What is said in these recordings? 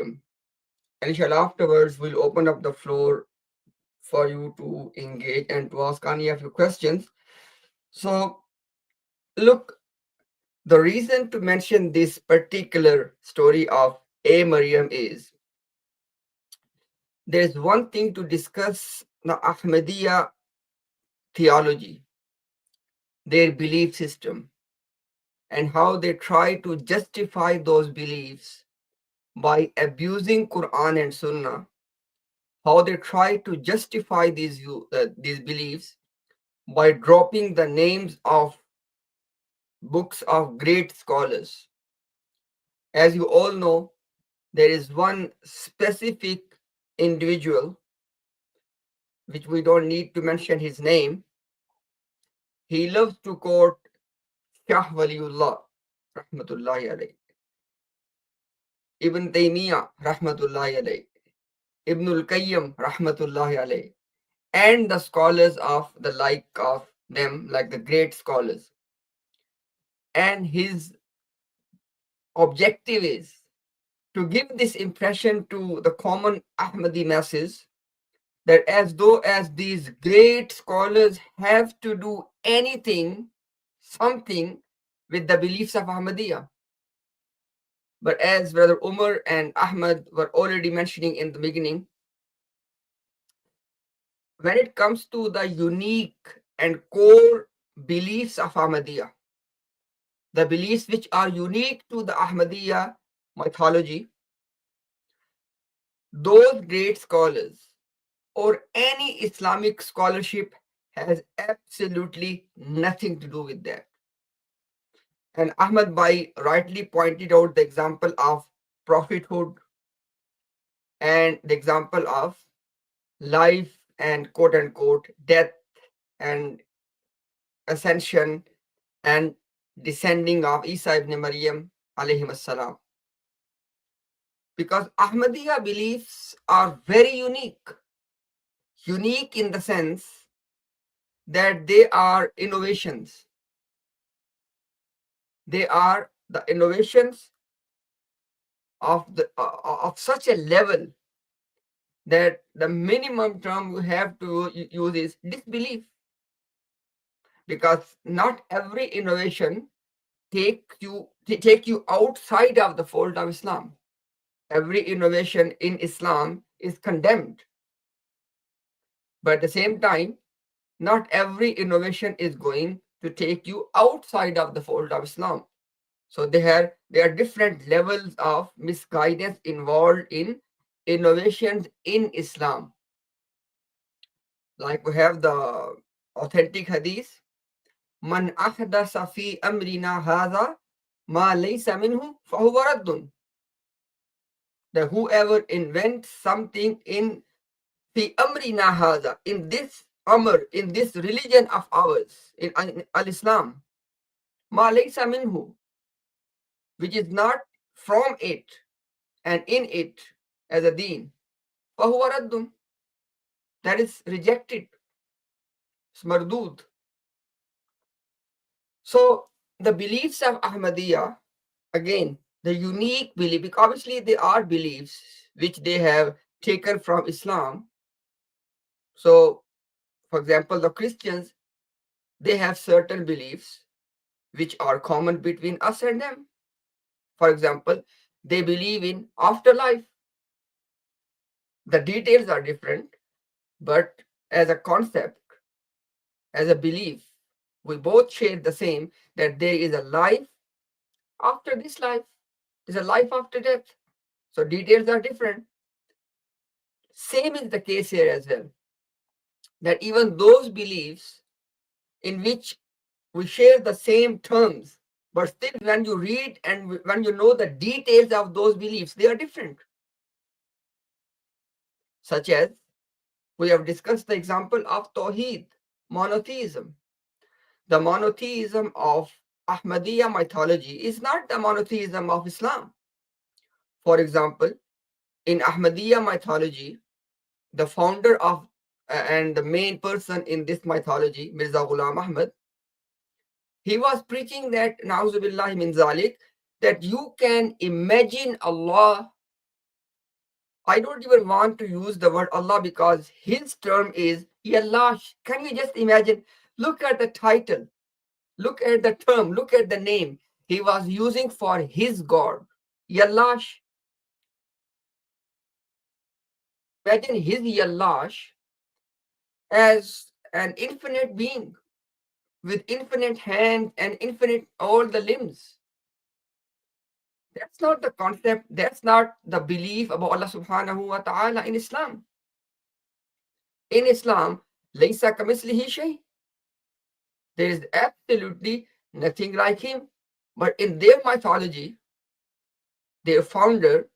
And inshallah, afterwards, we'll open up the floor for you to engage and to ask any of your questions. So, look, the reason to mention this particular story of MARYAM is there's one thing to discuss the Ahmadiyya theology, their belief system, and how they try to justify those beliefs by abusing Quran and Sunnah, how they try to justify these beliefs by dropping the names of books of great scholars. As you all know, there is one specific individual, which we don't need to mention his name. He loves to quote Shah Waliullah, Rahmatullahi alayh, Ibn Taymiyyah, Rahmatullahi alayh, Ibn al-Qayyim, Rahmatullahi alayh, and the scholars of the like of them, like the great scholars. And his objective is to give this impression to the common Ahmadi masses that as though as these great scholars have to do anything, something with the beliefs of Ahmadiyya. But as Brother Umar and Ahmad were already mentioning in the beginning, when it comes to the unique and core beliefs of Ahmadiyya, the beliefs which are unique to the Ahmadiyya mythology, those great scholars or any Islamic scholarship has absolutely nothing to do with that. And Ahmad Bhai rightly pointed out the example of prophethood and the example of life and quote unquote death and ascension and descending of Isa ibn Maryam alayhim assalam. Because Ahmadiyya beliefs are very unique. Unique in the sense that they are innovations. They are the innovations of such a level that the minimum term you have to use is disbelief, because not every innovation take you outside of the fold of Islam. Every innovation in Islam is condemned, but at the same time, not every innovation is going to take you outside of the fold of Islam. So there are different levels of misguidance involved in innovations in Islam. Like we have the authentic hadith, Man ahdasa fi amrina hadha ma laysa minhu fahuwa raddun. That whoever invents something in fi amrina hadha, in this amr, in this religion of ours, in al-Islam, ma laysa minhu, which is not from it and in it as a deen, fahuwa raddun, that is rejected, it's mardud. So the beliefs of Ahmadiyya, again, the unique belief, because obviously they are beliefs which they have taken from Islam. So, for example, the Christians, they have certain beliefs which are common between us and them. For example, they believe in afterlife. The details are different, but as a concept, as a belief, we both share the same, that there is a life after this life. There's a life after death. So details are different. Same is the case here as well. That even those beliefs in which we share the same terms, but still when you read and when you know the details of those beliefs, they are different. Such as we have discussed the example of Tawheed, monotheism. The monotheism of Ahmadiyya mythology is not the monotheism of Islam. For example, in Ahmadiyya mythology, the founder of and the main person in this mythology, Mirza Ghulam Ahmad, he was preaching that, na'uzubillah min zalik, that you can imagine Allah I don't even want to use the word Allah because his term is Yallah. Can you just imagine? Look at the title, look at the term, look at the name he was using for his God. Yallash. Imagine his Yallash as an infinite being with infinite hands and infinite all the limbs. That's not the concept, that's not the belief about Allah subhanahu wa ta'ala in Islam. In Islam, Laysa kamislihi shay. There is absolutely nothing like him. But in their mythology, their founder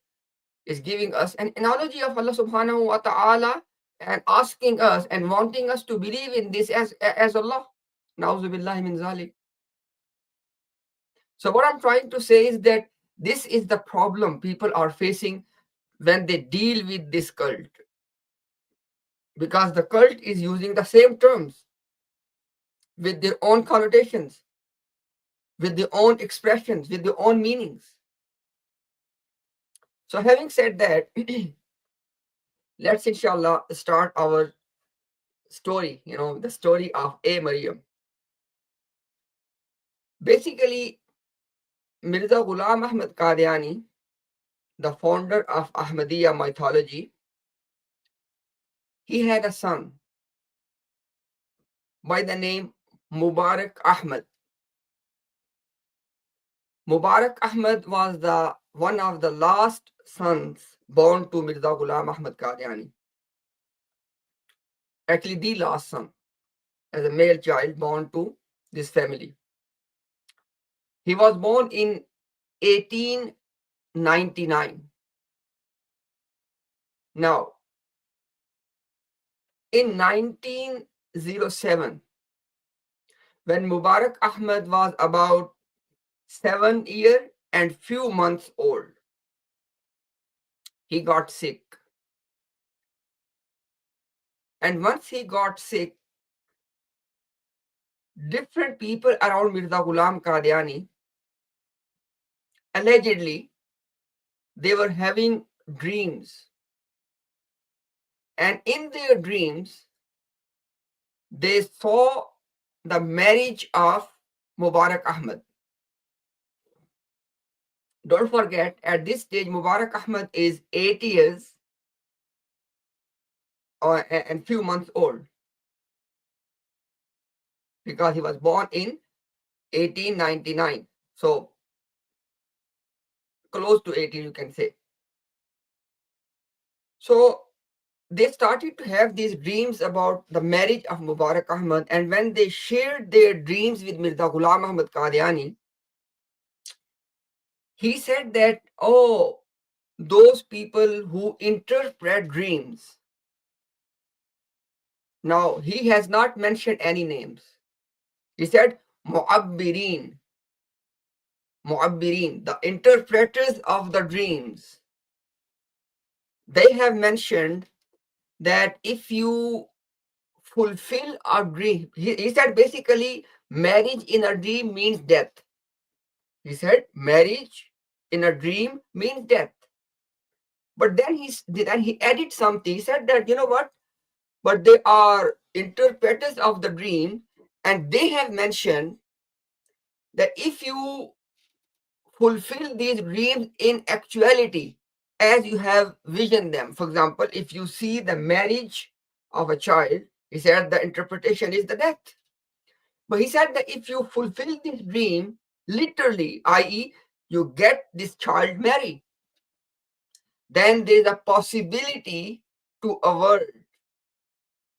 is giving us an analogy of Allah subhanahu wa ta'ala and asking us and wanting us to believe in this as Allah. Na'udhu billahi min zalik. So what I'm trying to say is that this is the problem people are facing when they deal with this cult. Because the cult is using the same terms with their own connotations, with their own expressions, with their own meanings. So having said that, let's inshallah start our story, the story of MARYAM. Basically, Mirza Ghulam Ahmad Qadiani, the founder of Ahmadiyya mythology, he had a son by the name Mubarak Ahmad. Mubarak Ahmad was the one of the last sons born to Mirza Ghulam Ahmad Qadiani. Actually, the last son as a male child born to this family. He was born in 1899. Now, in 1907, when Mubarak Ahmad was about 7 years and few months old, he got sick. And once he got sick, different people around Mirza Ghulam Qadiani, allegedly, they were having dreams. And in their dreams, they saw the marriage of Mubarak Ahmad. Don't forget, at this stage, Mubarak Ahmad is 8 years and few months old because he was born in 1899. So close to 18, you can say. So they started to have these dreams about the marriage of Mubarak Ahmad. And when they shared their dreams with Mirza Ghulam Ahmad Qadiani, he said that, oh, those people who interpret dreams. Now, he has not mentioned any names. He said, Mu'abbirin, the interpreters of the dreams. They have mentioned that if you fulfill a dream, he said basically marriage in a dream means death. He said marriage in a dream means death. But then he added something. He said that, you know what? But they are interpreters of the dream, and they have mentioned that if you fulfill these dreams in actuality, as you have visioned them. For example, if you see the marriage of a child, he said the interpretation is the death. But he said that if you fulfill this dream literally, i.e., you get this child married, then there is a possibility to avert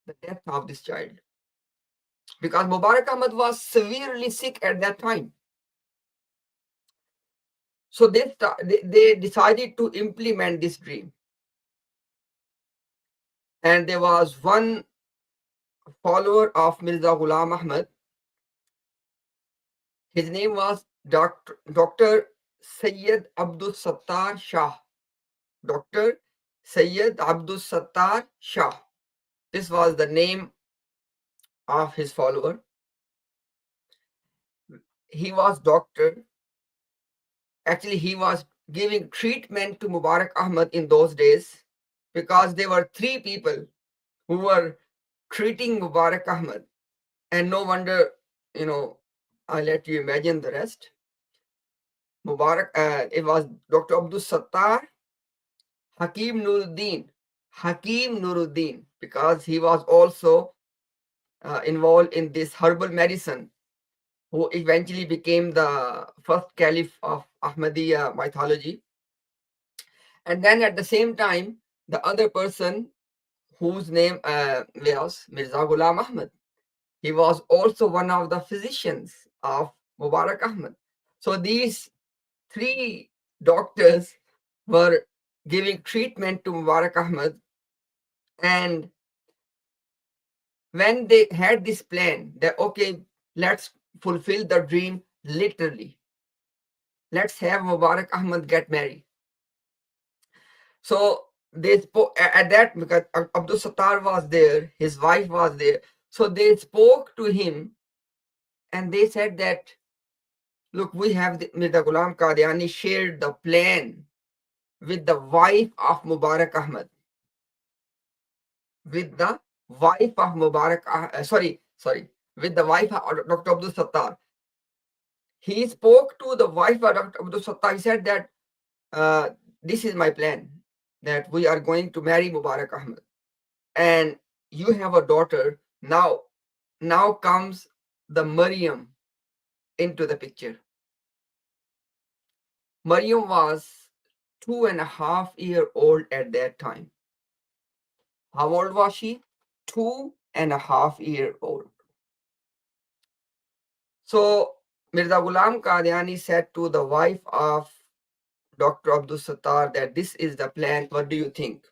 the death of this child. Because Mubarak Ahmad was severely sick at that time. So they decided to implement this dream. And there was one follower of Mirza Ghulam Ahmad. His name was Dr. Sayyid Abdul Sattar Shah. Dr. Sayyid Abdul Sattar Shah. This was the name of his follower. He was doctor. Actually, he was giving treatment to Mubarak Ahmad in those days. because there were three people who were treating Mubarak Ahmad. And no wonder, you know, I let you imagine the rest. Mubarak, it was Dr. Abdul Sattar, Hakim Nuruddin, because he was also involved in this herbal medicine, who eventually became the first caliph of Ahmadiyya mythology. And then at the same time, the other person whose name was Mirza Ghulam Ahmad. He was also one of the physicians of Mubarak Ahmad. So these three doctors were giving treatment to Mubarak Ahmad. And when they had this plan that, okay, let's fulfill the dream literally, let's have Mubarak Ahmad get married. So they spoke at that, because Abdul Sattar was there, his wife was there. So they spoke to him and they said that, look, we have Mirza Ghulam Qadiani shared the plan with the wife of Mubarak Ahmad. With the wife of Mubarak, with the wife of Dr. Abdul Sattar. He spoke to the wife of Dr. Abdul Sattar. He said that this is my plan, that we are going to marry Mubarak Ahmad. And you have a daughter. Now comes the Maryam into the picture. Maryam was 2.5-year-old at that time. How old was she? 2.5-year-old. So Mirza Ghulam Qadiani said to the wife of Dr. Abdul Sattar that this is the plan. What do you think?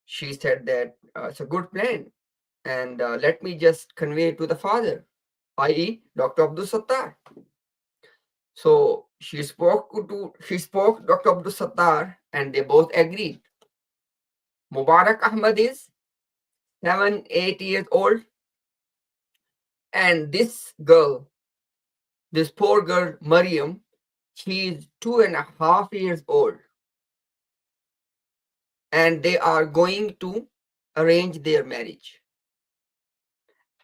She said that it's a good plan. And let me just convey it to the father, i.e. Dr. Abdul Sattar. So she spoke Dr. Abdul Sattar, and they both agreed. Mubarak Ahmad is 7-8 years old, and this poor girl, Maryam, she is 2.5 years old, and they are going to arrange their marriage.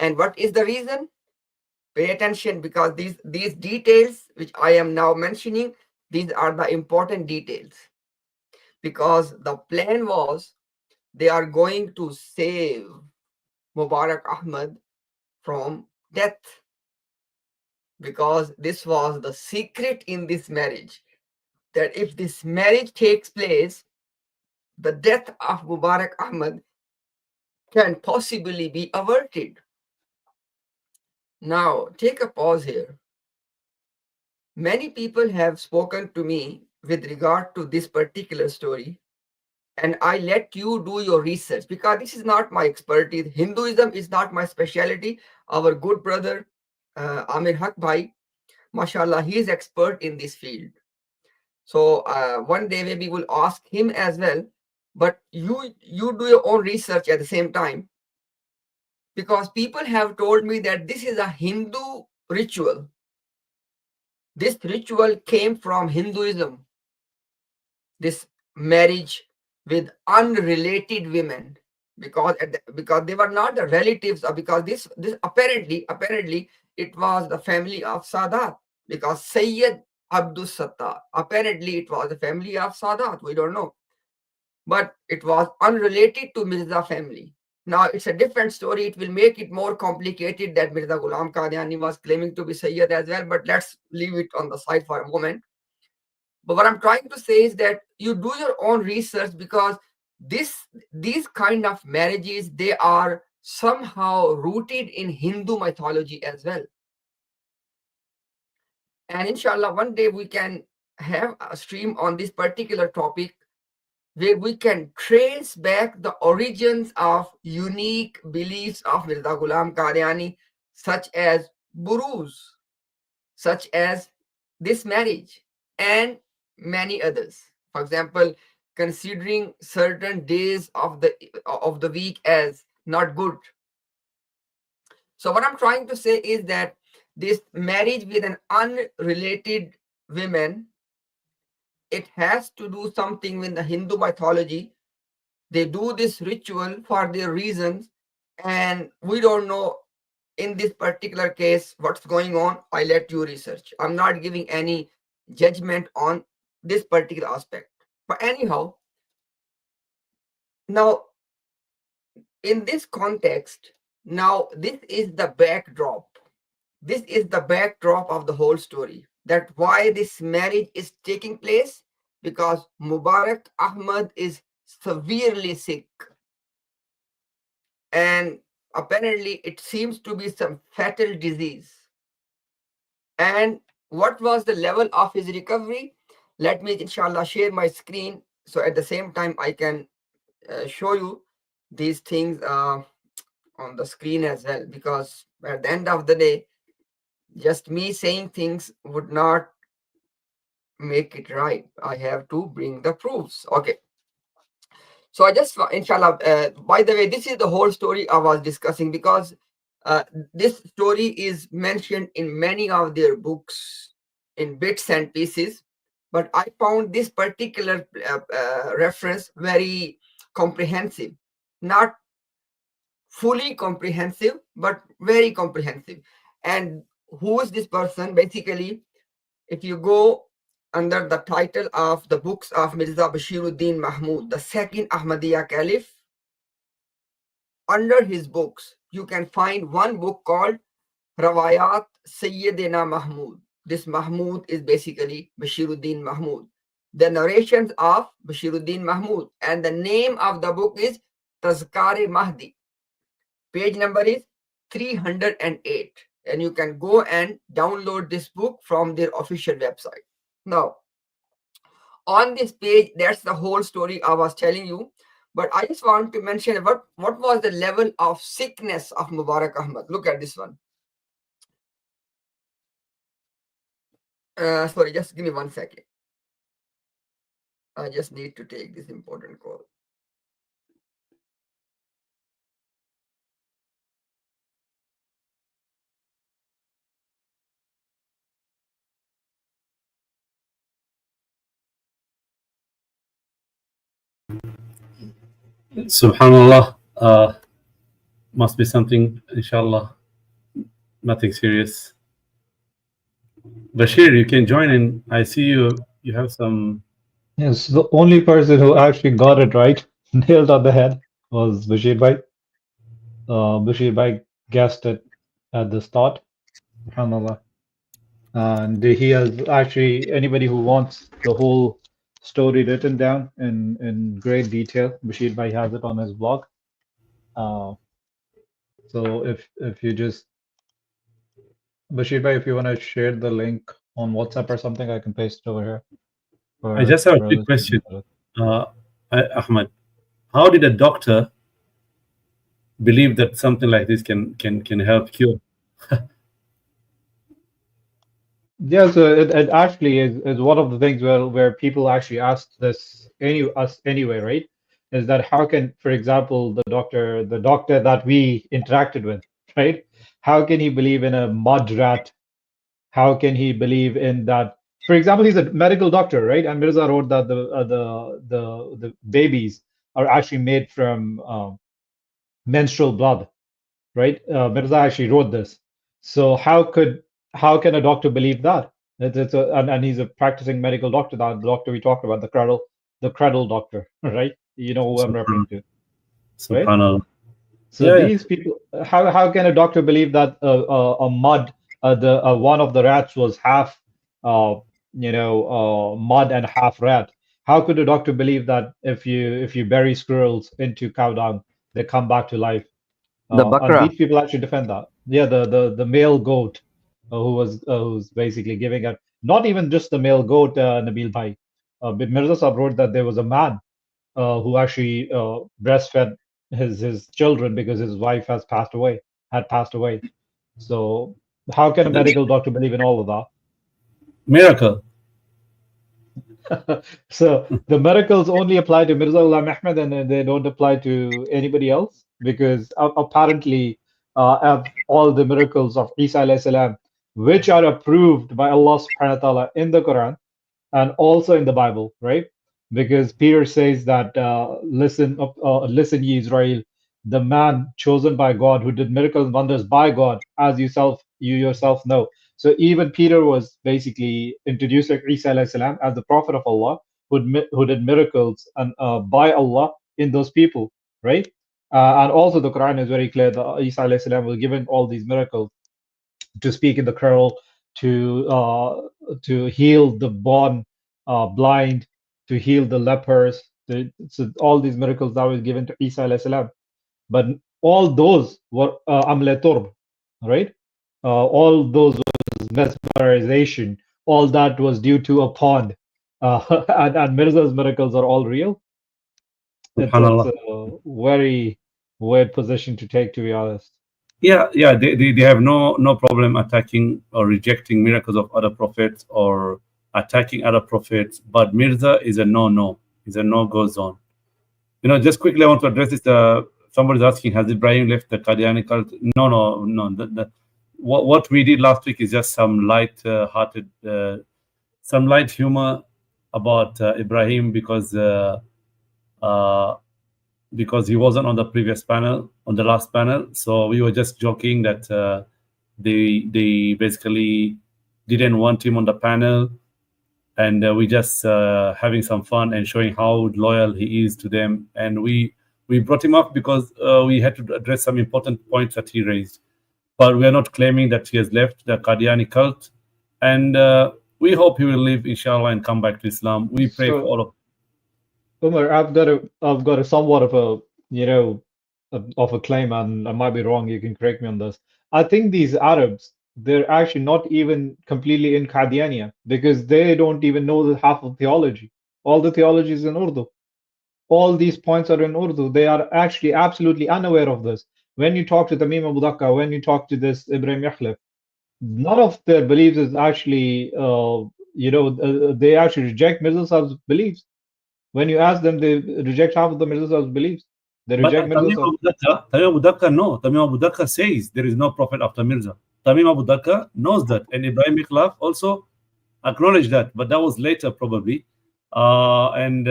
And what is the reason? Pay attention, because these details which I am now mentioning, these are the important details. Because the plan was they are going to save Mubarak Ahmad from death. Because this was the secret in this marriage, that if this marriage takes place, the death of Mubarak Ahmad can possibly be averted. Now, take a pause here. Many people have spoken to me with regard to this particular story, and I let you do your research because this is not my expertise. Hinduism is not my specialty. Our good brother, Amir Haq Bhai, mashallah, he is expert in this field. So one day maybe we'll ask him as well. But you do your own research at the same time, because people have told me that this is a Hindu ritual. This ritual came from Hinduism. This marriage with unrelated women, because because they were not the relatives, or because this apparently it was the family of Sadat, because Sayyid Abdul Sattar, apparently it was the family of Sadat, we don't know, but it was unrelated to Mirza family. Now it's a different story. It will make it more complicated that Mirza Ghulam Qadiani was claiming to be Sayyid as well, but let's leave it on the side for a moment. But what I'm trying to say is that you do your own research, because these kind of marriages, they are somehow rooted in Hindu mythology as well. And inshallah, one day we can have a stream on this particular topic, where we can trace back the origins of unique beliefs of Mirza Ghulam Qadiani, such as buruz, such as this marriage, and many others. For example, considering certain days of the week as not good. So what I'm trying to say is that this marriage with an unrelated woman it has to do something with the Hindu mythology. They do this ritual for their reasons, and we don't know in this particular case what's going on. I let you research. I'm not giving any judgment on this particular aspect. But anyhow, now in this context, now this is the backdrop. This is the backdrop of the whole story. That why this marriage is taking place, because Mubarak Ahmad is severely sick, and apparently it seems to be some fatal disease. And what was the level of his recovery? Let me inshallah share my screen, so at the same time I can show you these things on the screen as well, because at the end of the day, just me saying things would not make it right. I have to bring the proofs. Okay. So I just, inshallah, by the way, this is the whole story I was discussing, because uh, this story is mentioned in many of their books in bits and pieces. But I found this particular reference very comprehensive. Not fully comprehensive, but very comprehensive. And who is this person? Basically, if you go under the title of the books of Mirza Bashiruddin Mahmud, the second Ahmadiyya Caliph, under his books, you can find one book called Rawayat Sayyidina Mahmud. This Mahmud is basically Bashiruddin Mahmud. The narrations of Bashiruddin Mahmud. And the name of the book is Tazkar Mahdi. Page number is 308. And you can go and download this book from their official website. Now, on this page, that's the whole story I was telling you. But I just want to mention what was the level of sickness of Mubarak Ahmad. Look at this one. Sorry, just give me 1 second. I just need to take this important call. Subhanallah. Must be something, inshallah. Nothing serious. Bashir, you can join in. I see you. You have some. Yes, the only person who actually got it right, nailed on the head, was Bashir Bhai. Bashir Bhai guessed it at the start, subhanAllah. And he has actually, anybody who wants the whole story written down in great detail, Bashir Bhai has it on his blog. So if you just, Bashir Bhai, if you want to share the link on WhatsApp or something, I can paste it over here I just have a for quick others to question, look at it. Ahmad. How did a doctor believe that something like this can help cure? Yeah, so it actually is one of the things where people actually ask us anyway, right? Is that how can, for example, the doctor that we interacted with, right? How can he believe in a mud rat? How can he believe in that? For example, he's a medical doctor, right? And Mirza wrote that the babies are actually made from menstrual blood, right? Mirza actually wrote this. So how can a doctor believe that? And he's a practicing medical doctor. That the doctor we talked about, the cradle doctor, right? You know who I'm referring to, right? Subhanallah. So Yeah, these people, how can a doctor believe that a mud, the one of the rats was half, mud and half rat? How could a doctor believe that if you bury squirrels into cow dung, they come back to life? The And Bakra. these people actually defend that. Yeah, the male goat who's basically giving it. Not even just the male goat, Nabil Bhai. But Mirza Sahib wrote that there was a man who actually breastfed his children because his wife had passed away. So how can a that's medical doctor believe in all of that? miracle. So the miracles only apply to Mirza Ghulam Ahmad and they don't apply to anybody else because apparently of all the miracles of Isa alayhi salam, which are approved by Allah subhanahu wa ta'ala in the Quran, and also in the Bible, right? Because Peter says that listen, ye Israel, the man chosen by God who did miracles and wonders by God, as you yourself know. So even Peter was basically introduced like Isa alayhi salam as the prophet of Allah who did miracles and by Allah in those people, right? And also the Quran is very clear that Isa alayhi salam was given all these miracles to speak in the Quran, to heal the born blind, to heal the lepers. So all these miracles that was given to Isa alayhi salam. But all those were amle turb, right? All those was mesmerization. All that was due to a pond. And Mirza's miracles are all real. It's Subhanallah. a very weird position to take, to be honest. Yeah. They have no problem attacking or rejecting miracles of other prophets or attacking other prophets, but Mirza is a no. Is a no-go zone. Just quickly, I want to address this. Somebody's asking, has Ibrahim left the Qadiani cult? No. What we did last week is just some light-hearted, some light humor about Ibrahim because he wasn't on the previous panel, on the last panel. So we were just joking that they basically didn't want him on the panel, and we just having some fun and showing how loyal he is to them. And we brought him up because we had to address some important points that he raised. But we are not claiming that he has left the Qadiani cult, and we hope he will live, inshallah, and come back to Islam. We pray for So all of. Umar, I've got a somewhat of a, of a claim, and I might be wrong. You can correct me on this. I think these Arabs, they're actually not even completely in Qadiania because they don't even know the half of theology. All the theology is in Urdu. All these points are in Urdu. They are actually absolutely unaware of this. When you talk to Tamim Abu Daqqa, when you talk to this Ibrahim Yakhlif, none of their beliefs is actually, they actually reject Mirza Sahib's beliefs. When you ask them, they reject half of the Mirza Sahib's beliefs. They But reject Mirza Sahib. Tamim Abu Daqqa, no. Tamim Abu Daqqa says there is no prophet after Mirza. Tamim Abu Daqqa knows that, and Ibrahim Mikhlaf also acknowledged that, but that was later probably. And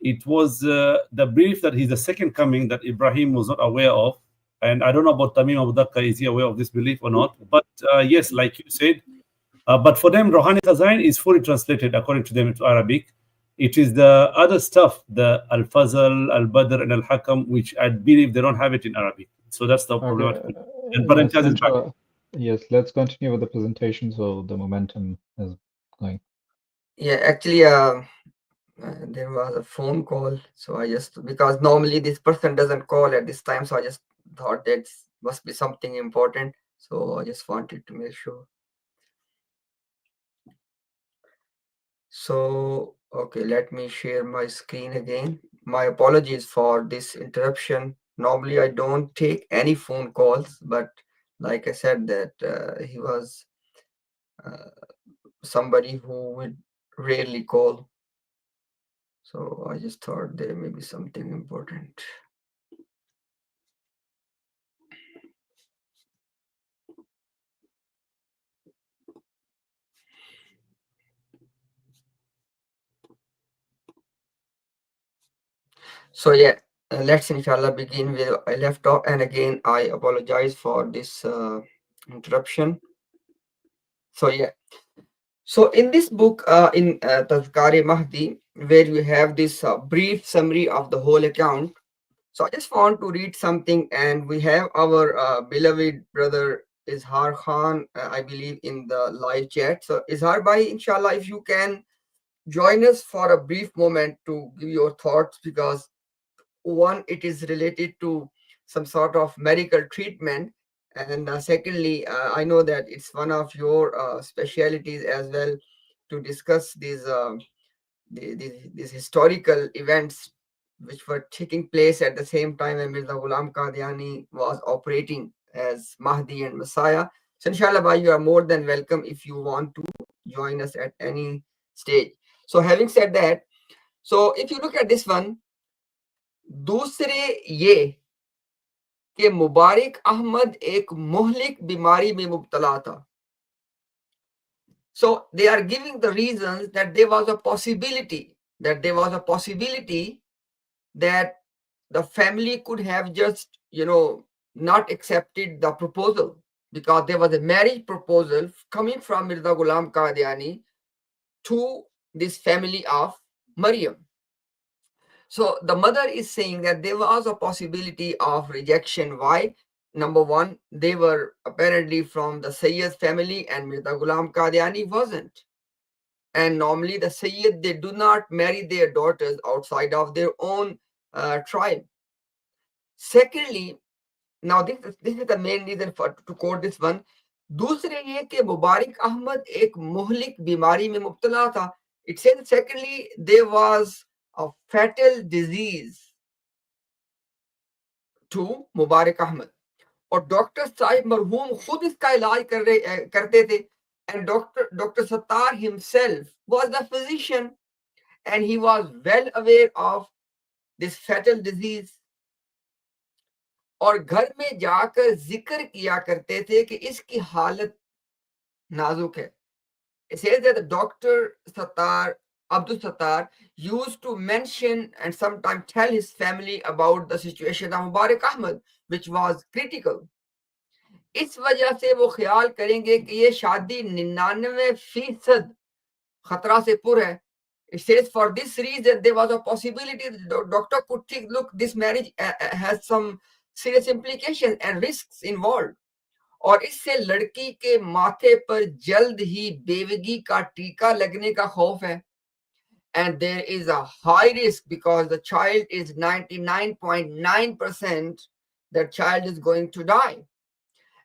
it was the belief that he's the second coming that Ibrahim was not aware of. And I don't know about Tamim Abu Daqqa, is he aware of this belief or not? But yes, like you said, but for them, Rouhani Khazain is fully translated according to them into Arabic. It is the other stuff, the Al-Fazl, Al-Badr, and Al-Hakam, which I believe they don't have it in Arabic. So that's the Okay, problem. And but let's Imtiaz is back. yes, let's continue with the presentation so the momentum is going. Yeah, actually, there was a phone call, so I just, because normally this person doesn't call at this time, so I just thought that must be something important. So I just wanted to make sure. So, okay, let me share my screen again. My apologies for this interruption. Normally, I don't take any phone calls, but like I said, that he was somebody who would rarely call. So I just thought there may be something important. So yeah, let's inshallah begin where I left off. And again, I apologize for this interruption. So yeah, so in this book, in Tazkar Mahdi, where you have this brief summary of the whole account. So I just want to read something, and we have our beloved brother Izhar Khan, I believe, in the live chat. So Izhar Bhai, inshallah, if you can join us for a brief moment to give your thoughts, because one, it is related to some sort of medical treatment, and secondly, I know that it's one of your specialities as well to discuss these historical events which were taking place at the same time when Mirza Ghulam Qadiani was operating as Mahdi and Messiah. So inshallah, bhai, you are more than welcome if you want to join us at any stage. So having said that, so if you look at this one, दूसरे ये कि मुबारक अहमद एक मोहलिक बीमारी में मुब्तला था. So they are giving the reasons that there was a possibility, that the family could have just, not accepted the proposal, because there was a marriage proposal coming from Mirza Ghulam Qadiani to this family of Maryam. So the mother is saying that there was a possibility of rejection. Why? Number one, they were apparently from the Sayyid family and Mirza Ghulam Qadiani wasn't. And normally the Sayyid, they do not marry their daughters outside of their own tribe. Secondly, now this is the main reason for to quote this one. दूसरे ये कि मुबारक अहमद एक मुहलिक बीमारी में मुब्तला था. It says secondly there was a fatal disease to मुबारक अहमद, और doctor Sahib मरहूम खुद इसका इलाज करते थे. And Dr. Sattar himself was the physician, and he was well aware of this fatal disease. और घर में जाकर जिक्र किया करते थे कि इसकी हालत नाजुक है. It says that Dr. Sattar, Abdul Sattar, used to mention and sometimes tell his family about the situation of Mubarak Ahmad, which was critical. इस वजह से वो ख्याल करेंगे कि ये शादी 99% खतरा से पुर है. It says for this reason there was a possibility the doctor could think, look, this marriage has some serious implications and risks involved. और इससे लड़की के माथे पर जल्द ही बेवगी का टीका लगने का खौफ है. And there is a high risk because the child is 99.9% that child is going to die.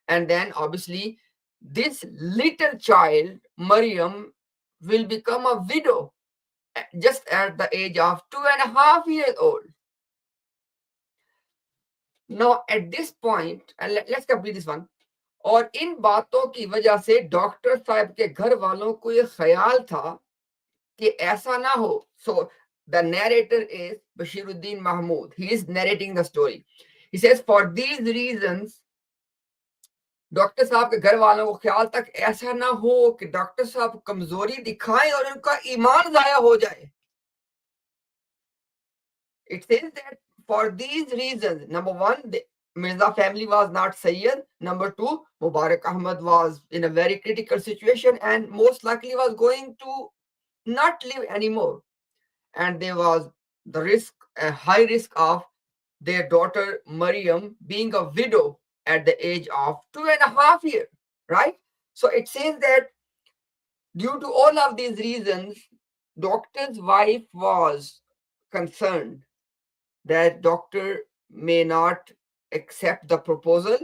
And then obviously this little child, Maryam, will become a widow just at the age of 2.5 years old. Now at this point, and let's complete this one. और इन बातों की वजह से doctor साहब के घर वालों को ये ख्याल था कि ऐसा ना हो. So the narrator is Bashiruddin Mahmood. He is narrating the story. He says for these reasons doctor साहब के घर वालों को ख्याल तक ऐसा ना हो कि डॉक्टर साहब कमजोरी दिखाएं और उनका ईमान जाया हो जाए. It says that for these reasons, number one, the Mirza family was not Sayyid. Number two, Mubarak Ahmad was in a very critical situation and most likely was going to not live anymore. And there was the risk, a high risk of their daughter Maryam being a widow at the age of 2.5 years, right? So it says that due to all of these reasons, doctor's wife was concerned that doctor may not accept the proposal,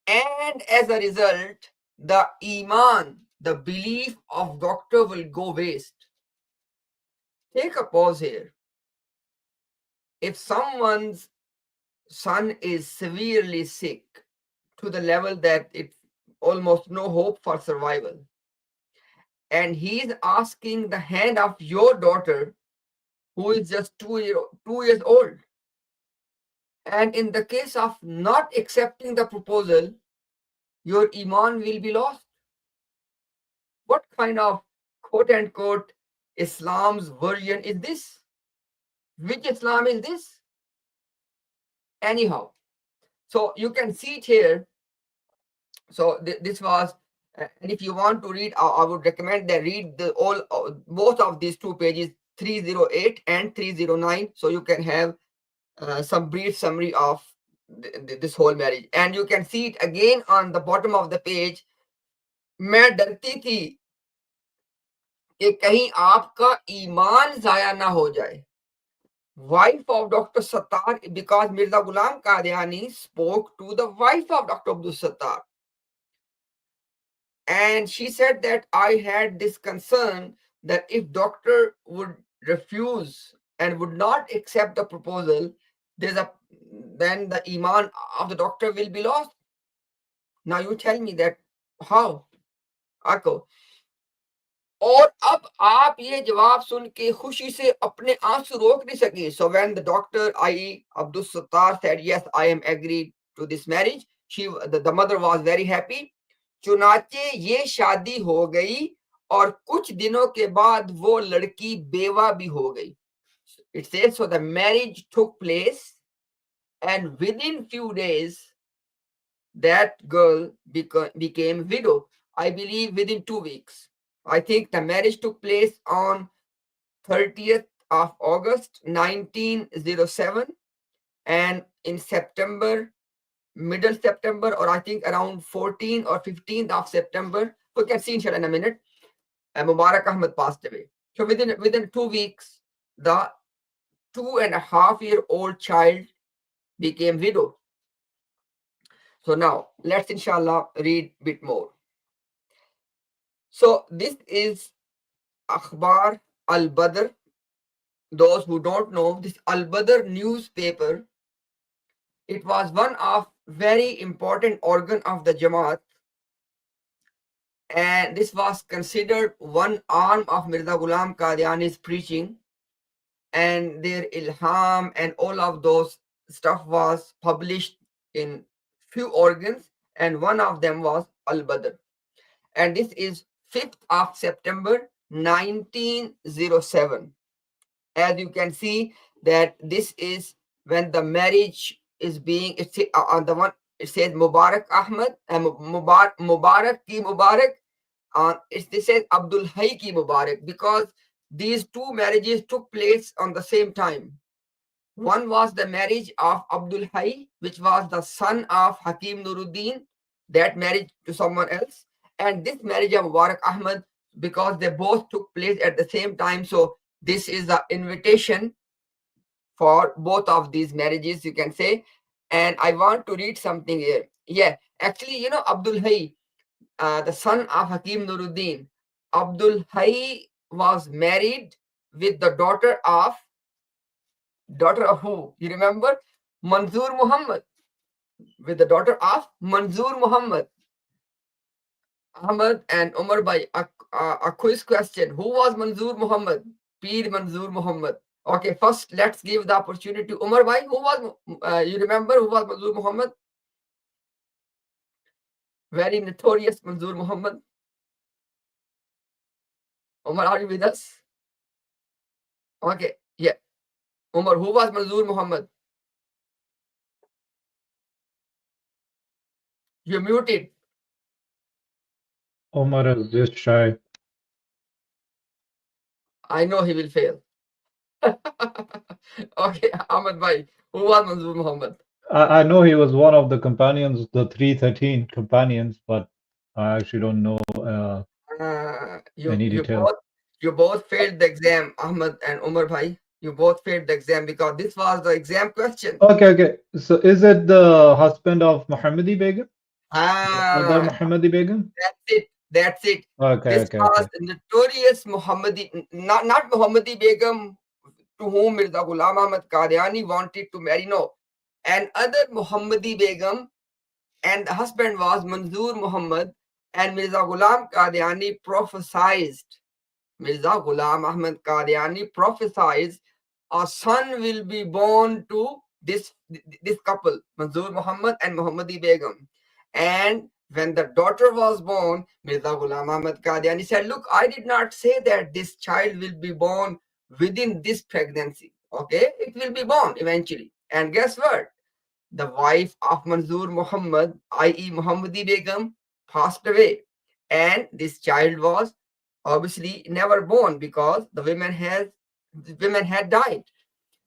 and as a result, the iman, the belief of doctor will go waste. Take a pause here. If someone's son is severely sick to the level that it's almost no hope for survival, and he's asking the hand of your daughter who is just 2 years old, and in the case of not accepting the proposal, your iman will be lost. What kind of quote unquote Islam's version is this? Which Islam is this? Anyhow, so you can see it here. So this was, and if you want to read, I would recommend that read both of these two pages, 308 and 309, so you can have some brief summary of this whole marriage. And you can see it again on the bottom of the page. मैं डरती थी कि कहीं आपका ईमान जाया ना हो जाए. Wife of Dr. Sattar, because Mirza Ghulam Qadiani spoke to the wife of Dr. Abdul Sattar. And she said that I had this concern that if doctor would refuse and would not accept the proposal, then the iman of the doctor will be lost. Now you tell me that how? Ako. और अब आप ये जवाब सुन के खुशी से अपने आंसू रोक नहीं सके. So when the doctor, i.e. Abdul Sattar, said yes, I am agreed to this marriage, the mother was very happy. चुनाचे ये शादी हो गई और कुछ दिनों के बाद वो लड़की बेवा भी हो गई. It says, so the marriage took place, and within few days, that girl became widow. I believe within 2 weeks. I think the marriage took place on 30th of August 1907, and in September, middle September, or I think around 14th or 15th of September, we can see inshallah in a minute, Mubarak Ahmad passed away. So within 2 weeks, the 2.5-year-old child became widow. So now let's inshallah read a bit more. So this is Akhbar al-Badr. Those who don't know, this al-Badr newspaper, it was one of very important organ of the Jamaat, and this was considered one arm of Mirza Ghulam Qadiani's preaching, and their ilham and all of those stuff was published in few organs, and one of them was al-Badr. And this is 5th of September 1907. As you can see that this is when the marriage is being, it's on the one, it says Mubarak Ahmad and Mubarak ki Mubarak. This says Abdul Hay ki Mubarak, because these two marriages took place on the same time. One was the marriage of Abdul Hay, which was the son of Hakim Nuruddin, that marriage to someone else, and this marriage of Mubarak Ahmad, because they both took place at the same time. So this is the invitation for both of these marriages, you can say. And I want to read something here. Yeah, actually, Abdul Hay, the son of Hakim Nuruddin, Abdul Hay was married with the daughter of who? You remember? Manzoor Muhammad. With the daughter of Manzoor Muhammad. Ahmad and Umar Bhai, a quiz question. Who was Manzoor Muhammad? Peer Manzoor Muhammad. Okay, first let's give the opportunity to Umar Bhai. Who was, you remember who was Manzoor Muhammad? Very notorious Manzoor Muhammad. Umar, are you with us? Okay, yeah. Umar, who was Manzoor Muhammad? You're muted. Omar is just shy. I know he will fail. Okay, Ahmad Bhai, who was Manzoor Muhammad? I know he was one of the companions, the 313 companions, but I actually don't know any details. You both failed the exam, Ahmad and Umar Bhai. You both failed the exam because this was the exam question. Okay. So is it the husband of Muhammadi Begum? Mother Ah, Muhammadi Begum? that's it. Okay. This was notorious Muhammadi, not Muhammadi Begum, to whom Mirza Ghulam Ahmad Qadiani wanted to marry. No, another Muhammadi Begum, and the husband was Manzoor Muhammad, and Mirza Ghulam Qadiani prophesied. Mirza Ghulam Ahmad Qadiani prophesied a son will be born to this couple, Manzoor Muhammad and Muhammadi Begum. And when the daughter was born, Mirza Ghulam Ahmad Qadiani said, look, I did not say that this child will be born within this pregnancy. Okay, it will be born eventually. And guess what? The wife of Manzoor Muhammad, i.e. Muhammadi Begum, passed away. And this child was obviously never born because the women had died.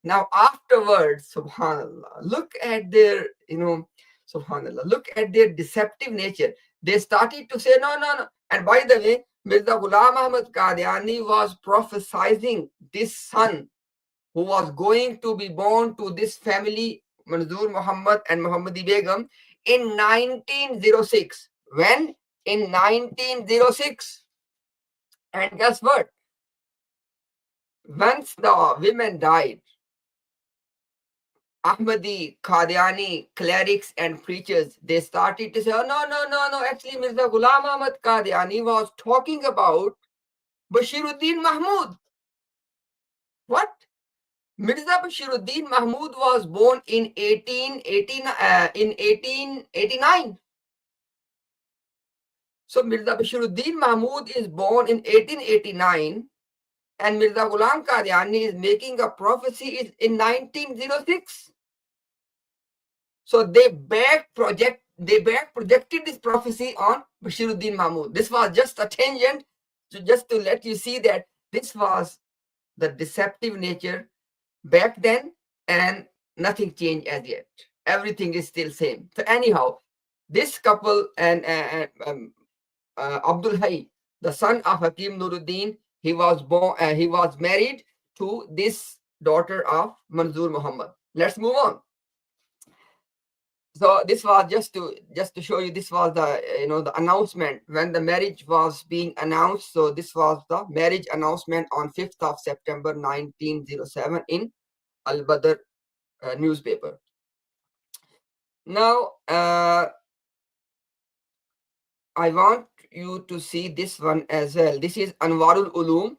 Now afterwards, subhanallah, look at their, subhanallah, look at their deceptive nature. They started to say, no. And by the way, Mirza Ghulam Ahmad Qadiani was prophesying this son who was going to be born to this family, Manzoor Muhammad and Muhammadi Begum, in 1906. When? In 1906. And guess what? Once the women died, Ahmadi, Qadiani, clerics and preachers, they started to say, oh, no. Actually, Mirza Ghulam Ahmad Qadiani was talking about Bashiruddin Mahmud. What? Mirza Bashiruddin Mahmud was born in 1889. So Mirza Bashiruddin Mahmud is born in 1889, and Mirza Ghulam Qadiani is making a prophecy in 1906. So they projected this prophecy on Bashiruddin Mahmud. This was just a tangent, just to let you see that this was the deceptive nature back then, and nothing changed as yet. Everything is still same. So anyhow, this couple and Abdul Hai, the son of Hakim Nuruddin, he was married to this daughter of Manzoor Muhammad. Let's move on. So this was just to show you, this was the the announcement when the marriage was being announced. So this was the marriage announcement on 5th of September 1907 in Al Badr newspaper. Now I want you to see this one as well. This is Anwarul Ulum,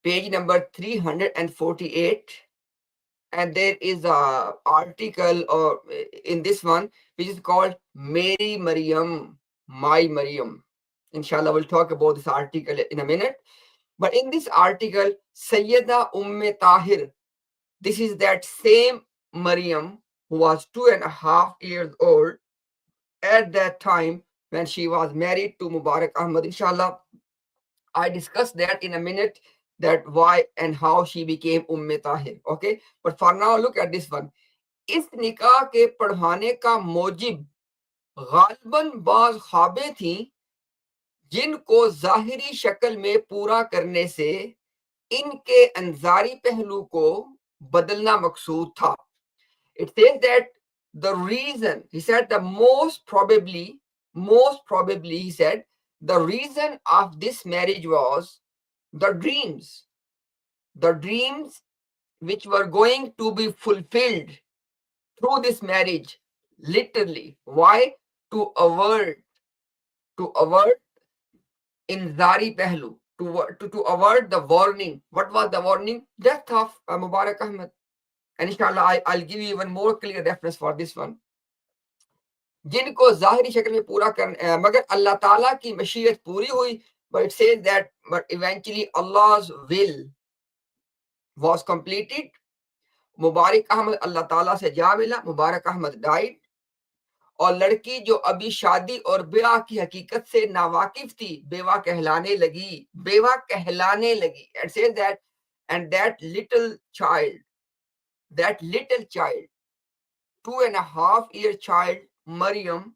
page number 348. And there is a article or in this one which is called MARYAM, My Maryam. Inshallah, we'll talk about this article in a minute. But in this article, Sayyida Tahir, this is that same Maryam who was 2.5 years old at that time when she was married to Mubarak Ahmad. Inshallah, I discuss that in a minute, that why and how she became Tahir. Okay, but for now, look at this one. इस निकाह के पढ़वाने का मोजिब गालिबन बाज ख्वाबें थी जिनको जाहिरी शक्ल में पूरा करने से इनके अंजारी पहलू को बदलना मकसूद था. It says that the reason, he said, the most probably, he said, the reason of this marriage was the dreams which were going to be fulfilled through this marriage, literally. Why? To avert inzari pehlu, to avert the warning. What was the warning? Death of Mubarak Ahmad. And inshallah, I'll give you even more clear reference for this one. जिनको ज़ाहिरी शक्ल में पूरा कर, मगर अल्लाह ताला की मशीयत पूरी हुई. But it says that, but eventually Allah's will was completed. मुबारक अहमद अल्लाह ताला से जा मिला. मुबारक अहमद died. और लड़की जो अभी शादी और ब्याह की हकीकत से नावाकिफ थी, बेवा कहलाने लगी. It says that, and that little child, 2.5-year child, Maryam,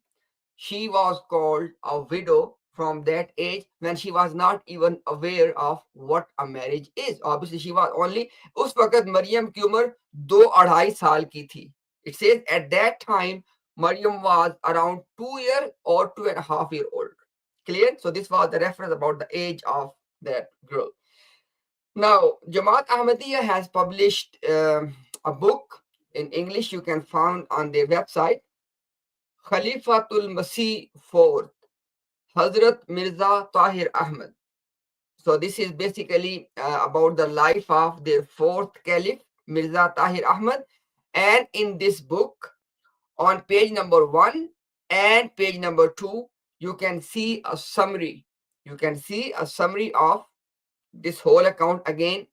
she was called a widow from that age, when she was not even aware of what a marriage is. Obviously, she was only, उस वक्त मरियम की उम्र 2-2.5 साल की थी. It says at that time Maryam was around 2 year or 2.5 year old. Clear? So this was the reference about the age of that girl. Now, Jamaat Ahmadiyya has published a book in English. You can find on their website, Khalifatul Masih IV, Hazrat Mirza Tahir Ahmad. So this is basically about the life of their fourth caliph, Mirza Tahir Ahmad. And in this book, on page number 1 and page number 2, you can see a summary. Of this whole account again,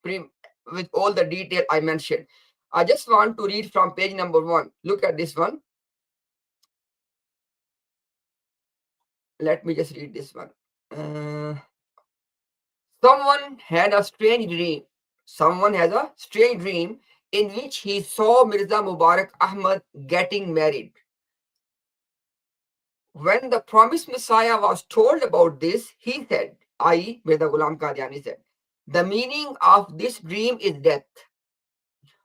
with all the detail I mentioned. I just want to read from page number 1. Look at this one. Let me just read this one. Someone has a strange dream in which he saw Mirza Mubarak Ahmad getting married. When the promised Messiah was told about this, he said, i.e. Mirza Ghulam Qadiani said, the meaning of this dream is death.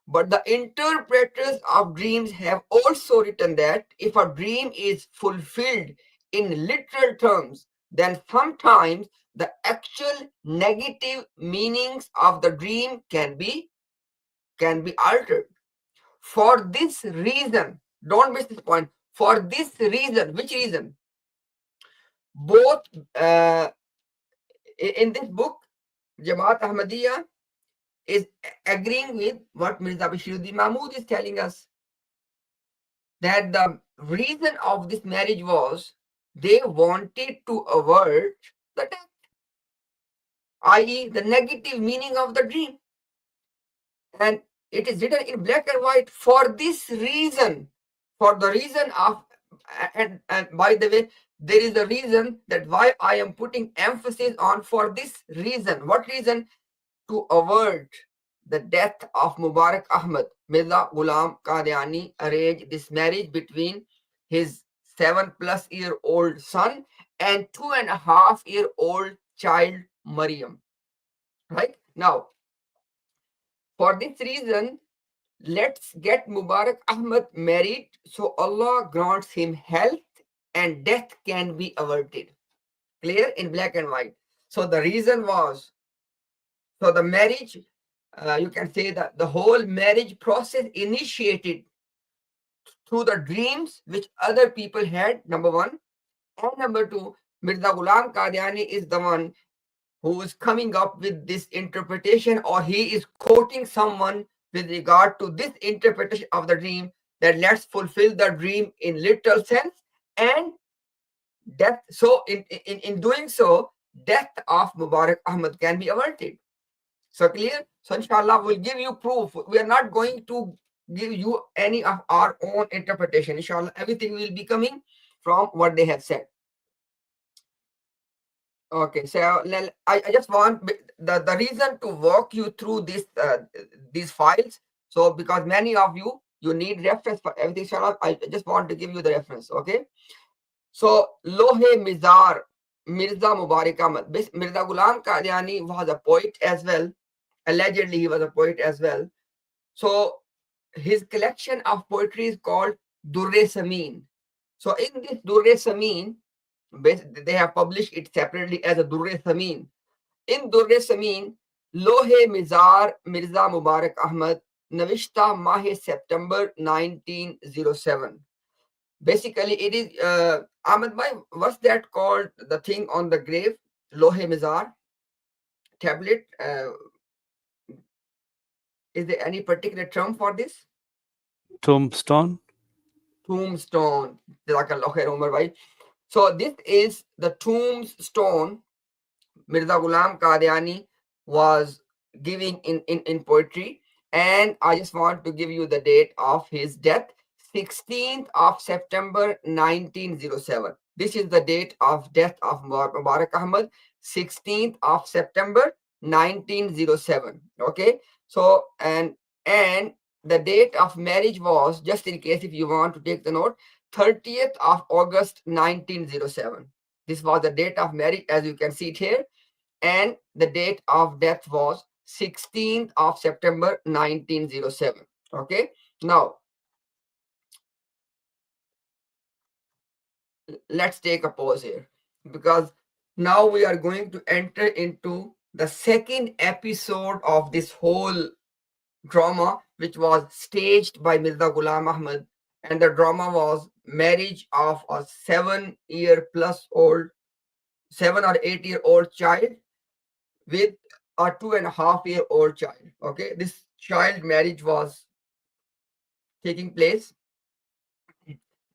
But the interpreters of dreams have also written that if a dream is fulfilled in literal terms, then sometimes the actual negative meanings of the dream can be altered. For this reason, don't miss this point. For this reason, which reason? Both in this book, Jamaat Ahmadiyya is agreeing with what Mirza Bashiruddin Mahmud is telling us, that the reason of this marriage was they wanted to avert the death, i.e., the negative meaning of the dream. And it is written in black and white for this reason, for the reason of, and by the way, there is a reason that why I am putting emphasis on for this reason. What reason? To avert the death of Mubarak Ahmad. Mirza Ghulam Qadiani arranged this marriage between his 7+ year old son and 2.5 year old child Maryam. Right now, for this reason, let's get Mubarak Ahmad married so Allah grants him health and death can be averted. Clear in black and white. So the reason was, so the marriage, you can say that the whole marriage process initiated through the dreams which other people had, number one. And number two, Mirza Ghulam Qadiani is the one who is coming up with this interpretation, or he is quoting someone with regard to this interpretation of the dream, that let's fulfill the dream in literal sense, and death. So in doing so, death of Mubarak Ahmad can be averted. So clear? So inshallah, we'll give you proof. We are not going to give you any of our own interpretation. Inshallah, everything will be coming from what they have said. Okay, so I just want the reason to walk you through this these files. So because many of you need reference for everything, inshallah, I just want to give you the reference. Okay. So Lohe Mizar, Mirza Mubarak Ahmad. Mirza Ghulam Qadiani was a poet as well. Allegedly, he was a poet as well. So his collection of poetry is called Durre Samin. So in this Durre Samin, they have published it separately as a Durre Samin. In Durre Samin, Lohe Mizar Mirza Mubarak Ahmad, Navishta Mahe September 1907. Basically, it is Ahmad Bhai, what's that called? The thing on the grave, Lohe Mizar tablet. Is there any particular term for this? Tombstone. Tombstone. Jazakallah khair, Umar bhai. So this is the tombstone Mirza Ghulam Qadiani was giving in poetry. And I just want to give you the date of his death, 16th of September 1907. This is the date of death of Mubarak Ahmad, 16th of September 1907. Okay. So and the date of marriage was, just in case if you want to take the note, 30th of August 1907. This was the date of marriage, as you can see it here. And the date of death was 16th of September 1907. Okay. Now, let's take a pause here, because now we are going to enter into the second episode of this whole drama, which was staged by Mirza Ghulam Ahmad. And the drama was marriage of a 7 or 8 year old child with a 2.5 year old child. Okay, this child marriage was taking place.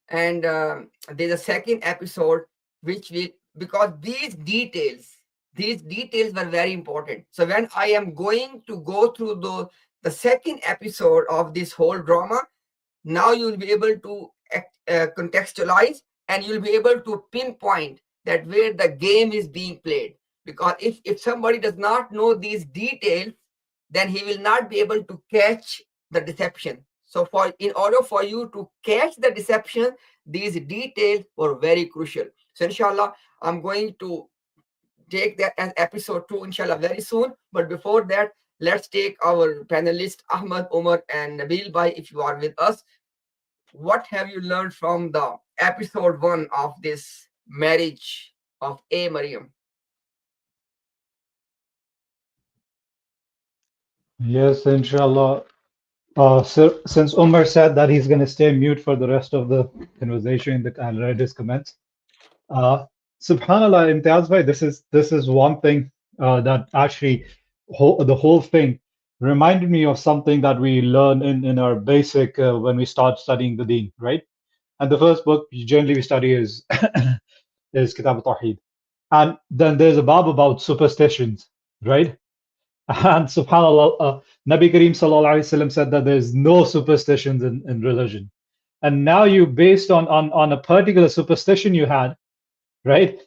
And there's a second episode which will, because these details were very important. So when I am going to go through the second episode of this whole drama, now you'll be able to contextualize, and you'll be able to pinpoint that where the game is being played. Because if somebody does not know these details, then he will not be able to catch the deception. So in order for you to catch the deception, these details were very crucial. So inshallah, I'm going to take that as episode 2, inshallah, very soon. But before that, let's take our panelists, Ahmad, Umar, and Nabil Bhai, if you are with us. What have you learned from the episode 1 of this marriage of MARYAM? Yes, inshallah. So since Umar said that he's going to stay mute for the rest of the conversation and read his comments, Subhanallah, Imtiaz bhai, this is one thing that actually the whole thing reminded me of something that we learn in our basic when we start studying the Deen, right? And the first book generally we study is is Kitab al-Tawheed. And then there's a bab about superstitions, right? And subhanAllah, Nabi Kareem Sallallahu Alaihi Wasallam said that there's no superstitions in religion. And now you, based on a particular superstition you had, right?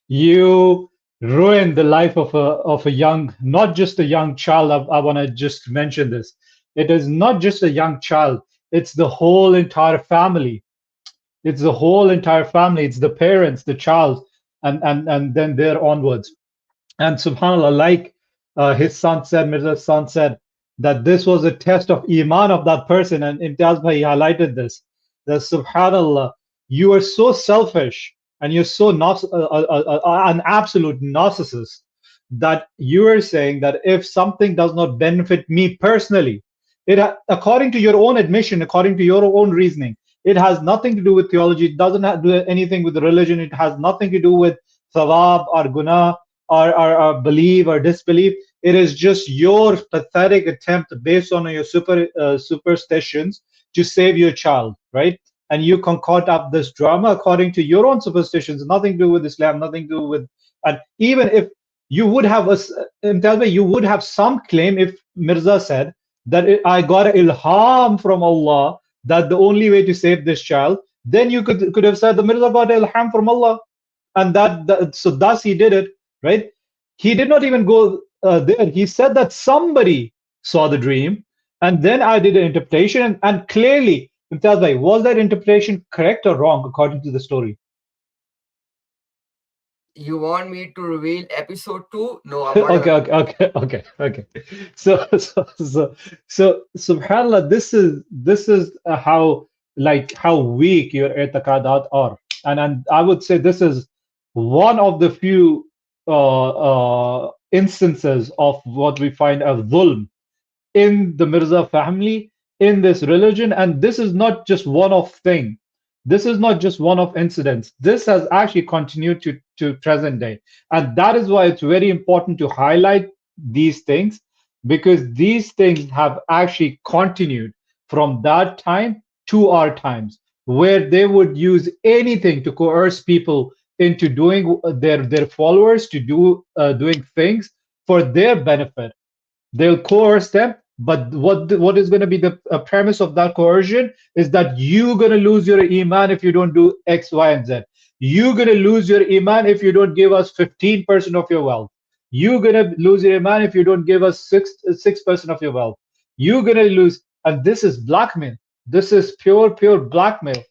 You ruined the life of a young, not just a young child. I want to just mention this. It is not just a young child, it's the whole entire family. It's the whole entire family. It's the parents, the child, and then there onwards. And subhanAllah, like his son said, Mirza's son said, that this was a test of iman of that person. And Imtiaz Bhai highlighted this, that subhanAllah, you are so selfish and you're so an absolute narcissist that you are saying that if something does not benefit me personally, according to your own admission, according to your own reasoning, it has nothing to do with theology. It doesn't do anything with religion. It has nothing to do with thawab or guna or believe or disbelief. It is just your pathetic attempt based on your superstitions to save your child, right? And you concoct up this drama according to your own superstitions, nothing to do with Islam, nothing to do with. And even if you would have tell me, you would have some claim if Mirza said that I got ilham from Allah that the only way to save this child, then you could have said the Mirza got ilham from Allah, and so thus he did it, right? He did not even go there. He said that somebody saw the dream, and then I did an interpretation, and clearly, Imtiaz Bhai, was that interpretation correct or wrong according to the story? You want me to reveal episode 2? No, I'm not Okay. So subhanallah, this is how weak your i'tiqadat are, and I would say this is one of the few instances of what we find as dhulm in the Mirza family, in this religion. And this is not just one-off thing. This is not just one-off incidents. This has actually continued to present day. And that is why it's very important to highlight these things, because these things have actually continued from that time to our times, where they would use anything to coerce people into doing their followers to doing things for their benefit. They'll coerce them, but what is going to be the premise of that coercion is that you're going to lose your iman if you don't do X, Y, and Z. You're going to lose your iman if you don't give us 15% of your wealth. You're going to lose your iman if you don't give us 6% of your wealth. You're going to lose, and this is blackmail. This is pure blackmail.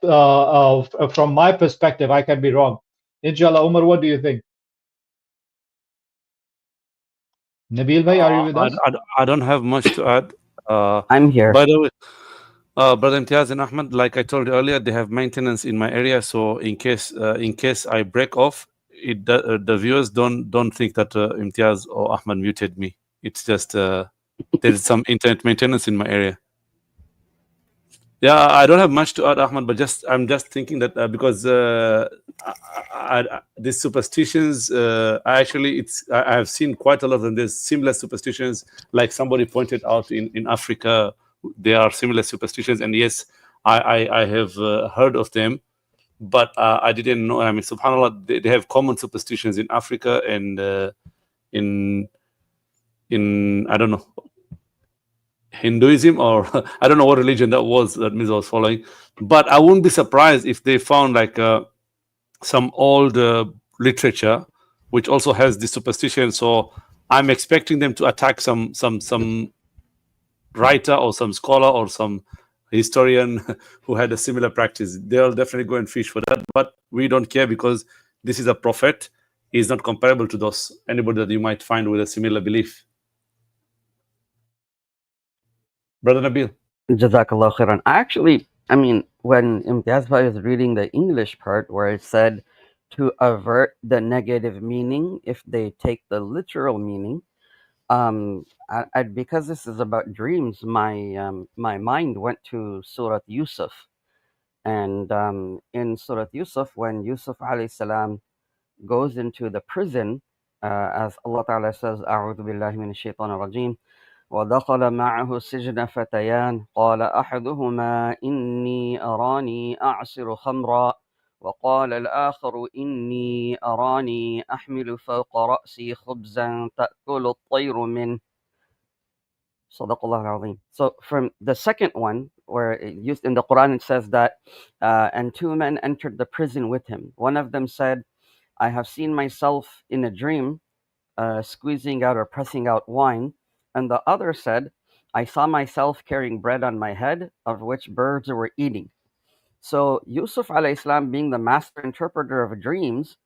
From my perspective, I can be wrong. Inshallah, Umar, what do you think? Nabil bhai, are you with us? I don't have much to add. I'm here. By the way, Brother Imtiaz and Ahmed, like I told you earlier, they have maintenance in my area, so in case I break off, the viewers don't think that Imtiaz or Ahmed muted me. It's just there is some internet maintenance in my area. Yeah, I don't have much to add, Ahmed, but I'm just thinking that because these superstitions, I have seen quite a lot of them. There's similar superstitions, like somebody pointed out in Africa, there are similar superstitions, and yes, I have heard of them, but I didn't know. I mean, subhanAllah, they have common superstitions in Africa and in I don't know, Hinduism, or I don't know what religion that was that Mirza was following, but I wouldn't be surprised if they found like some old literature which also has this superstition. So I'm expecting them to attack some writer or some scholar or some historian who had a similar practice. They'll definitely go and fish for that, but we don't care because this is a prophet. He's not comparable to anybody that you might find with a similar belief. Brother Nabil. Jazakallah khairan. I mean, when Imtiaz Bhai was reading the English part where it said to avert the negative meaning if they take the literal meaning, because this is about dreams, my mind went to Surah Yusuf. And in Surah Yusuf, when Yusuf alayhi salam goes into the prison, as Allah Ta'ala says, A'udhu billahi minash shaitanir rajim, ودخل معه السجن فتيان قال أحدهما إني أراني أعصر خمرا وقال الآخر إني أراني أحمل فوق رأسي خبزا تأكل الطير منه. Sadaqallah al-Azim. So from the second one, where it used in the Quran, it says that, and two men entered the prison with him. One of them said, I have seen myself in a dream squeezing out or pressing out wine. And the other said, I saw myself carrying bread on my head, of which birds were eating. So Yusuf alayhi salam, being the master interpreter of dreams,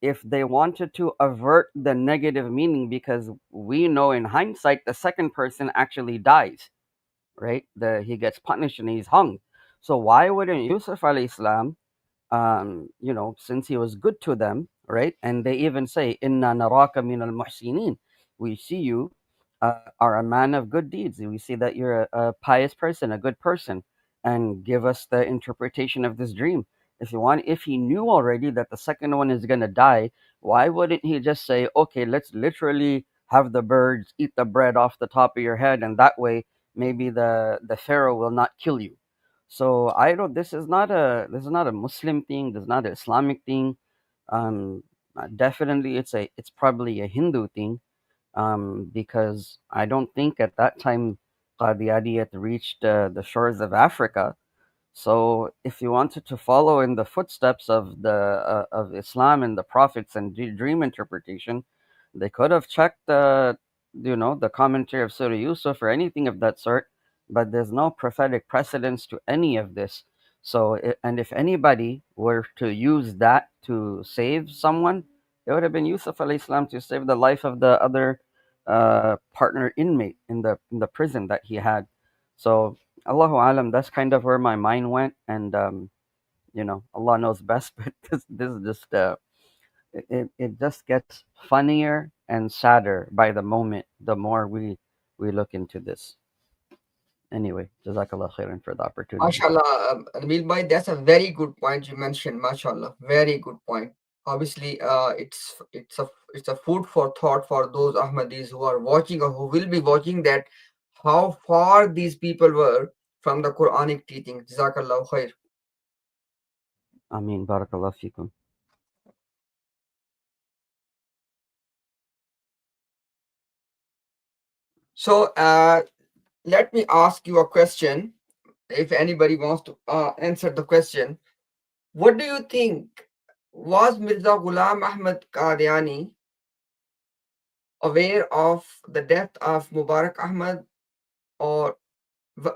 if they wanted to avert the negative meaning, because we know in hindsight the second person actually dies, right? He gets punished and he's hung. So why wouldn't Yusuf alayhi salam, since he was good to them, right? And they even say, "Inna naraka min al muhsinin." We see you are a man of good deeds. We see that you're a pious person, a good person, and give us the interpretation of this dream. If you want, if he knew already that the second one is gonna die, why wouldn't he just say, "Okay, let's literally have the birds eat the bread off the top of your head, and that way maybe the pharaoh will not kill you." So I don't. This is not a Muslim thing. This is not an Islamic thing. Definitely, it's probably a Hindu thing. Because I don't think at that time Qadianiyat reached the shores of Africa. So if you wanted to follow in the footsteps of the of Islam and the prophets and dream interpretation, they could have checked the commentary of Surah Yusuf or anything of that sort. But there's no prophetic precedence to any of this. So and if anybody were to use that to save someone, it would have been Yusuf alayhi salam to save the life of the other partner inmate in the prison that he had. So Allahu alam, that's kind of where my mind went, and Allah knows best. But this is just it just gets funnier and sadder by the moment. The more we look into this. Anyway, Jazakallah khairan for the opportunity. MashaAllah, Nabil bhai, that's a very good point you mentioned. MashaAllah, very good point. Obviously, it's a food for thought for those Ahmadis who are watching or who will be watching, that how far these people were from the Quranic teaching. Jazakallah khair. Ameen. Barakallah fikum. So, let me ask you a question. If anybody wants to answer the question, what do you think? Was Mirza Ghulam Ahmad Qadiani aware of the death of Mubarak Ahmad, or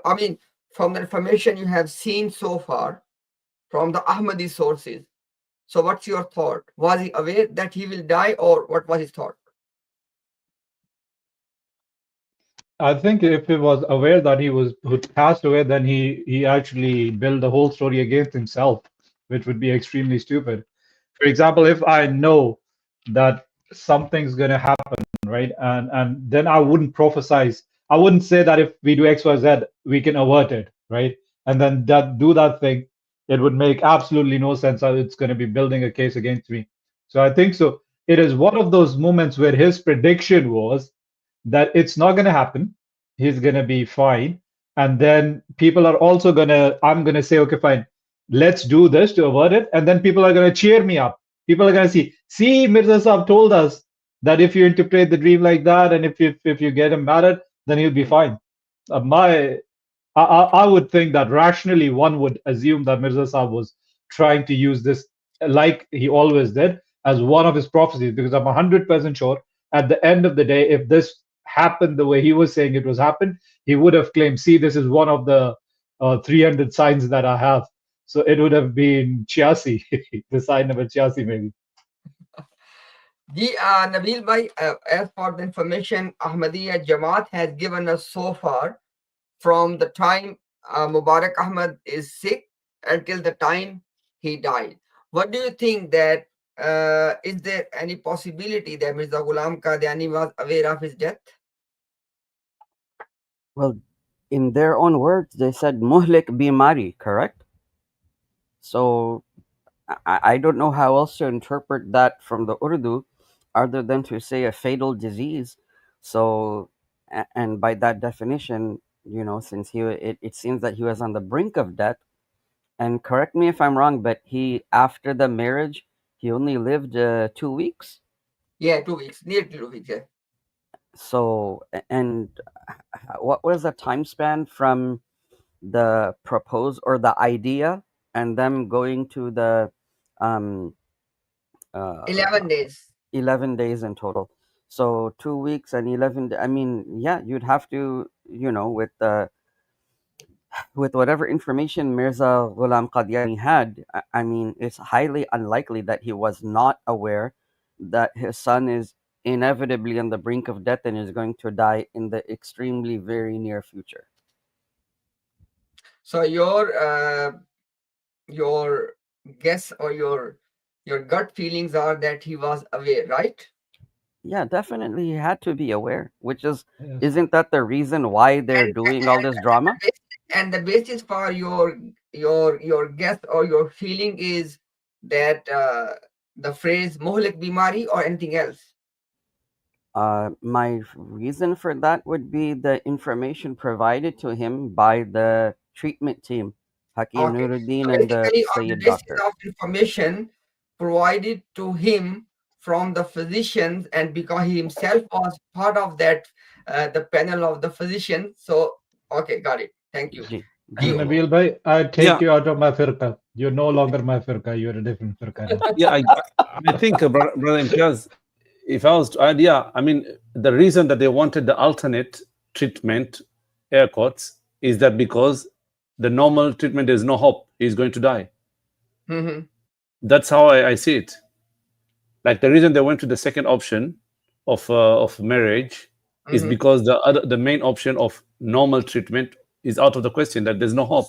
I mean, from the information you have seen so far from the Ahmadi sources? So, what's your thought? Was he aware that he will die, or what was his thought? I think if he was aware that who passed away, then he actually built the whole story against himself, which would be extremely stupid. For example, if I know that something's gonna happen, right, and then I wouldn't prophesize. I wouldn't say that if we do X, Y, Z, we can avert it, right? And then do that thing. It would make absolutely no sense how it's going to be building a case against me. So I think so. It is one of those moments where his prediction was that it's not going to happen. He's going to be fine. And then people are also going to, I'm going to say, okay, fine, let's do this to avert it. And then people are going to cheer me up. People are going to see, Mirza Saab told us that if you interpret the dream like that, and if you get him married, then he'll be fine. I would think that rationally one would assume that Mirza Saab was trying to use this, like he always did, as one of his prophecies, because I'm 100% sure at the end of the day, if this happened the way he was saying it was happened, he would have claimed, see, this is one of the 300 signs that I have. So it would have been Chiasi, the sign number Chiasi, maybe. Nabil bhai, as for the information Ahmadiyya Jamaat has given us so far, from the time Mubarak Ahmad is sick until the time he died, what do you think that is there any possibility that Mirza Ghulam Qadiani was aware of his death? Well, in their own words, they said muhlik bimari, correct? So I don't know how else to interpret that from the Urdu other than to say a fatal disease. So, and by that definition, since it seems that he was on the brink of death. And correct me if I'm wrong, but he after the marriage he only lived 2 weeks. Yeah, 2 weeks, near 2 weeks. Yeah. So and what was the time span from the propose or the idea and them going to the um 11 days. 11 days in total. So 2 weeks and 11. I mean, yeah, you'd have to, with whatever information Mirza Ghulam Qadiani had. I mean, it's highly unlikely that he was not aware that his son is inevitably on the brink of death and is going to die in the extremely very near future. So your guess or your gut feelings are that he was aware, right? Yeah, definitely he had to be aware, which is, Yes. isn't that the reason why they're doing all this drama? And the basis for your guess or your feeling is that the phrase "mohlik bimari" or anything else. My reason for that would be the information provided to him by the treatment team, Hakim Okay, Nuruddin so and the basically on the Sayyid basis doctor. of information provided to him from the physicians, and because he himself was part of that the panel of the physicians. So okay, got it. Thank you. Ji, ji You, Ullah. Nabil bhai, I take Yeah, you out of my firqa. You're no longer my firqa. You're a different firqa now. yeah. I think, brother Imtiaz, if I was to add, yeah, I mean, the reason that they wanted the alternate treatment, air quotes, is that because the normal treatment there's no hope. He's going to die. Mhm, That's how I see it. Like the reason they went to the second option of marriage is mhm. because the main option of normal treatment is out of the question. That there's no hope.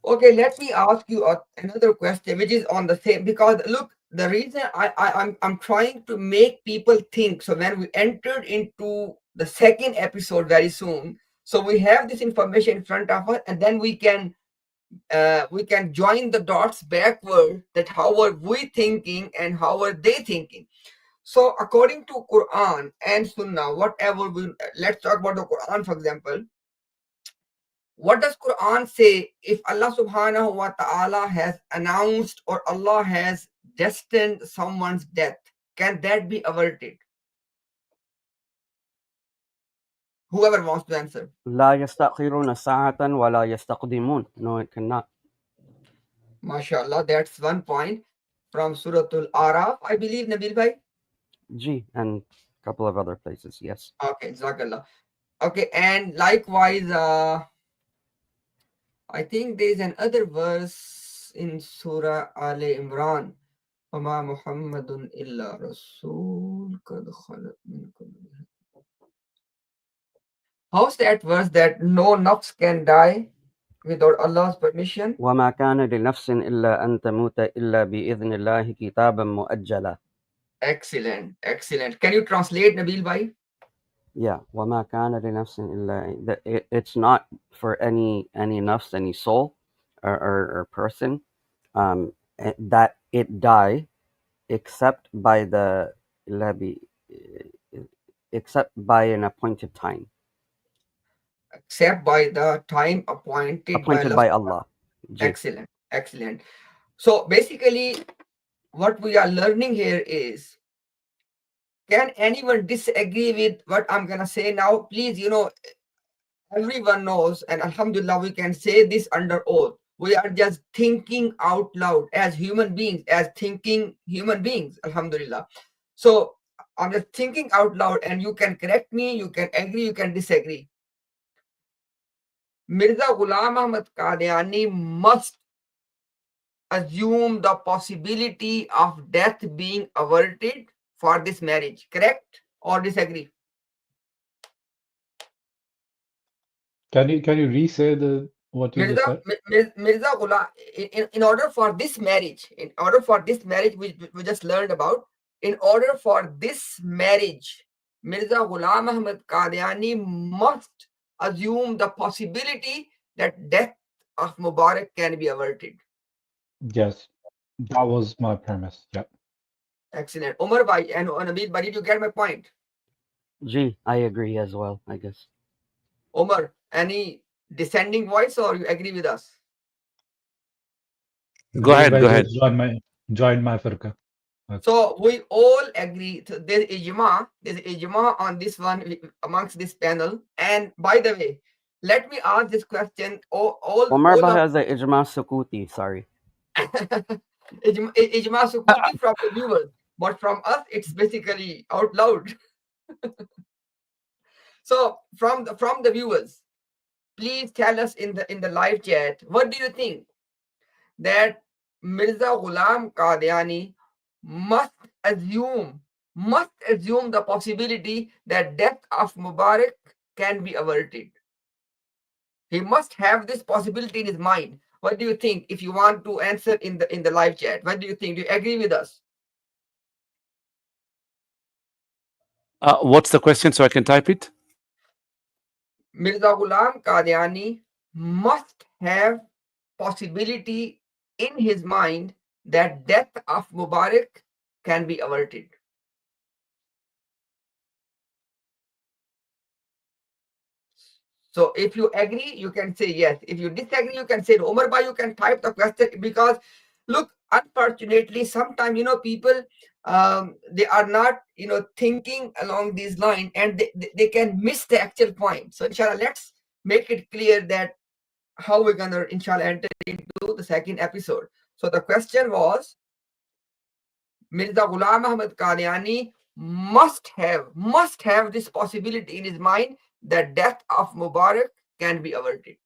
Okay, let me ask you another question, which is on the same. Because look, the reason I'm trying to make people think. So when we entered into the second episode very soon, so we have this information in front of us, and then we can join the dots backward. That how are we thinking and how are they thinking? So according to Quran and Sunnah, whatever we let's talk about the Quran, for example. What does Quran say? If Allah subhanahu wa ta'ala has announced or Allah has destined someone's death, can that be averted? Whoever wants to answer. لا يستأخرون ساعة ولا يستقدمون. No, it cannot. MashaAllah, that's one point from Surah Al-Araf, I believe, Nabil Bhai. Ji, and a couple of other places, yes. Okay, Jazakallah. Okay, and likewise, I think there's another verse in Surah Al Imran. وَمَا مُحَمَّدٌ إِلَّا رَسُولٌ قَدْ خَلَتْ مِنْ قَبْلِهِ. How's that verse that no nafs can die without Allah's permission? وما كان لنفس إلا أن تموت إلا بإذن الله كتابا مؤجلا. Excellent, excellent. Can you translate, Nabil Bhai? Yeah, وما كان لنفس إلا it's not for any nafs, any soul or person, that it die except by the labi, except by an appointed time, Except by the time appointed by appointed Allah. by Allah. Ji. Excellent, excellent. So basically, what we are learning here is, can anyone disagree with what I'm gonna say now? Please, everyone knows, and Alhamdulillah, we can say this under oath. We are just thinking out loud as human beings, as thinking human beings. Alhamdulillah. So I'm just thinking out loud, and you can correct me, you can agree, you can disagree. Mirza Ghulam Ahmad Qadiani must assume the possibility of death being averted for this marriage, correct or disagree? Can you re-say what you just said? Mirza Ghulam, in order for this marriage, we just learned about, in order for this marriage, Mirza Ghulam Ahmad Qadiani must assume the possibility that death of Mubarak can be averted. Yes, that was my premise. Yeah. Excellent. Umar Bhai and Nabil Bhai, did you get my point? Gee, I agree as well, I guess. Omar, any dissenting voice or you agree with us? Go ahead, go Everybody ahead. just join my firqa. Okay. So we all agree. There's ijma on this one amongst this panel. And by the way, let me ask this question. Omar All Bah of has the ijma sukuti, sorry. ijma sukuti from the viewers, but from us it's basically out loud. So from the viewers, please tell us in the live chat, what do you think that Mirza Ghulam Qadiani must assume the possibility that death of Mubarak can be averted. He must have this possibility in his mind. What do you think? If you want to answer in the live chat, what do you think? Do you agree with us? What's the question so I can type it? Mirza Ghulam Qadiani must have possibility in his mind that death of Mubarak can be averted. So if you agree, you can say yes. If you disagree, you can say no. Omar Bhai, you can type the question, because look, unfortunately, sometimes people they are not thinking along these lines, and they can miss the actual point. So inshallah, let's make it clear that how we're gonna inshallah enter into the second episode. So the question was, Mirza Ghulam Ahmad Qadiani must have this possibility in his mind that death of Mubarak can be averted.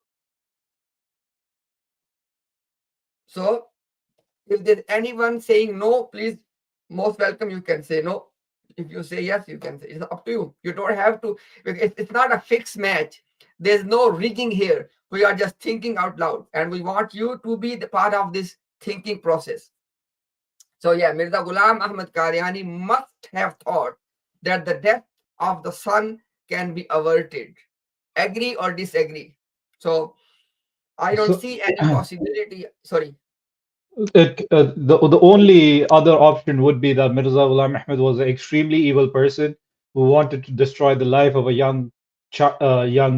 So if there's anyone saying no, please, most welcome, you can say no. If you say yes, you can say. It's up to you. You don't have to. It's not a fixed match. There's no rigging here. We are just thinking out loud, and we want you to be the part of this thinking process. So yeah, Mirza Ghulam Ahmad Qadiani must have thought that the death of the sun can be averted. Agree or disagree? So I don't So see any possibility. Sorry. the only other option would be that Mirza Ghulam Ahmed was an extremely evil person who wanted to destroy the life of a young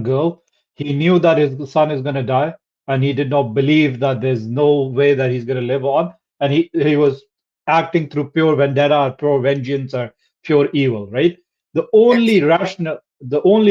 girl. He knew that his son is going to die, and he did not believe that there's no way that he's going to live on, and he was acting through pure vendetta, pure vengeance, or pure evil. Right? The only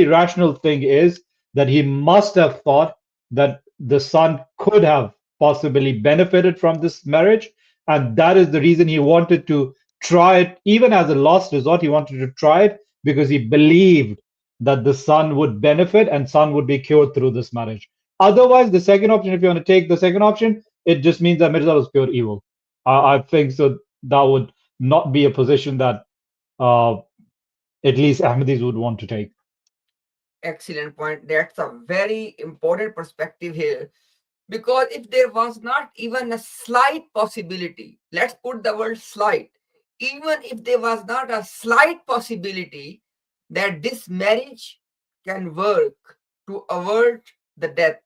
rational thing is that he must have thought that the son could have possibly benefited from this marriage. And that is the reason he wanted to try it, even as a last resort. He wanted to try it because he believed that the son would benefit and son would be cured through this marriage. Otherwise, the second option, if you want to take the second option, it just means that Mirza was pure evil. I think so. That would not be a position that at least Ahmadis would want to take. Excellent point. That's a very important perspective here. Because if there was not even a slight possibility, let's put the word slight, even if there was not a slight possibility that this marriage can work to avert the death,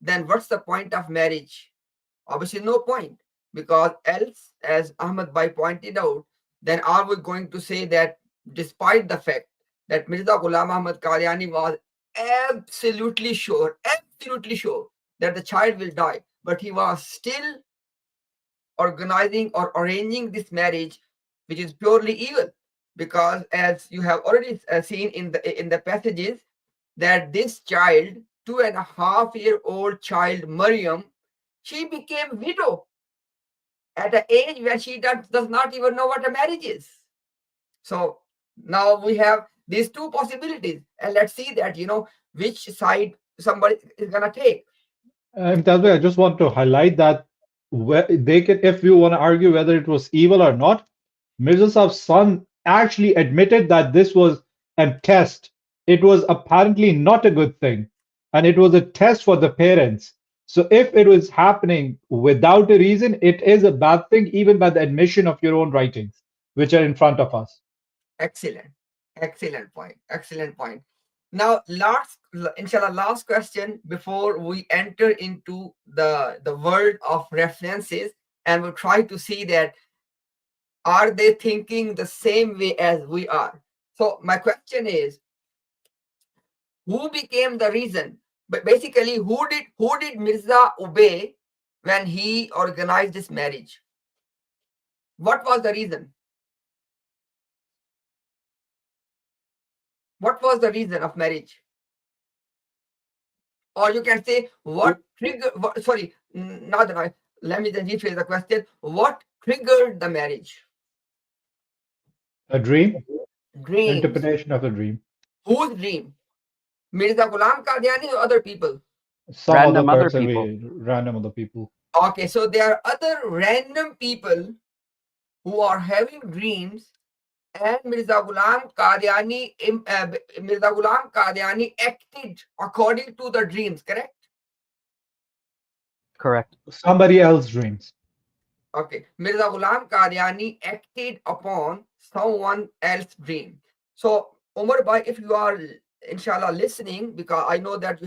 then what's the point of marriage? Obviously, no point. Because else, as Ahmad Bhai pointed out, then are we going to say that despite the fact that Mirza Ghulam Ahmad Qadiani was absolutely sure that the child will die, but he was still organizing or arranging this marriage, which is purely evil? Because as you have already seen in the passages, that this child, 2.5-year-old child Maryam, she became widow at an age where she does not even know what a marriage is. So now we have these two possibilities, and let's see that which side somebody is gonna take. That's why I just want to highlight that they can, if you want to argue whether it was evil or not, Mirza Saab's son actually admitted that this was a test. It was apparently not a good thing, and it was a test for the parents. So if it was happening without a reason, it is a bad thing, even by the admission of your own writings, which are in front of us. Excellent, excellent point. Now, last question before we enter into the world of references, and we'll try to see that are they thinking the same way as we are. So my question is, who became the reason? But basically, who did Mirza obey when he organized this marriage? What was the reason? What was the reason of marriage? Or you can say, what triggered? Sorry, not the right. Let me then rephrase the question. What triggered the marriage? A dream, Dreams. interpretation of a dream. Whose dream? Mirza Ghulam Qadiani or other people? Some other Random other person, people. random other people. Okay, so there are other random people who are having dreams, and Mirza Ghulam Qadiani acted according to the dreams, correct? Correct. Somebody else's dreams. Okay, Mirza Ghulam Qadiani acted upon someone else's dream. So, Umar Bhai, if you are inshallah listening, because I know that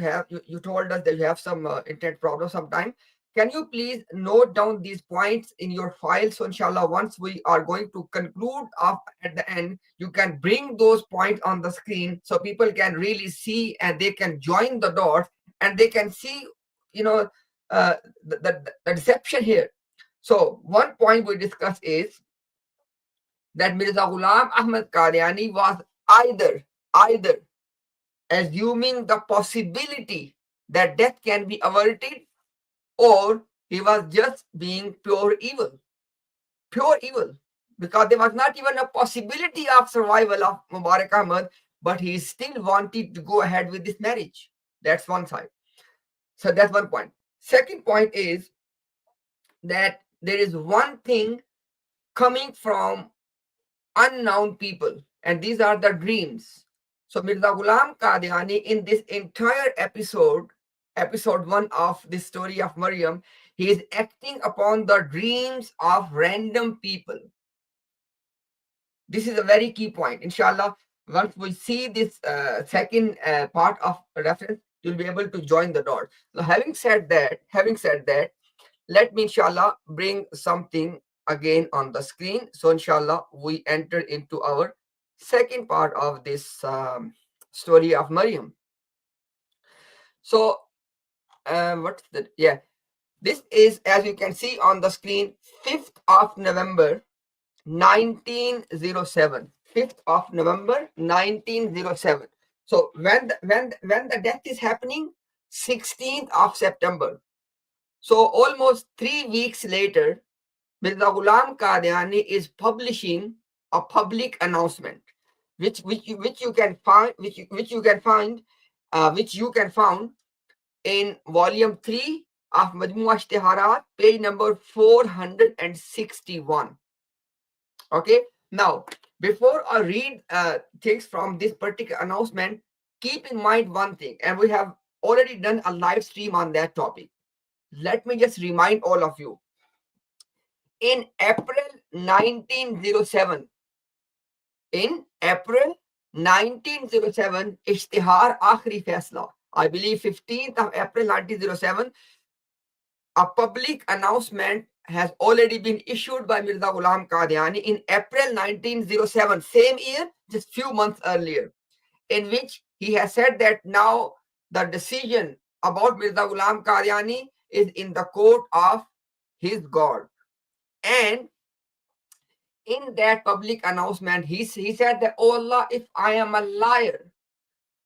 you told us that you have some internet problem sometime, can you please note down these points in your file? So inshallah, once we are going to conclude at the end, you can bring those points on the screen so people can really see and they can join the dots and they can see, you know, the deception here. So one point we discussed is that Mirza Ghulam Ahmad Qadiani was either assuming the possibility that death can be averted, or he was just being pure evil, because there was not even a possibility of survival of Mubarak Ahmad, but he still wanted to go ahead with this marriage. That's one side. So that's one point. Second point is that there is one thing coming from unknown people, and these are the dreams. So Mirza Ghulam Qadiani, in this entire episode 1 of this story of Maryam, he is acting upon the dreams of random people. This is a very key point. Inshallah, once we see this second part of reference, you'll be able to join the dots. So having said that, let me inshallah bring something again on the screen. So inshallah, we enter into our second part of this story of Maryam. So what's the, yeah, this is, as you can see on the screen, 5th of November 1907. 5th of November 1907. So when the death is happening, 16th of September. So almost 3 weeks later, Mirza Ghulam Qadiani is publishing a public announcement, which you can find in volume 3 of Majmua Ishtiharat, page number 461. Okay, now before I read things from this particular announcement, keep in mind one thing, and we have already done a live stream on that topic. Let me just remind all of you. In April 1907, Ishtihar Akhri Faisla, I believe 15th of April 1907, a public announcement has already been issued by Mirza Ghulam Qadiani in April 1907, same year, just few months earlier, in which he has said that now the decision about Mirza Ghulam Qadiani is in the court of his God. And in that public announcement, he said that, "Oh Allah, if I am a liar,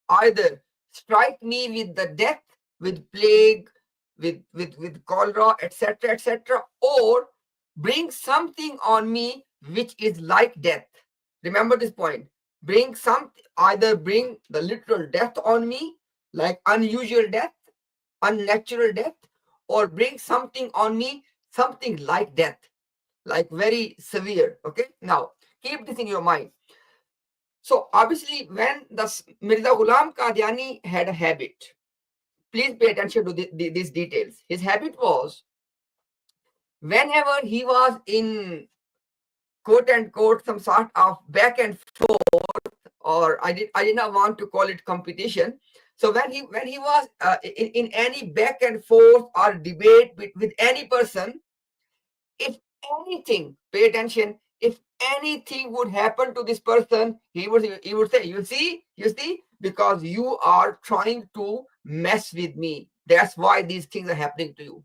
either strike me with the death, with plague, with cholera, etc., or bring something on me which is like death." Remember this point. Either bring the literal death on me, like unusual death, unnatural death, or bring something on me, something like death, like very severe. Okay, now keep this in your mind. So obviously, when Mirza Ghulam Qadiani had a habit, please pay attention to these details. His habit was, whenever he was in quote unquote some sort of back and forth, or I did not want to call it competition. So when he was in any back and forth or debate with any person, if anything, pay attention, if anything would happen to this person, he would say, you see, because you are trying to mess with me. That's why these things are happening to you.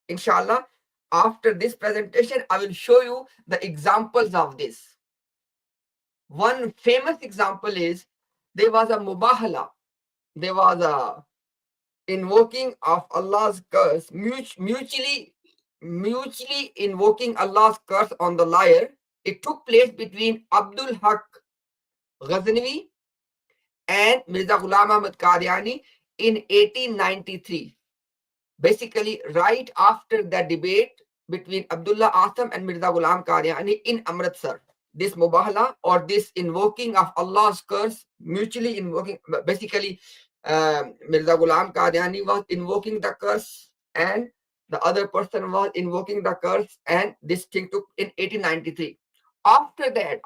Inshallah, after this presentation, I will show you the examples of this. One famous example is there was a mubahala. There was a invoking of Allah's curse, mutually invoking Allah's curse on the liar. It took place between Abdul Haq Ghaznavi and Mirza Ghulam Ahmad Qadiani in 1893. Basically, right after the debate between Abdullah Atham and Mirza Ghulam Qadiani in Amritsar. This mubahala or this invoking of Allah's curse, mutually invoking, basically Mirza Ghulam Qadiani was invoking the curse and the other person was invoking the curse, and this thing took in 1893. After that,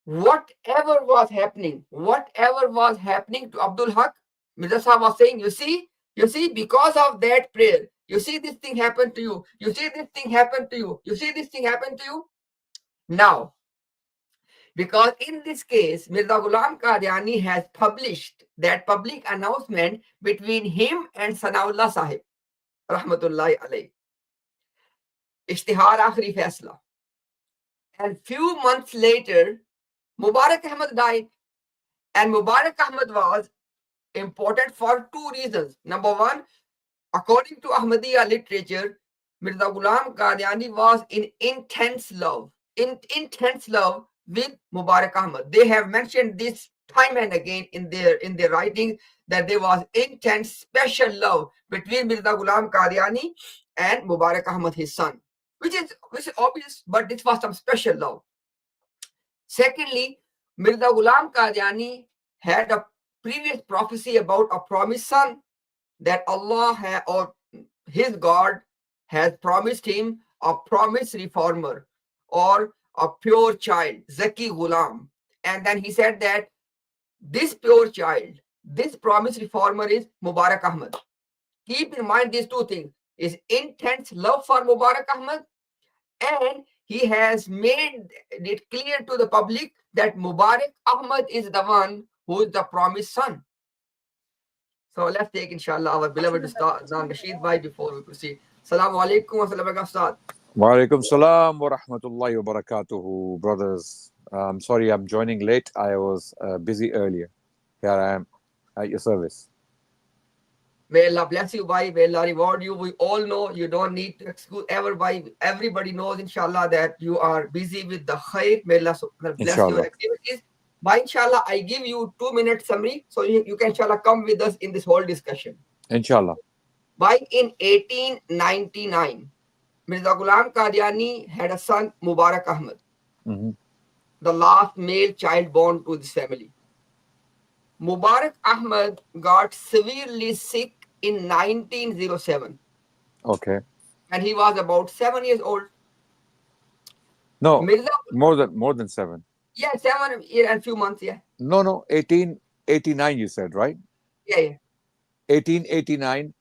whatever was happening to Abdul Haq, Mirza Sahib was saying, you see, because of that prayer, you see this thing happened to you, you see this thing happened to you, you see this thing happened to you. Now, because in this case, Mirza Ghulam Qadiani has published that public announcement between him and Sanaullah Sahib, Rahmatullahi alayhi. Ishtihar Akhri Faisla. And few months later, Mubarak Ahmad died. And Mubarak Ahmad was important for two reasons. Number one, according to Ahmadiyya literature, Mirza Ghulam Qadiani was in intense love with Mubarak Ahmad. They have mentioned this time and again in their writing that there was intense special love between Mirza Ghulam Qadiani and Mubarak Ahmad, his son, which is obvious, but this was some special love. Secondly, Mirza Ghulam Qadiani had a previous prophecy about a promised son, that Allah or his God has promised him a promised reformer or a pure child, Zaki Ghulam. And then he said that this pure child, this promised reformer is Mubarak Ahmad. Keep in mind these two things, is intense love for Mubarak Ahmad, and he has made it clear to the public that Mubarak Ahmad is the one who is the promised son. So let's take, inshallah, our beloved Ustad Rashid Bhai before we proceed. Assalamu alaikum wa rahmatullahi wa alaikum salam wa rahmatullahi wa barakatuhu, brothers. Sorry, I'm joining late. I was busy earlier. Here I am at your service. May Allah bless you, Bhai. May Allah reward you. We all know you don't need to excuse ever, Bhai. Everybody knows, inshallah, that you are busy with the khair. May Allah bless your activities. Bhai, inshallah, I give you 2-minute summary so you can, inshallah, come with us in this whole discussion. Inshallah. Bhai, in 1899, Mirza Ghulam Qadiani had a son, Mubarak Ahmad, the last male child born to this family. Mubarak Ahmad got severely sick in 1907. Okay. And he was about 7 years old. No, more than 7. Yeah, 7 years and few months, yeah. No, 1889 you said, right? Yeah. 1889,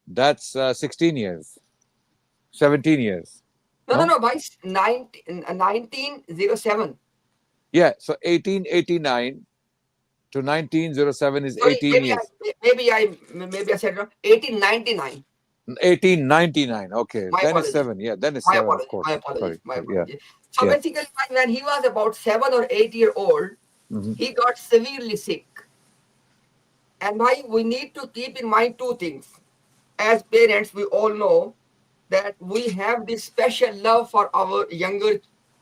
that's 16 years. 17 years. No, by 1907. Yeah, so 1889 to 1907 is 18 years. Maybe I said wrong. 1899. 1899. Okay, My then apologies. it's 7. Yeah, then it's 7, of course. My apologies. Yeah. So basically, when he was about 7 or 8 years old, he got severely sick. And why we need to keep in mind two things. As parents, we all know that we have this special love for our younger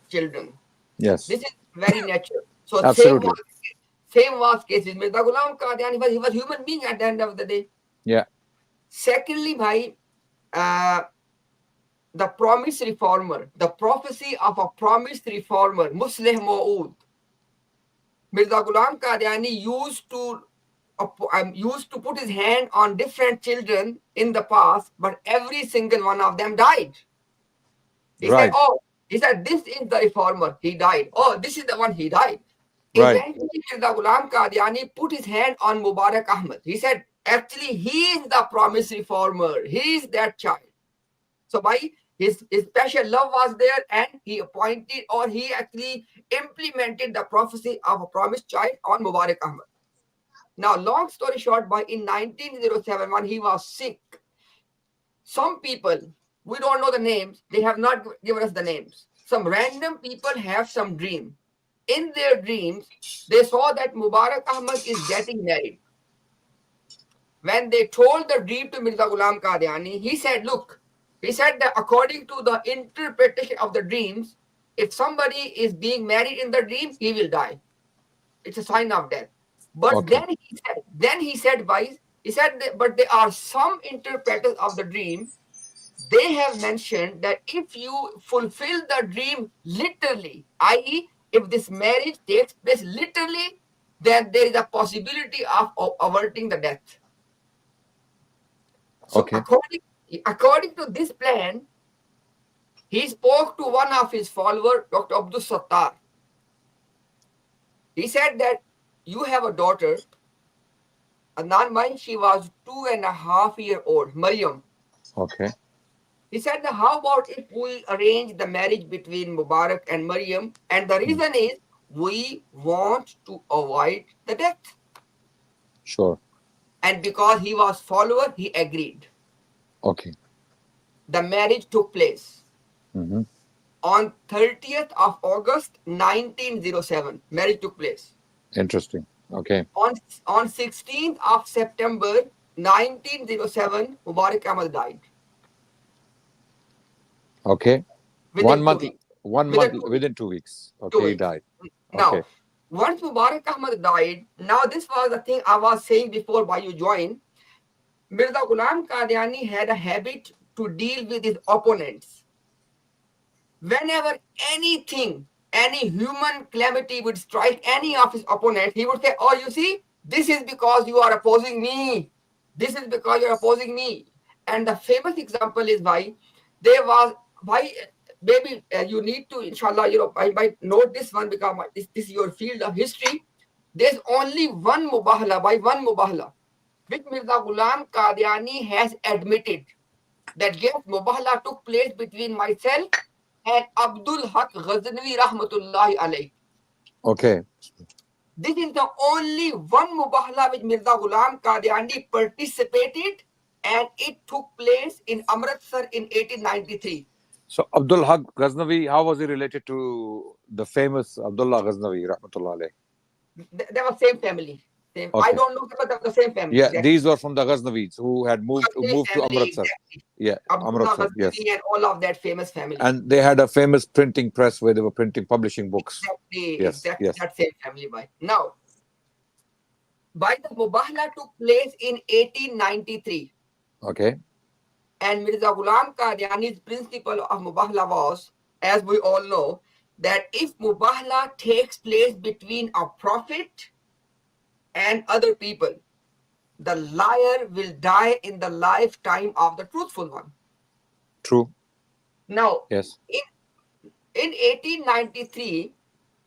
children. Yes. This is very natural. So absolutely. Same was case with Mirza Ghulam Qadiani. He was a human being at the end of the day. Yeah. Secondly, bhai, the promised reformer, the prophecy of a promised reformer, Musleh Ma'ud. Mirza Ghulam Qadiani used to put his hand on different children in the past, but every single one of them died. He said, this is the reformer, he died. Oh, this is the one, he died. Right. Eventually, Mirza Ghulam Qadiani put his hand on Mubarak Ahmad. He said, actually, he is the promised reformer. He is that child. So, His special love was there, and he appointed, or he actually implemented the prophecy of a promised child on Mubarak Ahmad. Now, long story short, in 1907, when he was sick, some people, we don't know the names, they have not given us the names. Some random people have some dream. In their dreams, they saw that Mubarak Ahmad is getting married. When they told the dream to Mirza Ghulam Qadiani, he said, look, he said that according to the interpretation of the dreams, if somebody is being married in the dream, he will die. It's a sign of death. But Okay. then he said, but there are some interpreters of the dream. They have mentioned that if you fulfill the dream literally, i.e., if this marriage takes place literally, then there is a possibility of averting the death. So Okay. according to this plan, he spoke to one of his followers, Dr. Abdul Sattar. He said that you have a daughter, Adnan Mai, she was 2.5 years old, Maryam. Okay. He said, that how about if we arrange the marriage between Mubarak and Maryam? And the reason is we want to avoid the death. Sure. And because he was follower, he agreed. Okay. The marriage took place. Mm-hmm. On 30th of August, 1907, marriage took place. Interesting. Okay. On 16th of September, 1907, Mubarak Ahmad died. Okay. Within 1 2 month. weeks. 1 Within month 2 weeks. within 2 weeks. 2 Okay, he weeks. died. Now, Okay. once Mubarak Ahmad died, now this was the thing I was saying before why you joined. Mirza Ghulam Qadiani had a habit to deal with his opponents. Whenever anything, any human calamity would strike any of his opponents, he would say, oh, you see, this is because you are opposing me. This is because you're opposing me. And the famous example is maybe you need to, inshallah, I might note this one because this is your field of history. There's only one mubahala, which Mirza Ghulam Qadiani has admitted that yes, mubahala took place between myself and Abdul Haq Ghaznavi Rahmatullahi alayh. Okay. This is the only one mubahala which Mirza Ghulam Qadiani participated, and it took place in Amritsar in 1893. So Abdul Haq Ghaznavi, how was he related to the famous Abdullah Ghaznavi, Rahmatullah alayh? They were same family. Same. Okay. I don't know, but they were the same family. Yeah, Exactly. these were from the Ghaznavids who had moved to Amritsar. Exactly. Yeah, Abdullah Amritsar. Yes. Ghaznavi and all of that famous family. And they had a famous printing press where they were publishing books. Exactly, Yes. that same family. Now, the mubahala took place in 1893. Okay. And Mirza Ghulam Qadiani's principle of mubahala was, as we all know, that if mubahala takes place between a prophet and other people, the liar will die in the lifetime of the truthful one. True. Now, Yes. in 1893,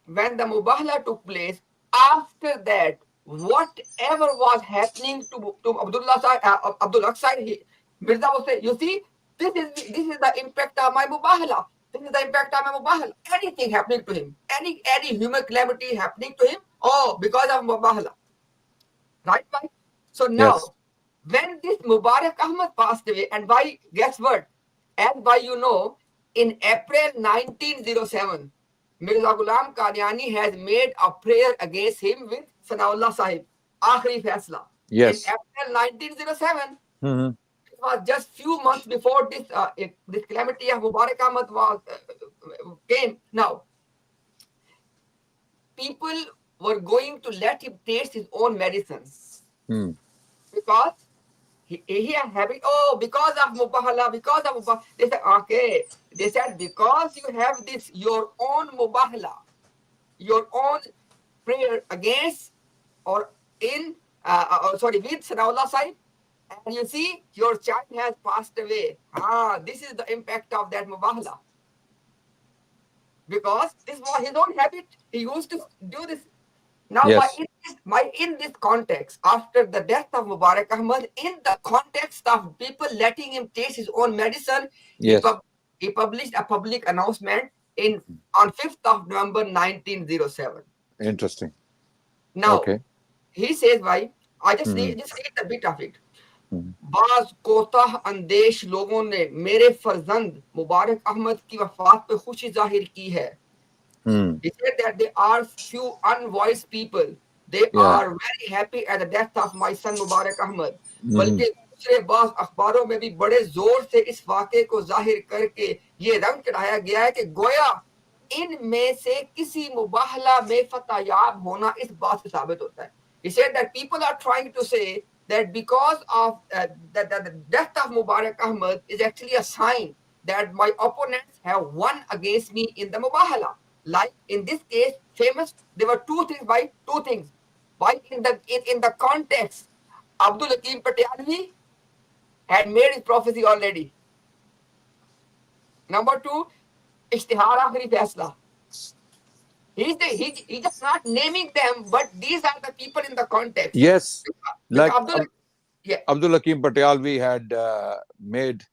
when the mubahala took place, after that, whatever was happening to Abdul Haq side, Mirza would say, you see, this is the impact of my mubahala. This is the impact of my mubahala. Anything happening to him, any human calamity happening to him, because of mubahala. Right? So now, Yes. when this Mubarak Ahmad passed away, and guess what? And in April 1907, Mirza Ghulam Qadiani has made a prayer against him with Sanaullah Sahib, Akhri Faisla. Yes. In April 1907, Mm-hmm. it was just few months before this calamity of Mubarak Ahmad came. Now, people were going to let him taste his own medicine. Because he had habit, because of mubahala, they said, okay. They said, because you have this, your own mubahala, your own prayer against or in, with Sanaullah side, and you see, your child has passed away. This is the impact of that mubahala. Because this was his own habit. He used to do this. Now, Yes. in this context, after the death of Mubarak Ahmad, in the context of people letting him taste his own medicine, Yes. he published a public announcement on 5th of November 1907. Interesting. Now, Okay. he says, why? I just Mhm. read a bit of it. Mhm. बाज कोताह अंदेश लोगों ने मेरे फर्जंद मुबारक अहमद की वफात पे खुशी जाहिर की है. Hmm. He said that there are few unvoiced people. They Yeah. are very happy at the death of my son Mubarak Ahmad. Mhm. बल्कि दूसरे बाज अखबारों में भी बड़े जोर से इस वाक़े को जाहिर करके ये रंग चढ़ाया गया है कि गोया इनमें से किसी मुबाहला में फतयाब होना इस बात से साबित होता है. He said that people are trying to say that because of the death of Mubarak Ahmad is actually a sign that my opponents have won against me in the mubahala. Like in this case, there were two things. Why in the context, Abdul Hakim Patialvi had made his prophecy already. Number two, Ishtihar Akhri Faisla. He's just not naming them, but these are the people in the context. Yes. Like Yeah. Abdul Hakim Patialvi had made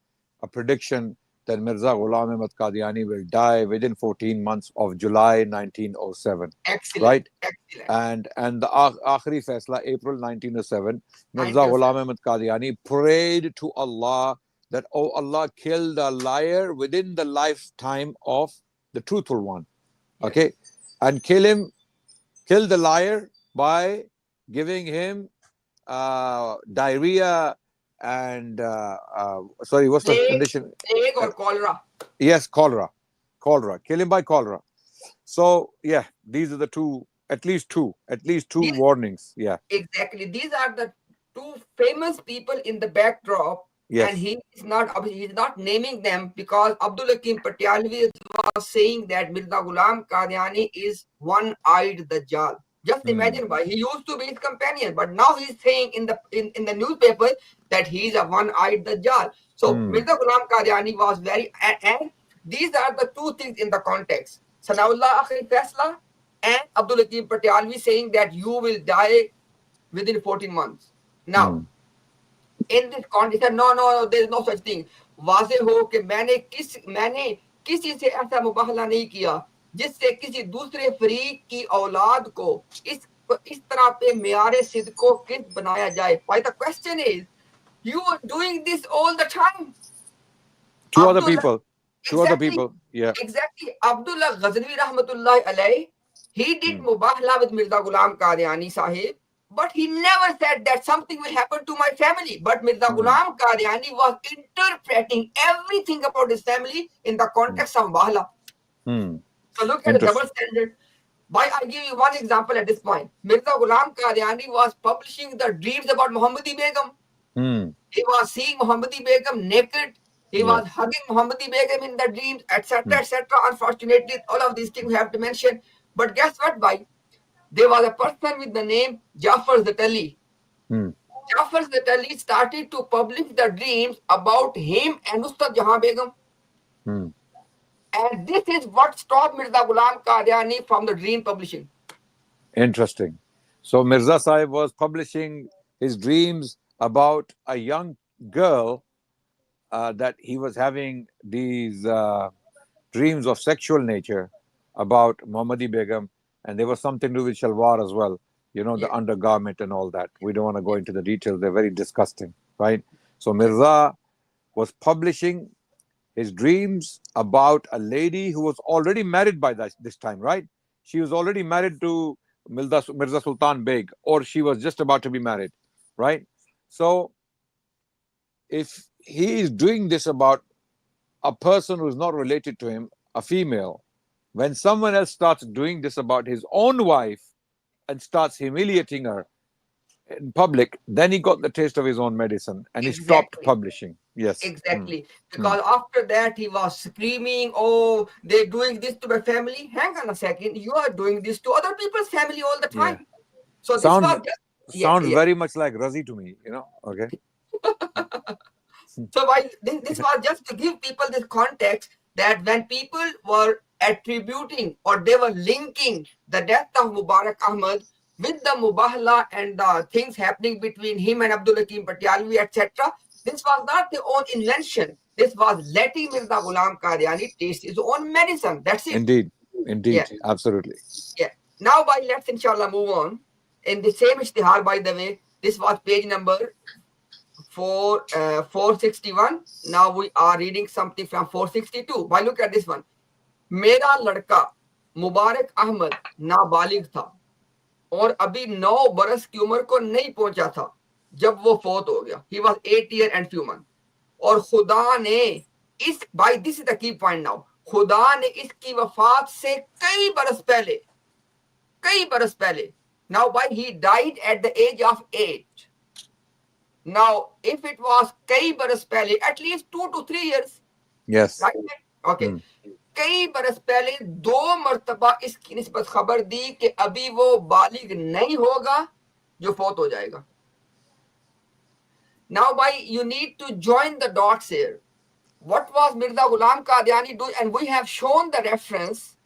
a prediction that Mirza Ghulam Ahmad Qadiani will die within 14 months of July 1907. Excellent. Right? Excellent. And the Akhri Faisla, April 1907, Mirza 1907. Ghulam Ahmad Qadiani prayed to Allah that, oh Allah, kill the liar within the lifetime of the truthful one. Yes. Okay? And kill the liar by giving him diarrhea and sorry, what's the condition? Plague or cholera. Yes, cholera. Kill him by cholera. So yeah, these are the two, at least two warnings. Yeah. Exactly. These are the two famous people in the backdrop. Yes. And he's not naming them because Abdul Hakim Patialvi was saying that Mirza Ghulam Qadiani is one-eyed Dajjal. Just imagine why he used to be his companion, but now he's saying in the newspaper that he's a one-eyed Dajjal. So Mirza Ghulam Qadiani was and these are the two things in the context. Sanaullah Akhir Faisla and Abdul Hakim Patialvi saying that you will die within 14 months. Now, in this context, no, there is no such thing. वाज़े हो कि मैंने किसी से ऐसा मुबाहला नहीं किया जिससे किसी दूसरे फरीक की औलाद को इस तरह पे मियारे सिद्क को किस बनाया जाए. Why the question is, you are doing this all the time. Two other people. Yeah. Exactly. Abdullah Ghazanvi Rahmatullah alayhi, he did mubahla with Mirza Ghulam Qadiani Sahib, but he never said that something will happen to my family. But Mirza Ghulam Qadiani was interpreting everything about his family in the context of mubahla. So look at the double standard. Why I give you one example at this point. Mirza Ghulam Qadiani was publishing the dreams about Muhammadi Begum. He was seeing Muhammadi Begum naked. He was hugging Muhammadi Begum in the dreams, etc., etc. Unfortunately, all of these things we have to mention. But guess what, bhai? There was a person with the name Jafar Zatali. Jafar Zatali started to publish the dreams about him and Ustad Jahan Begum. And this is what stopped Mirza Ghulam Qadiani from the dream publishing. Interesting. So Mirza Sahib was publishing his dreams about a young girl that he was having these dreams of sexual nature about Muhammadi Begum, and there was something to do with shalwar as well, the undergarment and all that. We don't want to go into the details. They're very disgusting, right? So Mirza was publishing his dreams about a lady who was already married by this time, right? She was already married to Mirza Sultan Beg, or she was just about to be married, right? So if he is doing this about a person who is not related to him, a female, when someone else starts doing this about his own wife and starts humiliating her in public, then he got the taste of his own medicine and he stopped publishing. Yes. Exactly. Because after that, he was screaming, oh, they're doing this to my family. Hang on a second. You are doing this to other people's family all the time. Yeah. So this was just... Sounds very much like Razi to me, Okay. So this was just to give people this context that when people were attributing or they were linking the death of Mubarak Ahmad with the Mubahla and the things happening between him and Abdul Hakim Patialvi, etc., this was not their own invention. This was letting Mirza Ghulam Qadiani taste his own medicine. That's it. Indeed. Indeed. Yeah. Absolutely. Yeah. Now, let's inshallah move on. In the same ishtihar, by the way, this was page number 461. Now we are reading something from 462. By look at this one. मेरा लड़का मुबारक अहमद नाबालिग था और अभी 9 बरस की उम्र को नहीं पहुंचा था जब वो फौत हो गया. He was 8 years and few months. और खुदा ने इस भाई this is the key point now, खुदा ने इसकी वफात से कई बरस पहले now why he died at the age of 8. Now if it was कई बरस पहले, at least 2 to 3 years, Yes. right? Okay. कई बरस पहले 2 मर्तबा इसकी निस्बत खबर दी कि अभी वो बालिग नहीं होगा जो फौत हो जाएगा. Now why you need to join the dots here. What was Mirza Ghulam Qadiani doing? And we have shown the reference.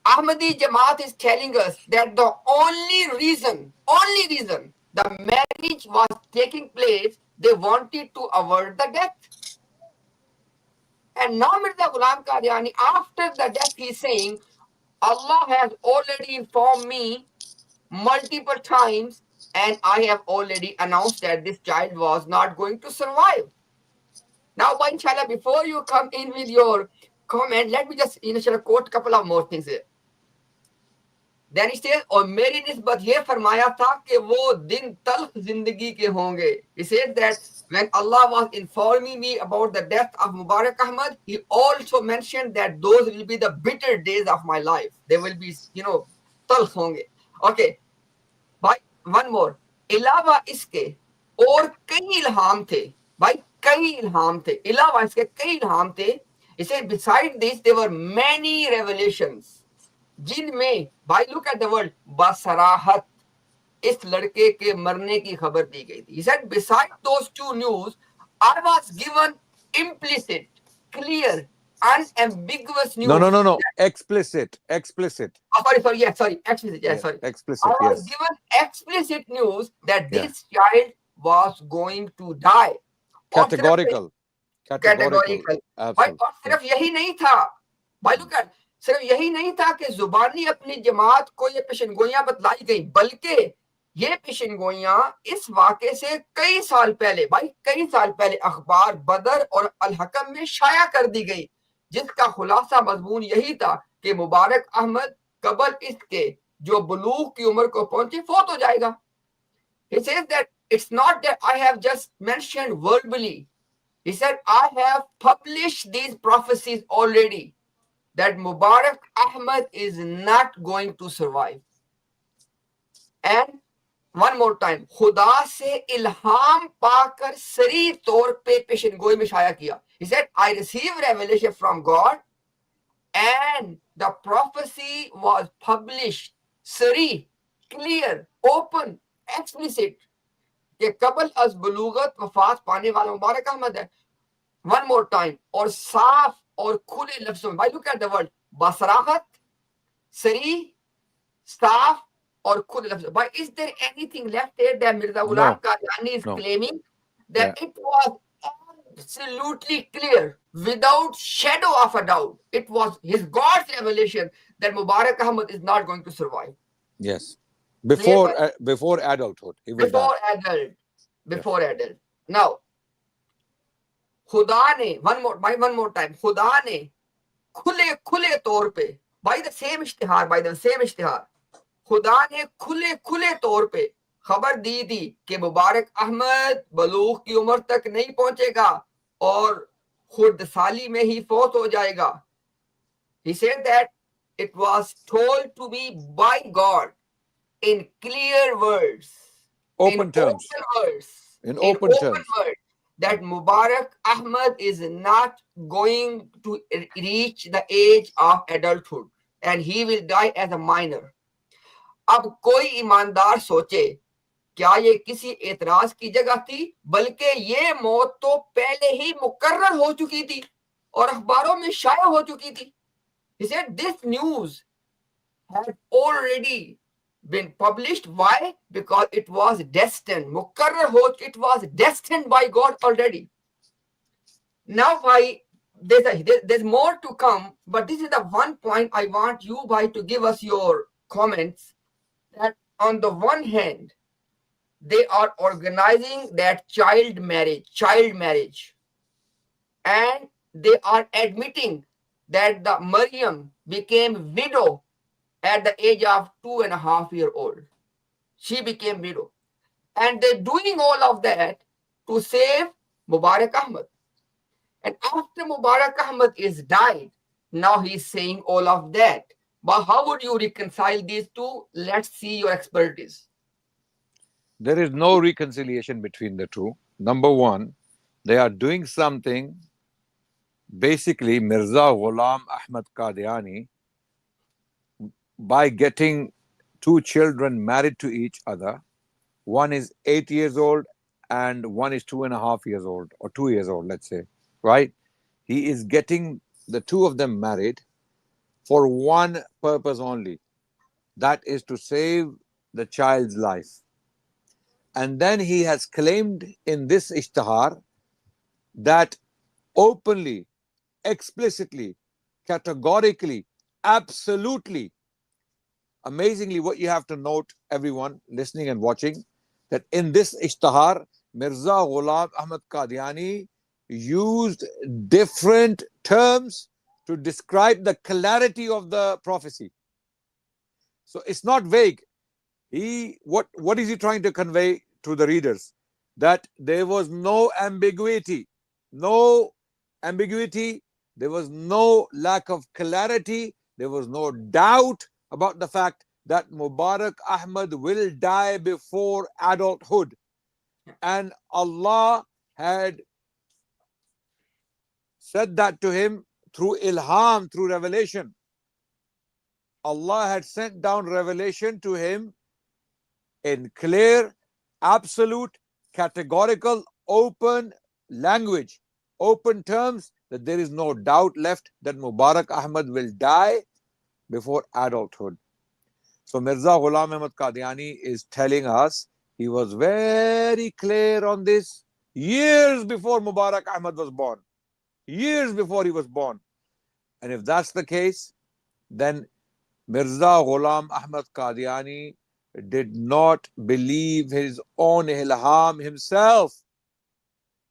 Ahmadi Jamaat is telling us that the only reason the marriage was taking place, they wanted to avert the death. And now Mirza Ghulam Qadiani, after the death, he is saying, Allah has already informed me multiple times, and I have already announced that this child was not going to survive. Now, inshallah, before you come in with your comment, let me just quote a couple of more things here. Then he says, और मेरी निस्बत ये फरमाया था कि वो दिन तल्ख जिंदगी के होंगे. He said that when Allah was informing me about the death of Mubarak Ahmad, he also mentioned that those will be the bitter days of my life. They will be, तल्ख होंगे. Okay. भाई one more. इलावा इसके और कई इल्हाम थे. भाई कई इल्हाम थे. इलावा इसके कई इल्हाम थे. He said, beside this, there were many revelations. जिनमें भाई look at the word बसराहत इस लड़के के मरने की खबर दी गई थी. He said, beside those 2 news, I was given implicit, clear, unambiguous news. No. Explicit. Explicit. Explicit. I was given explicit news that this child was going to die. Categorical. भाई और सिर्फ यही नहीं था. भाई look at, सिर्फ यही नहीं था कि जुबानी अपनी जमात को ये पेशनगोइयां बतलाई गई, बल्कि ये पेशनगोइयां इस वाक़े से कई साल पहले अखबार बदर और अल हकम में शाया कर दी गई, जिसका खुलासा मजमून यही था कि मुबारक अहमद कबल इसके जो बुलूग की उम्र को पहुंचे फौत हो जाएगा. He says that it's not that I have just mentioned verbally. He said, I have published these prophecies already, that Mubarak Ahmad is not going to survive. And one more time, खुदा से इल्हाम पाकर सरी तौर पे पेशनगोई में शाया किया. He said, I received revelation from God and the prophecy was published, sari, clear, open, explicit, कि कबल अज बलूगत वफात पाने वाला मुबारक अहमद है. One more time, और साफ और खुले लफ्जों में. भाई look at the word बसराहत, सरी, साफ और खुले लफ्जों. But is there anything left there that Mirza Ghulam Qadiani is claiming that it was absolutely clear, without shadow of a doubt? It was his God's revelation that Mubarak Ahmad is not going to survive. Yes. Before adulthood. Before adult. Now, खुदा ने one more time, खुदा ने खुले तौर पे, by the same इश्तिहार, खुदा ने खुले तौर पे खबर दी थी कि मुबारक अहमद बलूग की उम्र तक नहीं पहुंचेगा और खुद साली में ही फौत हो जाएगा. He said that it was told to me by God in clear words, open terms, that Mubarak Ahmad is not going to reach the age of adulthood and he will die as a minor. अब कोई ईमानदार सोचे क्या ये किसी एतराज की जगह थी, बल्कि ये मौत तो पहले ही मुकर्रर हो चुकी थी और अखबारों में शाया हो चुकी थी. He said this news had already been published. Why? Because it was destined. Mukarrar ho, it was destined by God already. Now, there's more to come, but this is the one point I want you to give us your comments. That on the one hand, they are organizing that child marriage, and they are admitting that the Maryam became widow at the age of 2.5 years old. She became widow, and they're doing all of that to save Mubarak Ahmad. And after Mubarak Ahmad is died, now he's saying all of that. But how would you reconcile these two? Let's see your expertise. There is no reconciliation between the two. Number one, they are doing something. Basically, Mirza Ghulam Ahmad Qadiani, by getting two children married to each other, one is 8 years old and one is 2.5 years old, or 2 years old, let's say, right? He is getting the two of them married for one purpose only, that is to save the child's life. And then he has claimed in this ishtihar that openly, explicitly, categorically, absolutely, amazingly, what you have to note, everyone listening and watching, that in this ishtihar, Mirza Ghulam Ahmad Qadiani used different terms to describe the clarity of the prophecy. So it's not vague. What is he trying to convey to the readers? That there was no ambiguity, no ambiguity, there was no lack of clarity, there was no doubt about the fact that Mubarak Ahmad will die before adulthood. And Allah had said that to him through ilham, through revelation. Allah had sent down revelation to him in clear, absolute, categorical, open language, open terms, that there is no doubt left that Mubarak Ahmad will die before adulthood. So Mirza Ghulam Ahmad Qadiani is telling us he was very clear on this years before Mubarak Ahmad was born. Years before he was born. And if that's the case, then Mirza Ghulam Ahmad Qadiani did not believe his own ilham himself.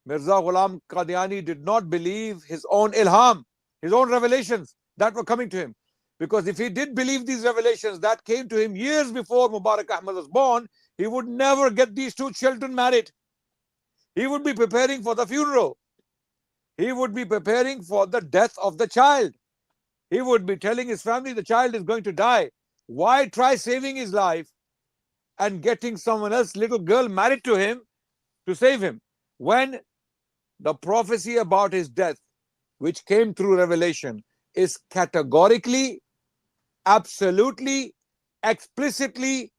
Mirza Ghulam Qadiani did not believe his own ilham, his own revelations that were coming to him. Because if he did believe these revelations that came to him years before Mubarak Ahmad was born, he would never get these two children married. He would be preparing for the funeral. He would be preparing for the death of the child. He would be telling his family the child is going to die. Why try saving his life and getting someone else, little girl, married to him to save him, when the prophecy about his death, which came through revelation, is categorically, absolutely, explicitly,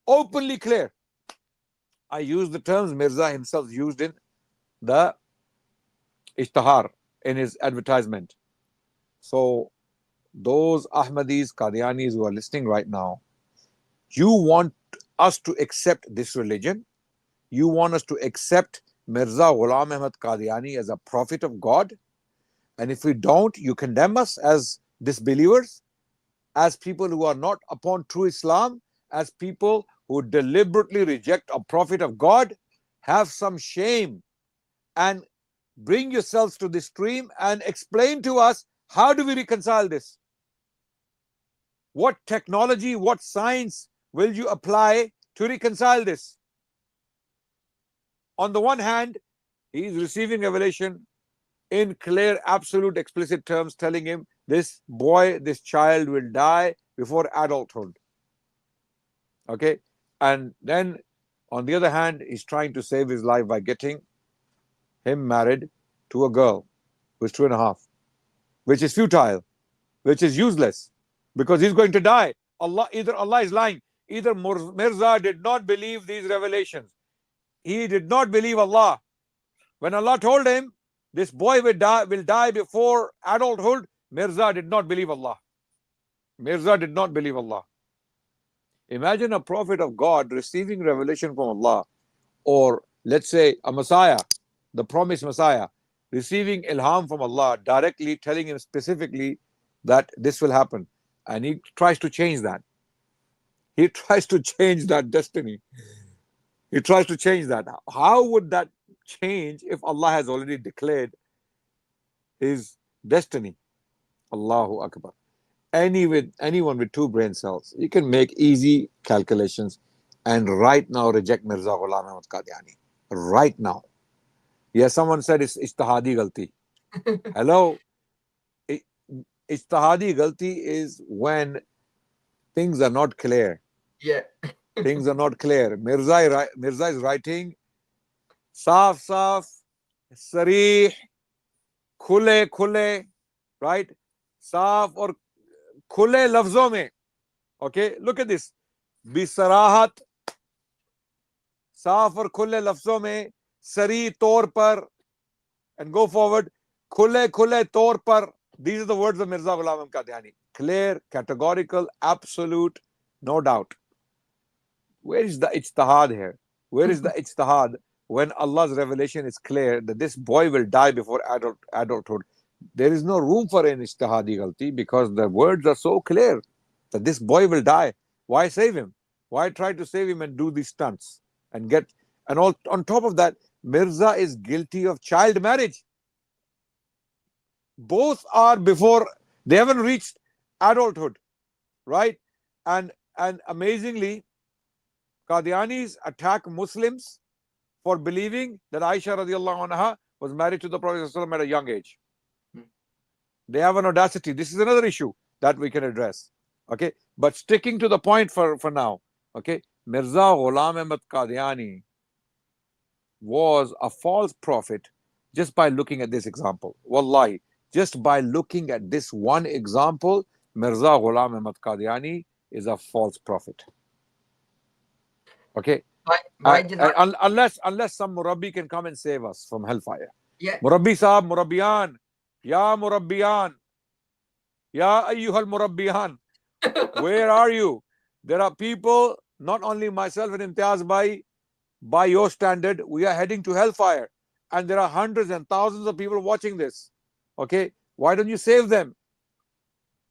openly clear. I use the terms Mirza himself used in the ishtihar, in his advertisement. So those Ahmadis, Qadianis who are listening right now, you want us to accept this religion? You want us to accept Mirza Ghulam Ahmad Qadiani as a prophet of God? And if we don't, you condemn us as disbelievers, as people who are not upon true Islam, as people who deliberately reject a prophet of God. Have some shame and bring yourselves to the stream and explain to us, how do we reconcile this? What technology, what science will you apply to reconcile this? On the one hand, he is receiving revelation in clear, absolute, explicit terms, telling him this boy, this child will die before adulthood. Okay? And then, on the other hand, he's trying to save his life by getting him married to a girl who's 2.5, which is futile, which is useless, because he's going to die. Either Allah is lying, either Mirza did not believe these revelations. He did not believe Allah. When Allah told him this boy will die before adulthood, Mirza did not believe Allah. Mirza did not believe Allah. Imagine a prophet of God receiving revelation from Allah, or let's say a Messiah, the promised Messiah, receiving ilham from Allah, directly telling him specifically that this will happen. And he tries to change that. He tries to change that destiny. He tries to change that. How would that change if Allah has already declared his destiny? Allahu Akbar. Anyone with 2 brain cells, you can make easy calculations and right now reject Mirza Ghulam Ahmad Qadiani. Right now. Yes, someone said it's ijtihadi galti. Hello? Ijtihadi galti is when things are not clear. Yeah. Things are not clear. Mirza is writing saaf saaf, sarih, khule, right? Saaf or khule lafzon mein. Okay, look at this. Bisarahat, saaf और खुले लफ्जों में, सरी तौर पर, and go forward, खुले तौर पर. These are the words of Mirza Ghulam Ahmad Qadiani. Clear, categorical, absolute, no doubt. Where is the ijtihad here? Where is the ijtihad when Allah's revelation is clear that this boy will die before adulthood? There is no room for an ijtihadi galti because the words are so clear that this boy will die. Why save him? Why try to save him and do these stunts and all on top of that? Mirza is guilty of child marriage. Both are before they haven't reached adulthood, right? And amazingly, Qadianis attack Muslims for believing that Aisha radiallahu anha was married to the Prophet ﷺ at a young age. They have an audacity. This is another issue that we can address. Okay, but sticking to the point for now. Okay, Mirza Ghulam Ahmad Qadiani was a false prophet just by looking at this example. Wallahi, just by looking at this one example, Mirza Ghulam Ahmad Qadiani is a false prophet. Okay, unless some Murabbi can come and save us from hellfire. Yeah. Murabbi Sahab, Murabbiyan, Ya Murabbiyan, Ya Ayyuhal Murabbiyan, where are you? There are people, not only myself and Imtiaz Bhai, by your standard, we are heading to hellfire. And there are hundreds and thousands of people watching this. Okay, why don't you save them?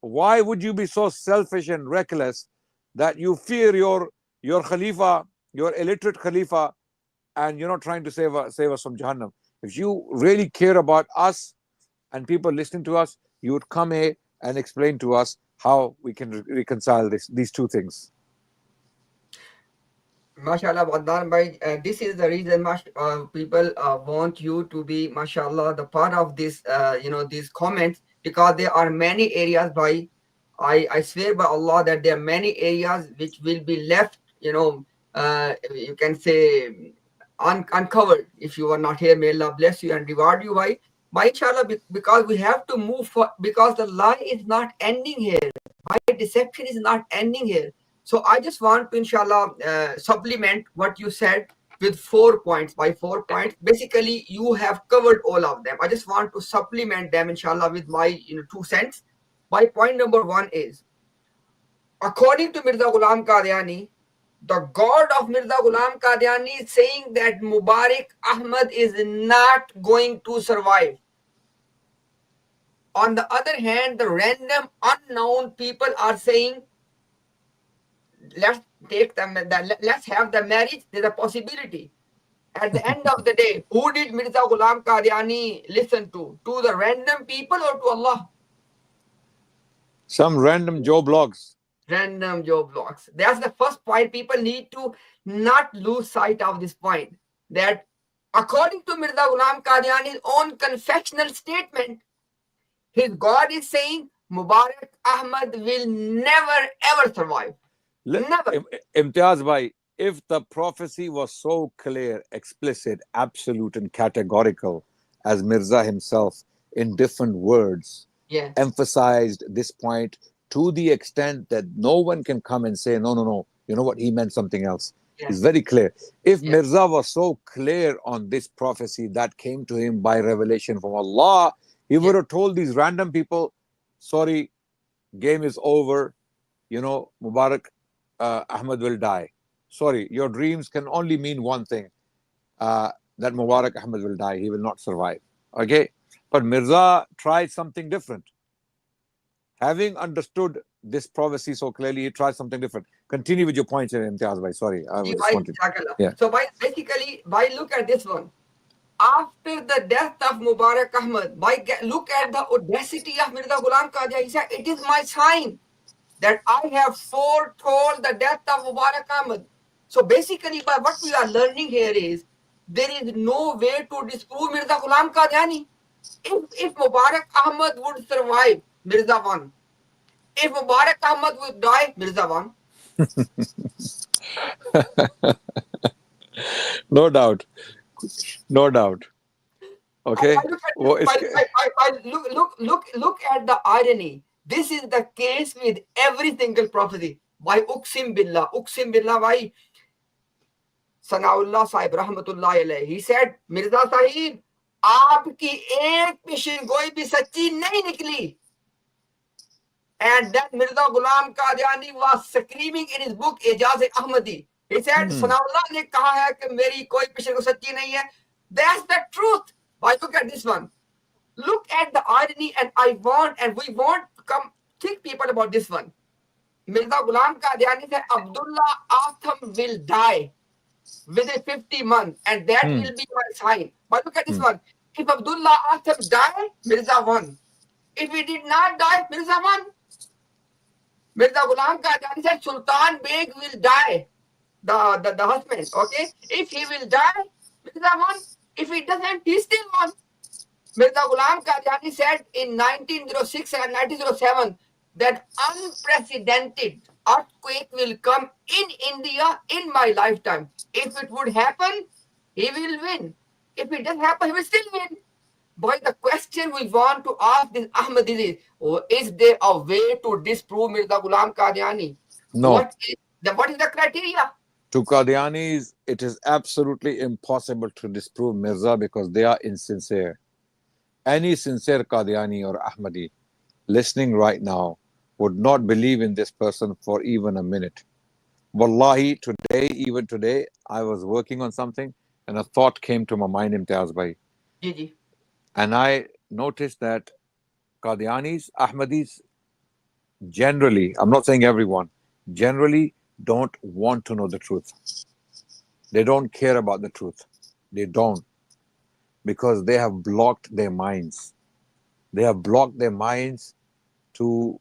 Why would you be so selfish and reckless that you fear your Khalifa, your illiterate Khalifa, and you're not trying to save us from Jahannam? If you really care about us and people listening to us, you would come here and explain to us how we can reconcile these two things. MashaAllah, Adnan bhai, this is the reason people want you to be, MashaAllah, the part of this, these comments, because there are many areas I swear by Allah that there are many areas which will be left, you can say uncovered if you are not here. May Allah bless you and reward you by inshallah, because we have to move for, because the lie is not ending here. My deception is not ending here. So I just want to, inshallah, supplement what you said with 4 points. By 4 points, basically you have covered all of them. I just want to supplement them, inshallah, with my 2 cents. My point number 1 is, according to Mirza Ghulam Qadiani, the God of Mirza Ghulam Qadiani is saying that Mubarak Ahmad is not going to survive. On the other hand, the random unknown people are saying, let's have the marriage. There's a possibility. At the end of the day, who did Mirza Ghulam Qadiani listen to? To the random people or to Allah? Some random Joe blogs. Random Joe blogs. That's the first point. People need to not lose sight of this point. That according to Mirza Ghulam Qadiani's own confessional statement, his God is saying Mubarak Ahmad will never ever survive. Never. Imtiaz Bhai, if the prophecy was so clear, explicit, absolute, and categorical, as Mirza himself in different words emphasized this point to the extent that no one can come and say, no, you know what, he meant something else. It's very clear. If Mirza was so clear on this prophecy that came to him by revelation from Allah, he would have told these random people, sorry, game is over, Mubarak Ahmad will die. Sorry, your dreams can only mean one thing, that Mubarak Ahmad will die. He will not survive. Okay, but Mirza tried something different. Having understood this prophecy so clearly, he tried something different. Continue with your points, Imtiaz bhai. Sorry, I just wanted. Yeah. So basically, look at this one. After the death of Mubarak Ahmad, look at the audacity of Mirza Ghulam Qadir. He said, "It is my sign that I have foretold the death of Mubarak Ahmad." So basically, by what we are learning here is there is no way to disprove Mirza Ghulam Qadiani. If Mubarak Ahmad would survive, Mirza won. If Mubarak Ahmad would die, Mirza won. No doubt. No doubt. Okay. Look at the irony. This is the case with every single prophecy. By Uqsim Billah, why? Sanaullah Sahib Rahmatullah alayhi. He said, Mirza Sahib, aapki ek mission koi bhi sachi nahi nikli. And then Mirza Ghulam Qadiani was screaming in his book Ijaz-e-Ahmadi. He said, Sanaullah ne kaha hai ki meri koi mission ko sachi nahi hai. That's the truth. Why look at this one. Look at the irony, and we want to come think people about this one. Mirza Ghulam Qadiani said, Abdullah Atham will die within 50 months, and that will be my sign. But look at this one. If Abdullah Atham died, Mirza won. If he did not die, Mirza won. Mirza Ghulam Qadiani said, Sultan Beg will die, the husband, okay? If he will die, Mirza won. If he doesn't, he still won. Mirza Ghulam Qadiani said in 1906 and 1907 that unprecedented earthquake will come in India in my lifetime. If it would happen, he will win. If it doesn't happen, he will still win. But the question we want to ask this Ahmadis is there a way to disprove Mirza Ghulam Qadiani? No. What is the criteria? To Qadianis, it is absolutely impossible to disprove Mirza because they are insincere. Any sincere Qadiani or Ahmadi listening right now would not believe in this person for even a minute. Wallahi, even today, I was working on something and a thought came to my mind, Imtiaz bhai. Gigi. And I noticed that Qadianis, Ahmadis, generally, I'm not saying everyone, generally don't want to know the truth. They don't care about the truth. They don't. Because they have blocked their minds. They have blocked their minds to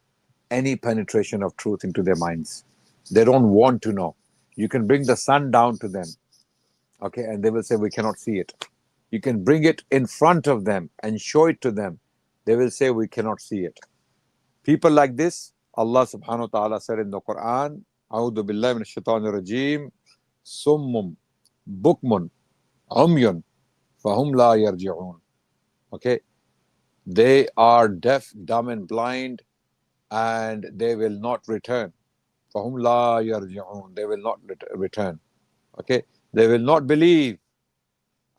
any penetration of truth into their minds. They don't want to know. You can bring the sun down to them, okay, and they will say, we cannot see it. You can bring it in front of them and show it to them. They will say, we cannot see it. People like this, Allah subhanahu wa ta'ala said in the Quran, A'udhu billahi minash shaitanir rajeem, summum, bukmun, umyun, fahum la yarji'un. Okay, they are deaf, dumb, and blind, and they will not return. Fahum la yarji'un. They will not return. Okay, they will not believe.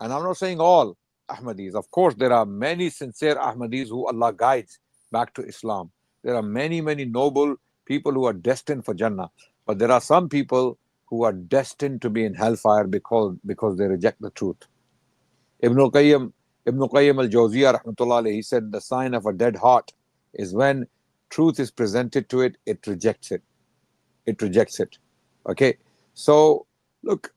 And I'm not saying all Ahmadis. Of course, there are many sincere Ahmadis who Allah guides back to Islam. There are many, many noble people who are destined for Jannah. But there are some people who are destined to be in hellfire because they reject the truth. Ibn Qayyim al-Jawziyah rahmatullah alayhi, he said the sign of a dead heart is when truth is presented to it, it rejects it. It rejects it. Okay? So, look,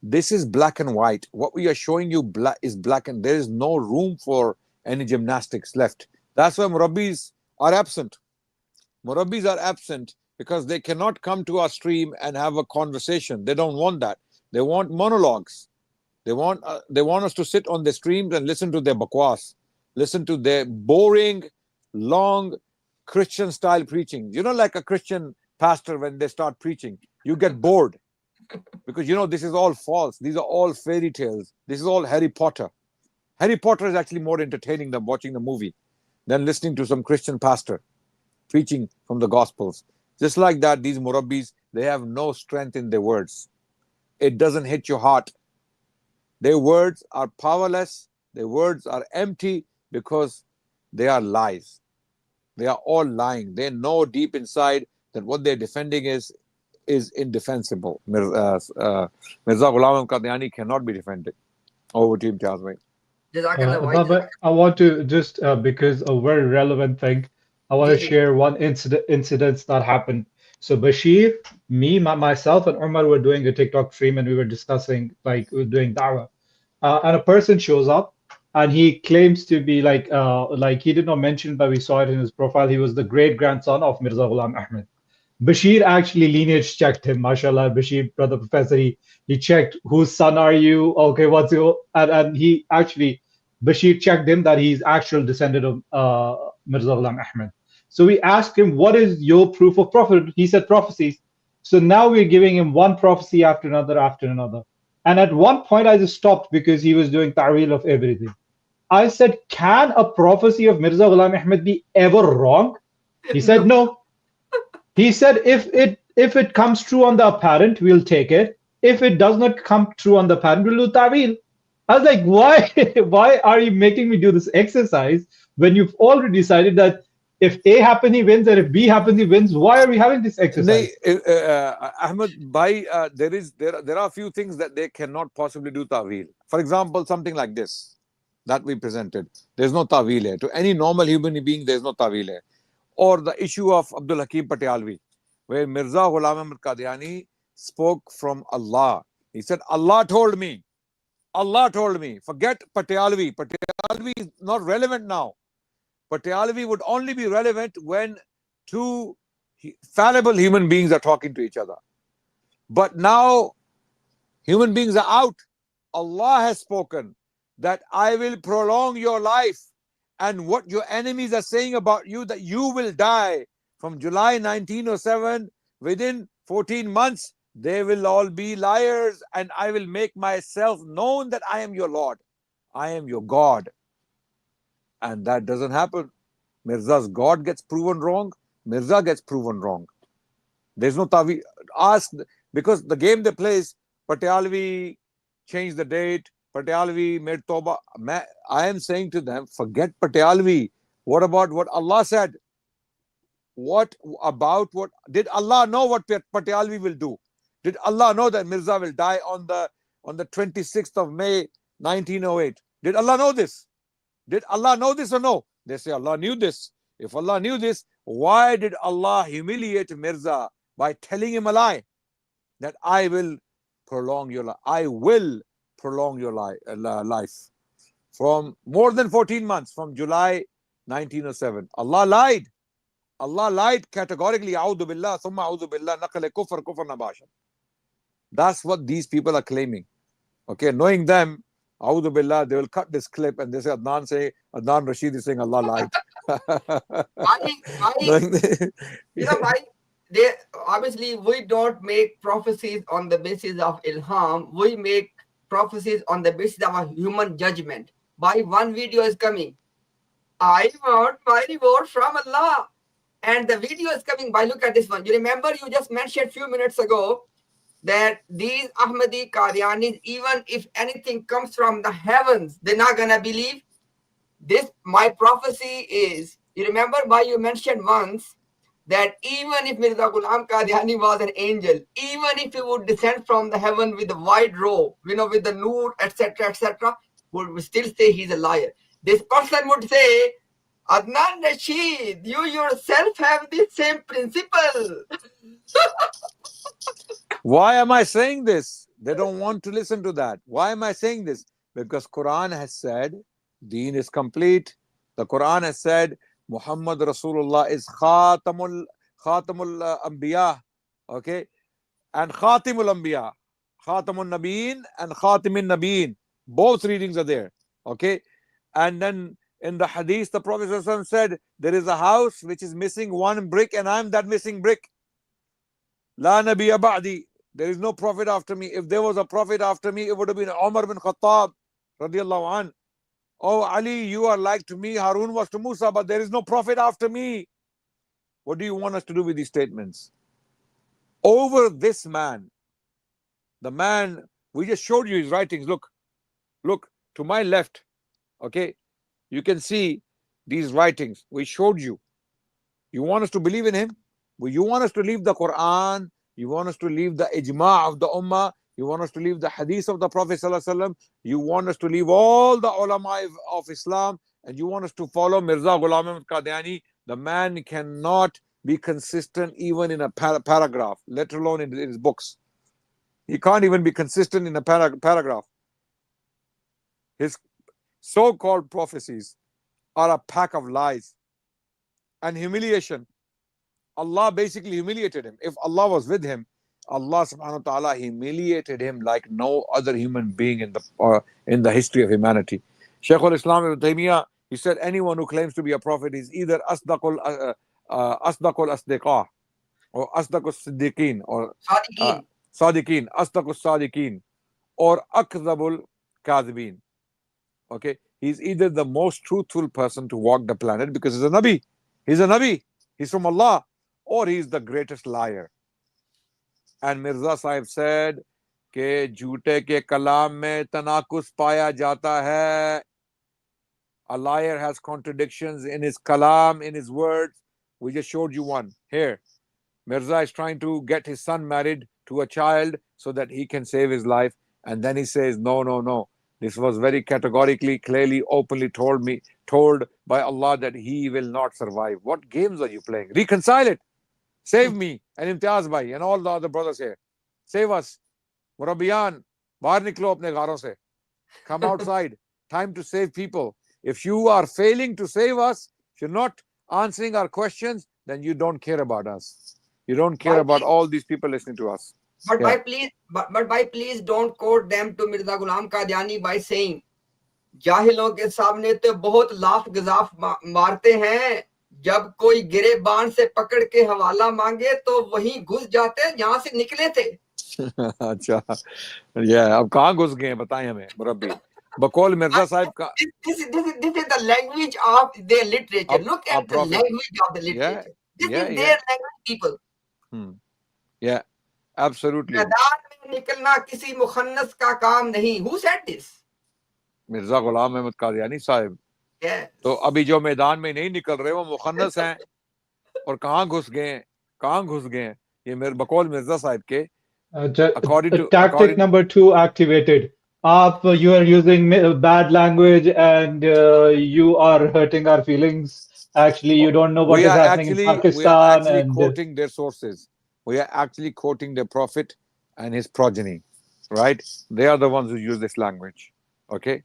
this is black and white. What we are showing you is black, and there is no room for any gymnastics left. That's why Murabbis are absent. Murabbis are absent because they cannot come to our stream and have a conversation. They don't want that. They want monologues. They want us to sit on the streams and listen to their bakwas, listen to their boring, long Christian-style preaching. You know, like a Christian pastor, when they start preaching, you get bored because you know this is all false. These are all fairy tales. This is all Harry Potter. Harry Potter is actually more entertaining than watching the movie, than listening to some Christian pastor preaching from the Gospels. Just like that, these Murabbis, they have no strength in their words. It doesn't hit your heart. Their words are powerless. Their words are empty because they are lies. They are all lying. They know deep inside that what they're defending is indefensible. Mirza Ghulam Qadiani cannot be defended. Over to him, Imtiaz bhai. Jazakallah why But I want to just because a very relevant thing, I want to Ji, ji. share one incident that happened. So Bashir, me, myself, and Umar were doing a TikTok stream, and we were discussing like we were doing da'wah, and a person shows up, and he claims to be like he did not mention, but we saw it in his profile. He was the great grandson of Mirza Ghulam Ahmed. Bashir actually lineage checked him, mashallah. Bashir, brother professor, he checked whose son are you? Okay, what's your and he actually Bashir checked him that he's actual descendant of Mirza Ghulam Ahmed. So we asked him, what is your proof of prophet? He said prophecies. So now we're giving him one prophecy after another after another. And at one point I just stopped because he was doing ta'wil of everything. I said, can a prophecy of Mirza Ghulam Ahmed be ever wrong? He said, No. no. He said, if it comes true on the apparent, we'll take it. If it does not come true on the apparent, we'll do ta'wil. I was like, why? Why are you making me do this exercise when you've already decided that if A happens, he wins, and if B happens, he wins? Why are we having this exercise? Ahmed, there are a few things that they cannot possibly do ta'wil. For example, something like this that we presented. There's no ta'wil here. To any normal human being, there's no ta'wil here. Or the issue of Abdul Hakim Patialvi, where Mirza Ghulam Ahmad Qadiani spoke from Allah. He said, Allah told me. Allah told me. Forget Patialvi. Patialvi is not relevant now. Patialvi would only be relevant when two fallible human beings are talking to each other. But now human beings are out. Allah has spoken that I will prolong your life, and what your enemies are saying about you, that you will die from July 1907, within 14 months, they will all be liars, and I will make myself known that I am your Lord. I am your God. And that doesn't happen. Mirza's God gets proven wrong. Mirza gets proven wrong. There's no tawi. Ask, because the game they play is Patialvi changed the date. Patialvi made Toba. I am saying to them, forget Patialvi. What about what Allah said? What about what? Did Allah know what Patialvi will do? Did Allah know that Mirza will die on the 26th of May 1908? Did Allah know this? Did Allah know this or no? They say Allah knew this. If Allah knew this, why did Allah humiliate Mirza by telling him a lie? That I will prolong your life. I will prolong your life. From more than 14 months, from July 1907. Allah lied. Allah lied categorically. A'udhu billah, thumma a'udhu billah, naqale kufr, kufr nabasha. That's what these people are claiming. Okay, knowing them, A'udhu billah, they will cut this clip and they say Adnan Rashid is saying Allah lied. Why? They obviously we don't make prophecies on the basis of ilham. We make prophecies on the basis of a human judgment. By one video is coming, I want my reward from Allah, and the video is coming by. Look at this one. You remember you just mentioned a few minutes ago that these Ahmadi Qadianis, even if anything comes from the heavens, they're not gonna believe. This, my prophecy is, you remember why you mentioned once that even if Mirza Ghulam Qadiani was an angel, even if he would descend from the heaven with a wide robe, with the noor, etc., would still say he's a liar. This person would say, Adnan Rashid, you yourself have the same principle. Why am I saying this? They don't want to listen to that. Why am I saying this? Because Quran has said Deen is complete. The Quran has said Muhammad Rasulullah is Khatamul Anbiya. Okay? And Khatimul Anbiya. Khatamul Nabiyeen and Khatimin Nabiyeen. Both readings are there. Okay? And then in the Hadith, the Prophet said, there is a house which is missing one brick, and I'm that missing brick. La Nabiya Ba'di. There is no prophet after me. If there was a prophet after me, it would have been Umar bin Khattab radiallahu an. Oh Ali, you are like to me, Harun was to Musa, but there is no prophet after me. What do you want us to do with these statements? Over this man, the man, we just showed you his writings. Look to my left. Okay, you can see these writings. We showed you. You want us to believe in him? You want us to leave the Quran? You want us to leave the ijma' of the ummah? You want us to leave the hadith of the Prophet ﷺ. You want us to leave all the ulama of Islam, and you want us to follow Mirza Ghulam Ahmad Qadiani. The man cannot be consistent even in a paragraph, let alone in his books. He can't even be consistent in a paragraph. His so-called prophecies are a pack of lies and humiliation. Allah basically humiliated him. If Allah was with him, Allah subhanahu wa ta'ala humiliated him like no other human being in the history of humanity. Shaykh al-Islam ibn Taymiyyah, he said anyone who claims to be a prophet is either asdaqul asdiqa or asdaqul siddiqeen or Sadiqeen. sadiqeen, asdaqul sadiqeen or akdhabul kadhibeen. Okay, he's either the most truthful person to walk the planet because he's a Nabi. He's a Nabi. He's from Allah. Or he's the greatest liar. And Mirza Sahib said कि झूठे के कलाम में तनाकुस पाया जाता है. A liar has contradictions in his kalam, in his words. We just showed you one. Here, Mirza is trying to get his son married to a child so that he can save his life. And then he says, no, no, no. This was very categorically, clearly, openly told by Allah that he will not survive. What games are you playing? Reconcile it. Save me and Imtiaz Bhai and all the other brothers here. Save us. Murabiyan, bahar niklo apne gharon se. Come outside. Time to save people. If you are failing to save us, if you're not answering our questions, then you don't care about us. You don't care about all these people listening to us. But by please don't quote them to Mirza Ghulam Qadiani by saying जाहिलों के सामने तो बहुत laugh गजाफ मारते हैं, जब कोई गिरेबान से पकड़ के हवाला मांगे तो वहीं घुस जाते जहां से निकले थे. अच्छा, अब कहाँ घुस गए बताएं हमें मुरब्बी. बकौल मिर्जा साहब का this is the language of their literature. Look at the language of the literature. This is their language, people. Yeah, absolutely. मैदान में निकलना किसी मुखन्नस का काम नहीं. Who said this? Mirza Ghulam Ahmad Qadiani साहब. तो अभी जो मैदान में नहीं निकल रहे वो मुखन्नस हैं और कहाँ घुस गए ये मेरे बकौल मिर्जा साहब के according to tactic number 2 activated. You are using bad language and you are hurting our feelings. Actually, you don't know what is happening in Pakistan. We are actually quoting their sources. We are actually quoting the Prophet and his progeny, right? They are the ones who use this language. Okay,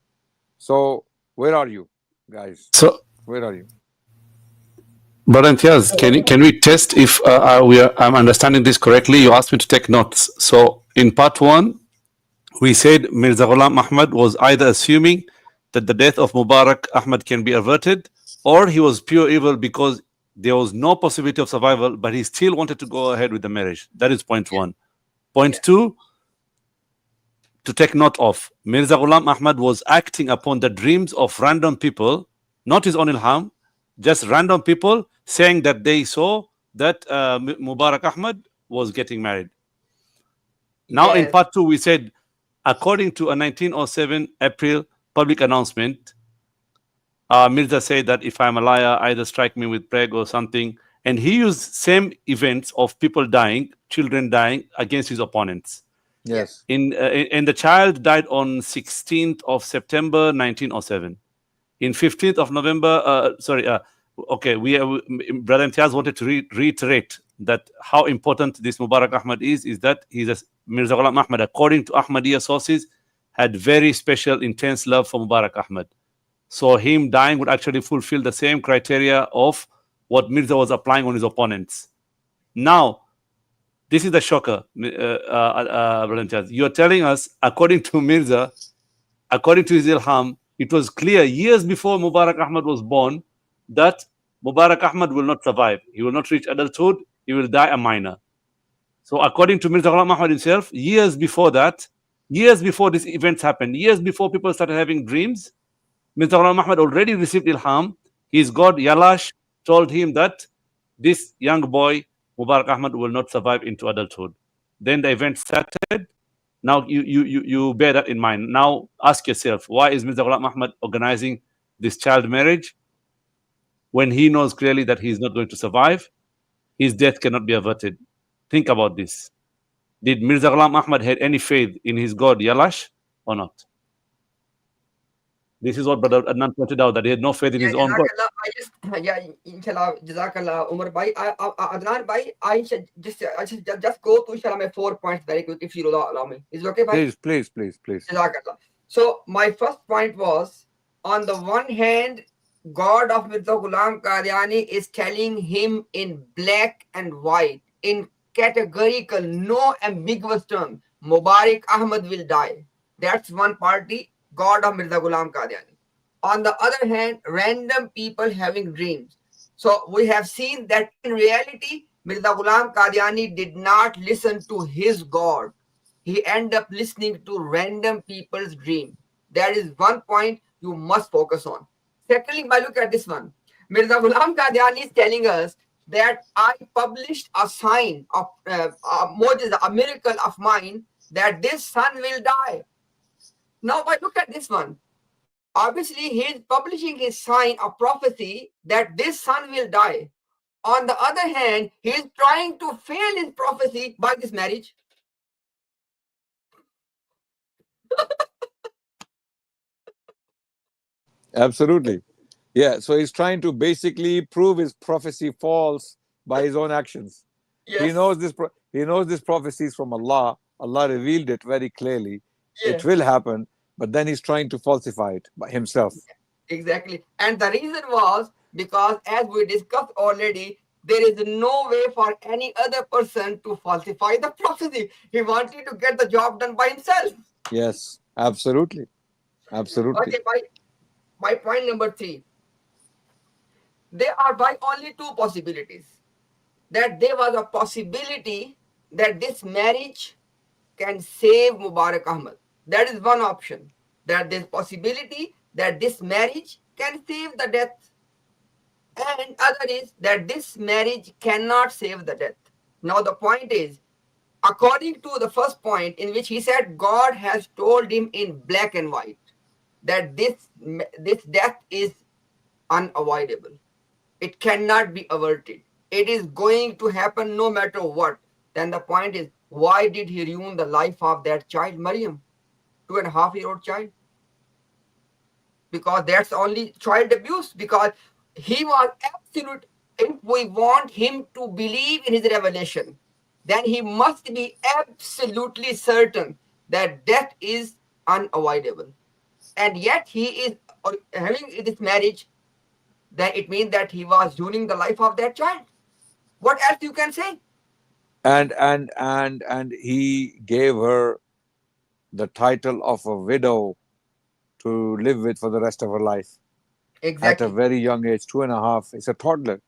so where are you guys? So where are you? But Imtiaz, can we test if I'm understanding this correctly? You asked me to take notes. So in part 1, we said Mirza Ghulam Ahmad was either assuming that the death of Mubarak Ahmad can be averted, or he was pure evil because there was no possibility of survival, but he still wanted to go ahead with the marriage. That is point 1. Point 2, to take note of, Mirza Ghulam Ahmad was acting upon the dreams of random people, not his own ilham, just random people saying that they saw that Mubarak Ahmad was getting married. Now in part 2, we said, according to a 1907 April public announcement, Mirza said that if I'm a liar, either strike me with plague or something. And he used same events of people dying, children dying against his opponents. Yes. And the child died on 16th of September 1907. In 15th of November, Brother Imtiaz wanted to reiterate that how important this Mubarak Ahmad is that Mirza Ghulam Ahmad, according to Ahmadiyya sources, had very special, intense love for Mubarak Ahmad. So him dying would actually fulfill the same criteria of what Mirza was applying on his opponents. Now, this is the shocker, Brother Imtiaz. You're telling us, according to Mirza, according to his ilham, it was clear years before Mubarak Ahmad was born that Mubarak Ahmad will not survive. He will not reach adulthood. He will die a minor. So according to Mirza Ghulam Ahmad himself, years before that, years before these events happened, years before people started having dreams, Mirza Ghulam Ahmad already received ilham. His God, Yalash, told him that this young boy, Mubarak Ahmad, will not survive into adulthood. Then the event started. Now you bear that in mind. Now ask yourself, why is Mirza Ghulam Ahmad organizing this child marriage when he knows clearly that he is not going to survive? His death cannot be averted. Think about this. did Mirza Ghulam Ahmad had any faith in his God Yalash or not? This is what Brother Adnan pointed out, that he had no faith in Yeah, his own God. Jazakallah. I just, yeah, inshallah, Jazakallah, Umar bhai. Adnan bhai, I should just go to inshallah my 4 points very quick if you allow me. Is it okay, bhai? Please. Jazakallah. So my first point was, on the one hand, God of Mirza Ghulam Qadiani is telling him in black and white, in categorical, no ambiguous term, Mubarak Ahmad will die. That's one party, God of Mirza Ghulam Qadiani. On the other hand, random people having dreams. So we have seen that in reality, Mirza Ghulam Qadiani did not listen to his God. He ended up listening to random people's dream. That is one point you must focus on. Secondly, by look at this one. Mirza Ghulam Qadiani is telling us that I published a sign of a miracle of mine that this son will die. Now, by look at this one. Obviously, he is publishing his sign of prophecy that this son will die. On the other hand, he is trying to fail his prophecy by this marriage. Absolutely. Yeah. So he's trying to basically prove his prophecy false by his own actions. Yes. He knows this. He knows this prophecy is from Allah. Allah revealed it very clearly. Yeah. It will happen, but then he's trying to falsify it by himself. Exactly. And the reason was because, as we discussed already, there is no way for any other person to falsify the prophecy. He wanted to get the job done by himself. Yes, absolutely. Okay, by point number 3. There are by only 2 possibilities. That there was a possibility that this marriage can save Mubarak Ahmad. That is one option. That there's possibility that this marriage can save the death. And other is that this marriage cannot save the death. Now the point is, according to the first point in which he said God has told him in black and white that this death is unavoidable. It cannot be averted. It is going to happen no matter what. Then the point is, why did he ruin the life of that child, Maryam, 2.5-year-old child? Because that's only child abuse. Because he was absolute. If we want him to believe in his revelation, then he must be absolutely certain that death is unavoidable. And yet he is having this marriage, then it means that he was ruining the life of that child. What else you can say? And he gave her the title of a widow to live with for the rest of her life. Exactly. At a very young age, 2.5. It's a toddler.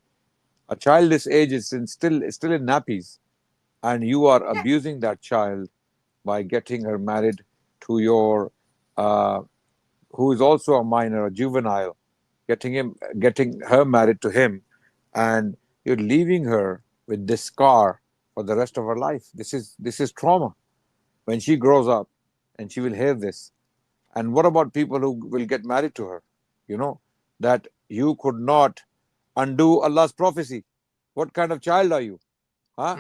A child this age is still in nappies, and you are abusing that child by getting her married to your, who is also a minor, a juvenile, getting her married to him, and you're leaving her with this scar for the rest of her life. This is trauma. When she grows up, and she will hear this. And what about people who will get married to her? You know, that you could not undo Allah's prophecy. What kind of child are you? Huh?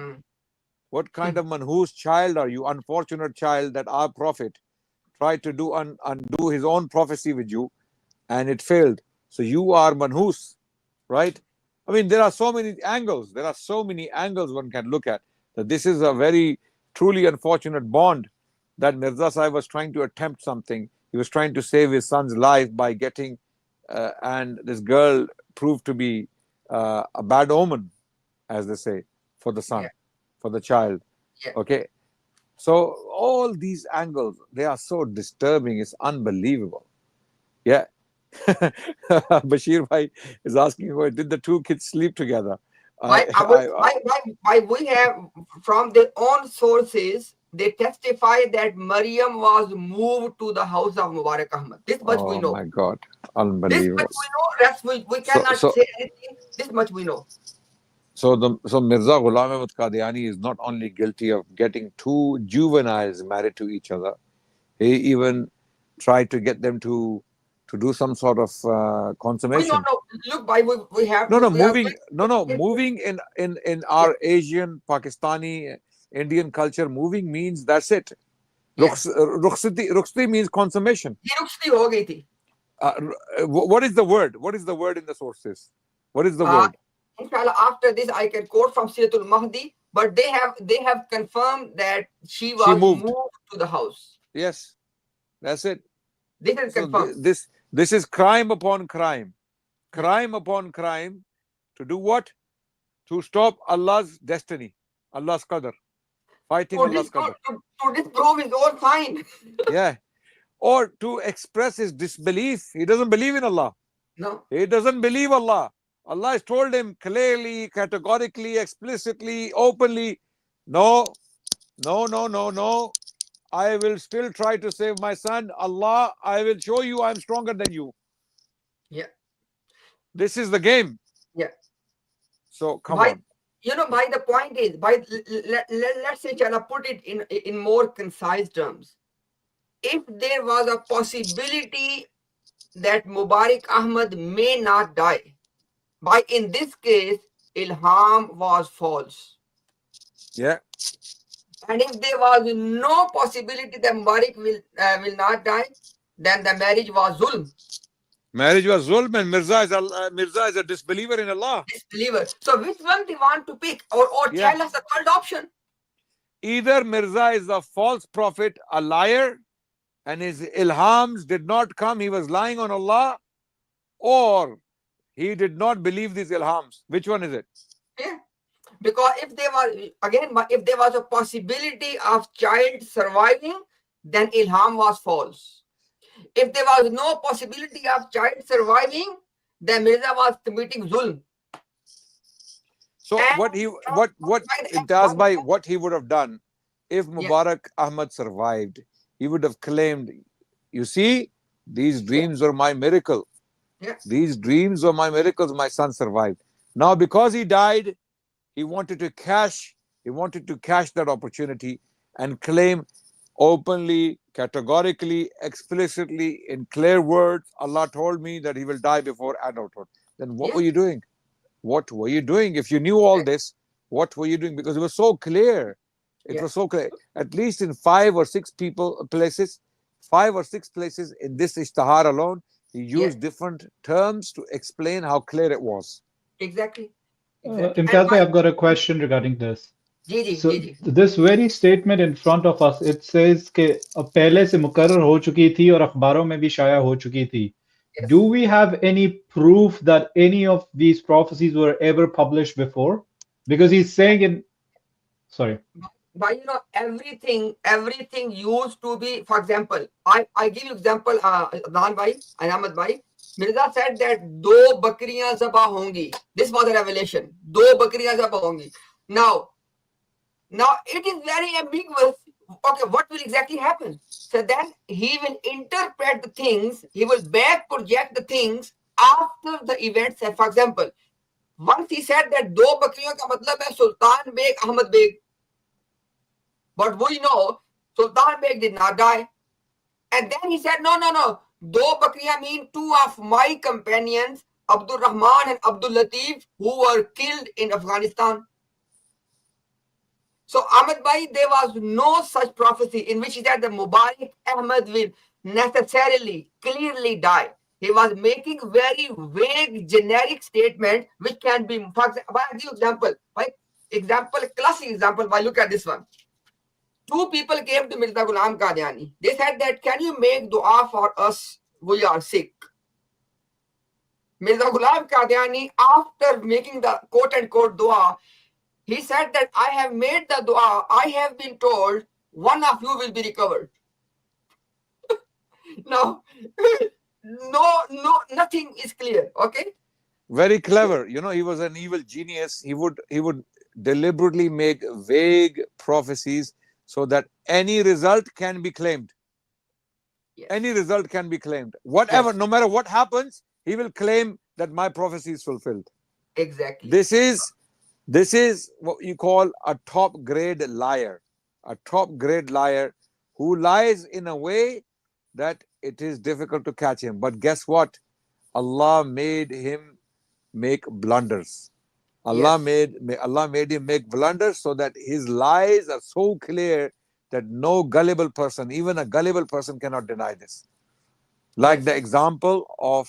What kind of manhus child are you? Unfortunate child that our prophet tried to undo his own prophecy with you, and it failed. So you are manhus, right? I mean, there are so many angles. There are so many angles one can look at. That this is a very truly unfortunate bond that Mirza Sahib was trying to attempt something. He was trying to save his son's life by getting, and this girl proved to be a bad omen, as they say, for the son, for the child. Okay. So all these angles, they are so disturbing. It's unbelievable. Yeah. Bashir Bhai is asking, did the 2 kids sleep together? Why we have from their own sources, they testify that Maryam was moved to the house of Mubarak Ahmad. This much we know. Oh my God. This Unbelievable. much we know. Rest we cannot say anything. This much we know. So Mirza Ghulam Ahmad Qadiani is not only guilty of getting 2 juveniles married to each other, he even tried to get them to do some sort of consummation. No. Look, we have moving in our Asian, Pakistani, Indian culture, moving means that's it. Yeah. Rukhsati means consummation. ये रुखसती हो गई थी. What is the word? What is the word in the sources? What is the word? Inshallah, after this, I can quote from Siratul Mahdi, but they have confirmed that she was moved. to the house. Yes, that's it. This is So confirmed. this is crime upon crime, crime upon crime. To do what? To stop Allah's destiny, Allah's qadr, fighting Allah's qadr. To disprove his own sign. Yeah, or to express his disbelief. He doesn't believe in Allah. No. He doesn't believe Allah. Allah has told him clearly, categorically, explicitly, openly, no, no, no, no, no. I will still try to save my son. Allah, I will show you I'm stronger than you. Yeah. This is the game. Yeah. So come on. By the point is, let's say, shall I put it in more concise terms? If there was a possibility that Mubarak Ahmad may not die, in this case, Ilham was false. Yeah. And if there was no possibility that Mubarak will not die, then the marriage was zulm. Marriage was zulm, and Mirza is a disbeliever in Allah. Disbeliever. So which one they want to pick, or tell us the third option? Either Mirza is a false prophet, a liar, and his ilhams did not come, he was lying on Allah, or he did not believe these ilhams. Which one is it? Yeah. Because if there was a possibility of child surviving, then Ilham was false. If there was no possibility of child surviving, then Mirza was committing zulm. So what he would have done if Mubarak Ahmad survived, he would have claimed, you see, these dreams were my miracle. Yeah. These dreams were my miracles, my son survived. Now because he died, he wanted to cash that opportunity and claim openly, categorically, explicitly, in clear words, Allah told me that he will die before adulthood. Then what were you doing? What were you doing? If you knew all this, what were you doing? Because it was so clear. It was so clear. At least in 5 or 6 places in this ishtihar alone, he used different terms to explain how clear it was. Exactly. Imtiaz bhai, I've got a question regarding this. So this very statement in front of us, it says कि पहले से मुकर्रर हो चुकी थी और अखबारों में भी शाया हो चुकी थी. Do we have any proof that any of these prophecies were ever published before? Because he's saying sorry. But everything used to be, for example, I give you example, Adnan bhai, Ahmad bhai. Mirza said that दो बकरियां ज़बह होंगी. This was a revelation. दो बकरियां ज़बह होंगी. Now it is very ambiguous. Okay, what will exactly happen? So then he will interpret the things. He will back project the things after the events. For example, once he said that दो बकरियों का मतलब है Sultan Beg, Ahmad Beg. But we know Sultan Beg did not die. And then he said, no. Do Bakriya mean 2 of my companions, Abdul Rahman and Abdul Latif, who were killed in Afghanistan. So Ahmad Bhai, there was no such prophecy in which he said that Mubarak Ahmad will necessarily, clearly die. He was making very vague, generic statement which can be, for example, classic example, look at this one. 2 people came to Mirza Ghulam Qadiani. They said that, can you make dua for us? We are sick. Mirza Ghulam Qadiani, after making the quote-unquote dua, he said that I have made the dua. I have been told one of you will be recovered. Now, nothing is clear. Okay. Very clever. He was an evil genius. He would deliberately make vague prophecies so that any result can be claimed. Yes. Any result can be claimed. Whatever, no matter what happens, he will claim that my prophecy is fulfilled. Exactly. This is what you call a top grade liar. A top grade liar who lies in a way that it is difficult to catch him. But guess what? Allah made him make blunders. Allah Yes. made him make blunders so that his lies are so clear that no gullible person, even a gullible person, cannot deny this. Like the Yes. example of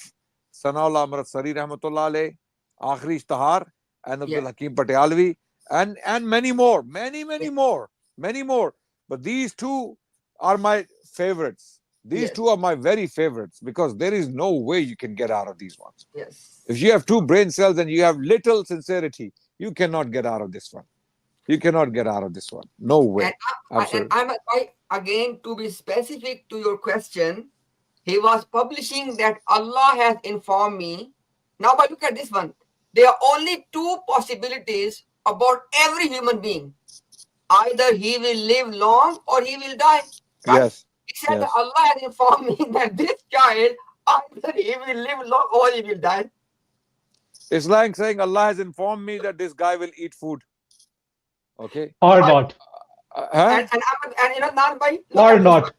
Sanaullah Amrat Sari Rahmatullah alayh, Akhri Ishtahar, and Abdul Yeah. Hakim Patialvi, and many more, many more, many more. But these two are my favorites. These Yes. two are my very favorites because there is no way you can get out of these ones. Yes. If you have two brain cells and you have little sincerity, you cannot get out of this one. You cannot get out of this one. No way. And Absolutely. again, to be specific to your question, he was publishing that Allah has informed me. Now, but look at this one. There are only two possibilities about every human being. Either he will live long or he will die. Right? Yes. He said that Yes. Allah has informed me that this child, either he will live long or he will die. It's like saying Allah has informed me that this guy will eat food. Okay. Or I, not. Huh? and you know, Adnan bhai, look Or at this. not.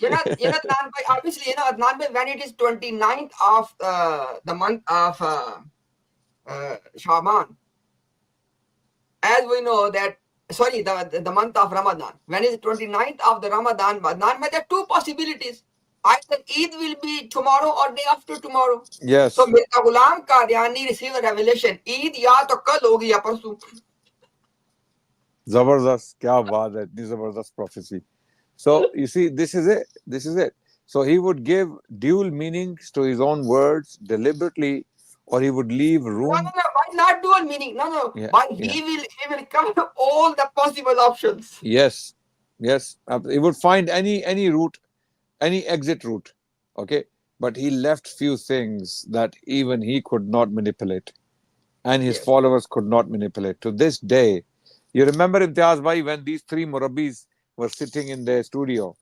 Adnan bhai, obviously, Adnan bhai, when it is 29th of the month of Shaban, as we know that, sorry, the month of Ramadan, when it is 29th of the Ramadan, Adnan bhai, there are two possibilities. Either Eid will be tomorrow or day after tomorrow. Yes. So Mirza Ghulam Qadiani received a revelation. Eid ya to kal hogi ya parsu. Zabardast. Kya baat hai. Itni zabardast prophecy. So you see, this is it. This is it. So he would give dual meanings to his own words deliberately, or he would leave room. No. Why not dual meaning? No. Yeah. Why Yeah. he will cover all the possible options. Yes. Yes. He would find any route, any exit route. Okay. But he left few things that even he could not manipulate and his Yes. followers could not manipulate. To this day, you remember Imtiaz Bhai when these three Murabbis were sitting in their studio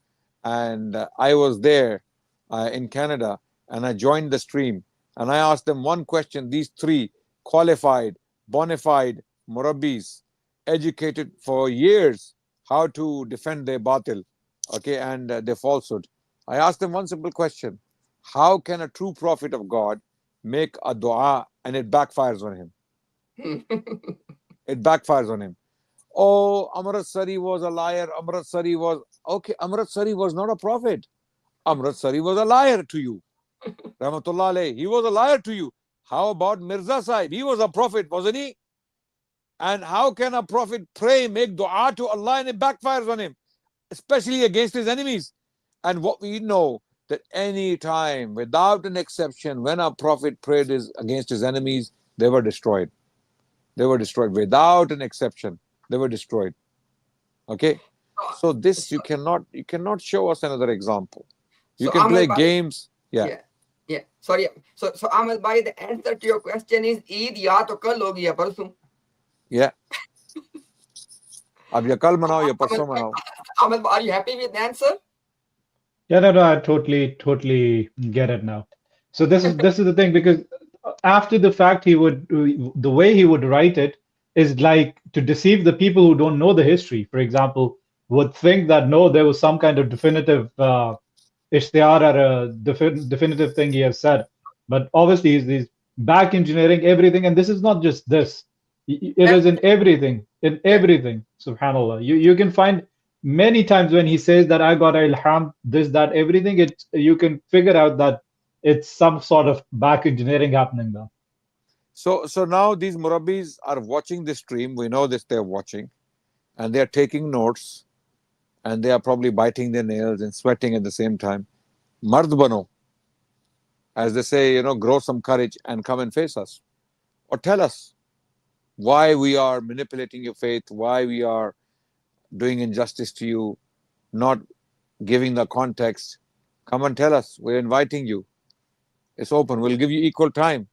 and I was there in Canada and I joined the stream and I asked them one question. These three qualified, bona fide Murabbis, educated for years how to defend their batil, okay, and their falsehood. I asked them one simple question. How can a true prophet of God make a dua and it backfires on him? It backfires on him. Oh, Amrit Sari was a liar. Amrit Sari was okay. Amrit Sari was not a prophet. Amrit Sari was a liar to you. Rahmatullah alayhi. He was a liar to you. How about Mirza Sahib? He was a prophet, wasn't he? And how can a prophet pray, make dua to Allah and it backfires on him, especially against his enemies? And what we know that any time, without an exception, when a prophet prayed against his enemies, they were destroyed. They were destroyed without an exception. They were destroyed. Okay. So this you cannot show us another example. You So can play Ahmed Bhai, games. Yeah. Sorry. So Ahmed Bhai, the answer to your question is Eid ya to kal hogi ya parsu. Yeah. अब या कल मनाओ या परसों मनाओ. Ahmed, are you happy with the answer? Yeah, no, I totally get it now. So this is the thing, because after the fact, the way he would write it is like to deceive the people who don't know the history. For example, would think that no, there was some kind of definitive ishtihar or a definitive thing he has said, but obviously he's back engineering everything, and this is not just this. It is in everything, Yeah. Subhanallah. You can find many times when he says that I got ilham, this, that, everything, you can figure out that it's some sort of back engineering happening now. So now these Murabbis are watching this stream. We know this they're watching, and they're taking notes, and they are probably biting their nails and sweating at the same time. Mard bano, as they say, grow some courage and come and face us, or tell us why we are manipulating your faith, why we are doing injustice to you, not giving the context. Come and tell us. We're inviting you. It's open. We'll give you equal time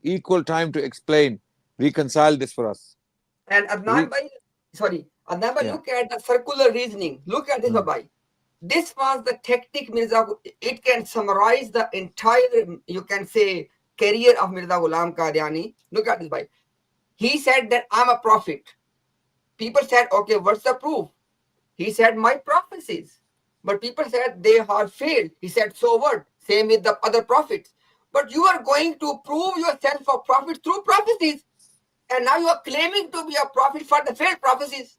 to explain, reconcile this for us. And Adnan Bhai, Yeah. look at the circular reasoning. Look at this, Bhai. This was the tactic Mirza. It can summarize the entire, you can say, career of Mirza Ghulam Qadiani. Look at this, Bhai. He said that I'm a prophet. People said, okay, what's the proof? He said, my prophecies. But people said they are failed. He said, so what? Same with the other prophets. But you are going to prove yourself a prophet through prophecies. And now you are claiming to be a prophet for the failed prophecies.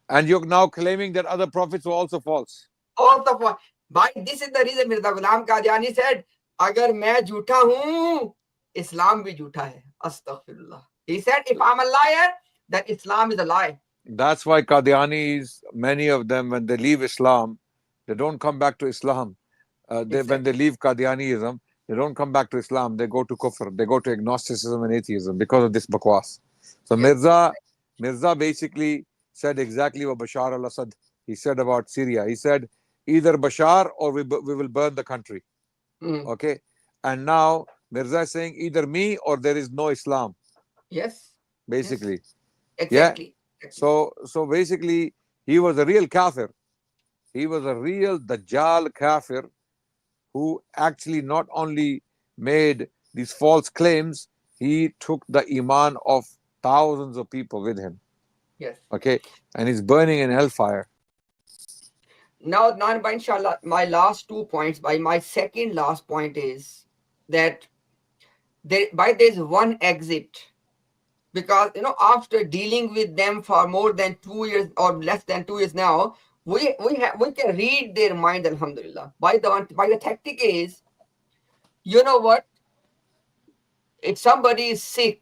And you're now claiming that other prophets were also false. All the point. By this is the reason Mirza Ghulam Qadiani said, "Agar main jhutha hoon, Islam bhi jhutha hai." Astaghfirullah. He said, if I'm a liar, then Islam is a lie. That's why Qadianis, many of them, when they leave Islam, they don't come back to Islam. When they leave Qadianism, they don't come back to Islam. They go to Kufr. They go to agnosticism and atheism because of this bakwas. So Yes. Mirza basically said exactly what Bashar al-Assad he said about Syria. He said, either Bashar or we will burn the country. Mm. Okay. And now Mirza is saying either me or there is no Islam. Yes. Basically. Yes. Exactly. Yeah. So basically, he was a real kafir. He was a real Dajjal kafir who actually not only made these false claims, he took the iman of thousands of people with him. Yes. Okay. And he's burning in hellfire. Now, by inshallah, my last 2 points, by my second last point is that there's one exit, because after dealing with them for more than 2 years or less than 2 years now, we can read their mind, alhamdulillah. By the tactic is, you know what, if somebody is sick,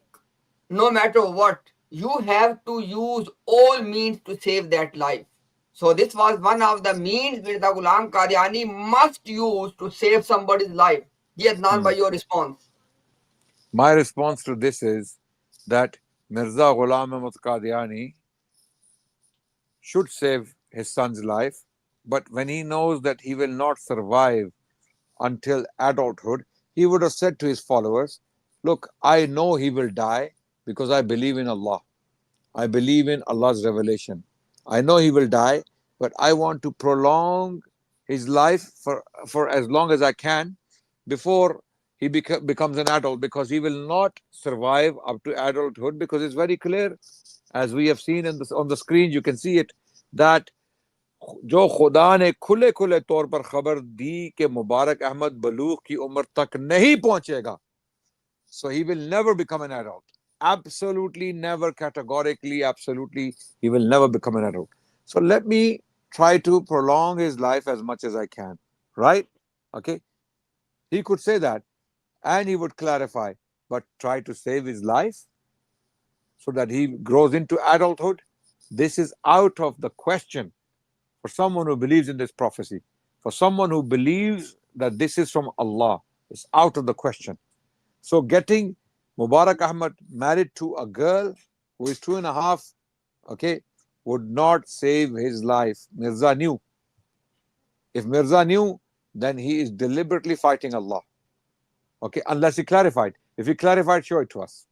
no matter what, you have to use all means to save that life. So this was one of the means Mirza Ghulam Qadiani must use to save somebody's life. Yes, Nan, by your response. My response to this is that Mirza Ghulam Ahmad Qadiani should save his son's life, but when he knows that he will not survive until adulthood, he would have said to his followers, look, I know he will die because I believe in Allah. I believe in Allah's revelation. I know he will die, but I want to prolong his life for as long as I can before he becomes an adult, because he will not survive up to adulthood, because it's very clear, as we have seen on the screen, you can see it, that जो खुदा ने खुले खुले तौर पर खबर दी कि मुबारक अहमद बलूग की उम्र तक नहीं पहुंचेगा, so he will never become an adult. Absolutely never, categorically, absolutely, he will never become an adult. So let me try to prolong his life as much as I can, right? Okay, he could say that and he would clarify, but try to save his life so that he grows into adulthood, this is out of the question for someone who believes in this prophecy. For someone who believes that this is from Allah, it's out of the question. So getting Mubarak Ahmad married to a girl who is 2.5, okay, would not save his life. Mirza knew. If Mirza knew, then he is deliberately fighting Allah. Okay, unless he clarified. If he clarified, show it to us.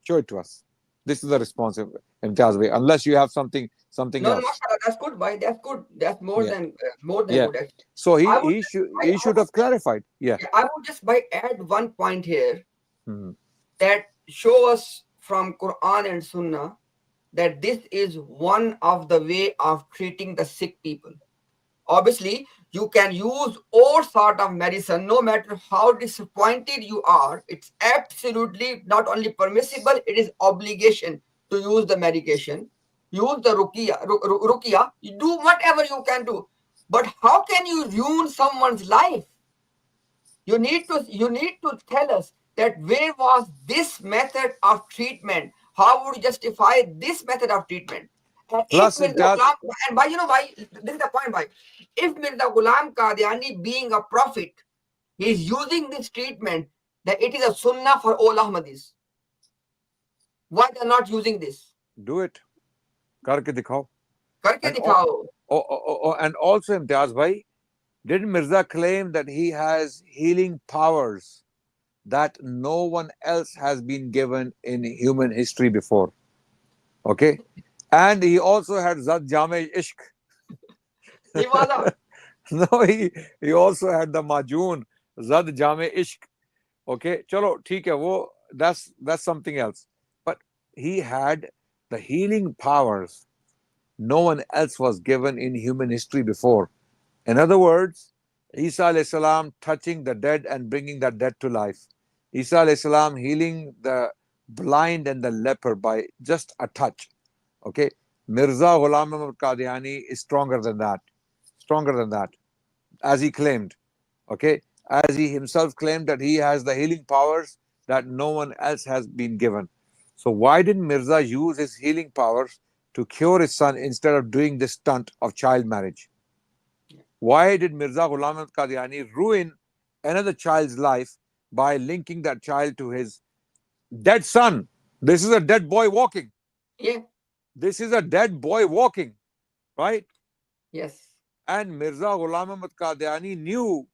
Show it to us. This is the response of Imtiaz Bhai. Unless you have something No, else. mashallah, that's good, bhai. That's good. That's more than good. Actually. So he should have clarified. Yeah. I would just add one point here Mhm. that show us from Quran and Sunnah that this is one of the way of treating the sick people. Obviously, you can use all sort of medicine, no matter how disappointed you are. It's absolutely not only permissible, it is obligation to use the medication. Use the ruqya. You do whatever you can do. But how can you ruin someone's life? You need to tell us that where was this method of treatment? How would you justify this method of treatment? And Plus, if Mirza Ghulam, and by why this is the point, by if Mirza Ghulam Qadiani being a prophet, he is using this treatment, that it is a sunnah for all Ahmadis. Why they are not using this? Do it. Karke dikhao. Karke dikhao. And also, Imtiaz Bhai, did Mirza claim that he has healing powers that no one else has been given in human history before? Okay? And he also had Zad Jame Ishq. He was a No, he also had the Majun, Zad Jame Ishq. Okay, chalo, theek hai, wo, that's something else. But he had the healing powers no one else was given in human history before. In other words, Isa alayhi salam touching the dead and bringing that dead to life. Isa alayhi salam healing the blind and the leper by just a touch. Okay, Mirza Ghulam Ahmad Qadiani is stronger than that. Stronger than that, as he claimed. Okay, as he himself claimed that he has the healing powers that no one else has been given. So why didn't Mirza use his healing powers to cure his son instead of doing this stunt of child marriage? Why did Mirza Ghulam Ahmad Qadiani ruin another child's life by linking that child to his dead son? This is a dead boy walking. Yeah. This is a dead boy walking, right? Yes. And Mirza Ghulam Ahmad Qadiani knew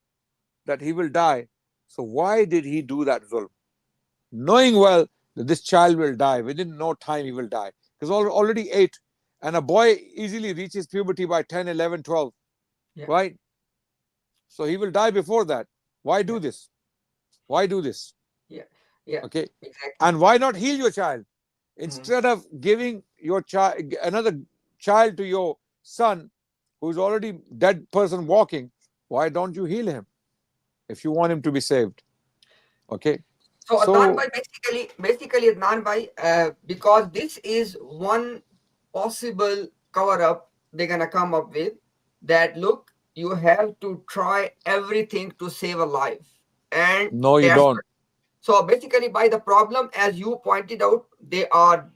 that he will die. So why did he do that zulm? Knowing well that this child will die, within no time he will die. Because already 8, and a boy easily reaches puberty by 10, 11, 12, Yeah. right? So he will die before that. Why do Yeah. this? Why do this? Yeah. Yeah. Okay. Exactly. And why not heal your child? Instead of giving your child another child to your son who's already dead person walking, why don't you heal him if you want him to be saved? Okay. So Adnan So Bhai, basically Adnan Bhai, because this is one possible cover up they're gonna come up with, that look, you have to try everything to save a life, and no, you that's don't. so basically by the problem, as you pointed out, they are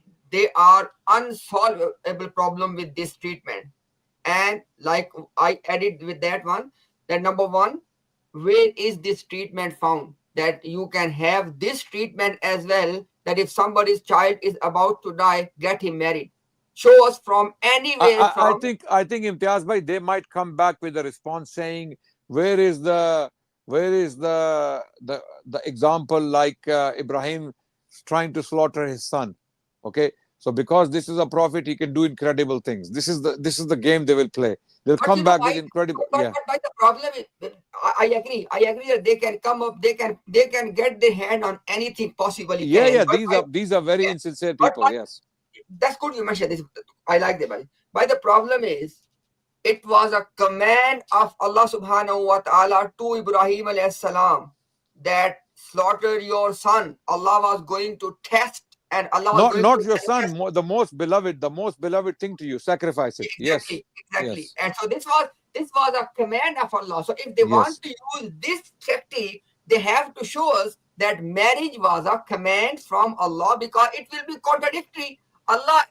unsolvable problem with this treatment. And like I added with that one, that number one, where is this treatment found? That you can have this treatment as well, that if somebody's child is about to die, get him married. Show us from anywhere I from. think Imtiaz bhai, they might come back with a response saying, where is the the example like Ibrahim trying to slaughter his son? Okay, so because this is a prophet, he can do incredible things. This is the game they will play. They'll But come you know back with why? incredible. But, Yeah, but, but the problem is, I agree. I agree that they can come up, they can get their hand on anything possibly yeah. can. These are very Yeah, insincere but people. Yes, that's good you mentioned this. I like that. But the problem is, it was a command of Allah subhanahu wa ta'ala to Ibrahim alayhi salam that slaughter your son. Allah was going to test, and Allah was going not to your manifest. son, the most beloved thing to you. Sacrifice it. Yes, Exactly. yes, And so this was a command of Allah. So if they want yes. to use this technique, they have to show us that marriage was a command from Allah, because it will be contradictory. Allah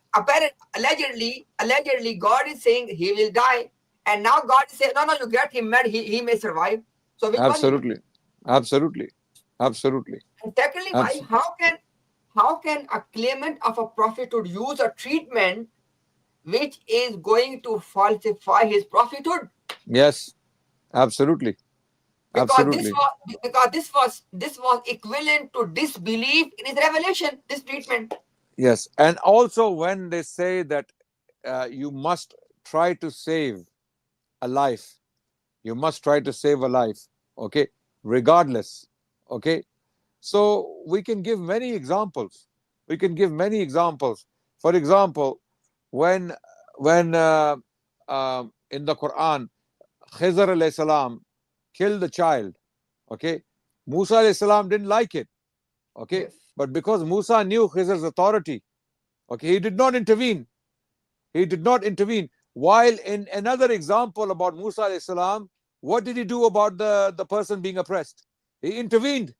allegedly God is saying he will die, and now God is saying, no, you get him married, he may survive. So which one you do? Absolutely, absolutely, absolutely. And secondly, why Absolutely. how can a claimant of a prophethood use a treatment which is going to falsify his prophethood? Yes, absolutely, Because this absolutely. was because this was equivalent to disbelief in his revelation, this treatment. Yes, and also when they say that you must try to save a life, you must try to save a life. Okay, regardless. Okay, so we can give many examples. We can give many examples. For example, when in the Quran, Khizr alayhi salam killed the child. Okay, Musa alayhi salam didn't like it. Okay, Yes. but because Musa knew Khizr's authority, okay, he did not intervene. He did not intervene. While in another example about Musa alayhi salam, what did he do about the person being oppressed? He intervened.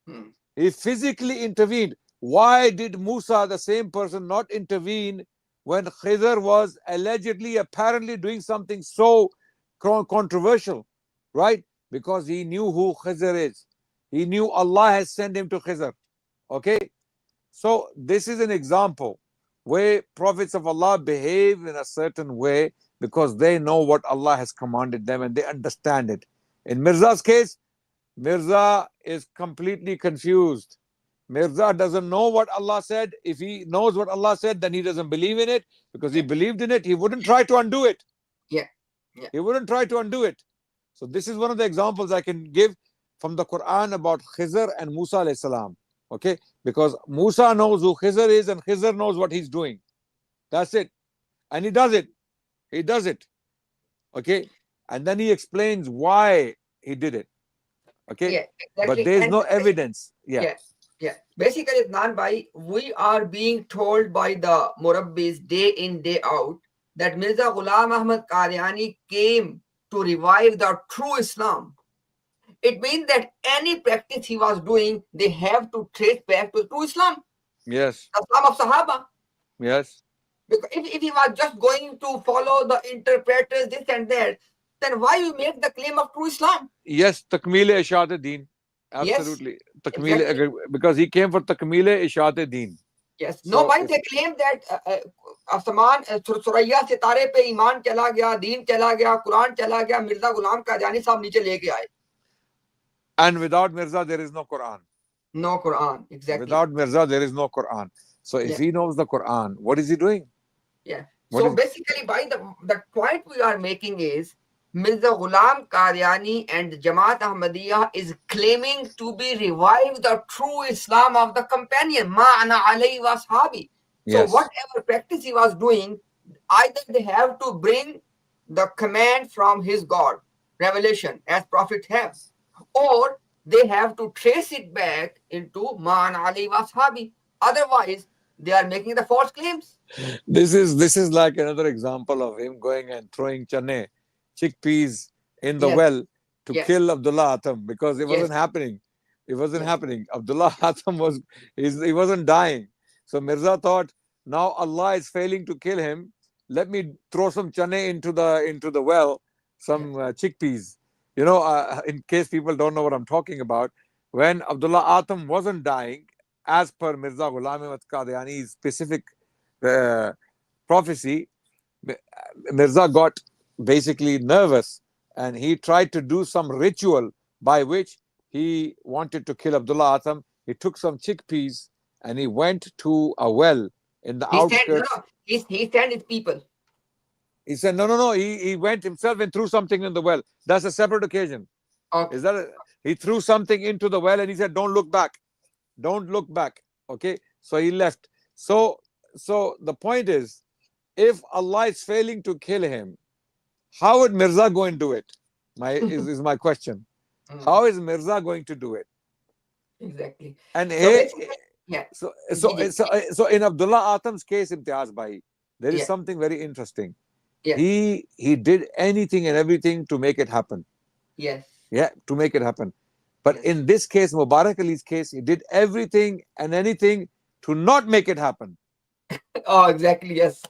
Hmm. He physically intervened. Why did Musa, the same person, not intervene when Khizr was allegedly, apparently doing something so controversial? Right? Because he knew who Khizr is. He knew Allah has sent him to Khizr. Okay? So this is an example where prophets of Allah behave in a certain way because they know what Allah has commanded them and they understand it. In Mirza's case, Mirza is completely confused. Mirza doesn't know what Allah said. If he knows what Allah said, then he doesn't believe in it. Because he Yeah. believed in it, he wouldn't try to undo it. Yeah. Yeah. He wouldn't try to undo it. So this is one of the examples I can give from the Quran about Khizr and Musa alayhi salam. Okay, because Musa knows who Khizr is and Khizr knows what he's doing. That's it. And he does it. He does it. Okay, and then he explains why he did it. Okay, Yeah. but Exactly. there is And no evidence. Yeah. yeah. Yeah, basically, Adnan Bhai, we are being told by the Murabbis day in, day out that Mirza Ghulam Ahmad Qadiani came to revive the true Islam. It means that any practice he was doing, they have to trace back to true Islam, Yes, the Islam of Sahaba. yes, Because if he was just going to follow the interpreters, this and that, then why you make the claim of true Islam? yes. Takmile Ishat Deen. Yes, Absolutely. exactly. Because he came for Takmile Ishat Deen. Yes. No, So why they claim that आसमान सुरैया सितारे पे ईमान चला गया, दीन चला गया, कुरान चला गया, मिर्जा गुलाम कादियानी साहब नीचे लेके आए. and without Mirza there is no Quran. No Quran, exactly. Without Mirza there is no Quran. So if Yeah. he knows the Quran, what is he doing? Yeah. What So is basically, by the point we are making is Mirza Ghulam Qadiani and Jamaat Ahmadiyya is claiming to be revived the true Islam of the companion, Ma'ana alayhi wa sahabi. So yes. whatever practice he was doing, either they have to bring the command from his God, revelation, as prophets have, or they have to trace it back into Ma'ana alayhi wa sahabi. Otherwise, they are making the false claims. This is like another example of him going and throwing chane, chickpeas in the Yes. well to Yes. kill Abdullah Atam because it Yes. wasn't happening. It wasn't Yes. happening. Abdullah Atam he wasn't dying. So Mirza thought, now Allah is failing to kill him. Let me throw some chane into the well, some chickpeas. You know, in case people don't know what I'm talking about, when Abdullah Atam wasn't dying, as per Mirza Ghulam Ahmad Qadiani's specific prophecy, Mirza got basically nervous and he tried to do some ritual by which he wanted to kill Abdullah Atam. He took some chickpeas and he went to a well in the outskirts. He sent his people. He said, no. He went himself and threw something in the well. That's a separate occasion. Okay. He threw something into the well and he said, don't look back. Don't look back. Okay. So he left. So the point is, if Allah is failing to kill him, how would Mirza go and do it? Is my question. How is Mirza going to do it? Exactly. And yeah. So in Abdullah Atam's case, Imtiaz Bhai, there is something very interesting. Yeah. He did anything and everything to make it happen. Yes. Yeah, to make it happen. But in this case, Mubarak Ali's case, he did everything and anything to not make it happen. Oh, exactly. Yes.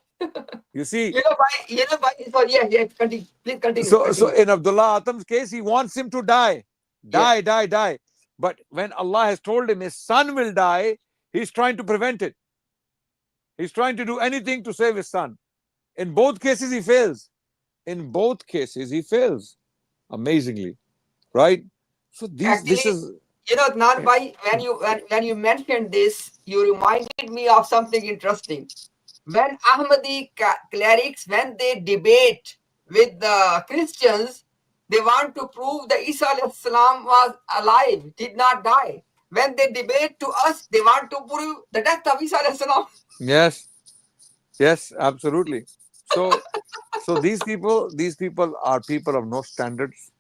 You see, so yeah, continue. Please continue. So in Abdullah Atam's case, he wants him to die. Die. But when Allah has told him his son will die, he's trying to prevent it. He's trying to do anything to save his son. In both cases, he fails. Amazingly, right? So this is. Adnan Bhai, when you mentioned this, you reminded me of something interesting. When Ahmadi clerics, when they debate with the Christians, they want to prove that Isa alayhi salam was alive, did not die. When they debate to us, they want to prove the death of Isa alayhi salam. Yes, absolutely. So these people are people of no standards.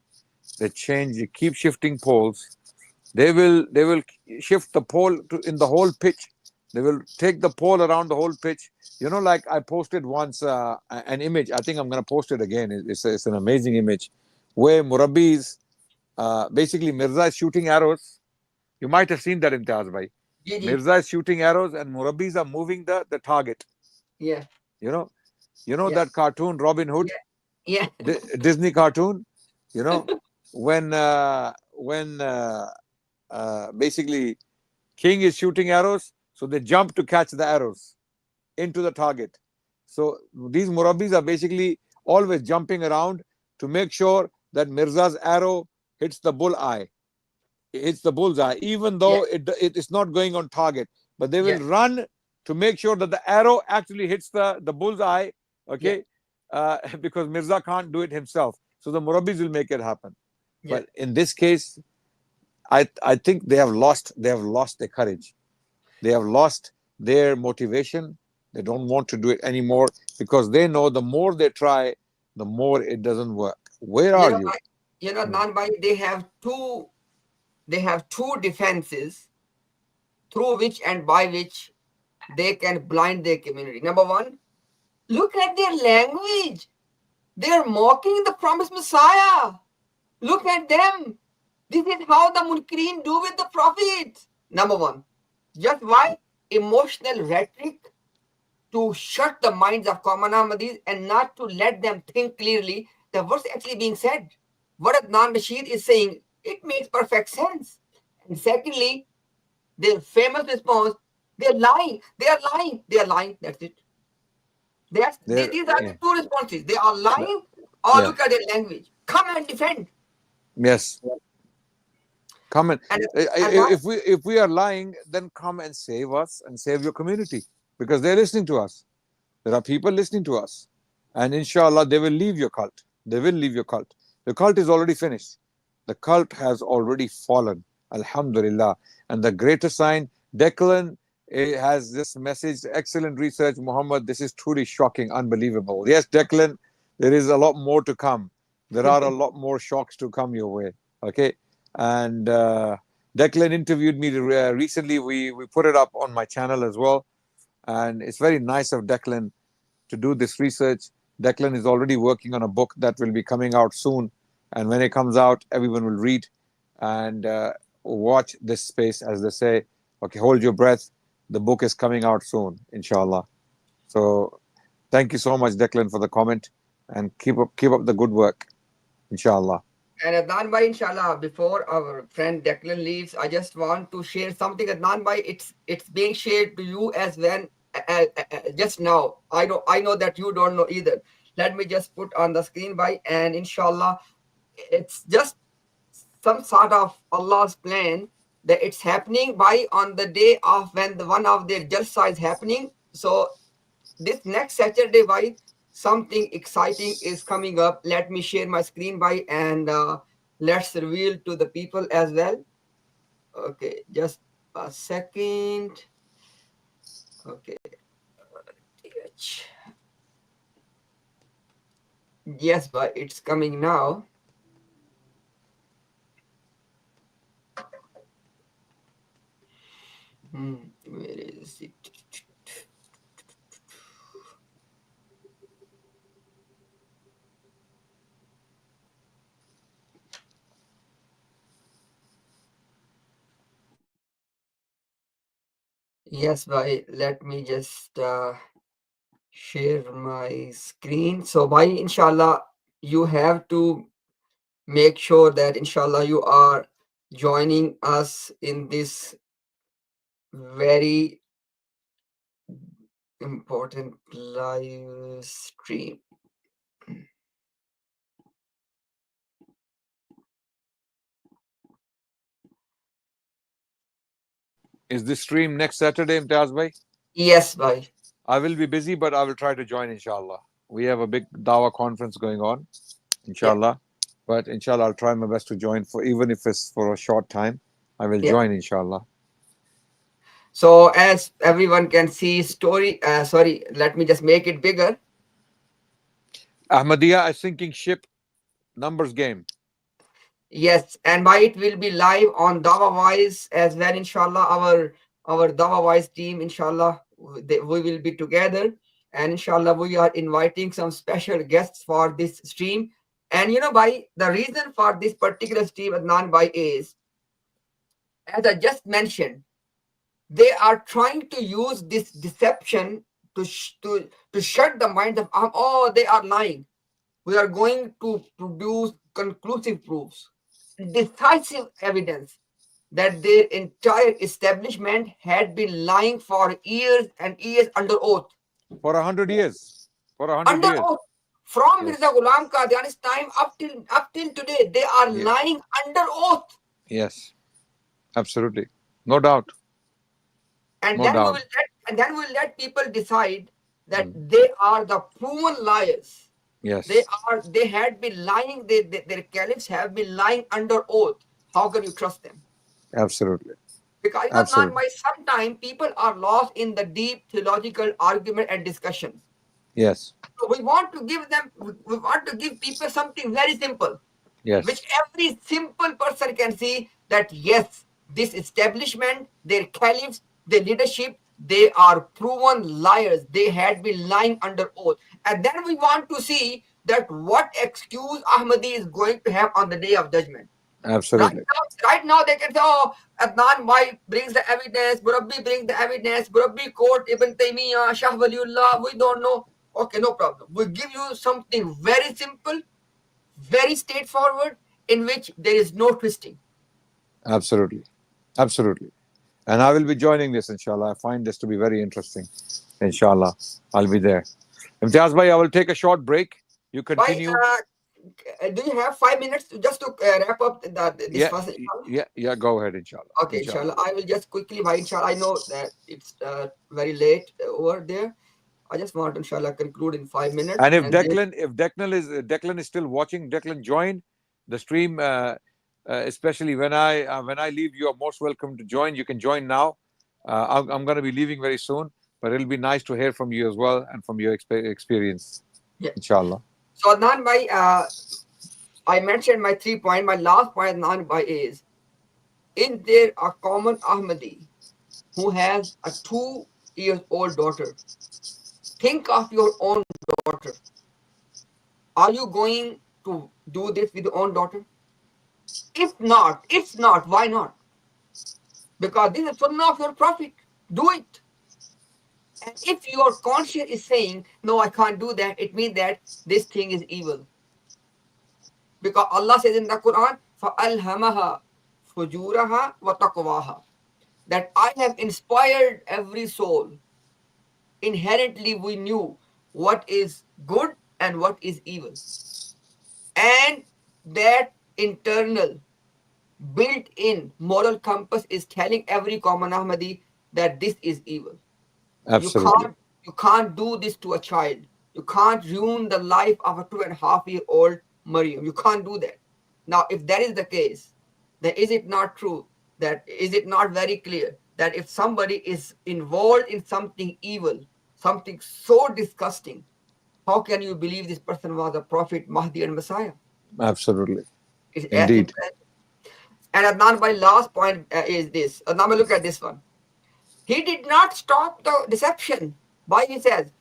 They change, they keep shifting poles. They will shift the pole in the whole pitch. They will take the pole around the whole pitch. Like I posted once an image. I think I'm going to post it again. It's an amazing image where Murabbis, basically Mirza is shooting arrows. You might have seen that in Imtiaz Bhai. Mirza is shooting arrows and Murabbis are moving the target. Yeah. You know that cartoon Robin Hood? Yeah. Disney cartoon? when basically King is shooting arrows, so they jump to catch the arrows into the target. So these Murabbis are basically always jumping around to make sure that Mirza's arrow hits the bullseye. It hits the bullseye, even though it is not going on target. But they will run to make sure that the arrow actually hits the bullseye, okay? Because Mirza can't do it himself. So the Murabbis will make it happen. But in this case, I think they have lost their courage. They have lost their motivation. They don't want to do it anymore because they know the more they try, the more it doesn't work. Where are you? Adnan Bhai, they have two defenses through which and by which they can blind their community. Number one, look at their language. They are mocking the promised Messiah. Look at them. This is how the Munkirin do with the prophets. Number one, just why? Emotional rhetoric to shut the minds of common Ahmadis and not to let them think clearly the what's actually being said. What Adnan Rashid is saying, it makes perfect sense. And secondly, their famous response, they're lying, they are lying, they are lying. That's it. These are the two responses. They are lying or look at their language. Come and defend. Yes. Come and And if we are lying, then come and save us and save your community, because they're listening to us. There are people listening to us, and inshallah they will leave your cult. They will leave your cult. The cult is already finished. The cult has already fallen. Alhamdulillah. And the greatest sign, Declan has this message, excellent research, Muhammad. This is truly shocking, unbelievable. Yes, Declan, there is a lot more to come. There are a lot more shocks to come your way. Okay. And Declan interviewed me recently. We put it up on my channel as well. And it's very nice of Declan to do this research. Declan is already working on a book that will be coming out soon. And when it comes out, everyone will read and watch this space, as they say. Okay, hold your breath. The book is coming out soon, inshallah. So thank you so much, Declan, for the comment. And keep up the good work, inshallah. And Adnan Bhai, inshallah, before our friend Declan leaves, I just want to share something. Adnan Bhai, it's being shared to you as when just now. I know that you don't know either. Let me just put on the screen, Bhai, and inshallah, it's just some sort of Allah's plan that it's happening by on the day of when the one of their jalsa is happening. So this next Saturday, Bhai, something exciting is coming up. Let me share my screen, by and let's reveal to the people as well. Okay, just a second. Okay. Yes, but it's coming now. Where is it? Yes, bhai, let me just share my screen. So, bhai, inshallah, you have to make sure that, inshallah, you are joining us in this very important live stream. Is this stream next Saturday, Imtiaz Bhai? Yes, bhai. I will be busy, but I will try to join, inshallah. We have a big Dawah conference going on, inshallah. Yeah. But inshallah, I'll try my best to join, for even if it's for a short time. I will join, inshallah. So as everyone can see, sorry, let me just make it bigger. Ahmadiyya is sinking ship, numbers game. Yes, and by it will be live on Dawah Wise as well, inshallah. Our Dawah Wise team, inshallah, we will be together, and inshallah we are inviting some special guests for this stream. And by the reason for this particular stream, Adnan Bhai, is, as I just mentioned, they are trying to use this deception to shut the minds of they are lying. We are going to produce conclusive proofs, decisive evidence that their entire establishment had been lying for years and years under oath. For 100 years. For 100 under years. Oath. From Mirza Ghulam Qadiani's time up till today, they are lying under oath. Yes, absolutely, no doubt. And then we will let people decide that they are the proven liars. Yes, they had been lying. Their caliphs have been lying under oath. How can you trust them? Absolutely. Because by some time people are lost in the deep theological argument and discussions. Yes. So we want to give people something very simple. Yes. Which every simple person can see that yes, this establishment, their caliphs, their leadership, they are proven liars. They had been lying under oath. And then we want to see that what excuse Ahmadi is going to have on the day of judgment. Absolutely. Right now they can say, oh, Adnan Bhai brings the evidence, Murabbi brings the evidence, Murabbi quote Ibn Taymiyyah, Shah Waliullah, we don't know. Okay, no problem. We'll give you something very simple, very straightforward, in which there is no twisting. Absolutely. Absolutely. And I will be joining this, inshallah. I find this to be very interesting. Inshallah, I'll be there. Imtiaz Bhai, I will take a short break. You continue. Do you have 5 minutes just to wrap up this first? Yeah, go ahead, inshallah. Okay, inshallah. I will just quickly, inshallah. I know that it's very late over there. I just want to, inshallah, conclude in 5 minutes. And if Declan is still watching, Declan, join the stream. Especially when I leave, you are most welcome to join. You can join now. I'm going to be leaving very soon, but it'll be nice to hear from you as well and from your experience. Yeah. Inshallah. So Adnan Bhai, I mentioned my 3 points. My last point, Adnan Bhai, is there a common Ahmadi who has a 2-year-old daughter? Think of your own daughter. Are you going to do this with your own daughter? If not, why not? Because this is sunnah of your Prophet. Do it. And if your conscience is saying, no, I can't do that, it means that this thing is evil. Because Allah says in the Quran, فَأَلْهَمَهَا فُجُورَهَا وَتَقْوَاهَا, that I have inspired every soul. Inherently, we knew what is good and what is evil. And that internal, built-in moral compass is telling every common Ahmadi that this is evil. Absolutely. You can't do this to a child. You can't ruin the life of a 2.5-year-old Maryam. You can't do that. Now, if that is the case, then is it not true? Is it not very clear that if somebody is involved in something evil, something so disgusting, how can you believe this person was a prophet, Mahdi, and Messiah? Absolutely. Indeed. And Adnan, my last point is this. Adnan, look at this one. He did not stop the deception. Why he says,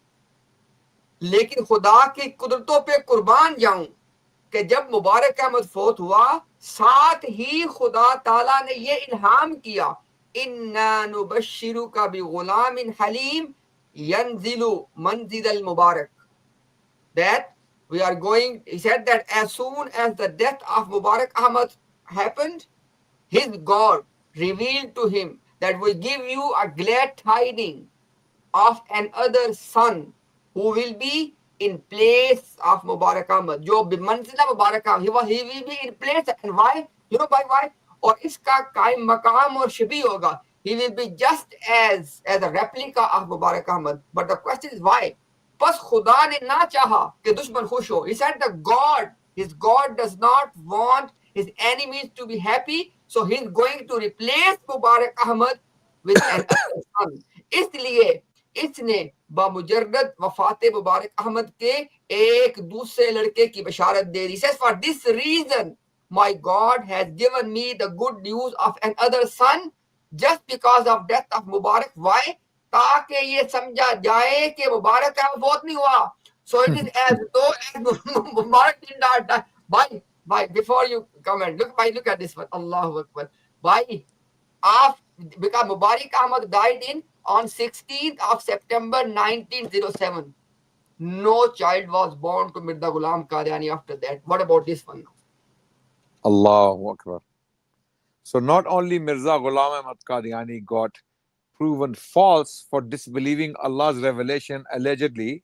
लेकिन खुदा की कुदरतों पे कुर्बान जाऊं कि जब मुबारक अहमद फौत हुआ, साथ ही खुदा ताला ने ये इल्हाम किया, इन्ना नुबश्शिरुका बिगुलामिन हलीम यंजिलु मंजिल मुबारक, that we are going, he said that as soon as the death of Mubarak Ahmad happened, his God revealed to him that we give you a glad tidings of another son who will be in place of Mubarak Ahmad. Jo bimanzila Mubarak Ahmad, he will be in place. And why? You know by why? Or iska kaim maqam or shabi hoga. He will be just as a replica of Mubarak Ahmad. But the question is why? Bas Khuda ne na chaha ke dushman khush ho. He said his God does not want his enemies to be happy, so he's going to replace Mubarak Ahmad with another son. इसलिए इसने बामुजर्रद वफात मुबारक अहमद के एक दूसरे लड़के की बशारत दे दी. Says, for this reason my God has given me the good news of another son just because of death of Mubarak. Why? ताकि ये समझा जाए कि मुबारक का बहुत नहीं हुआ. So it is as though Mubarak did not die. Why? Before you comment, look at this one. Allahu Akbar. Why? Because Mubarak Ahmad died on 16th of September 1907. No child was born to Mirza Ghulam Qadiani after that. What about this one now? Allahu Akbar. So not only Mirza Ghulam Ahmad Qadiani got proven false for disbelieving Allah's revelation, allegedly,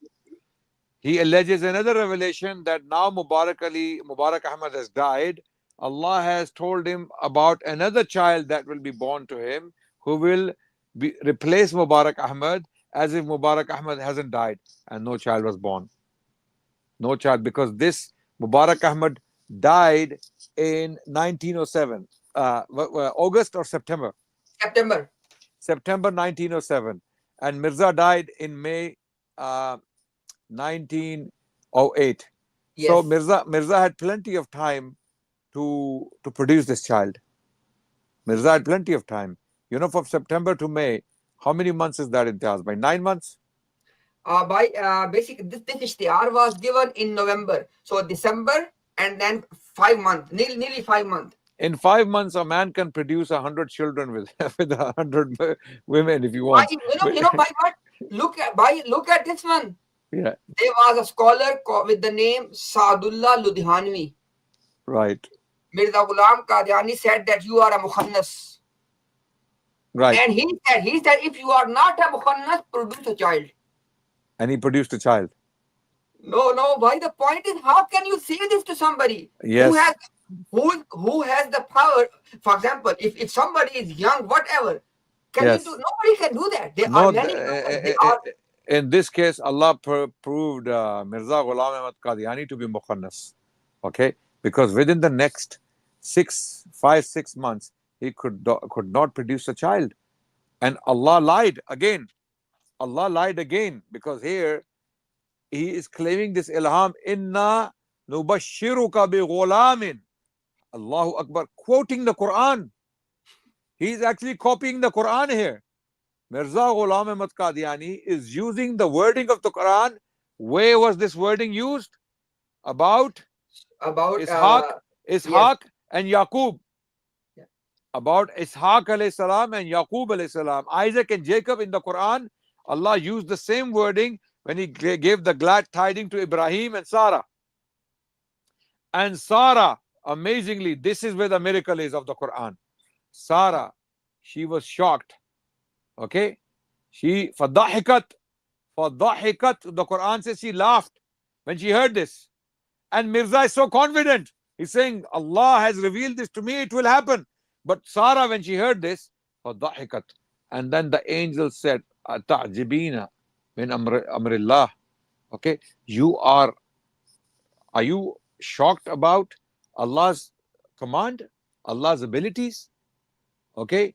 he alleges another revelation that now Mubarak Ahmad has died. Allah has told him about another child that will be born to him who will replace Mubarak Ahmad, as if Mubarak Ahmad hasn't died, and no child was born. No child, because this Mubarak Ahmad died in 1907. August or September? September 1907. And Mirza died in May 1908. Yes. So Mirza had plenty of time to produce this child. Mirza had plenty of time. You know, from September to May, how many months is that in Imtiaz? By 9 months? Basically, this ishtihar was given in November. So December and then 5 months, nearly 5 months. In 5 months, a man can produce 100 children with 100 women if you Why, want. by what? Look at this one. Yeah, There was a scholar with the name Saadullah Ludhianvi. right, Mirza Ghulam Qadiani said that you are a mukhannas. right. And he said, if you are not a mukhannas, produce a child. And he produced a child. No, why? The point is, how can you say this to somebody Yes. who has the power? For example, if somebody is young, whatever, can Yes. you do? Nobody can do that. There No, are many. They are. in this case, Allah proved Mirza Ghulam Ahmad Qadiani to be mukhannas. Okay? Because within the next 5-6 months, he could not produce a child. And Allah lied again. Allah lied again, because here he is claiming this ilham, inna nubashiruka bi ghulamin. Allahu Akbar, quoting the Quran. He is actually copying the Quran here. Mirza Ghulam Ahmad Qadiani is using the wording of the Quran. Where was this wording used? About Ishaq yes. and Yaqub. Yeah. About Ishaq alayhi salam and Yaqub alayhi salam. Isaac and Jacob in the Quran, Allah used the same wording when he gave the glad tidings to Ibrahim and Sarah. And Sarah, amazingly, this is where the miracle is of the Quran. Sarah, she was shocked. Okay? She, فَضَحِكَتْ, the Quran says she laughed when she heard this. And Mirza is so confident. He's saying, Allah has revealed this to me, it will happen. But Sarah, when she heard this, فَضَحِكَتْ. And then the angel said, أَتَعْجِبِينَ مِنْ أَمْرِ. Okay? Are you shocked about Allah's command, Allah's abilities? Okay?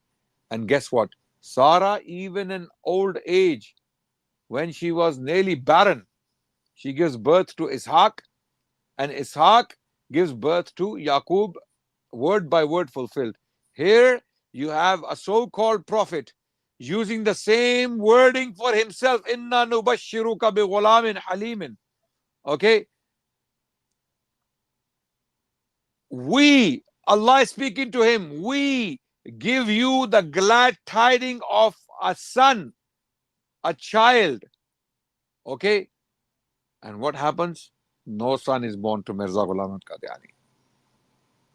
And guess what? Sarah, even in old age, when she was nearly barren, she gives birth to Ishaq, and Ishaq gives birth to Yaqub, word by word fulfilled. Here you have a so-called prophet using the same wording for himself. Inna nubashiruka bi ghulamin halimin. Okay? Allah is speaking to him, we give you the glad tidings of a son, a child. Okay? And what happens? No son is born to Mirza Ghulam Ahmad Qadiani.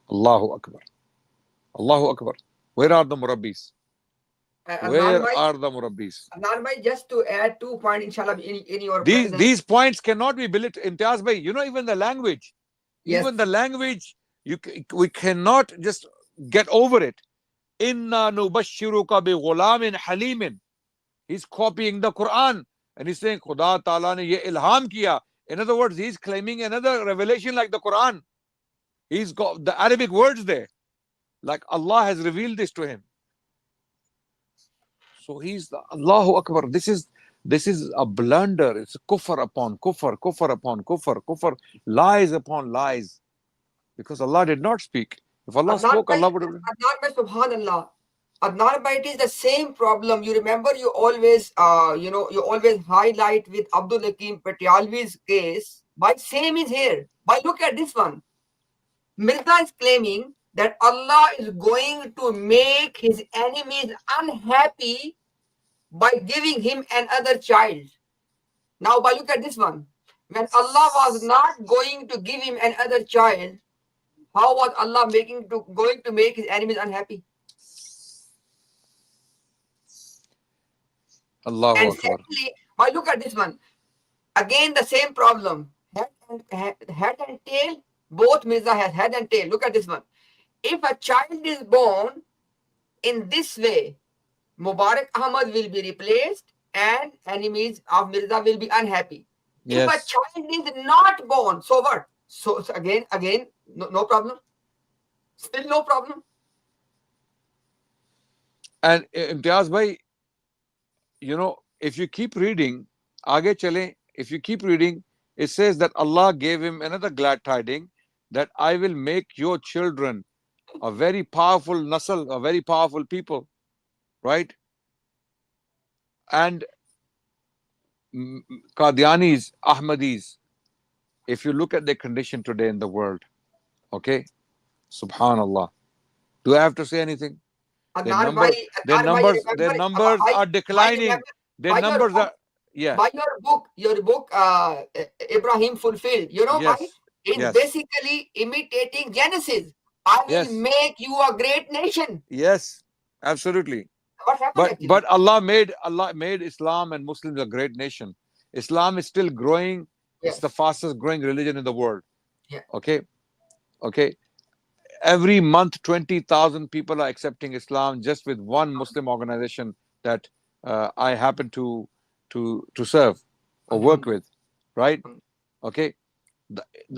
Allahu Akbar. Allahu Akbar. Where are the murabbis? Where are the murabbis? Adnan bhai, just to add 2 points, inshallah, in your These points cannot be built in Imtiaz bhai. You know, even the language. Yes. Even the language, we cannot just get over it. Inna nubashiruka bi ghulamin halimin. He's copying the Quran. And he's saying, Khuda Ta'ala ne ye ilham kiya. In other words, he's claiming another revelation like the Quran. He's got the Arabic words there. Like Allah has revealed this to him. So he's the Allahu Akbar. This is a blunder. It's kufr upon kufr, kufr upon kufr, kufr, lies upon lies. Because Allah did not speak. If Allah spoke, Allah would have. Adnan bhai, subhanallah. Adnan bhai, it is the same problem. You remember, you always highlight with Abdul Hakim Patialvi's case. By same is here. By look at this one. Mirza is claiming that Allah is going to make his enemies unhappy by giving him another child. Now, by look at this one. When Allah was not going to give him another child, how was Allah going to make his enemies unhappy? Allahu And Akbar. secondly, why look at this one. Again, the same problem. Head and tail, both Mirza has head and tail. Look at this one. If a child is born in this way, Mubarak Ahmad will be replaced and enemies of Mirza will be unhappy. Yes. If a child is not born, so what? So again, no problem. Still no problem. And Imtiaz bhai, you know, if you keep reading, aage chale, if you keep reading, it says that Allah gave him another glad tiding that I will make your children a very powerful nasl, a very powerful people, right? And Qadianis, Ahmadis, if you look at their condition today in the world, okay, subhanallah. Do I have to say anything? Their Adnan number, bhai, their Adnan bhai, numbers, their remember, numbers bhai, are bhai, declining. remember, Their by your numbers book, are, yeah, by your book, Ibrahim Fulfilled, you know, bhai, yes, is yes, basically imitating Genesis. I will yes, make you a great nation. yes, absolutely. What happened actually? But Allah made Islam and Muslims a great nation. Islam is still growing. It's the Yes. fastest growing religion in the world. Yeah. Okay, okay. Every month, 20,000 people are accepting Islam just with one Muslim organization that I happen to serve or work with, right? Okay.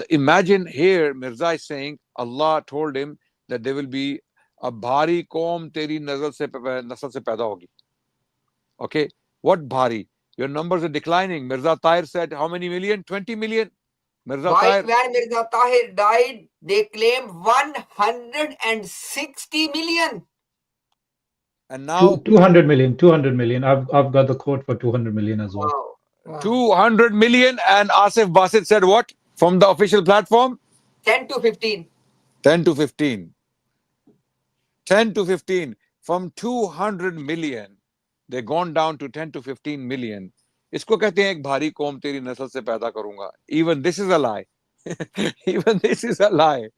Imagine here, Mirza is saying Allah told him that there will be a bhari qawm teri nasl se paida hogi. Okay, what bhari? Your numbers are declining. Mirza Tahir said how many million? 20 million. Mirza Why, Tahir, when Mirza Tahir died, they claimed 160 million. and now 200 million, 200 million. I've got the quote for 200 million as well. Wow. Wow. 200 million. And Asif Basit said what from the official platform? 10 to 15. 10 to 15. 10 to 15. From 200 million, they've gone down to 10 to 15 million. इसको कहते हैं एक भारी कौम तेरी नस्ल से पैदा करूंगा. Even this is a lie. Even this is a lie.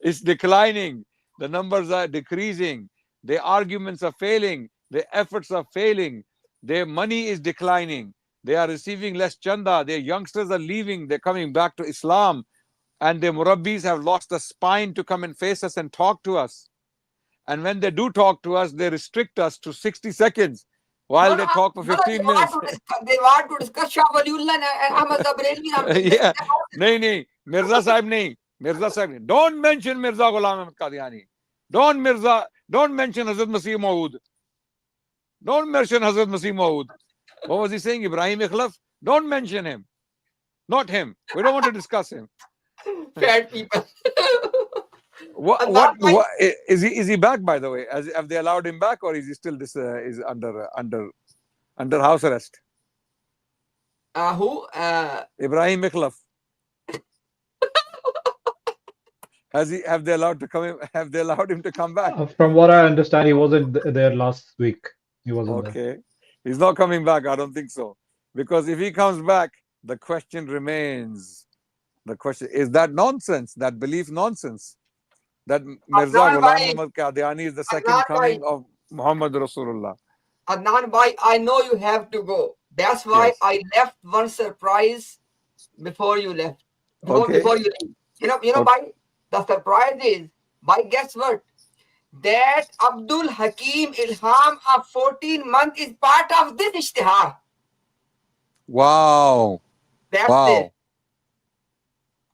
It's declining. The numbers are decreasing. Their arguments are failing. Their efforts are failing. Their money is declining. They are receiving less chanda. Their youngsters are leaving. They're coming back to Islam. And their murabbis have lost the spine to come and face us and talk to us. And when they do talk to us, they restrict us to 60 seconds while they talk for 15 minutes. They want to discuss Shah Waliullah and Ahmad Zabreli. Yeah. Nahi, Mirza Sahib nahi. Mirza Sahib nahi. Don't mention Mirza Ghulam Ahmad Qadiani. Don't mention Hazrat Masih Maud. Don't mention Hazrat Masih Maud. What was he saying? Ibrahim Ikhlaf? Don't mention him. Not him. We don't want to discuss him. Fat people. What is he back, by the way? Have they allowed him back, or is he still is under house arrest? Who? Ibrahim Ikhlaf. Have they allowed him to come back? From what I understand, he wasn't there last week. He wasn't there. Okay. He's not coming back. I don't think so. Because if he comes back, the question remains. The question is that nonsense, that belief nonsense. That Mirza Ghulam Ahmad Qadiani is the second coming of Muhammad Rasulullah. Adnan bhai, I know you have to go. That's why Yes. I left one surprise before you left. Okay. Before you leave. You know, Okay. bhai, the surprise is, by guess what? That Abdul Hakim Ilham of 14 months is part of this ishtihar. Wow. That's Wow. there.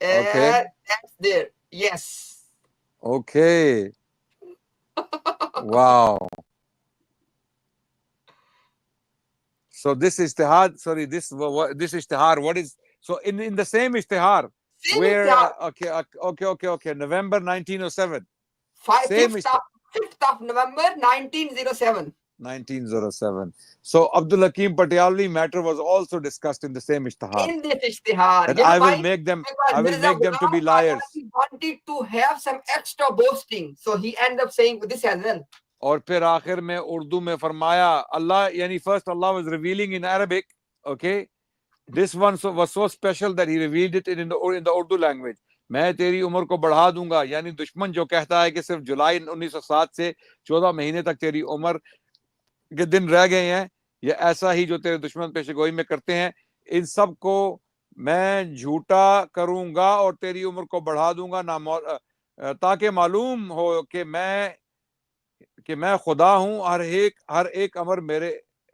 Okay. That's there. Yes. Okay. Wow. So this ishtihar, this ishtihar, what is, so in the same ishtihar, Same where, ishtihar. okay, November 1907. 5th of November 1907. 1907. So Abdul Hakim Patialvi matter was also discussed in the same ishtihar. In this ishtihar. That You know I will why? make them Because to be liars. He wanted to have some extra boasting. So he ended up saying this as well. और फिर आखिर में उर्दू में फरमाया Allah, yani first Allah was revealing in Arabic, okay? This one was so special that he revealed it in the Urdu language. मैं तेरी उम्र को बढ़ा दूंगा, यानी दुश्मन जो कहता है कि सिर्फ जुलाई 1907 से 14 महीने तक तेरी उम्र के दिन रह गए हैं, या ऐसा ही जो तेरे दुश्मन पेशगोई में करते हैं, इन सब को मैं झूठा करूंगा और तेरी उम्र को बढ़ा दूंगा ताकि मालूम हो कि मैं खुदा हूं, हर एक अमर मेरे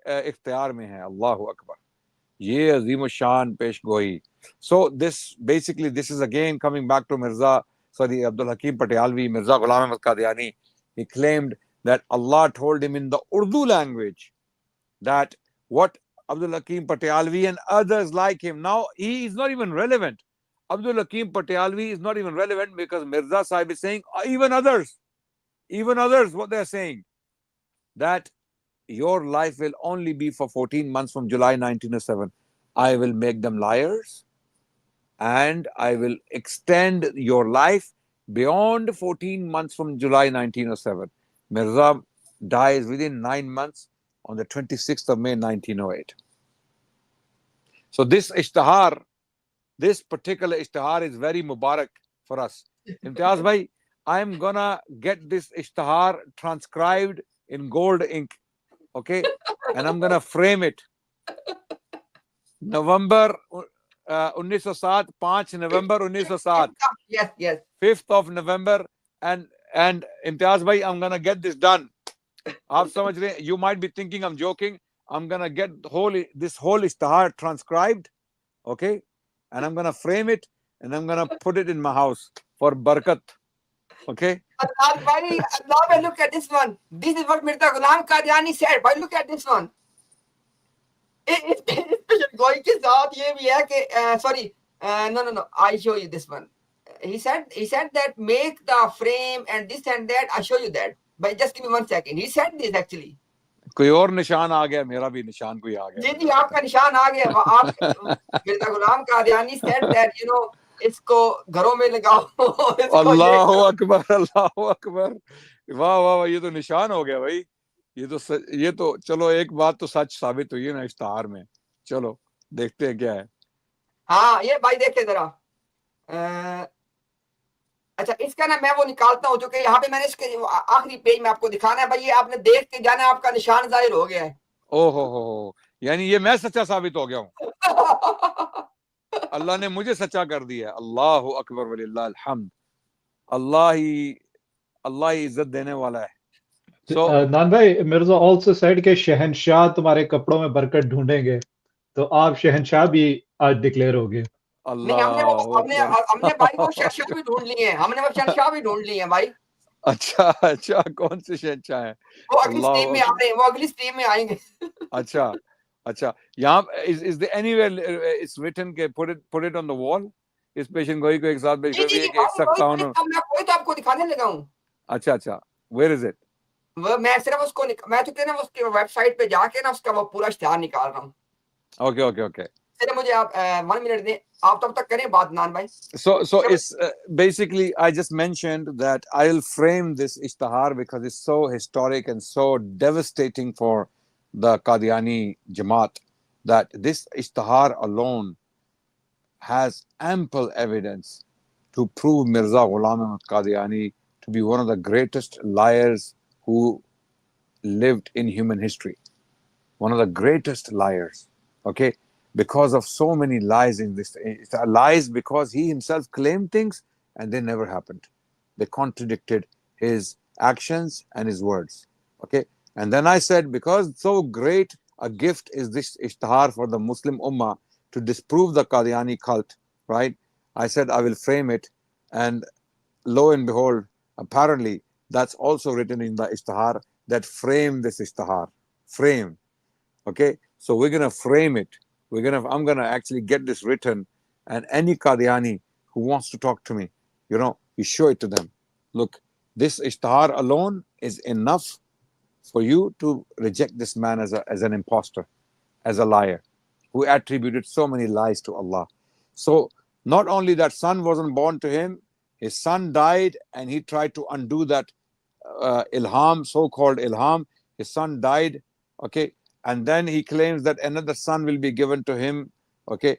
इख्तियार में है. अल्लाहु अकबर. ये अजीम शान पेशगोई. So this is again coming back to Abdul Hakim Patialvi, Mirza Ghulam Ahmad Qadiani. He claimed that Allah told him in the Urdu language that what Abdul Hakim Patialvi and others like him. Now he is not even relevant. Abdul Hakim Patialvi is not even relevant because Mirza Sahib is saying even others. Even others, what they're saying, that your life will only be for 14 months from July 1907. I will make them liars, and I will extend your life beyond 14 months from July 1907. Mirza dies within 9 months on the 26th of May 1908. So this ishtihar, this particular ishtihar is very mubarak for us. Imtiaz bhai, I'm gonna get this ishtihar transcribed in gold ink, okay? And I'm gonna frame it. November 1907, 5 November 1907. Yes. 5th of November, and Imtiaz bhai, I'm gonna get this done. आप समझ रहे हैं? You might be thinking I'm joking. I'm gonna get this whole ishtihar transcribed, okay? And I'm gonna frame it, and I'm gonna put it in my house for barakat, okay? Now look at this one. This is what Mirza Ghulam Qadiani said. Why look at this one? गोई के साथ ये भी है कि sorry, no, I show you this one. He said that make the frame and this and that. I show you that. But just give me 1 second. He said this actually. कोई और निशान आ गया, मेरा भी निशान कोई आ गया. जी आपका निशान आ गया. आप मिर्जा गुलाम कादियानी said that इसको घरों में लगाओ. अल्लाहु अकबर, अल्लाहु अकबर. वाह वाह, ये तो निशान हो गया भाई. ये तो चलो, एक बात तो सच साबित हुई है ना इश्तिहार में. चलो देखते हैं क्या है. हाँ, ये भाई देखे जरा. अच्छा, इसका ना मैं वो निकालता हूँ, जो कि यहाँ पे मैंने इसके आखिरी पेज में आपको दिखाना है भाई. ये आपने देख के जाना, आपका निशान जाहिर हो गया है. ओहो, यानी ये मैं सच्चा साबित हो गया हूँ. अल्लाह ने मुझे सच्चा कर दिया. अल्लाहु अकबर वलिल्लाहिल हम्द. अल्लाह ही इज्जत देने वाला है. So, नान भाई, मिर्जा also said कि शहनशाह तुम्हारे कपड़ों में बरकत ढूंढेंगे, तो आप शहनशाह भी आज डिक्लेयर हो गए. नहीं, हमने भाई वो शहनशाह भी ढूंढ लिए हैं. हमने वो शहनशाह भी ढूंढ लिए हैं भाई. अच्छा, कौन से शहनशाह हैं? वो अगली स्ट्रीम में आ रहे हैं, वो अगली स्ट्रीम में आएंगे. अच्छा, यहाँ is there anywhere it's written के put it on the wall? इस पेशन गोई को एक साथ भेज कर एक सकता हूँ. मैं तो आपको दिखाने लगा हूँ. अच्छा, where is it? मैं सिर्फ उसको मैं तो कहना उसकी वेबसाइट पे जाके ना उसका वो पूरा इश्तिहार निकाल रहा हूँ. Okay. सिर्फ मुझे आप 1 मिनट दें. आप तब तक करें बात नान भाई. So it's basically, I just mentioned that I'll frame this ishtihar because it's so historic and so devastating for the Qadiani Jamaat, that this ishtihar alone has ample evidence to prove Mirza Ghulam Ahmad Qadiani to be one of the greatest liars who lived in human history. One of the greatest liars, okay? Because of so many lies in this. Lies because he himself claimed things and they never happened. They contradicted his actions and his words, okay? And then I said, because so great a gift is this ishtihar for the Muslim Ummah to disprove the Qadiani cult, right? I said I will frame it, and lo and behold, apparently that's also written in the ishtihar, that frame this ishtihar. Frame. Okay? So we're going to frame it. I'm going to actually get this written, and any Qadiani who wants to talk to me, you show it to them. Look, this ishtihar alone is enough for you to reject this man as an impostor, as a liar, who attributed so many lies to Allah. So not only that son wasn't born to him, his son died, and he tried to undo that ilham, so-called ilham. His son died, okay, and then he claims that another son will be given to him, okay.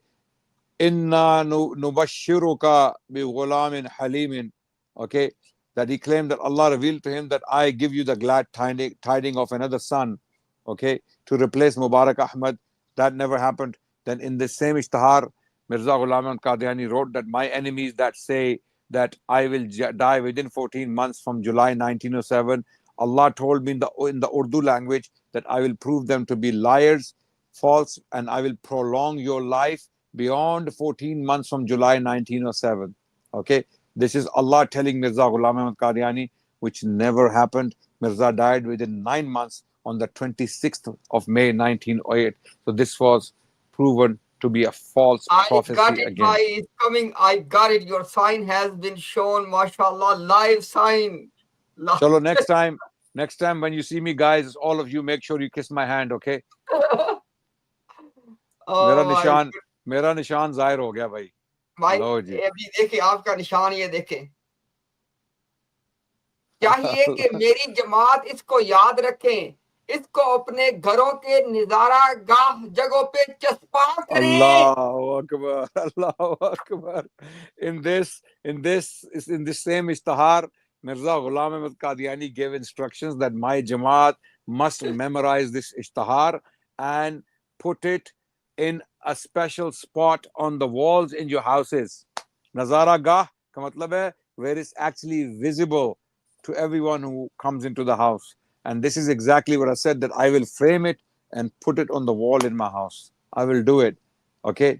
Inna nubashiruka bi ghulamin halimin, okay, that he claimed that Allah revealed to him that I give you the glad tiding of another son, okay, to replace Mubarak Ahmad. That never happened. Then in the same ishtihar, Mirza Ghulam Ahmad Qadiani wrote that my enemies that say that I will die within 14 months from July 1907, Allah told me in the Urdu language that I will prove them to be liars, false, and I will prolong your life beyond 14 months from July 1907. Okay, this is Allah telling Mirza Ghulam Ahmad Qadiani, which never happened. Mirza died within 9 months on the 26th of May 1908. So this was proven to be a false prophecy. I got it, again. It's coming. I got it. Your sign has been shown, mashallah, live sign. Chalo, next time when you see me, guys, all of you, make sure you kiss my hand, okay? मेरा Oh my निशान मेरा निशान जाहिर हो गया भाई. भाई, लो जी. अभी देखिए आपका निशान, ये देखें. चाहिए कि मेरी जमात इसको याद रखें, इसको अपने घरों के नजारा गाह जगहों पे चस्पा करें. Allahu Akbar, Allahu Akbar. In this same istihar, Mirza Ghulam Ahmad Qadiani gave instructions that my Jamaat must memorize this istihar and put it in a special spot on the walls in your houses. Nazara Gah ka matlab hai where it's actually visible to everyone who comes into the house. And this is exactly what I said, that I will frame it and put it on the wall in my house. I will do it. Okay,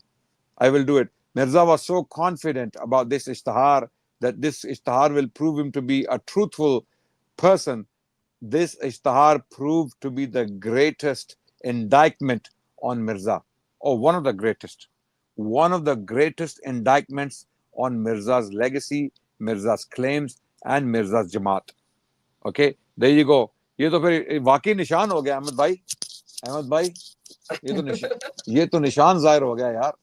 I will do it. Mirza was so confident about this ishtihar that this ishtihar will prove him to be a truthful person. This ishtihar proved to be the greatest indictment on Mirza, or one of the greatest indictments on Mirza's legacy, Mirza's claims, and Mirza's Jamaat. Okay, there you go. ये तो फिर वाकई निशान हो गया अहमद भाई. ये तो निशान जाहिर हो गया यार.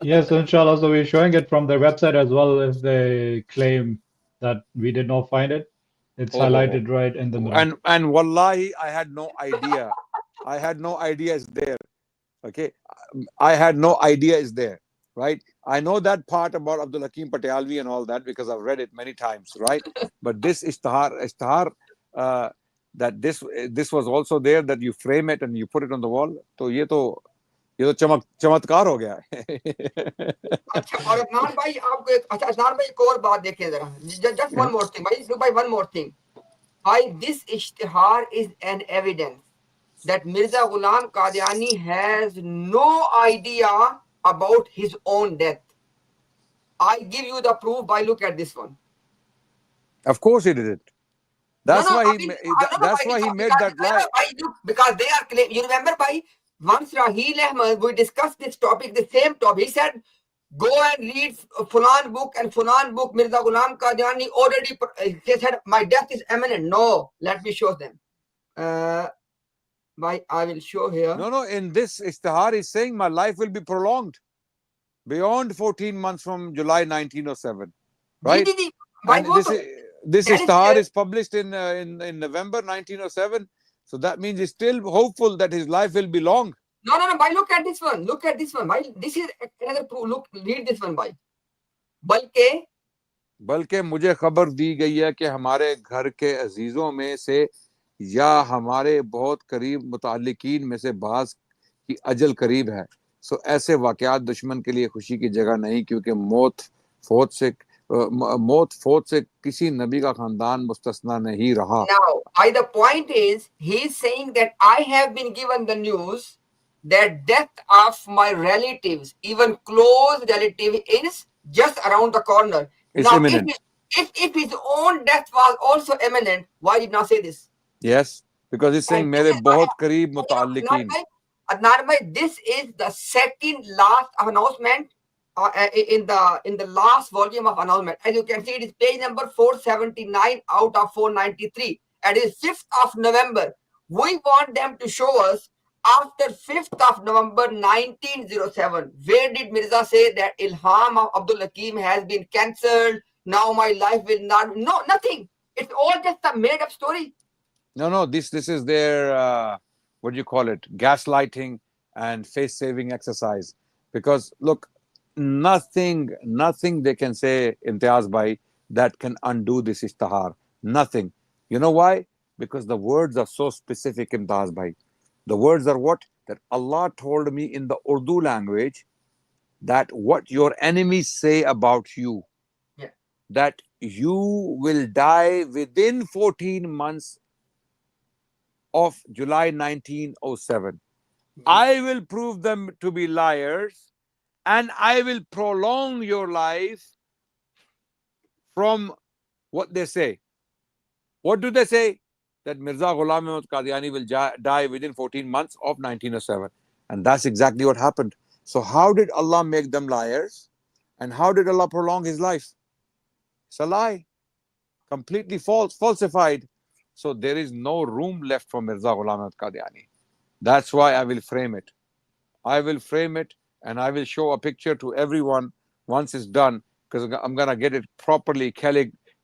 Yes, inshallah. So we're showing it from their website as well if they claim that we did not find it. It's highlighted right in the middle. And wallahi, I had no idea. I had no idea it's there. Okay, I had no idea it's there. Right? I know that part about Abdul Hakim Patyalvi and all that because I've read it many times. Right? But this istihar, that this was also there, that you frame it and you put it on the wall. So ये तो चमत्कार हो गया है. अच्छा, और अदनान भाई आपको अदनान भाई एक और बात देखें जरा, just one more thing भाई, one more thing. Why this ishtihar is an evidence that Mirza Ghulam Qadiani has no idea about his own death. I give you the proof by look at this one. Of course he didn't. That's why he made that lie. Because they are claiming. You remember, by once Raheel Ahmad, we discussed this topic, the same topic. He said, go and read Fulan book and Fulan book. Mirza Ghulam Qadiani already said, my death is imminent. No, let me show them. I will show here. No, in this istihar, he's saying my life will be prolonged beyond 14 months from July 1907. Right? This istihar is published in November 1907. So that means he's still hopeful that his life will be long. No. Bhai, look at this one. Look at this one. Bhai, this is another proof. Look, read this one, bhai. बल्कि मुझे खबर दी गई है कि हमारे घर के अजीजों में से या हमारे बहुत करीब मुताल्लिकीन में से बाज की अजल करीब है. सो ऐसे वाकयात दुश्मन के लिए खुशी की जगह नहीं, क्योंकि मौत फौत से किसी नबी का खानदान मुस्तस्ना नहीं रहा. Now, the point is, he is saying that I have been given the news that death of my relatives, even close relative, is just around the corner. It's imminent. If his own death was also imminent, why did not say this? Yes, because he's saying मेरे बहुत करीब मुताल्लिकीन. Adnan bhai, this is the second last announcement in the last volume of announcement. As you can see, it is page number 479 out of 493, and it is 5th of November. We want them to show us after 5th of November 1907, where did Mirza say that Ilham of Abdul Hakim has been cancelled, now my life will not? No, nothing. It's all just a made up story. No, this is their what do you call it, gaslighting and face saving exercise. Because look, nothing they can say, Imtiaz Bhai, that can undo this istihar. Nothing. You know why? Because the words are so specific, Imtiaz Bhai. The words are what? That Allah told me in the Urdu language that what your enemies say about you, that you will die within 14 months of July 1907. I will prove them to be liars, and I will prolong your life from what they say. What do they say? That Mirza Ghulam Ahmad Qadiani will die within 14 months of 1907. And that's exactly what happened. So how did Allah make them liars? And how did Allah prolong his life? It's a lie. completely false, falsified. So there is no room left for Mirza Ghulam Ahmad Qadiani. That's why I will frame it. I will frame it and I will show a picture to everyone once it's done, because I'm gonna get it properly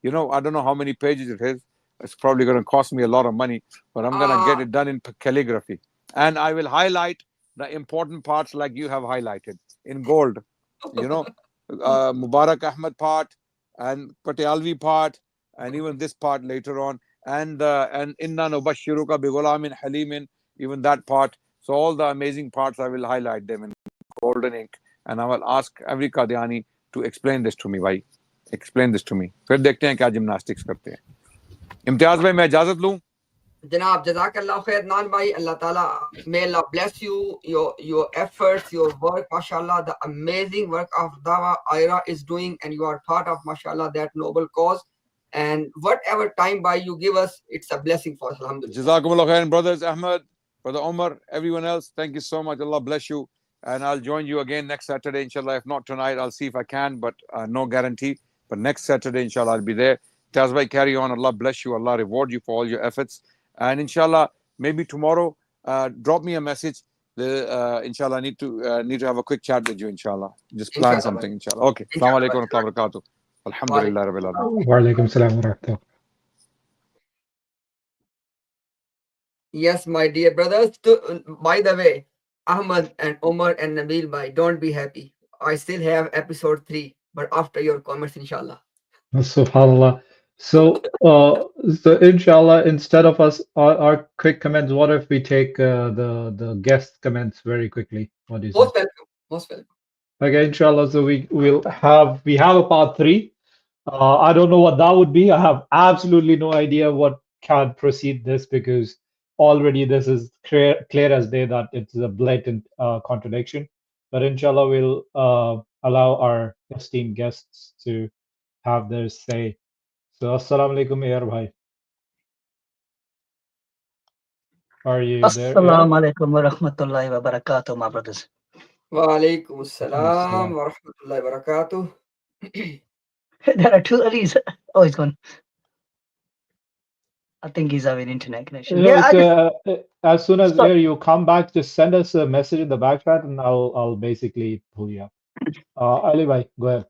You know, I don't know how many pages it is. It's probably gonna cost me a lot of money, but I'm gonna get it done in calligraphy. And I will highlight the important parts like you have highlighted in gold. You know, Mubarak Ahmad part and Patialvi part, and even this part later on, and Inna Nubashiruka Bigulamin Halimin, even that part. So all the amazing parts, I will highlight them in golden ink, and I will ask every Qadiani to explain this to me, bhai. Explain this to me. फिर देखते हैं क्या gymnastics करते हैं. इम्तियाज भाई, मैं इजाजत लूं. Janab, Jazakallah khair, Nan bhai, Allah Ta'ala, may Allah bless you, your efforts, your work, mashallah, the amazing work of Dawa Ira is doing, and you are part of, mashallah, that noble cause. And whatever time by you give us, it's a blessing for us, alhamdulillah. Jazakumullah khair, brothers Ahmed, brother Omar, everyone else, thank you so much. Allah bless you. And I'll join you again next Saturday, inshallah. If not tonight, I'll see if I can, but no guarantee. But next Saturday, inshallah, I'll be there. Tazbhai, carry on. Allah bless you. Allah reward you for all your efforts. And inshallah, maybe tomorrow, drop me a message. Inshallah, I need to have a quick chat with you, inshallah. Just plan Inshallah, something, bhai. inshallah. Okay. Assalamu alaikum wa rahmatullahi wa barakatuh. Alhamdulillah rabbil alamin. Wa alaikum salam wa rahmatullah. Yes, my dear brothers. By the way, Ahmad and Omar and Nabil bhai, don't be happy. I still have episode 3, but after your comments, inshallah. Subhanallah. So, inshallah, instead of our quick comments, what if we take the guest comments very quickly? What do you say? Most welcome. Most welcome. Okay, inshallah. So we have a part 3. I don't know what that would be. I have absolutely no idea what can precede this, because already this is clear as day that it's a blatant contradiction. But inshallah, we'll allow our esteemed guests to have their say. So, assalamu alaikum, Air Bhai. Are you there? Assalamu alaikum wa rahmatullahi wa barakatuh, my brothers. Wa alaikum assalam wa rahmatullahi wa barakatuh. There are two Alis. Oh, he's gone. I think he's having internet connection. As soon as Air, you come back, just send us a message in the back chat, and I'll basically pull you up. Ali Bhai, go ahead.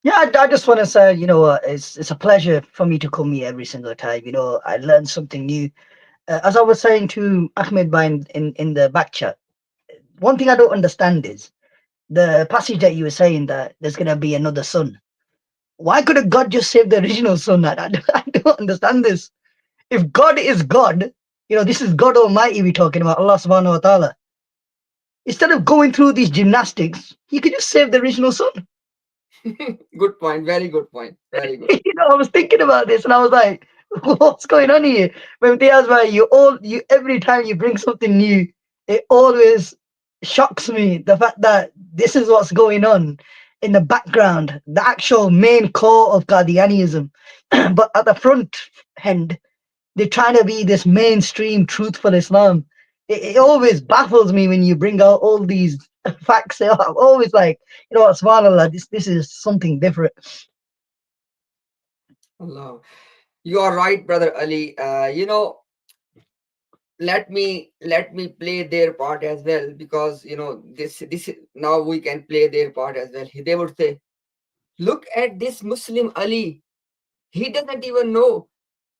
Yeah, I just want to say, it's a pleasure for me to come here every single time. I learned something new. As I was saying to Ahmed Bhai in the back chat, one thing I don't understand is the passage that you were saying that there's going to be another son. Why couldn't God just save the original son? I don't understand this. If God is God, this is God Almighty we're talking about, Allah subhanahu wa ta'ala. Instead of going through these gymnastics, he could just save the original son. Good point. Very good point. Very good. I was thinking about this and I was like, what's going on here? But every time you bring something new, it always shocks me, the fact that this is what's going on in the background, the actual main core of Qadianism. But at the front end, they're trying to be this mainstream truthful Islam. It always baffles me when you bring out all these facts. I'm always like, subhanAllah, this is something different. Allah. You are right, brother Ali. Let me play their part as well, because this now we can play their part as well. They would say, look at this Muslim Ali. He doesn't even know.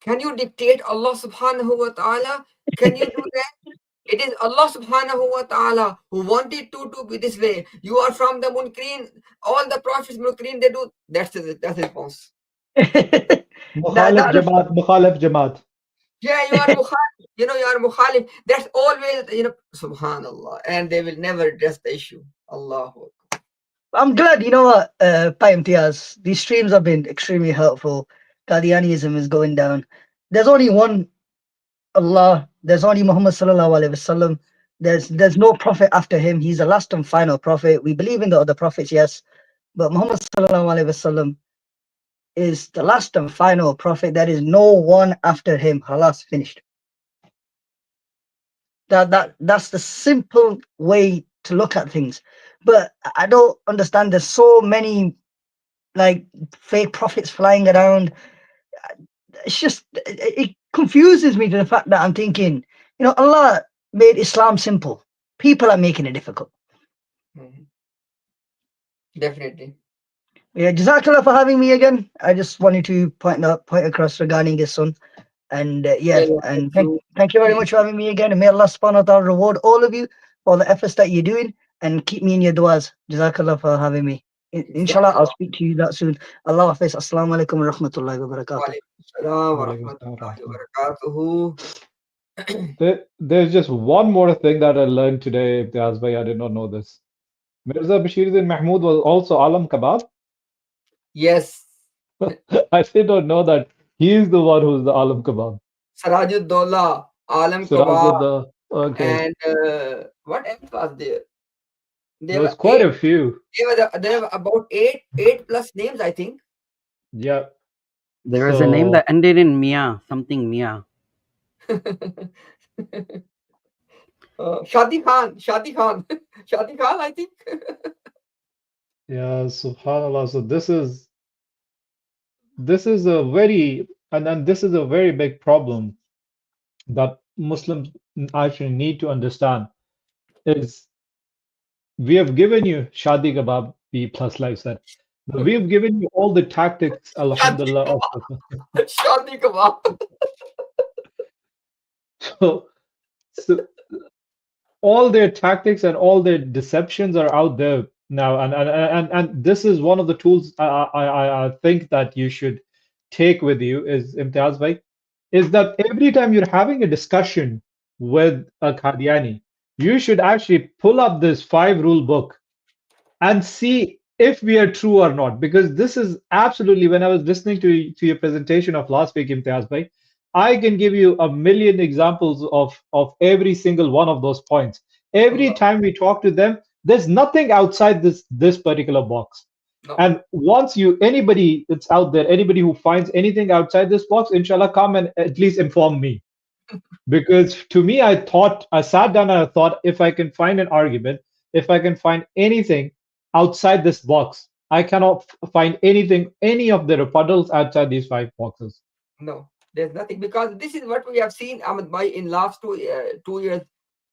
Can you dictate Allah subhanahu wa ta'ala? Can you do that? It is Allah subhanahu wa ta'ala who wanted to be this way. You are from the Munkreen. All the prophets Munkreen, they do. That's the response. Mukhalif Jamaat. Yeah, you are Mukhalif. You are Mukhalif. That's always, subhanallah. And they will never address the issue. Allahu Akbar. I'm glad, Payamtias, these streams have been extremely helpful. Qadianism is going down. There's only one Allah, there's only Muhammad sallallahu alaihi wasallam. There's no prophet after him. He's the last and final prophet. We believe in the other prophets, yes, but Muhammad sallallahu alaihi wasallam is the last and final prophet. There is no one after him. Halas, finished. That's the simple way to look at things. But I don't understand. There's so many like fake prophets flying around. it's just it confuses me to the fact that I'm thinking, Allah made Islam simple. People are making it difficult. Mhm. Definitely. Yeah, Jazakallah for having me again. I just wanted to point across regarding his son. And Yeah, yeah, yeah, thank and you. thank you very much for having me again. And may Allah subhanahu wa ta'ala reward all of you for the efforts that you're doing and keep me in your du'as. Jazakallah for having me. Inshallah, I'll Jazakallah. speak to you that soon. Allah Hafiz. Assalamu alaikum wa rahmatullahi wa Wa barakatuh. alaikum assalam wa Walaikum assalam wa rahmatullahi wa rahmatullah. barakatuhu. There's just one more thing that I learned today, Imtiaz bhai. I did not know this. Mirza Bashiruddin Mahmud was also Alam Kabab. Yes, I did not know that he is the one who's the Alam Kabab. Sirajuddaula, Alam Kabab, Sirajudda. Okay. and what else was there? There There's were quite a few. there were about eight plus names, I think. Yeah. There was a name So that ended in Mia, something Mia. Shadi Khan, Shadi Khan, Shadi Khan, I think. yeah, subhanallah. So this is a very and this is a very big problem that Muslims actually need to understand is we have given you Shadi Kebab B plus lifestyle. But we have given you all the tactics, Shadi alhamdulillah, of Kebab, Shadi Kebab. so, so all their tactics and all their deceptions are out there now, and this is one of the tools I think that you should take with you is Imtiaz bhai, is that every time you're having a discussion with a Qadiani, you should actually pull up this 5 rule book and see if we are true or not. Because this is absolutely, when I was listening to your presentation of last week, Imtiaz bhai, I can give you a million examples of every single one of those points. Every Allah, time we talk to them, there's nothing outside this particular box. no, And once anybody that's out there, anybody who finds anything outside this box, inshallah, come and at least inform me. Because to me, I sat down and I thought, if I can find an argument, if I can find anything outside this box, I cannot find anything, any of the rebuttals outside these 5 boxes. no. There's nothing because this is what we have seen, Ahmad Bhai, in last 2 years.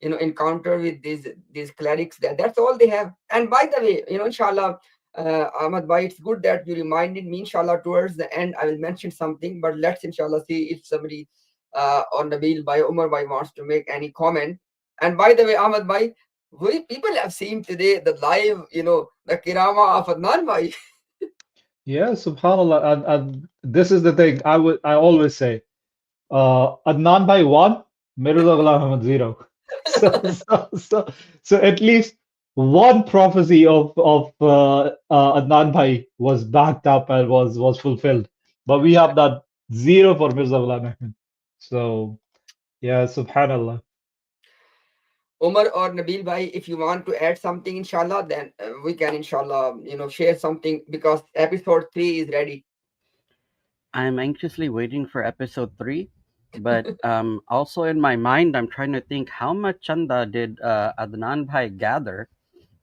Encounter with these clerics. That's all they have. And by the way, inshallah, Ahmad Bhai, it's good that you reminded me. Inshallah, towards the end, I will mention something. But let's inshallah see if somebody or Nabil Bhai, Umar Bhai wants to make any comment. And by the way, Ahmad Bhai, we people have seen today the live, the kirama of Adnan Bhai. Yeah, subhanallah. And this is the thing I always say. Adnan by 1, Mirza Ghulam Ahmad 0. So at least one prophecy of Adnan Bhai was backed up and was fulfilled. But we have that 0 for Mirza Ghulam Ahmad. So yeah, subhanallah. Umar or Nabil Bhai, if you want to add something, inshallah, then we can, inshallah, share something because episode 3 is ready. I'm anxiously waiting for episode 3, but also in my mind, I'm trying to think how much chanda did Adnan Bhai gather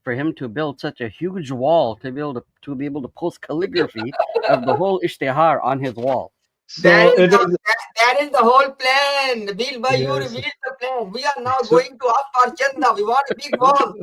for him to build such a huge wall to be able to post calligraphy of the whole ishtihar on his wall. That So is it the is, that is the whole plan. Nabil Bhai, you yes. revealed the plan. We are now So going to ask for chanda. We want a big wall.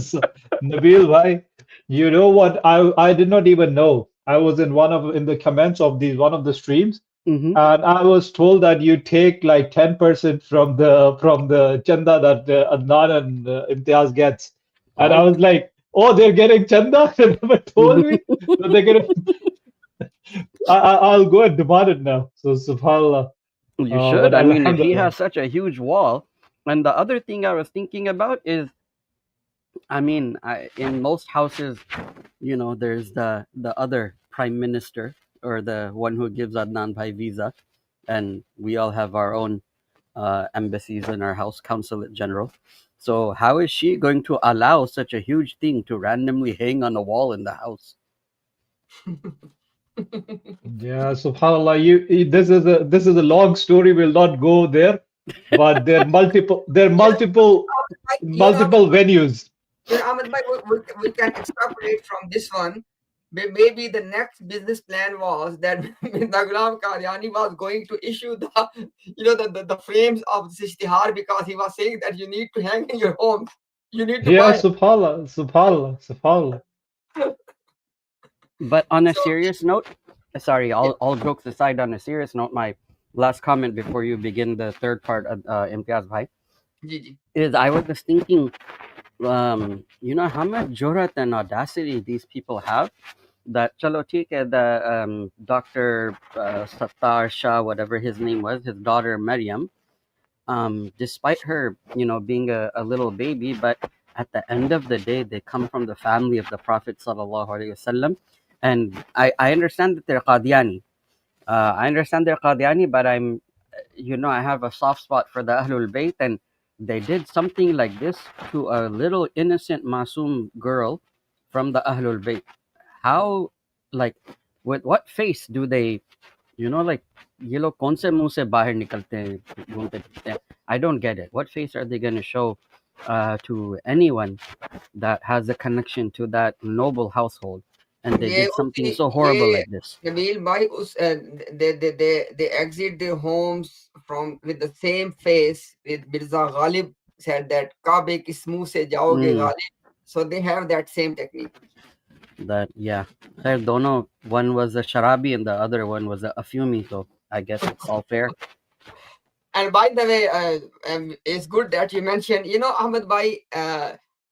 so, Nabil bhai, you know what? I did not even know. I was in the comments of one of the streams, Mm-hmm. and I was told that you take like 10% from the chanda that Adnan and Imtiaz gets, and I was like, oh, they're getting chanda. They never told me. So they're gonna. I'll go and demand it now. So subhanallah. You But should. I mean, if he alhamdulillah. has such a huge wall, and the other thing I was thinking about is, I mean, in most houses, there's the other prime minister or the one who gives Adnan Bhai visa, and we all have our own embassies in our house, consulate general. So how is she going to allow such a huge thing to randomly hang on a wall in the house? Yeah, subhanallah. This is a long story. We'll not go there, but there are You know, multiple venues. Ahmed Bhai, we can extrapolate from this one. maybe the next business plan was that Mirza Ghulam Qadiani was going to issue the, the frames of this ishtihar, because he was saying that you need to hang in your home, you need to Yeah, buy. subhanallah, subhanallah, subhanallah. But on a So serious note, sorry, yeah, all jokes aside, on a serious note, my last comment before you begin the third part of Imtiaz Bhai Gigi. is I was just thinking, how much jurat and audacity these people have. That chalo theek hai, the Dr. Sattar Shah, whatever his name was, his daughter Maryam, despite her, being a little baby, but at the end of the day, they come from the family of the Prophet sallallahu alaihi wasallam, and I understand that they're Qadiani. I understand they're Qadiani, but I have a soft spot for the Ahlul Bayt, and they did something like this to a little innocent Masoom girl from the Ahlul Bayt. How, like, with what face do they, like, ये लोग कौन से मुंह से बाहर निकलते हैं, घूमते फिरते हैं? I don't get it. What face are they going to show to anyone that has a connection to that noble household, and they ये did something उसी so horrible ये like this? Nabil bhai, they exit their homes from with the same face. With Mirza Ghalib said that Kabe ki मुंह से जाओगे Mm, Ghalib. So they have that same technique. that, yeah. Khair, dono, one was a sharabi and the other one was a afumi, so I guess it's all fair. And by the way, it's good that you mentioned, Ahmed bhai,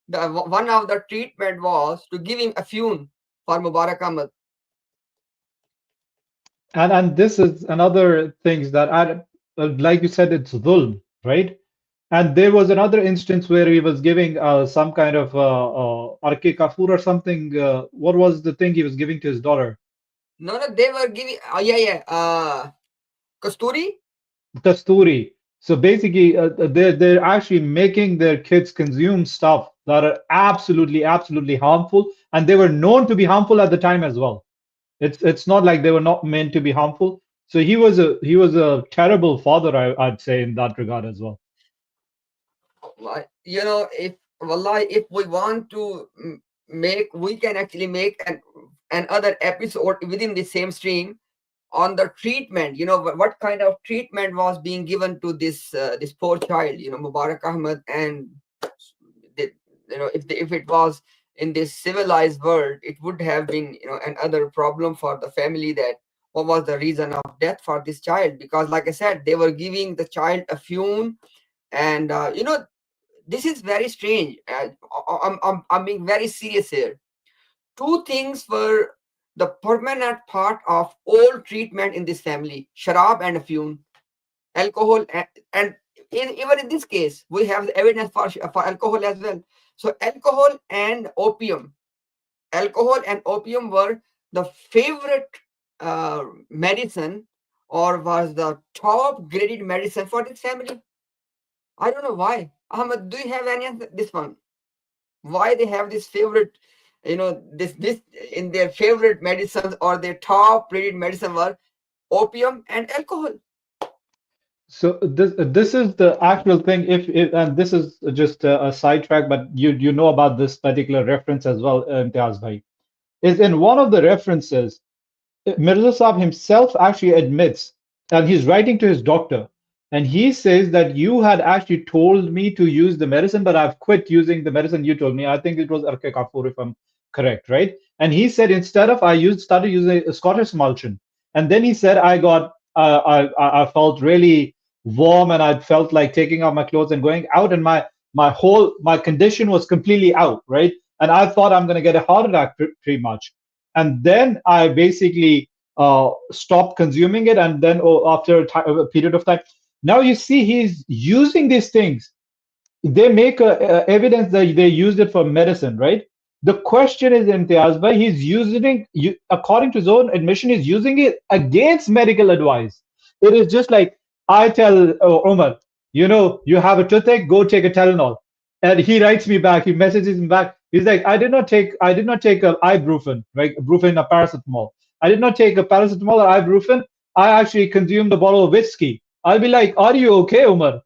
one of the treatment was to give him a fume for Mubarak Ahmed. And this is another things that like you said, it's dhulm, right? And there was another instance where he was giving some kind of arke kafur or something. What was the thing he was giving to his daughter? No, they were giving, yeah, Kasturi. Kasturi. So basically, they're actually making their kids consume stuff that are absolutely, absolutely harmful, and they were known to be harmful at the time as well. It's not like they were not meant to be harmful. So he was a terrible father, I'd say, in that regard as well. If wallahi, if we want to we can actually make another episode within the same stream on the treatment. What kind of treatment was being given to this poor child, Mubarak Ahmed. And if it was in this civilized world, it would have been another problem for the family, that what was the reason of death for this child. Because like I said, they were giving the child a fume. And this is very strange. I'm being very serious here. Two things were the permanent part of all treatment in this family: sharab and fume, alcohol. And even in this case, we have the evidence for alcohol as well. So alcohol and opium were the favorite medicine, or was the top graded medicine for this family. I don't know why. Ahmed, do you have any of this one? Why they have this favorite, this in their favorite medicines, or their top rated medicine were opium and alcohol? So this is the actual thing. If and this is just a sidetrack, but you know about this particular reference as well, Imtiaz Bhai, is in one of the references. Mirza Saab himself actually admits, and he's writing to his doctor, and he says that you had actually told me to use the medicine, but I've quit using the medicine you told me. I think it was Arke Kafur, if I'm correct, right? And he said instead of started using a Scottish emulsion, and then he said I got I felt really warm, and I felt like taking off my clothes and going out, and my condition was completely out, right? And I thought I'm going to get a heart attack pretty much. And then I basically stopped consuming it. And then after a period of time, now you see he's using these things. They make evidence that they used it for medicine, right? The question is, Imtiaz Bhai, he's using, according to his own admission, he's using it against medical advice. It is just like I tell Omar, you have a toothache, go take a Tylenol. And he writes me back, he messages me back. He's like, I did not take a ibuprofen, right? Brufen, a paracetamol. I did not take a paracetamol or ibuprofen. I actually consumed a bottle of whiskey. I'll be like, are you okay, Omar?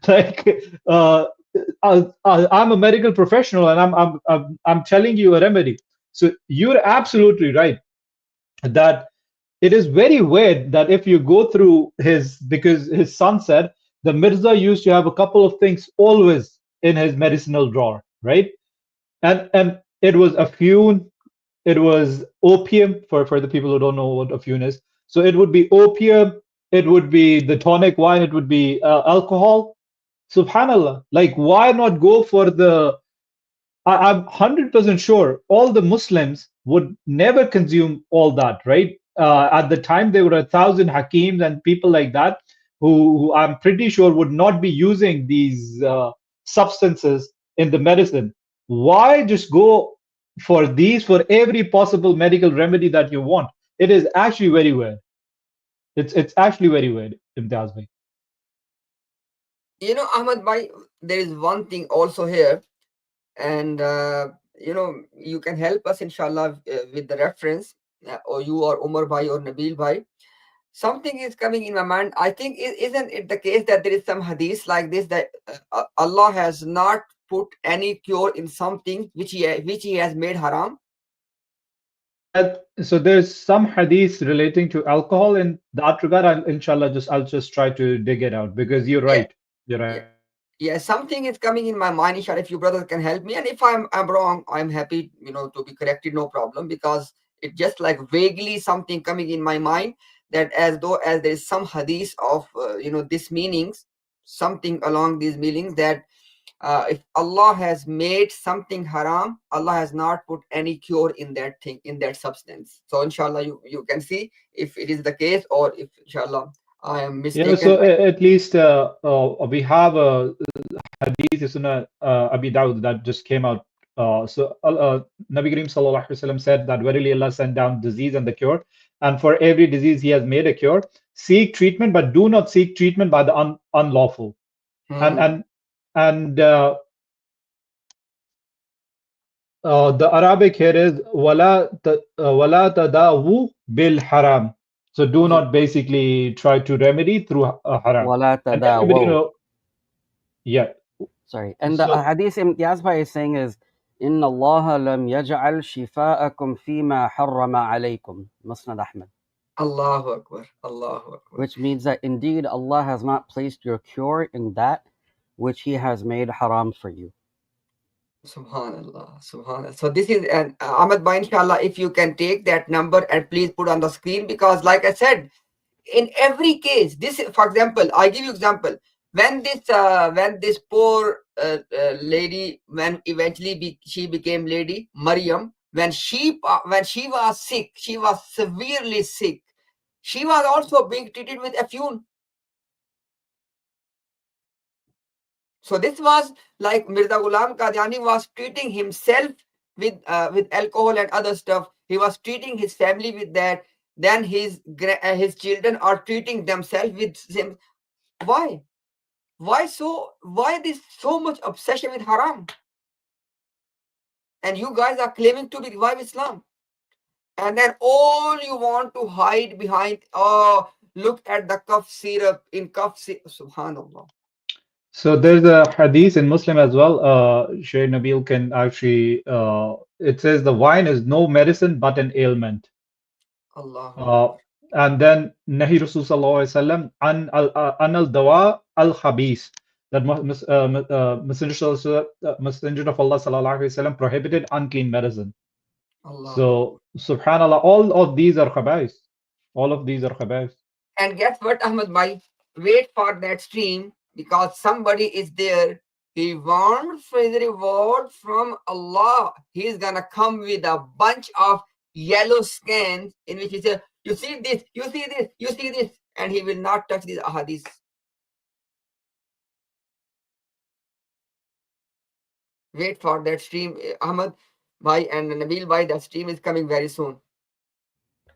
Like, I'm a medical professional, and I'm telling you a remedy. So you're absolutely right that it is very weird that if you go through his, because his son said the Mirza used to have a couple of things always in his medicinal drawer, right? And it was afune, it was opium for the people who don't know what afune is. So it would be opium, it would be the tonic wine, it would be alcohol. Subhanallah, like why not go for the I'm 100% sure all the Muslims would never consume all that, right? At the time, there were 1,000 hakims and people like that who I'm pretty sure would not be using these substances in the medicine. Why just go for these for every possible medical remedy that you want? It is actually very weird. It's actually very weird, Imtiaz bhai. Ahmad bhai, there is one thing also here, and you can help us inshallah with the reference, or you or Umar bhai or Nabil bhai. Something is coming in my mind. I think isn't it the case that there is some hadith like this, that Allah has not put any cure in something which he has made haram? Yeah, so there's some hadith relating to alcohol in that regard. And inshallah, I'll just try to dig it out because you're Yeah, right. You're right. yeah, yeah. Something is coming in my mind, inshallah. If you brothers can help me, and if I'm wrong, I'm happy, to be corrected, no problem. Because it just like vaguely something coming in my mind, that as though as there is some hadith of this meanings, something along these meanings, that if Allah has made something haram, Allah has not put any cure in that thing, in that substance. So inshallah, you can see if it is the case, or if inshallah I am Yeah, mistaken. so at least we have a hadith is in Abi Dawud that just came out. Nabi Karim Sallallahu Alaihi Wasallam said that verily Allah sent down disease and the cure, and for every disease He has made a cure. Seek treatment, but do not seek treatment by the unlawful. And the Arabic here is wala tadawu bil haram. So do not basically try to remedy through haram. وَلَا And everybody تَدَاوَوْا. yeah. Sorry. And the So hadith Imtiaz Bhai is saying is, إِنَّ اللَّهَ لَمْ يَجْعَلْ شِفَاءَكُمْ فِي مَا حَرَّمَ عَلَيْكُمْ. Musnad Ahmad. Allahu Akbar, Allahu Akbar. Which means that indeed Allah has not placed your cure in that which He has made haram for you. Subhanallah, Subhanallah. So this is, and Ahmad bhai, inshallah, if you can take that number and please put on the screen, because like I said, in every case, this, for example, I give you example. When this poor lady, when eventually she became lady Maryam, when she was sick, she was severely sick. She was also being treated with afune. So this was like Mirza Ghulam Qadiani was treating himself with alcohol and other stuff. He was treating his family with that. Then his children are treating themselves with him. Why? Why this so much obsession with haram? And you guys are claiming to be revive Islam. And then all you want to hide behind, oh, look at the cough syrup in cough syrup. Subhanallah. So there's a hadith in Muslim as well. Shaykh Nabil can actually. It says the wine is no medicine but an ailment. Allah. And then Nahi Rasul Sallallahu Alaihi Wasallam an al dawa al khabis. That Messenger of Allah Sallallahu Alaihi Wasallam prohibited unclean medicine. Allah. So Subhanallah, all of these are khabais. All of these are khabais. And guess what, Ahmad bhai? Wait for that stream, because somebody is there. He wants his reward from Allah. He's gonna come with a bunch of yellow scans in which he says, "You see this, you see this, you see this," and he will not touch these ahadith. Wait for that stream, Ahmad bhai and Nabil bhai. That stream is coming very soon.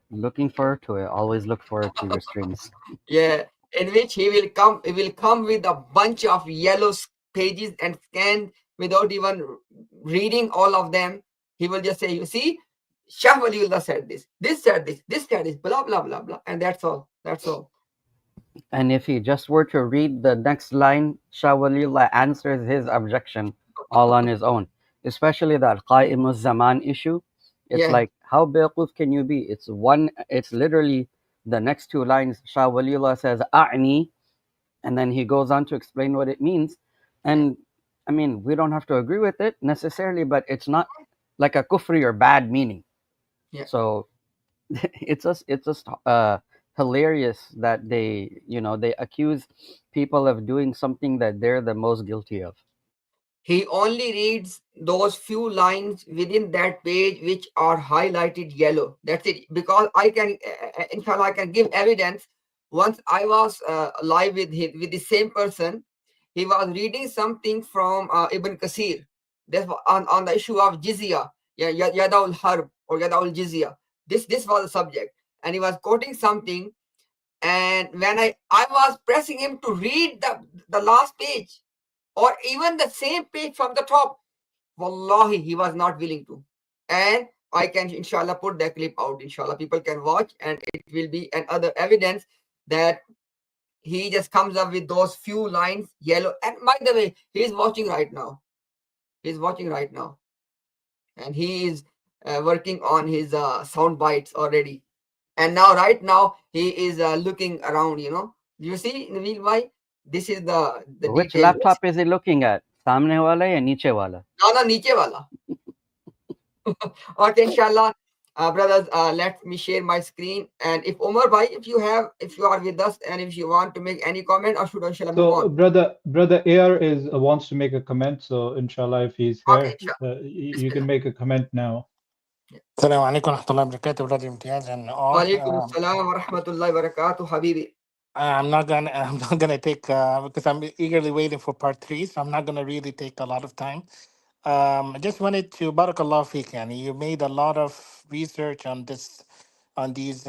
Looking forward to it. Always look forward to your streams. Yeah, in which he will come with a bunch of yellow pages and scan without even reading all of them. He will just say, "You see, Shah Waliullah said this said this said this, blah blah blah blah," and that's all. That's all. And if he just were to read the next line, Shah Waliullah answers his objection all on his own. Especially that Qa'imuz Zaman issue. It's Yeah. like, how bequf can you be? It's literally the next two lines. Shah Waliullah says, A'ni, and then he goes on to explain what it means. And I mean, we don't have to agree with it necessarily, but it's not like a kufri or bad meaning. Yeah. So it's just hilarious that they accuse people of doing something that they're the most guilty of. He only reads those few lines within that page which are highlighted yellow. That's it. Because I can, inshallah, I can give evidence. Once I was live with the same person, he was reading something from Ibn Kasir. That's on the issue of jizya, yadaul harb or yadaul jizya. This was the subject, and he was quoting something. And when I was pressing him to read the last page, or even the same page from the top, wallahi, he was not willing to. And I can inshallah put the clip out, inshallah people can watch, and it will be another evidence that he just comes up with those few lines yellow. And by the way, he's watching right now, and he is working on his sound bites already. And now right now he is looking around, you see, Nabil, why this is the Which detail. laptop is he looking at? Samne wala ya niche wala? No, niche wala. Okay, inshallah, brothers, let me share my screen. And if Omar bhai, if you are with us, and if you want to make any comment, or should I inshallah move So on? brother Air wants to make a comment. So inshallah, if he's Okay, here, inshallah. you can Bismillah. make a comment now. Assalamu alaikum wa rahmatullahi wa barakatuh, Brother Imtiaz and Wa all. alaikum assalam wa rahmatullahi wa barakatuh, habibi. I'm not gonna take because I'm eagerly waiting for part three, so I'm not gonna really take a lot of time. I just wanted to barakallah fiqh, and you made a lot of research on these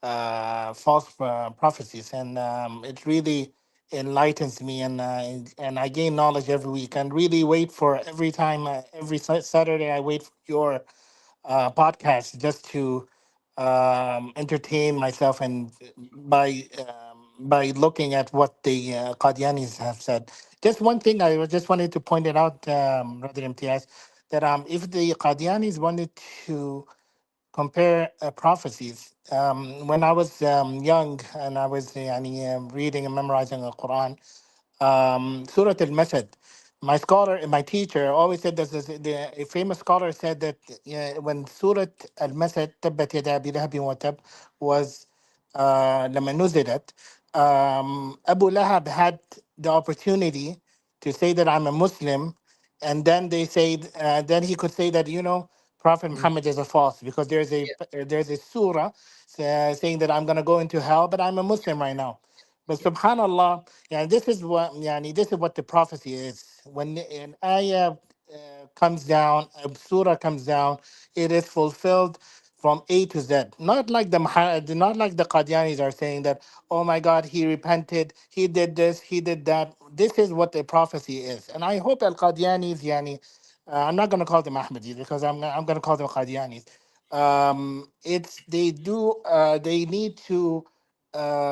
false prophecies, and it really enlightens me, and I gain knowledge every week, and really wait for every time, every Saturday I wait for your podcast just to entertain myself and by looking at what the Qadianis have said. Just one thing just wanted to point it out, Brother Imtiaz, that if the Qadianis wanted to compare prophecies, when I was young and I was reading and memorizing the Quran, Surah Al-Masad. My teacher always said this. A famous scholar said that when Surah Al-Masad, Tabbat Yada Abi Lahabin wa Tab, was لما نزلت, Abu Lahab had the opportunity to say that I'm a Muslim, and then then he could say that Prophet Muhammad is a false because there's a surah saying that I'm gonna go into hell, but I'm a Muslim right now. But subhanallah, yeah, this is what the prophecy is. When an ayah comes down, a surah comes down, it is fulfilled from A to Z. Not like the Qadianis are saying that, oh my God, he repented, he did this, he did that. This is what the prophecy is. And I hope Al Qadianis, I'm not going to call them Ahmadis because I'm going to call them Qadianis. They need to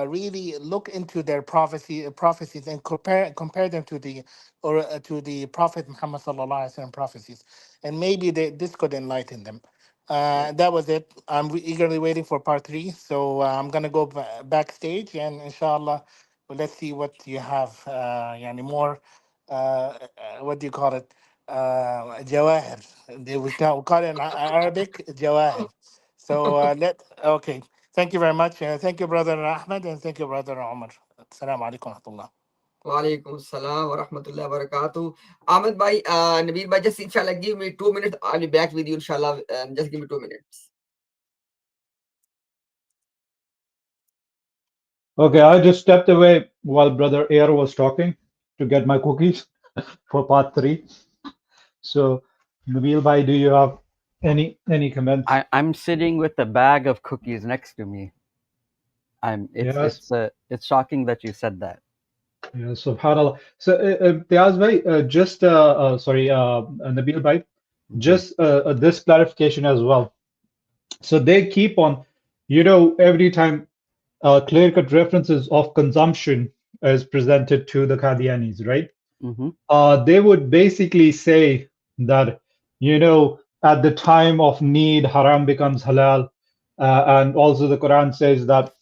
really look into their prophecies and compare them to the Prophet Muhammad sallallahu alaihi wasallam prophecies, and maybe this could enlighten them. That was it. I'm eagerly waiting for part three, so I'm gonna go backstage, and inshallah, let's see what you have. More. What do you call it? Jawahir. We call it in Arabic jawahir. So okay. Thank you very much. Thank you, Brother Ahmed, and thank you, Brother Omar. Assalamu alaikum wa rahmatullah. Wa alaikum assalam wa rahmatullahi wa barakatuh. Ahmed bhai, Nabil bhai, just inshallah give me 2 minutes. I'll be back with you inshallah. Just give me 2 minutes. Okay, I just stepped away while brother Air was talking to get my cookies for part 3. So, Nabil bhai, do you have any comments? I'm sitting with a bag of cookies next to me. Yes. It's shocking that you said that. Yeah, subhanallah. So, Tiaz bhai, just sorry, Nabil bhai, just this clarification as well. So they keep on, every time clear-cut references of consumption is presented to the Qadianis, right? Mm-hmm. They would basically say that, at the time of need, haram becomes halal. And also the Quran says that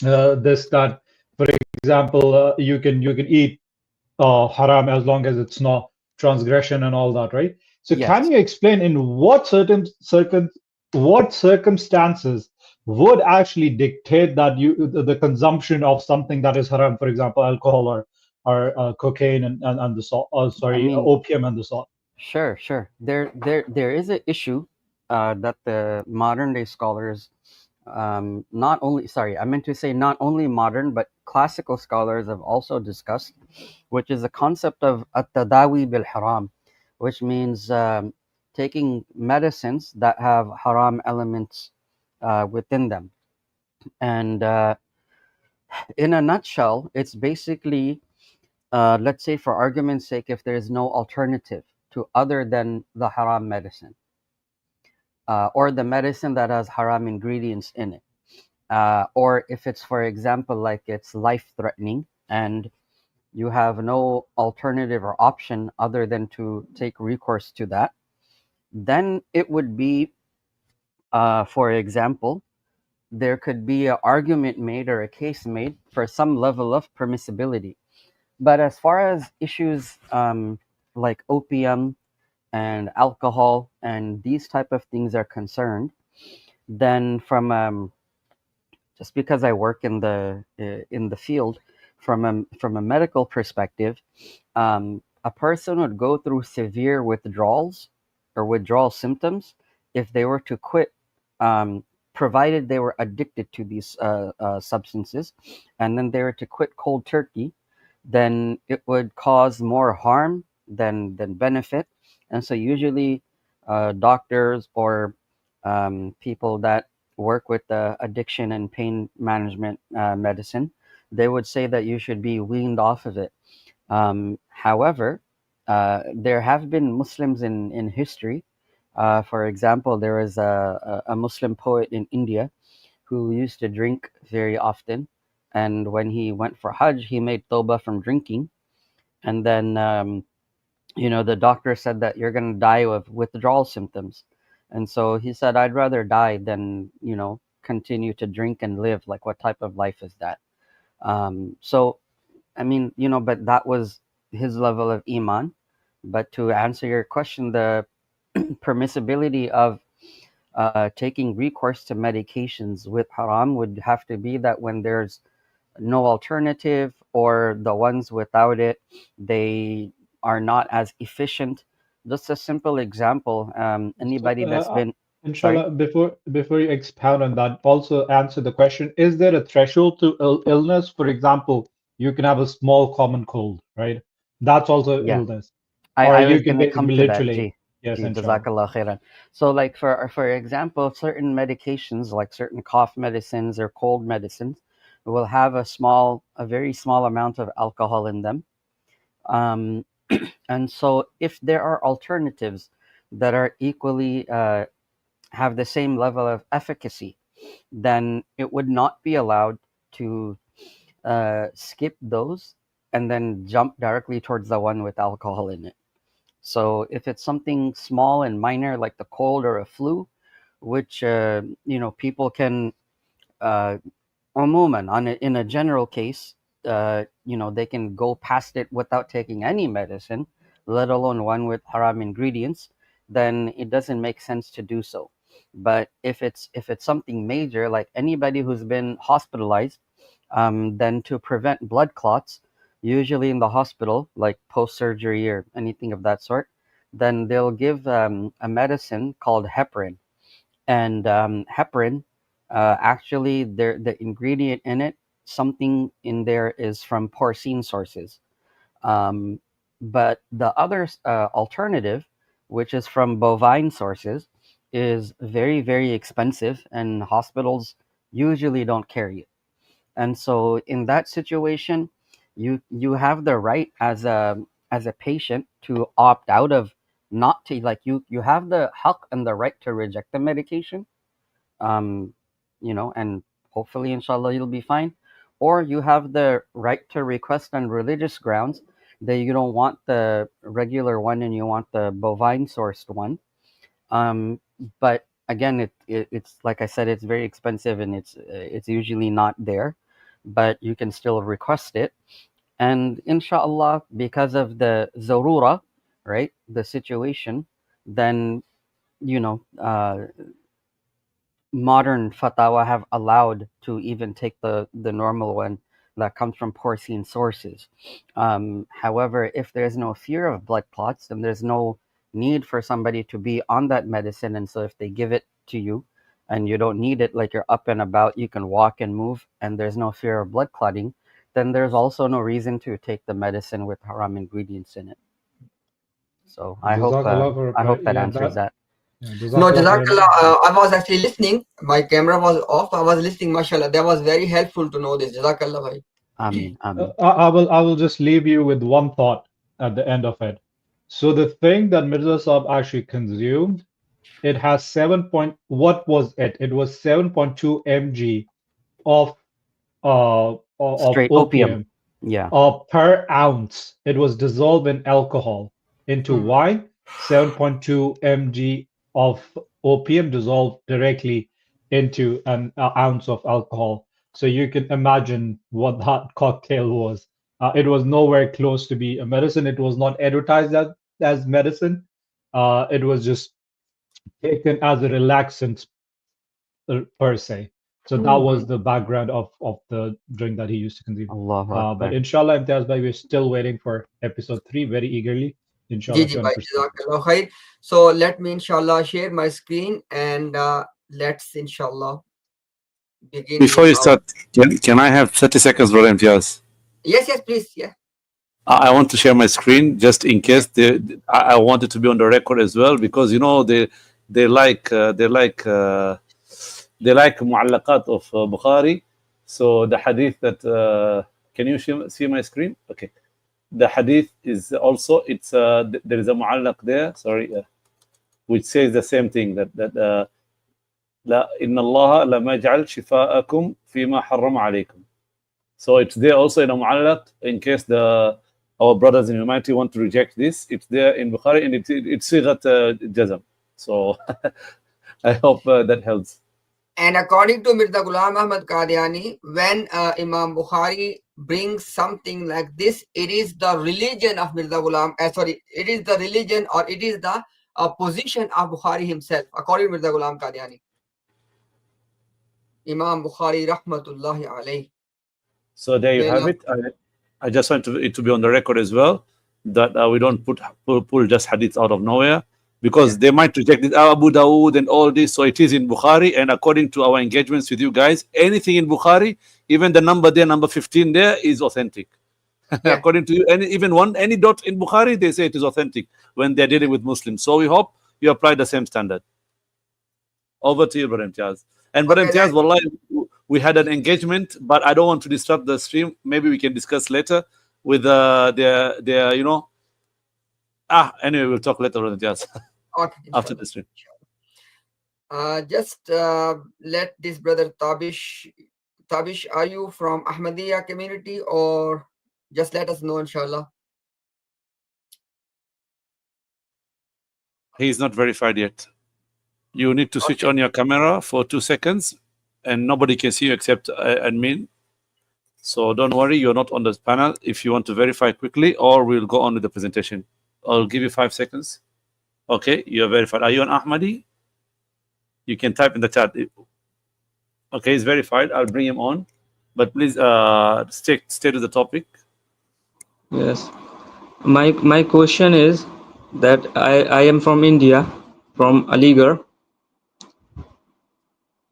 that, for example, you can eat haram as long as it's not transgression and all that, right? So can Yes. you explain in what circumstances would actually dictate that the consumption of something that is haram, for example, alcohol or cocaine and the salt, I mean, opium and the salt? sure. There is an issue that the modern day scholars, not only, sorry, I meant to say not only modern, but classical scholars have also discussed, which is the concept of at-tadawi bil haram, which means taking medicines that have haram elements within them. And in a nutshell, it's basically, let's say for argument's sake, if there is no alternative to other than the haram medicine, or the medicine that has haram ingredients in it, or if it's, for example, like it's life threatening and you have no alternative or option other than to take recourse to that, then it would be, for example, there could be an argument made or a case made for some level of permissibility. But as far as issues like opium and alcohol and these type of things are concerned, then from just because I work in the field, from a medical perspective, a person would go through severe withdrawals or withdrawal symptoms if they were to quit, um, provided they were addicted to these substances, and then they were to quit cold turkey, then it would cause more harm than benefit. And so usually doctors or people that work with addiction and pain management medicine, they would say that you should be weaned off of it. However, there have been Muslims in history. For example, there was a Muslim poet in India who used to drink very often. And when he went for Hajj, he made tawbah from drinking. And then, the doctor said that you're going to die of withdrawal symptoms. And so he said, I'd rather die than, continue to drink and live. Like, what type of life is that? So I mean, but that was his level of iman. But to answer your question, the permissibility of taking recourse to medications with haram would have to be that when there's no alternative, or the ones without it, they are not as efficient. Just a simple example. So, Anybody that's been, sorry, inshallah, before you expound on that, also answer the question: is there a threshold to illness? For example, you can have a small common cold, right? That's also yeah, illness, or I you was can gonna come basically to that. literally, G, yes, inshallah. Jazakallah khairan. So, like for example, certain medications, like certain cough medicines or cold medicines, will have a very small amount of alcohol in them. Um, and so, if there are alternatives that are equally have the same level of efficacy, then it would not be allowed to skip those and then jump directly towards the one with alcohol in it. So if it's something small and minor like the cold or a flu, which people can uh, umuman in a general case, they can go past it without taking any medicine, let alone one with haram ingredients. Then it doesn't make sense to do so. But if it's something major, like anybody who's been hospitalized, then to prevent blood clots, usually in the hospital, like post surgery or anything of that sort, then they'll give a medicine called heparin. And heparin, actually, the ingredient in it, something in there is from porcine sources. Um, but the other alternative, which is from bovine sources, is very, very expensive, and hospitals usually don't carry it. And so in that situation, you have the right as a patient to opt out of, not to, like, you have the haq and the right to reject the medication, um and hopefully inshallah you'll be fine, or you have the right to request on religious grounds that you don't want the regular one and you want the bovine sourced one. But again, it's like I said, it's very expensive, and it's usually not there, but you can still request it. And inshallah, because of the zarura, right, the situation, then modern fatwa have allowed to even take the normal one that comes from porcine sources. However, if there's no fear of blood clots, then there's no need for somebody to be on that medicine. And so if they give it to you and you don't need it, like you're up and about, you can walk and move, and there's no fear of blood clotting, then there's also no reason to take the medicine with haram ingredients in it. So I hope Jazakallah for that yeah, answers that. yeah, No, Jazakallah for Jazakallah. I was actually listening. My camera was off. I was listening. MashaAllah. That was very helpful to know this. Jazakallah, bhai. Ameen, ameen. I will just leave you with one thought at the end of it. So the thing that Mirza Sahib actually consumed, it has what was it? It was 7.2 mg of of Straight opium. opium Yeah. per ounce. It was dissolved in alcohol into wine. 7.2 mg of opium dissolved directly into an ounce of alcohol. So you can imagine what that cocktail was. It was nowhere close to be a medicine. It was not advertised as medicine. It was just taken as a relaxant per se. So that was the background of the drink that he used to consume. Allahu But Akbar. inshallah, Imtiaz bhai, we're still waiting for episode 3 very eagerly. Inshallah, Ji, if you bhai. want to proceed. Jazakallah khair. So let me inshallah share my screen and let's inshallah begin Before with you our. start, can I have 30 seconds, brother Imtiaz? Yes, yes, please. Yeah. I want to share my screen just in case I want it to be on the record as well, because they like mu'allaqat of Bukhari. So the hadith that can you see my screen? Okay, the hadith is also there is a mu'allaq there. Sorry, which says the same thing that لا إن الله لم يجعل شفاءكم فيما حرم عليكم. So it's there also in a mu'allaq in case our brothers in humanity want to reject this. It's there in Bukhari and it's sighat jazam. So I hope that helps. And according to Mirza Ghulam Ahmad Qadiani, when Imam Bukhari brings something like this, it is the religion of Mirza Ghulam. It is the religion or it is the position of Bukhari himself, according to Mirza Ghulam Qadiani. Imam Bukhari rahmatullahi alayhi. So there you have it. I just want it to be on the record as well that we don't pull just hadith out of nowhere, because they might reject it, Abu Dawood and all this. So it is in Bukhari, and according to our engagements with you guys, anything in Bukhari, even the number there, number 15 there, is authentic. Yeah. According to you, any dot in Bukhari, they say it is authentic when they're dealing with Muslims. So we hope you apply the same standard. Over to you, Brother Imtiaz. And Brother Imtiaz, wallahi, we had an engagement, but I don't want to disrupt the stream. Maybe we can discuss later with their anyway, we'll talk later, Brother Imtiaz. Okay, after the stream. Just let this brother Tabish, are you from Ahmadiyya community, or just let us know, inshallah? He is not verified yet. You need to switch on your camera for 2 seconds, and nobody can see you except admin. So don't worry, you're not on the panel if you want to verify quickly, or we'll go on with the presentation. I'll give you 5 seconds. Okay, you're verified. Are you an Ahmadi? You can type in the chat. Okay, he's verified. I'll bring him on. But please stay to the topic. Yes. My question is that I am from India, from Aligarh.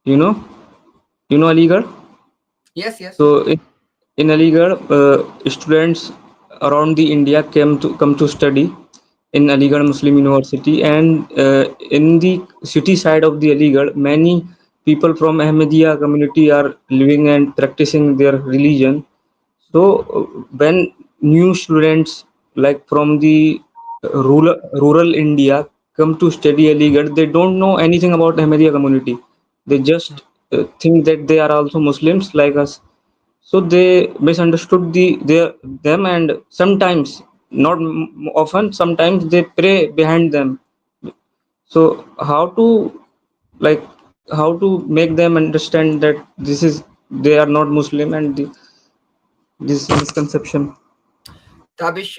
You know Aligarh? Yes, yes. So in Aligarh, students around the India come to study in Aligarh Muslim University, and in the city side of the Aligarh, many people from Ahmadiyya community are living and practicing their religion. So when new students like from the rural India come to study Aligarh, they don't know anything about Ahmadiyya community. They just think that they are also Muslims like us. So they misunderstood them, and sometimes, not often, sometimes they pray behind them. So how to, like, how to make them understand that they are not Muslim, and this misconception. Tabish,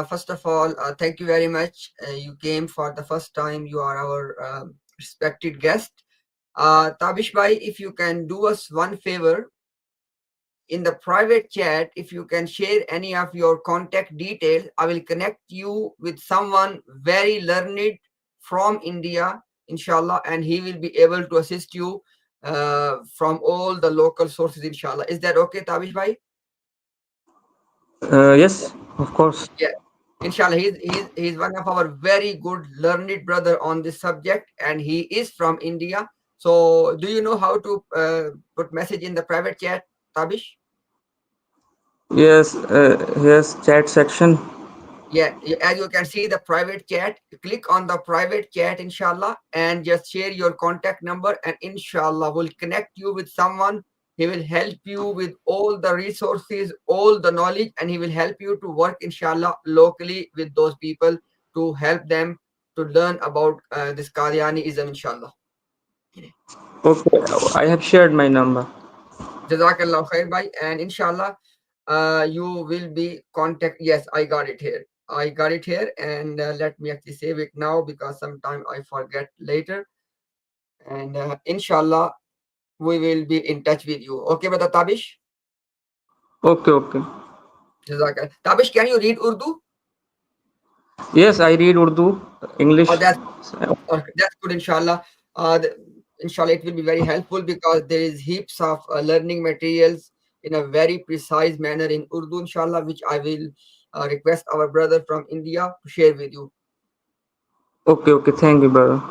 first of all, thank you very much. You came for the first time. You are our respected guest. Tabish bhai, if you can do us one favor, in the private chat, if you can share any of your contact details, I will connect you with someone very learned from India, inshallah, and he will be able to assist you from all the local sources, inshallah. Is that okay, Tabish bhai? Yes, of course. Yeah. Inshallah, he's one of our very good learned brother on this subject, and he is from India. So, do you know how to put message in the private chat, Tabish? Yes, here's chat section. Yeah, as you can see the private chat, click on the private chat, inshallah, and just share your contact number, and inshallah, will connect you with someone. He will help you with all the resources, all the knowledge, and he will help you to work, inshallah, locally with those people to help them to learn about this Qadianism, inshallah. Okay, I have shared my number. Jazakallah khair, bhai, and inshallah, you will be contact. Yes, I got it here. I got it here, and let me actually save it now because sometime I forget later. And inshallah, we will be in touch with you. Okay, brother Tabish? Okay, okay. Jazakallah. Tabish, can you read Urdu? Yes, I read Urdu, Oh, English. that's good, inshallah. Inshallah, it will be very helpful because there is heaps of learning materials in a very precise manner in Urdu, inshallah, which I will request our brother from India to share with you. Okay, okay. Thank you, brother.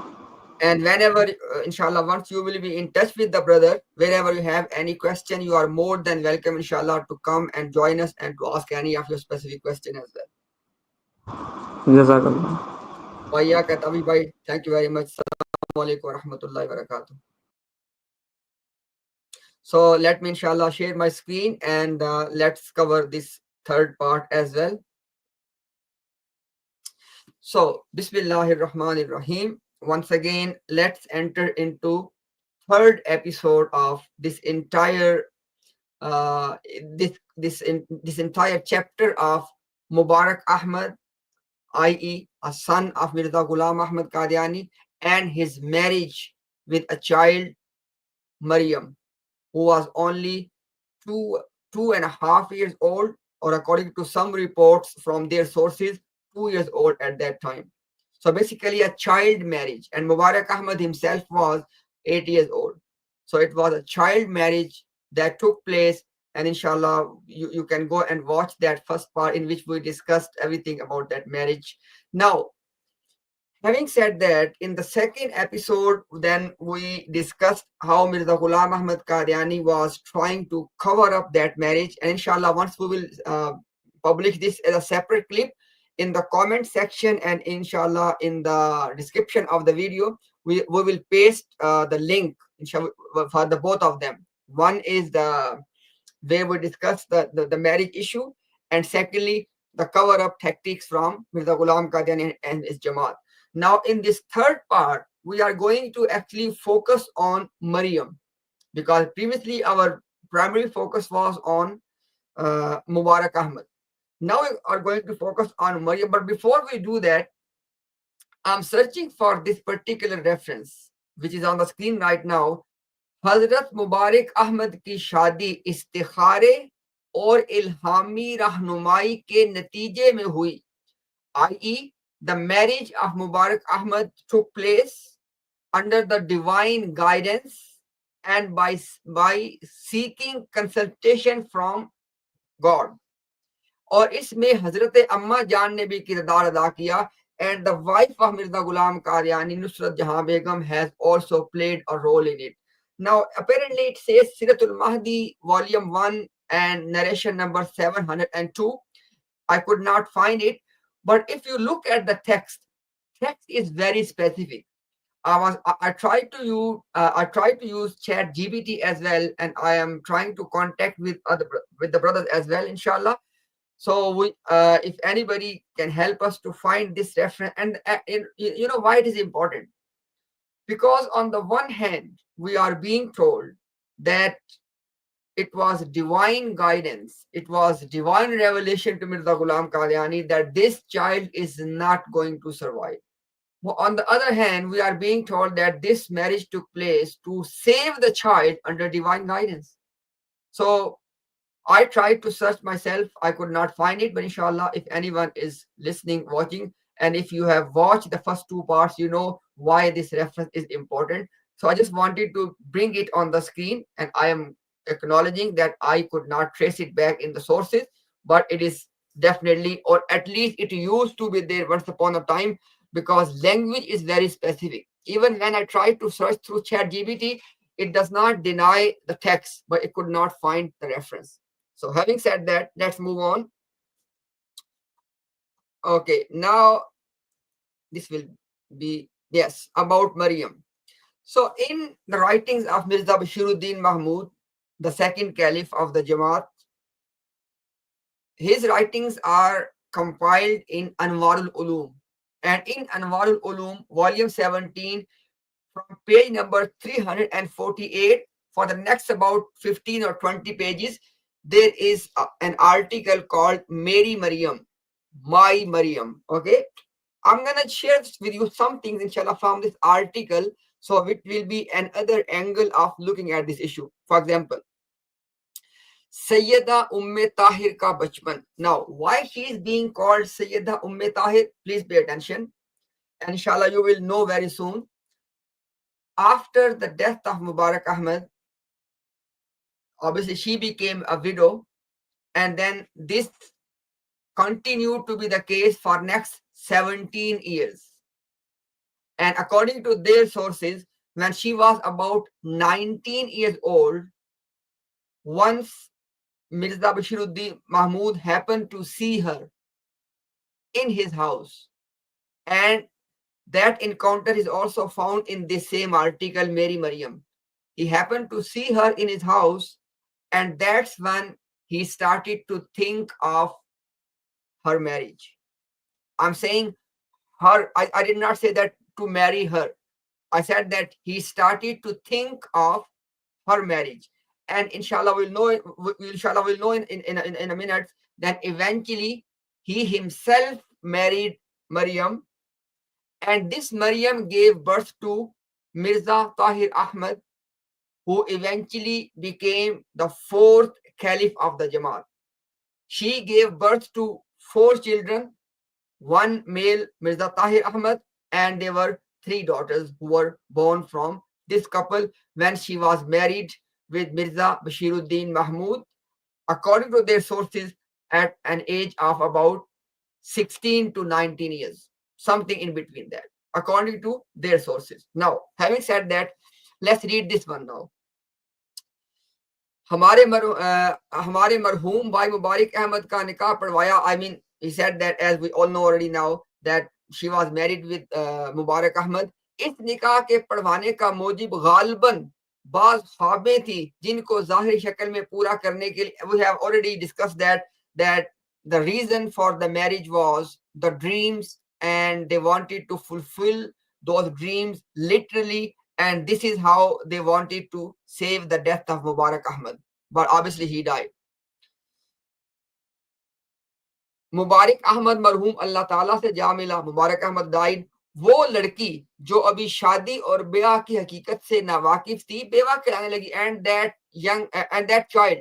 And whenever, inshallah, once you will be in touch with the brother, wherever you have any question, you are more than welcome, inshallah, to come and join us and to ask any of your specific question as well. Jazakallah. Waiyaka Tabi bhai, thank you very much. Assalamu alaikum wa rahmatullahi wa barakatuh. So let me inshallah share my screen and let's cover this third part as well. So Bismillahir Rahmanir Rahim. Once again, let's enter into third episode of this entire this entire chapter of Mubarak Ahmad, i.e., a son of Mirza Ghulam Ahmad Qadiani, and his marriage with a child, Maryam, who was only two 2.5 years old, or according to some reports from their sources, 2 years old at that time. So basically a child marriage, and Mubarak Ahmad himself was 8 years old. So it was a child marriage that took place, and inshallah you can go and watch that first part in which we discussed everything about that marriage. Now, having said that, in the second episode, then we discussed how Mirza Ghulam Ahmad Qadiani was trying to cover up that marriage. And inshallah, once we will publish this as a separate clip in the comment section, and inshallah in the description of the video, we will paste the link inshallah, for the both of them. One is the where we discuss the marriage issue, and secondly, the cover-up tactics from Mirza Ghulam Qadiani and his Jamaat. Now, in this third part, we are going to actually focus on Maryam, because previously our primary focus was on Mubarak Ahmad. Now we are going to focus on Maryam, but before we do that, I'm searching for this particular reference, which is on the screen right now. हजरत मुबारक अहमद की शादी इस्तिखारे और इल्हामी रहनुमाई के नतीजे में हुई, i.e., the marriage of Mubarak Ahmad took place under the divine guidance and by seeking consultation from God. और इसमें हजरत अम्मा जान ने भी किरदार अदा किया, and the wife of Mirza Ghulam Qadiani, Nusrat Jahan Begum, has also played a role in it. Now, apparently it says Siratul Mahdi, volume 1 and narration number 702. I could not find it, but if you look at the text is very specific. I tried to use Chat GPT as well, and I am trying to contact with the brothers as well, inshallah. So we, if anybody can help us to find this reference, and you know why it is important. Because on the one hand, we are being told that it was divine guidance, it was divine revelation to Mirza Ghulam Qadiani that this child is not going to survive. Well, on the other hand, we are being told that this marriage took place to save the child under divine guidance. So I tried to search myself. I could not find it, but inshallah, if anyone is listening, watching, and if you have watched the first two parts, you know why this reference is important. So I just wanted to bring it on the screen, and I am acknowledging that I could not trace it back in the sources, but it is definitely, or at least it used to be there once upon a time, because language is very specific. Even when I tried to search through ChatGPT, it does not deny the text, but it could not find the reference. So having said that, let's move on. Okay, now this will be, yes, about Maryam. So in the writings of Mirza Bashiruddin Mahmud, the second caliph of the Jamaat, his writings are compiled in Anwarul Ulum. And in Anwarul Ulum, volume 17, from page number 348, for the next about 15 or 20 pages, there is an article called MARYAM, My Maryam. Okay, I'm gonna share with you some things, inshallah, from this article, so it will be another angle of looking at this issue. For example, Sayyida Umme Tahir ka bachpan. Now, why she is being called Sayyida Umme Tahir? Please pay attention, and inshallah you will know very soon. After the death of Mubarak Ahmed, obviously she became a widow, and then this continued to be the case for next 17 years. And according to their sources, when she was about 19 years old, once Mirza Bashiruddin Mahmud happened to see her in his house. And that encounter is also found in this same article, Maryam. He happened to see her in his house, and that's when he started to think of her marriage. I'm saying her, I did not say that to marry her. I said that he started to think of her marriage. And inshallah we'll know in a minute that eventually he himself married Maryam, and this Maryam gave birth to Mirza Tahir Ahmad, who eventually became the fourth caliph of the Jamaat. She gave birth to 4 children, one male, Mirza Tahir Ahmad, and there were 3 daughters who were born from this couple when she was married with Mirza Bashiruddin Mahmud, according to their sources, at an age of about 16 to 19 years, something in between that, according to their sources. Now, having said that, let's read this one now. हमारे मरहूम भाई मुबारक अहमद का निकाह पढ़वाया. I mean, he said that, as we all know already now, that she was married with Mubarak Ahmad. इस निकाह के पढ़वाने का मोजिब गालबन बाज ख्वाबें थी जिनको ज़ाहिरी शक्ल में पूरा करने के लिए, we have already discussed that the reason for the marriage was the dreams, and they wanted to fulfill those dreams literally, and this is how they wanted to save the death of Mubarak Ahmad. But obviously he died. Mubarak Ahmad marhum Allah Ta'ala se ja mila. Mubarak Ahmad died. वो लड़की जो अभी शादी और ब्याह की हकीकत से नावाकिफ थी, बेवा कहलाने लगी. And that child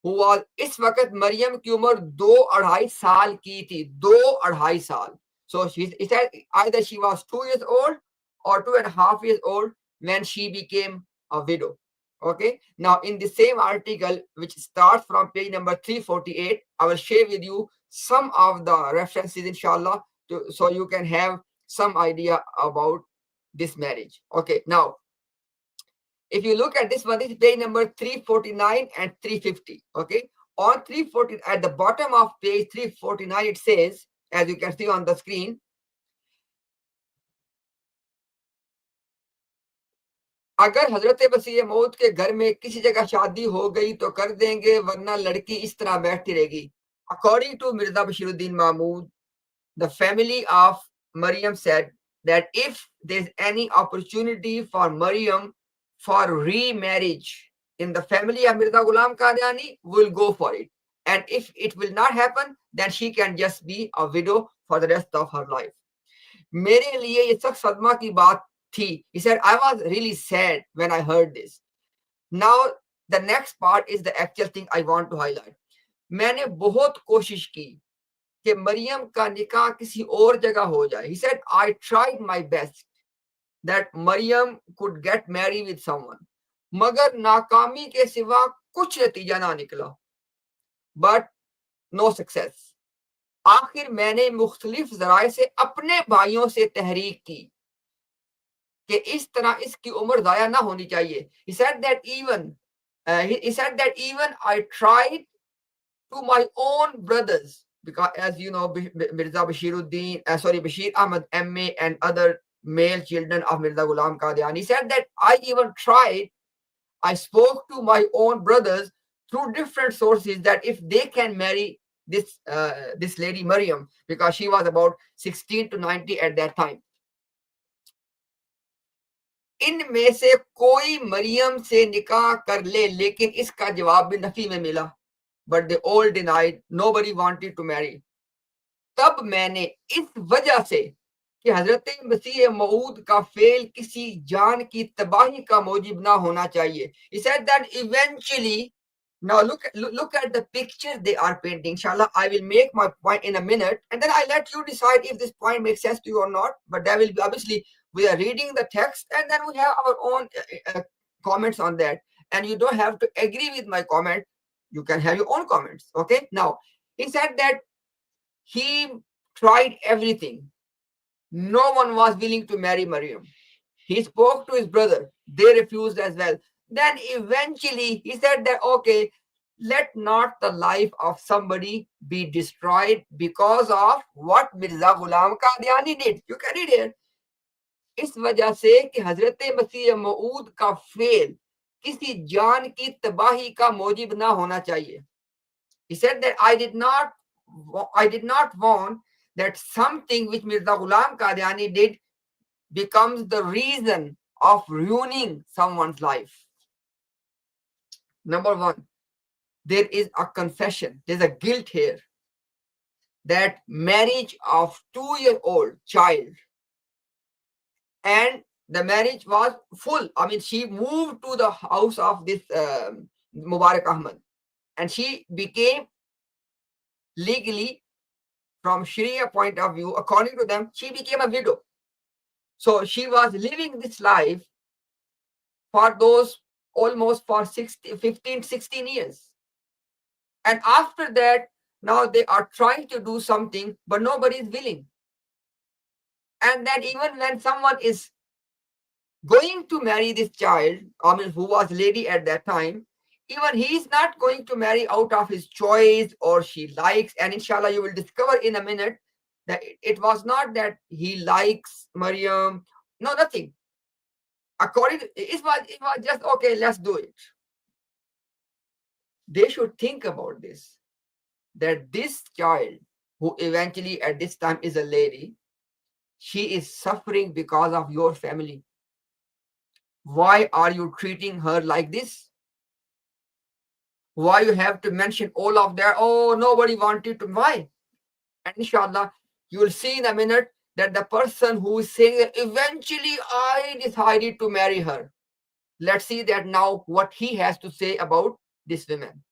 who was, इस वक्त मरियम की उम्र 2-2.5 साल की थी. 2-2.5 साल. So she said either she was 2 years old or 2.5 years old when she became a widow. Okay, now in the same article, which starts from page number 348, I will share with you some of the references, inshallah, so you can have some idea about this marriage. Okay, now if you look at this one, this is page number 349 and 350. Okay, on 340, at the bottom of page 349, it says, as you can see on the screen, अगर हजरत मसीह मौत के घर में किसी जगह शादी हो गई तो कर देंगे, वरना लड़की इस तरह बैठती रहेगी. According to Mirza Bashiruddin Mahmud, the family of Maryam said that if there's any opportunity for Maryam for remarriage in the family of Mirza Ghulam Qadiani, we'll go for it. And if it will not happen, then she can just be a widow for the rest of her life. मेरे लिए ये सख्त सदमा की बात थी. He said, I was really sad when I heard this. Now, the next part is the actual thing I want to highlight. मैंने बहुत कोशिश की कि मरियम का निकाह किसी और जगह हो जाए. He said, I tried my best that Maryam could get married with someone. मगर नाकामी के सिवा कुछ नतीजा ना निकला. But no success. आखिर मैंने मुख्तलिफ जराए से अपने भाइयों से तहरीक की कि इस तरह इसकी उम्र ज़ाया ना होनी चाहिए. He said that even I tried to my own brothers, because as you know, Mirza Bashir Ahmad MA and other male children of Mirza Ghulam Qadiani. He said that I spoke to my own brothers through different sources that if they can marry this lady Maryam, because she was about 16 to 90 at that time. इनमें से कोई मरियम से निकाह कर ले, लेकिन इसका जवाब भी नफी में मिला. But they all denied. Nobody wanted to marry. तब मैंने इस वजह से कि हजरत मसीह मऊद का फेल किसी जान की तबाही का मौजिब ना होना चाहिए. He said that eventually, now look at the picture they are painting. Inshallah, I will make my point in a minute, and then I let you decide if this point makes sense to you or not. But that will be, obviously, we are reading the text, and then we have our own comments on that. And you don't have to agree with my comment. You can have your own comments. Okay. Now, he said that he tried everything. No one was willing to marry Maryam. He spoke to his brother. They refused as well. Then eventually he said that, okay, let not the life of somebody be destroyed because of what Mirza Ghulam Qadiani did. You can read it. इस वजह से कि हजरत मसीह मऊद का fail किसी जान की तबाही का मौजिब ना होना चाहिए. He said that I did not want that something which Mirza Ghulam Qadiani did becomes the reason of ruining someone's life. Number one, there is a confession. There's a guilt here that marriage of 2-year-old child, and the marriage was full. I mean, she moved to the house of this Mubarak Ahmad, and she became legally, from Sharia point of view, according to them, she became a widow. So she was living this life for those almost for 15, 16 years. And after that, now they are trying to do something, but nobody is willing. And then even when someone is going to marry this child, I mean, who was lady at that time, even he is not going to marry out of his choice or she likes. And inshallah, you will discover in a minute that it was not that he likes Maryam. No, nothing. According to, it was just, okay, let's do it. They should think about this, that this child, who eventually at this time is a lady, she is suffering because of your family. Why are you treating her like this? Why you have to mention all of that? Oh, nobody wanted to. Why? And inshallah, you will see in a minute that the person who is saying that eventually I decided to marry her. Let's see that now what he has to say about this woman.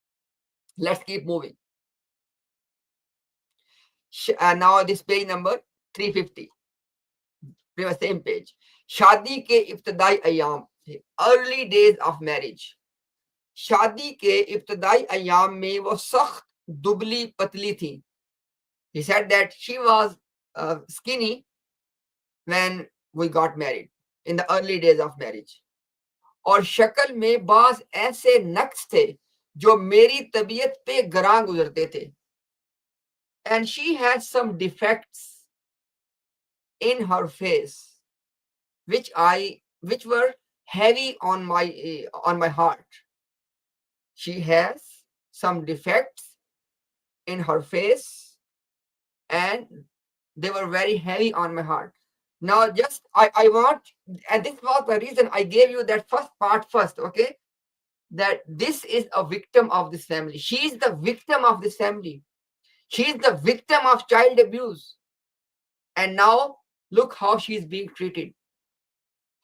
Let's keep moving. Now this page number 350. Same page. शादी के इब्तदाई अयाम, early days of marriage. शादी के इब्तदाई अयाम में वो सख्त दुबली पतली थी. He said that she was skinny when we got married, in the early days of marriage. और शक्ल में बाज ऐसे नक्स थे जो मेरी तबीयत पे गरां गुजरते थे. And she had some defects in her face which were heavy on my heart. She has some defects in her face and they were very heavy on my heart. Now just I want, and this was the reason I gave you that first part first, okay? That this is a victim of this family. She is the victim of this family. She is the victim of child abuse. And now look how she is being treated,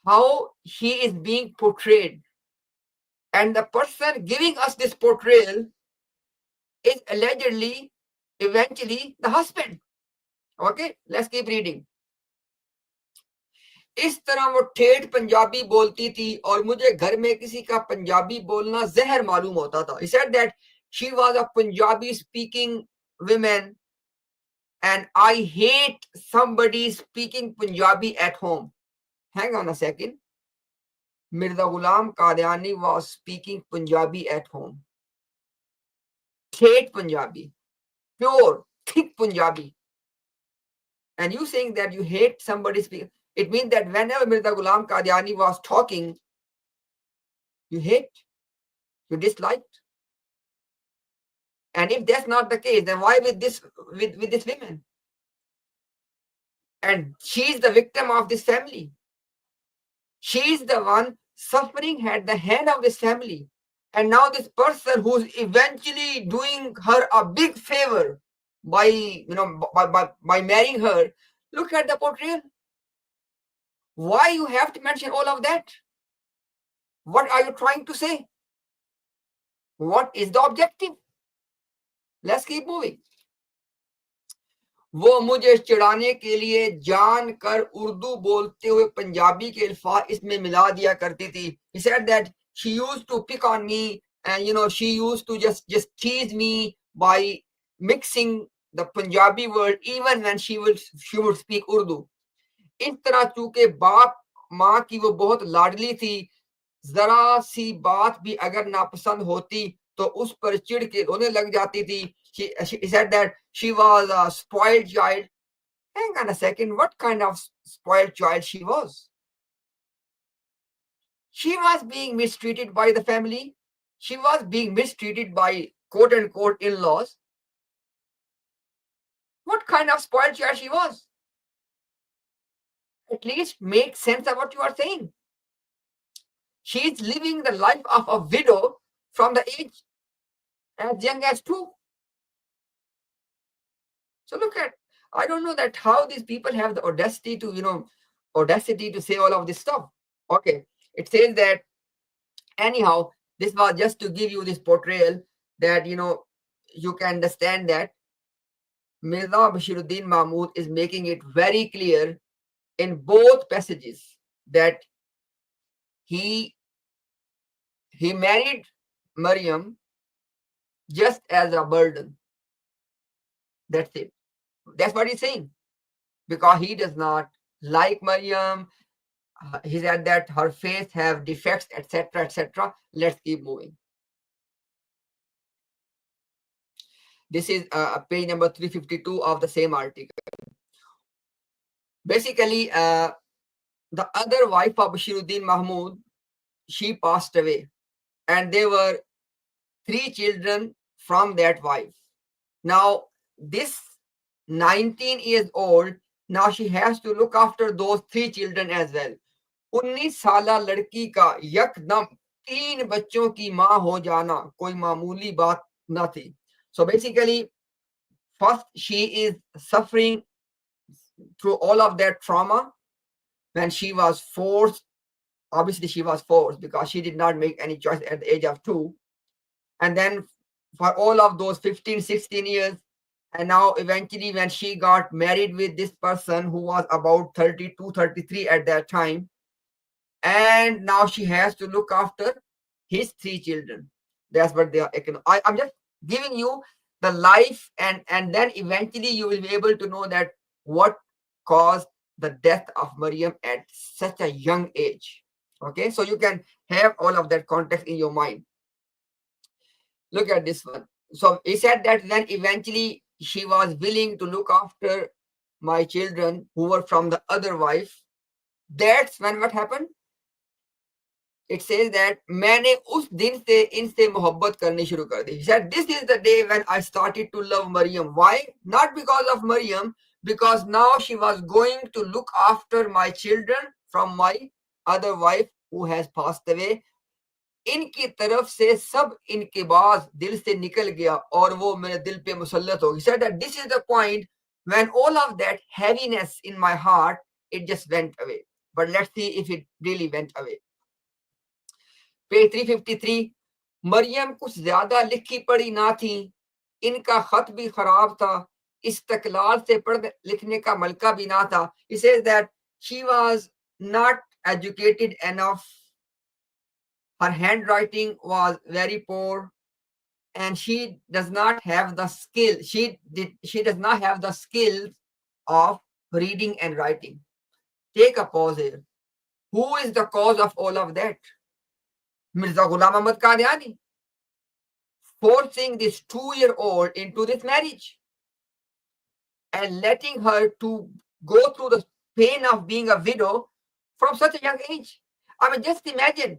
how she is being portrayed. And the person giving us this portrayal is allegedly, eventually, the husband. Okay, let's keep reading. इस तरह वो ठेठ पंजाबी बोलती थी और मुझे घर में किसी का पंजाबी बोलना जहर मालूम होता था. He said that she was a Punjabi speaking woman and I hate somebody speaking Punjabi at home. Hang on a second. Mirza Ghulam Qadiani was speaking Punjabi at home. Hate Punjabi. Pure, thick Punjabi. And you saying that you hate somebody speaking, it means that whenever Mirza Ghulam Qadiani was talking, you hate, you disliked. And if that's not the case, then why with this women? And she's the victim of this family. She's the one suffering at the hand of this family. And now this person who's eventually doing her a big favor by by marrying her, look at the portrayal. Why you have to mention all of that? What are you trying to say? What is the objective? Let's keep moving. वो मुझे चिढ़ाने के लिए जानकर उर्दू बोलते हुए पंजाबी के अल्फाज इसमें मिला दिया करती थी. He said that she used to pick on me and she used to just tease me by mixing the Punjabi word even when she would speak Urdu. इस तरह चूंकि बाप माँ की वो बहुत लाडली थी, जरा सी बात भी अगर नापसंद होती तो उस पर चिढ़ के रोने लग जाती थी. She said that she was a spoiled child. Hang on a second, what kind of spoiled child she was? She was being mistreated by the family. She was being mistreated by quote unquote in-laws. What kind of spoiled child she was? At least make sense of what you are saying. She is living the life of a widow from the age as young as 2. So look at, I don't know that how these people have the audacity to say all of this stuff. Okay, it says that anyhow, this was just to give you this portrayal that you can understand that Mirza Bashiruddin Mahmud is making it very clear in both passages that he married Maryam just as a burden. That's it. That's what he's saying. Because he does not like Maryam. He said that her face have defects, etc., etc. Let's keep moving. This is page number 352 of the same article. Basically, the other wife of Bashiruddin Mahmud, she passed away. And there were 3 children from that wife. Now, this 19 years old, now she has to look after those 3 children as well. 19 साला लड़की का यकदम 3 बच्चों की माँ हो जाना कोई मामूली बात ना थी. So basically, first she is suffering through all of that trauma when she was forced. Obviously, she was forced because she did not make any choice at the age of 2. And then for all of those 15, 16 years, and now eventually when she got married with this person who was about 32, 33 at that time, and now she has to look after his 3 children. That's what they are. I'm just giving you the life, and then eventually you will be able to know that what caused the death of Maryam at such a young age. Okay, so you can have all of that context in your mind. Look at this one. So he said that then eventually she was willing to look after my children who were from the other wife. That's when what happened? It says that मैंने उस दिन से इनसे मोहब्बत करनी शुरू कर दी. He said this is the day when I started to love Maryam. Why? Not because of Maryam, because now she was going to look after my children from my other wife who has passed away. इनकी तरफ से सब इनकिबाज दिल से निकल गया और वो मेरे दिल पे मुसल्लत हो गई. He said that this is the point when all of that heaviness in my heart, it just went away. But let's see if it really went away. Page 353. Maryam कुछ ज्यादा लिखी पढ़ी ना थी, इनका खत भी खराब था, इस्तकलाल से पढ़ लिखने का मलका भी ना था. He says that she was not educated enough. Her handwriting was very poor, and she does not have the skill. She does not have the skills of reading and writing. Take a pause here. Who is the cause of all of that? Mirza Ghulam Ahmad Qadiani, forcing this 2-year-old into this marriage and letting her to go through the pain of being a widow from such a young age. I mean, just imagine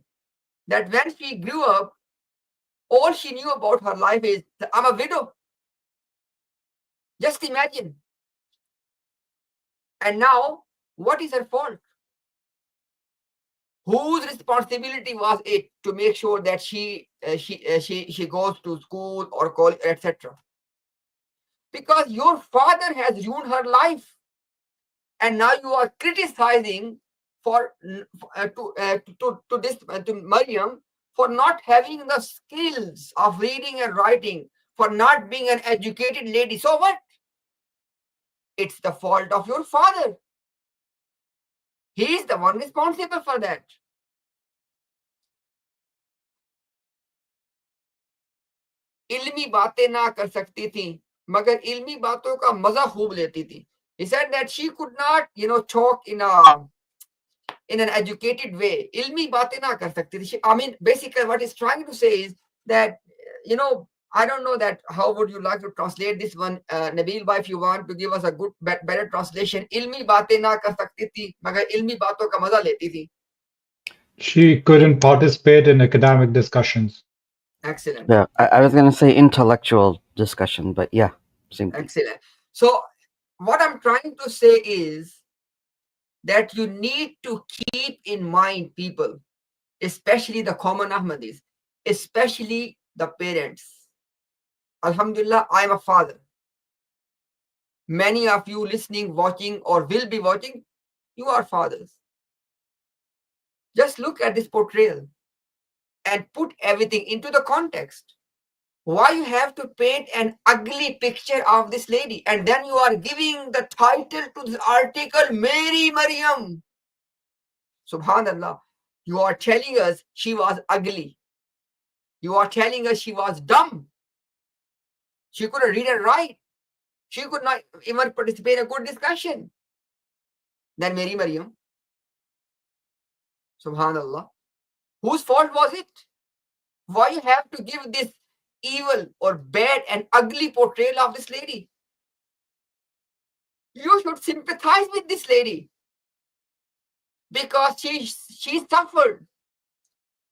that when she grew up, all she knew about her life is that I'm a widow. Just imagine. And now, what is her fault? Whose responsibility was it to make sure that she goes to school or college, etc.? Because your father has ruined her life, and now you are criticizing to Maryam for not having the skills of reading and writing, for not being an educated lady. So what? It's the fault of your father. He is the one responsible for that. इल्मी बातें ना कर सकती थी, मगर इल्मी बातों का मजा खूब लेती थी. He said that she could not, talk in an educated way. इल्मी बातें ना कर सकती थी. I mean, basically what he's trying to say is that, I don't know that how would you like to translate this one, Nabil, if you want to give us a good, better translation. इल्मी बातें ना कर सकती थी, मगर इल्मी बातों का मजा लेती थी. She couldn't participate in academic discussions. Excellent. Yeah, I was going to say intellectual discussion, but yeah, same thing. Excellent. So what I'm trying to say is that you need to keep in mind, people, especially the common Ahmadis, especially the parents. Alhamdulillah, I am a father. Many of you listening, watching, or will be watching, you are fathers. Just look at this portrayal and put everything into the context. Why you have to paint an ugly picture of this lady, and then you are giving the title to this article, Mary Maryam. Subhanallah. You are telling us she was ugly. You are telling us she was dumb. She couldn't read and write. She could not even participate in a good discussion. Then Mary Maryam. Subhanallah. Whose fault was it? Why you have to give this evil or bad and ugly portrayal of this lady? You should sympathize with this lady because she suffered.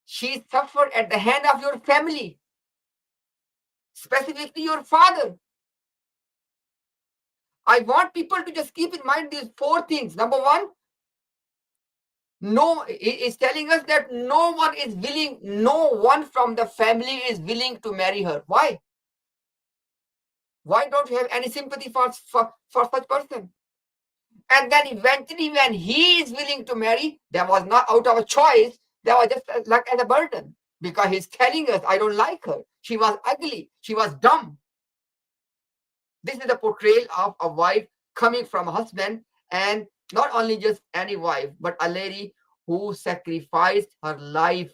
She suffered at the hand of your family, specifically your father. I want people to just keep in mind these 4 things. Number 1, no, it's telling us that no one from the family is willing to marry her. Why? Why don't you have any sympathy for such person? And then eventually when he is willing to marry, that was not out of a choice, that was just like as a burden. Because he's telling us, I don't like her. She was ugly. She was dumb. This is the portrayal of a wife coming from a husband, and not only just any wife, but a lady who sacrificed her life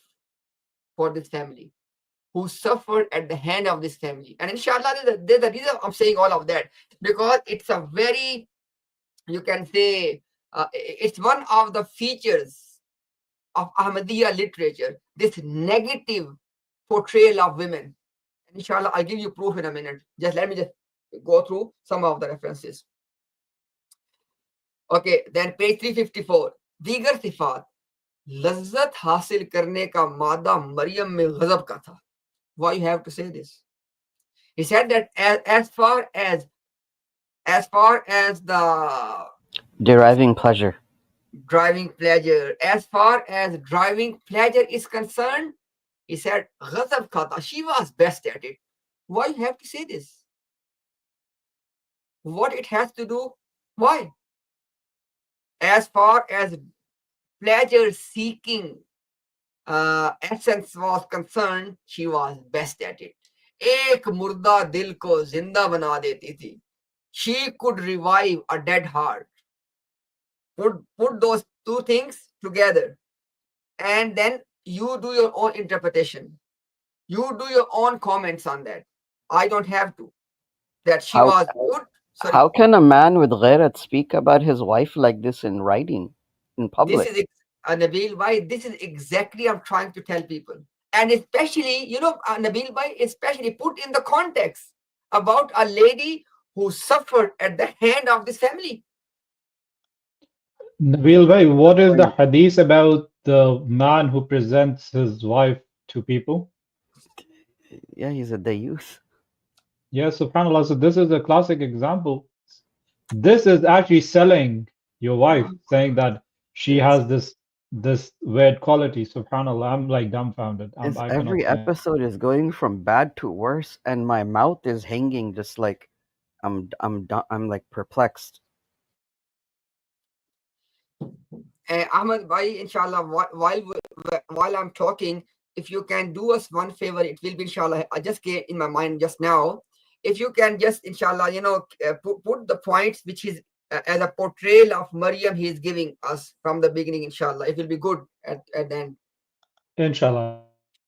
for this family, who suffered at the hand of this family. And inshallah, there's a reason I'm saying all of that, because it's a very, you can say, it's one of the features of Ahmadiyya literature, this negative portrayal of women. Inshallah, I'll give you proof in a minute. Just let me just go through some of the references. Okay, then page 354. दीगर सिफात, लज्जत हासिल करने का मादा मरियम में गजब का था. Why you have to say this? He said that as far as As far as the Deriving pleasure. driving pleasure, as far as driving pleasure is concerned, he said, Ghazab khata, she was best at it. Why you have to say this? What it has to do? Why? As far as pleasure seeking essence was concerned, she was best at it. एक मुर्दा दिल को जिंदा बना देती थी. She could revive a dead heart. Put those two things together, and then you do your own interpretation. You do your own comments on that. I don't have to. That she How was good. Sorry, how can a man with ghairat speak about his wife like this in writing, in this public? is Nabil Bhai. This is exactly I'm trying to tell people, and especially Nabil Bhai, especially put in the context about a lady who suffered at the hand of this family. Nabil bhai, what is the hadith about the man who presents his wife to people? Yeah, he's a dayus. Yes, subhanAllah. So this is a classic example. This is actually selling your wife, saying that she It's, has this weird quality. Subhanallah, I'm like dumbfounded. it's I cannot every say. episode is going from bad to worse, and my mouth is hanging, just like I'm like perplexed. Ahmed Bhai, inshallah, while I'm talking, if you can do us one favor, it will be inshallah. I just came in my mind just now. If you can just inshallah, put the points which is as a portrayal of Maryam he is giving us from the beginning, inshallah. It will be good at the end. Inshallah.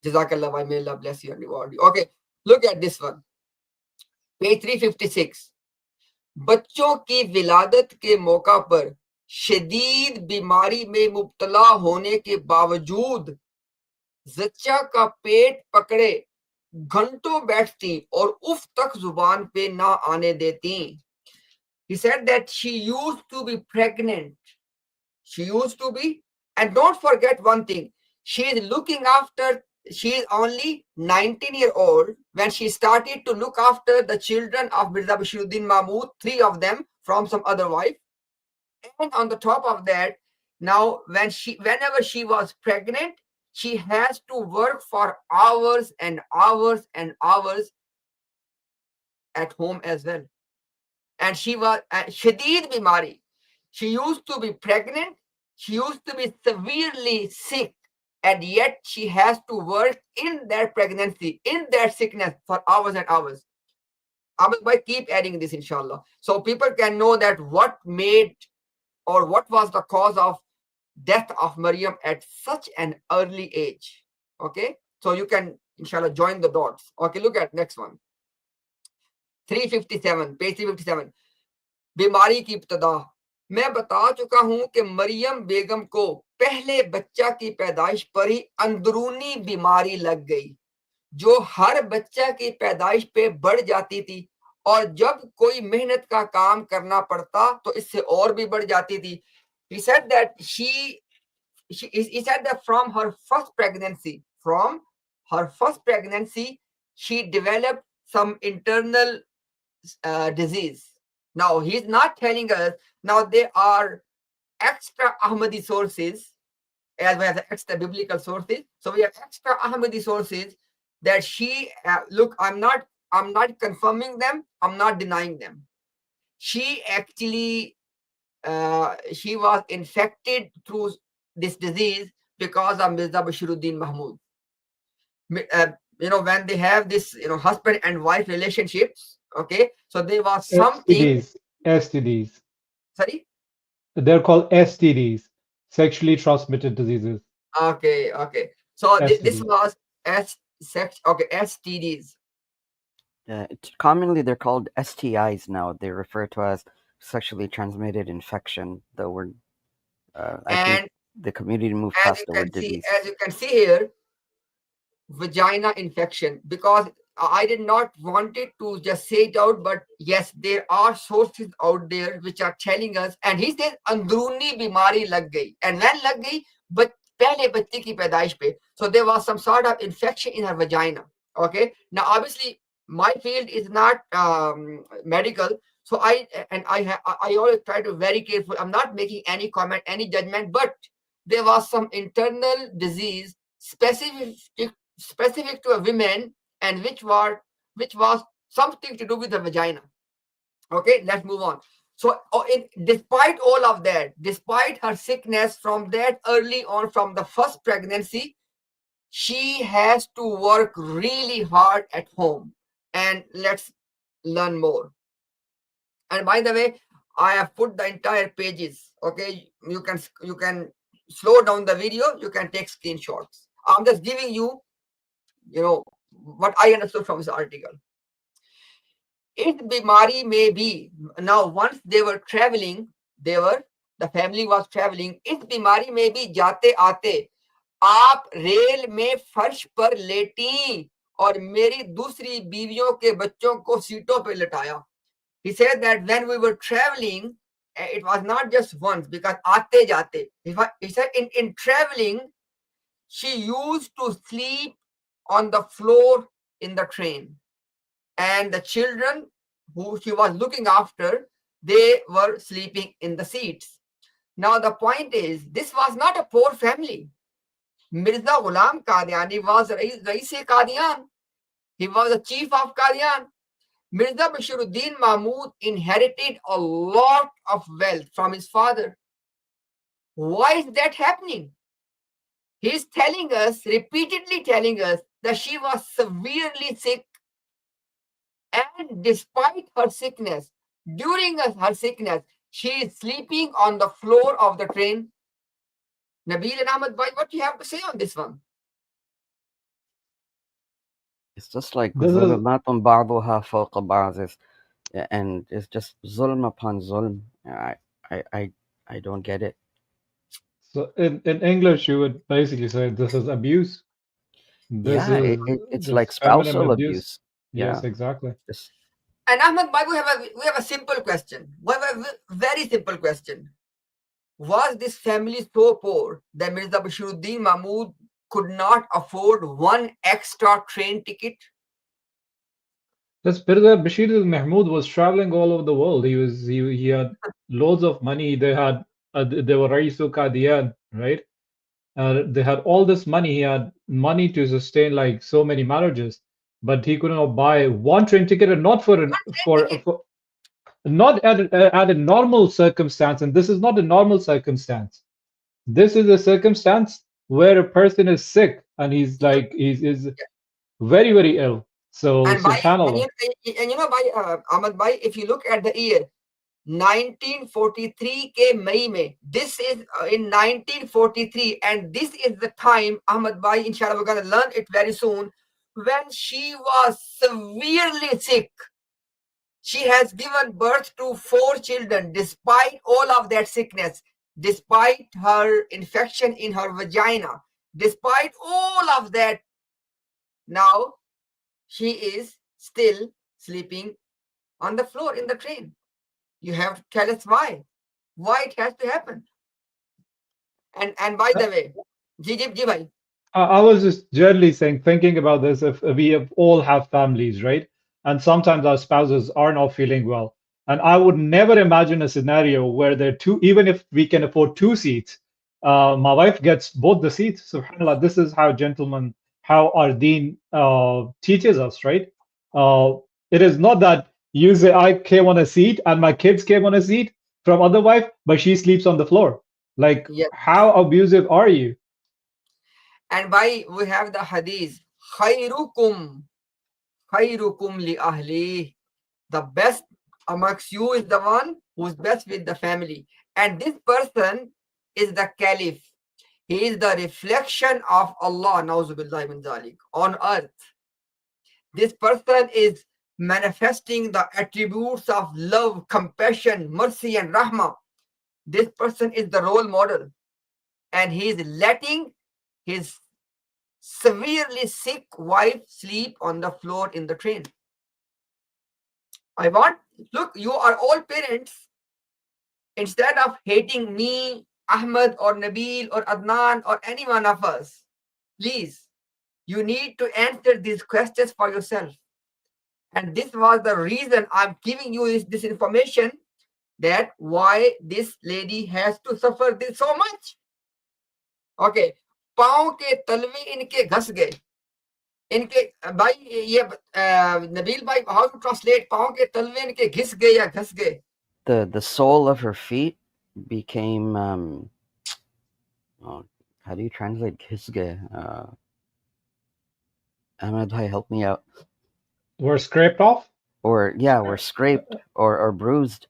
Jazakallah, bhai, may Allah bless you and reward you. Okay, look at this one. Page 356. बच्चों की विलादत के मौका पर शदीद बीमारी में मुब्तला होने के बावजूद जच्चा का पेट पकड़े घंटों बैठती और उफ तक जुबान पे ना आने देती. He said that she used to be pregnant. She used to be, and don't forget one thing, she is only 19-year-old when she started to look after the children of Mirza Bashiruddin Mahmud, 3 of them from some other wife. And on the top of that, now whenever she was pregnant, she has to work for hours and hours and hours at home as well. And she was shadid bimari. She used to be pregnant. She used to be severely sick, and yet she has to work in their pregnancy, in their sickness for hours and hours. I will keep adding this, inshallah, so people can know that what made or what was the cause of death of Maryam at such an early age. Okay, so you can inshallah join the dots. Okay, look at next one. 357, page 357. बीमारी की इब्तदा. मैं बता चुका हूं कि मरियम बेगम को पहले बच्चा की पैदाइश पर ही अंदरूनी बीमारी लग गई, जो हर बच्चा की पैदाइश पे बढ़ जाती थी, और जब कोई मेहनत का काम करना पड़ता तो इससे और भी बढ़ जाती थी. He said that he said that from her first pregnancy, she developed some internal disease. Now, he's not telling us, now there are extra Ahmadi sources as well as extra biblical sources. So we have extra Ahmadi sources that she, look, I'm not confirming them, I'm not denying them. She actually, she was infected through this disease because of Mirza Bashiruddin Mahmud. When they have this, husband and wife relationships, okay, so there was something. STDs. Sorry? They're called STDs, sexually transmitted diseases. Okay. So this STDs. was STDs. Commonly, they're called STIs now. They're referred to as sexually transmitted infection. The word, I think the community moved past the word disease. As you can see here, vagina infection, because I did not want it to just say it out, but yes, there are sources out there which are telling us, and he says andruni bimari lag gayi, and when lag gayi, but pehle bachche ki paidaish pe, so there was some sort of infection in her vagina. Okay, now obviously my field is not medical, So I always try to be very careful. I'm not making any comment, any judgment, but there was some internal disease specific to a woman, and which was something to do with the vagina. Okay, let's move on. So despite all of that, despite her sickness from that early on, from the first pregnancy, she has to work really hard at home. And let's learn more. And by the way, I have put the entire pages. Okay, you can slow down the video, you can take screenshots. I'm just giving you, what I understood from this article. It bimari may be, now once they were traveling, the family was traveling. इस बीमारी में भी जाते आते आप rail में फर्श पर लेटी और मेरी दूसरी बीवियों के बच्चों को सीटों पर लटाया. He said that when we were traveling, it was not just once, because aate jate. He said in traveling, she used to sleep on the floor in the train. And the children who she was looking after, they were sleeping in the seats. Now the point is, this was not a poor family. Mirza Ghulam Qadiani was Raisi Qadian. He was the chief of Qadian. Mirza Bashiruddin Mahmud inherited a lot of wealth from his father. Why is that happening? He's telling us, repeatedly telling us, that she was severely sick. And despite her sickness, during her sickness, she is sleeping on the floor of the train. Nabil and Ahmad Bhai, what do you have to say on this one? It's just like This is ظلمات بعضها فوق بعض, and it's just zulm upon zulm. I don't get it. so in English you would basically say this is abuse. This Yeah, is it's like this feminine spousal abuse. abuse. Yes, Yeah, exactly. just And Ahmad Bhai, we have a simple question. We have a very simple question. Was this family so poor that Mirza Bashiruddin Mahmud could not afford one extra train ticket? This Mirza Bashir Mahmud was traveling all over the world. He had loads of money. They were Raisu Qadian, right? They had all this money. He had money to sustain like so many marriages, but he could not buy one train ticket, and not for not at a normal circumstance. And this is not a normal circumstance. This is a circumstance where a person is sick and he's is very very ill. So And subhanallah. by Ahmad Bhai, if you look at the year 1943 ke May mein, this is in 1943, and this is the time, Ahmad Bhai, inshallah we're going to learn it very soon, when she was severely sick. She has given birth to 4 children despite all of that sickness, despite her infection in her vagina, despite all of that. Now she is still sleeping on the floor in the train. You have to tell us why. Why it has to happen. And by the way, Ji bhai. I was just generally saying, thinking about this, if we all have families, right? And sometimes our spouses are not feeling well. And I would never imagine a scenario where there are two, even if we can afford 2 seats, my wife gets both the seats. SubhanAllah, this is how our deen teaches us, right? It is not that you say, I came on a seat and my kids came on a seat from other wife, but she sleeps on the floor. Like, Yeah. how abusive are you? And by we have the hadith, khairukum li ahli. The best amongst you is the one who's best with the family. And this person is the caliph. He is the reflection of Allah, na'uzubillah min dhalik, on earth. This person is manifesting the attributes of love, compassion, mercy, and rahmah. This person is the role model. And he is letting his severely sick wife sleep on the floor in the train. Look, you are all parents. Instead of hating me, Ahmed, or Nabil, or Adnan, or any one of us, please, you need to answer these questions for yourself. And this was the reason I'm giving you this information, that why this lady has to suffer this so much. Okay, पाँव के तलवे इनके घस गए, इनके भाई ये नबील भाई, how to translate पाँव के तलवे इनके घिस गए या घस गए? The sole of her feet became oh, how do you translate kisge? Ahmed bhai, help me out. Were scraped off? Or yeah, were scraped or bruised.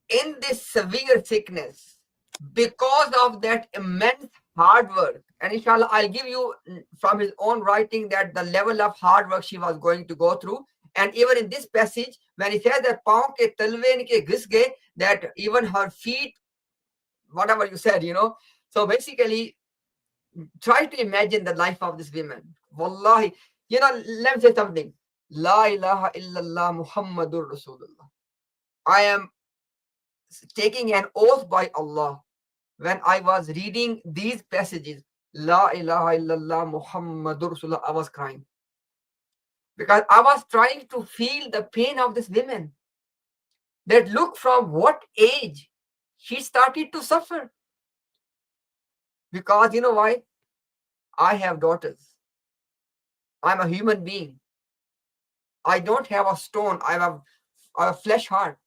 In this severe sickness, because of that immense hard work, and inshallah I'll give you from his own writing that the level of hard work she was going to go through. And even in this passage, when he says that paon ke talve inke ghis gaye, that even her feet, whatever you said, so basically try to imagine the life of this woman. Wallahi, let me say something. La ilaha illallah Muhammadur Rasulullah. I am taking an oath by Allah. When I was reading these passages, La ilaha illallah Muhammadur Rasulullah, I was crying. Because I was trying to feel the pain of this woman. That look from what age she started to suffer. Because you know why? I have daughters. I'm a human being. I don't have a stone. I have a flesh heart.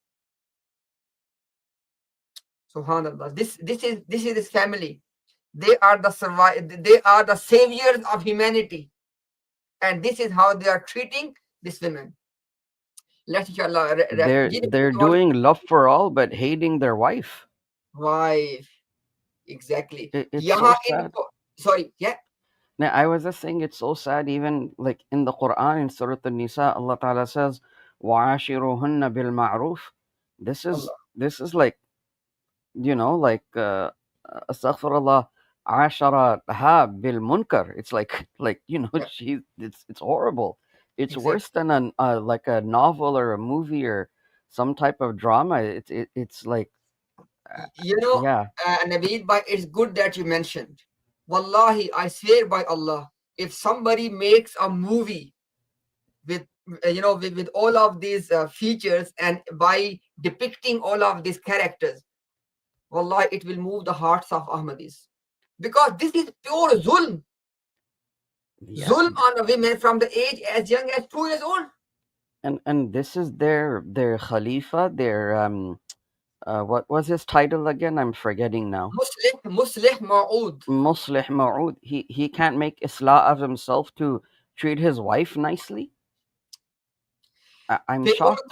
Subhanallah. This is this family. They are the saviors of humanity. And this is how they are treating this women. Let's inshallah. They're doing love for all but hating their wife. Wife. Exactly. It's so sad. Sorry, yeah. Now, I was just saying it's so sad, even like in the Quran, in Surah An-Nisa, Allah Ta'ala says, وَعَاشِرُهُنَّ بِالْمَعْرُوفِ. This is like, astaghfirullah, عَاشَرَهَا بِالْمُنْكَرِ. It's like it's horrible. It's Exactly. worse than like a novel or a movie or some type of drama. It's like, yeah. Naveed, but it's good that you mentioned. Wallahi, I swear by Allah, if somebody makes a movie with with all of these features and by depicting all of these characters, wallahi, it will move the hearts of Ahmadis. Because this is pure zulm. Yeah. Zulm on a women from the age as young as 2 years old. And this is their Khalifa, their what was his title again? I'm forgetting now. Muslih Ma'ud. Muslih Ma'ud. He can't make islah of himself to treat his wife nicely. I'm shocked.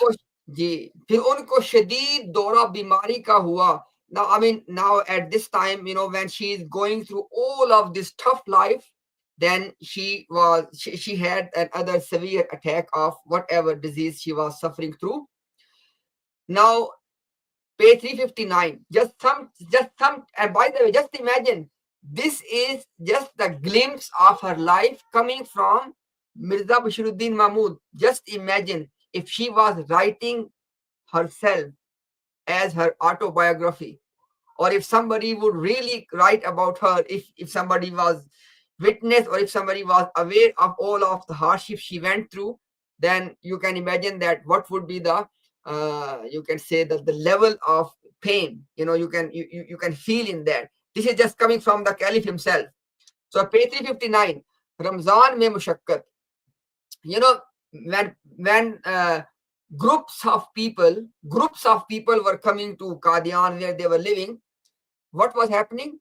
फिर उनको शदीद दौरा बीमारी का हुआ. Now, I mean, now at this time, when she is going through all of this tough life, then she had another severe attack of whatever disease she was suffering through. Now, page 359, just some, and by the way, just imagine, this is just the glimpse of her life coming from Mirza Bashiruddin Mahmud. Just imagine if she was writing herself as her autobiography, or if somebody would really write about her, if somebody was witness, or if somebody was aware of all of the hardships she went through, then you can imagine that what would be the you can say that the level of pain you can feel in that. This is just coming from the Caliph himself. So page 359, Ramzan mein mushakkat. When groups of people were coming to Qadian where they were living, what was happening?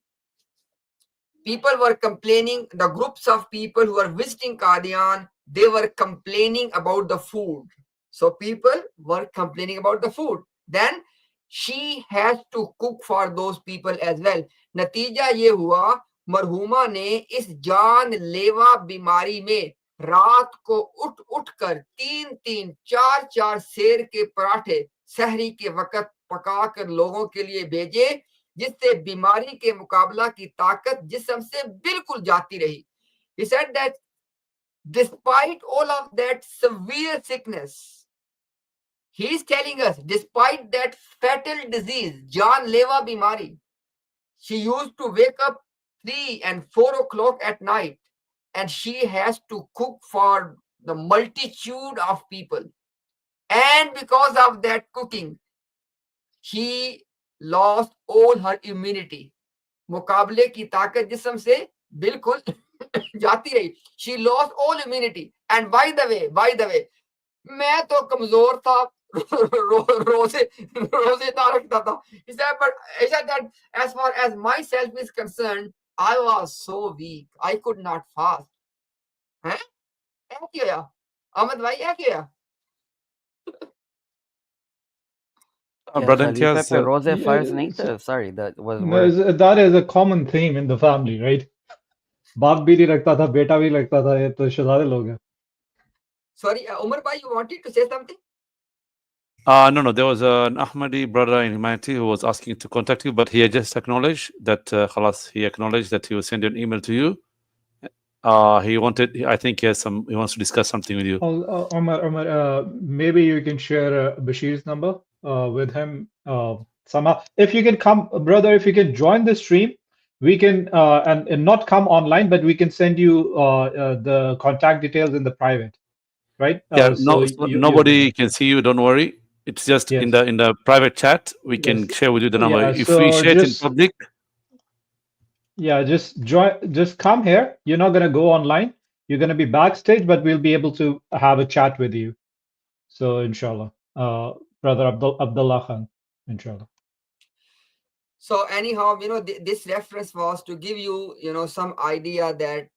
People were complaining, the groups of people who were visiting Qadian, they were complaining about the food. So people were complaining about the food. Then she has to cook for those people as well. Natija ye hua, marhuma ne is jaan lewa bimari mein रात को उठ कर 3-3 4-4 शेर के पराठे सहरी के वक्त पका कर लोगों के लिए भेजे, जिससे बीमारी के मुकाबला की ताकत जिस्म से बिल्कुल जाती रही. He said that despite all of that severe sickness, he is telling us, despite that fatal disease, janlewa bimari, she used to wake up 3 and 4 o'clock at night, and she has to cook for the multitude of people. And because of that cooking, she lost all her immunity. मुकाबले की ताकत जिस्म से बिल्कुल जाती रही. She lost all immunity. And by the way, मैं तो कमजोर था, रोजेदार रखता था. He said that as far as myself is concerned, I was so weak. I could not fast. हैं? क्या किया? अहमद भाई क्या किया? क्या Brother खलीफे Imtiaz, पे रोजे फर्ज नहीं So, थे? Sorry, that was no, where. that is a common theme in the family, right? बाप भी नहीं रखता था, बेटा भी रखता था, ये तो शहजादे लोग हैं. Sorry, Umar bhai, you wanted to say something? no, there was an Ahmadi brother in humanity who was asking to contact you, but he had just acknowledged that, khalas, he acknowledged that he will send an email to you. He wants to discuss something with you. Omar, maybe you can share Bashir's number with him somehow. If you can come, brother, if you can join the stream, we can, and not come online, but we can send you the contact details in the private, right? Nobody can see you. Don't worry. It's just in Yes. the private chat. We can Yes. share with you the number. Yeah, If so we share it in just public, just join, just come here. You're not gonna go online. You're gonna be backstage, but we'll be able to have a chat with you. So inshallah, brother Abdullah Khan, inshallah. So anyhow, this reference was to give you, some idea that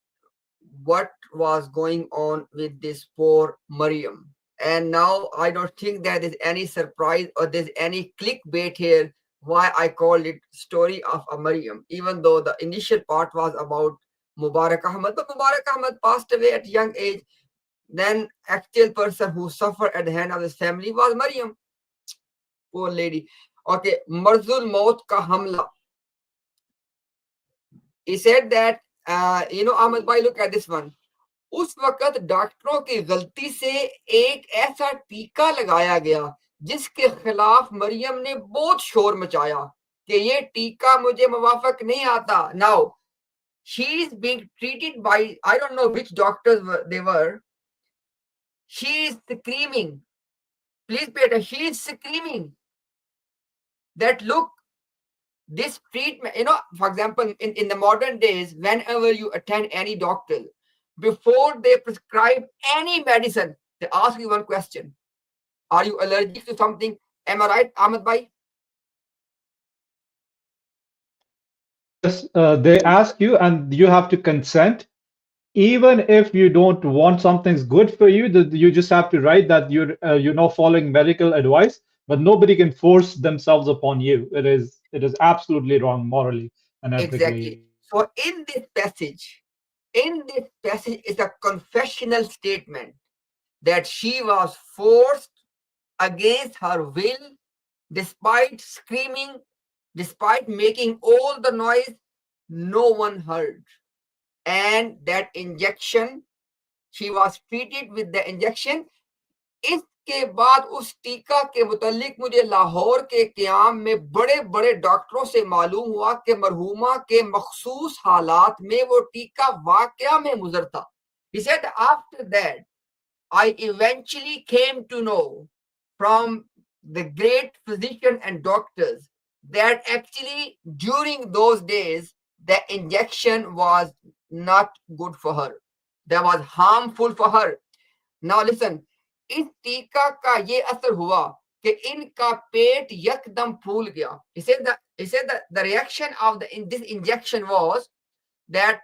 what was going on with this poor Maryam. And now I don't think that there's any surprise or there's any clickbait here why I called it story of a Maryam, even though the initial part was about Mubarak Ahmad. But Mubarak Ahmad passed away at a young age. Then actual person who suffered at the hand of his family was Maryam. Poor lady. Okay, Marzul Maut ka hamla. He said that, Ahmad bhai, look at this one. उस वक्त डॉक्टरों की गलती से एक ऐसा टीका लगाया गया जिसके खिलाफ मरियम ने बहुत शोर मचाया कि ये टीका मुझे मुवाफक नहीं आता. Now she is being treated by, I don't know which doctors they were. She is screaming. Please pay attention. She is screaming that, look, this treatment, for example, in the modern days, whenever you attend any doctor, before they prescribe any medicine, they ask you one question. Are you allergic to something? Am I right, Ahmed bhai? Yes, they ask you, and you have to consent. Even if you don't want something's good for you, you just have to write that you're not following medical advice. But nobody can force themselves upon you. It is absolutely wrong morally and ethically. Exactly. So in this passage is a confessional statement that she was forced against her will, despite screaming, despite making all the noise, no one heard. And that injection, she was treated with the injection. इसके बाद उस टीका के मुतालिक मुझे लाहौर के क़याम में बड़े बड़े डॉक्टरों से मालूम हुआ कि मरहूमा के मखसूस हालात में वो टीका वाकया में मुज़र था. He said, after that, I eventually came to know from the great physician and doctors that actually during those days, the injection was not good for her. That was harmful for her. Now listen, इस टीका का ये असर हुआ कि इनका पेट यकदम फूल गया. He said that the reaction of this injection was that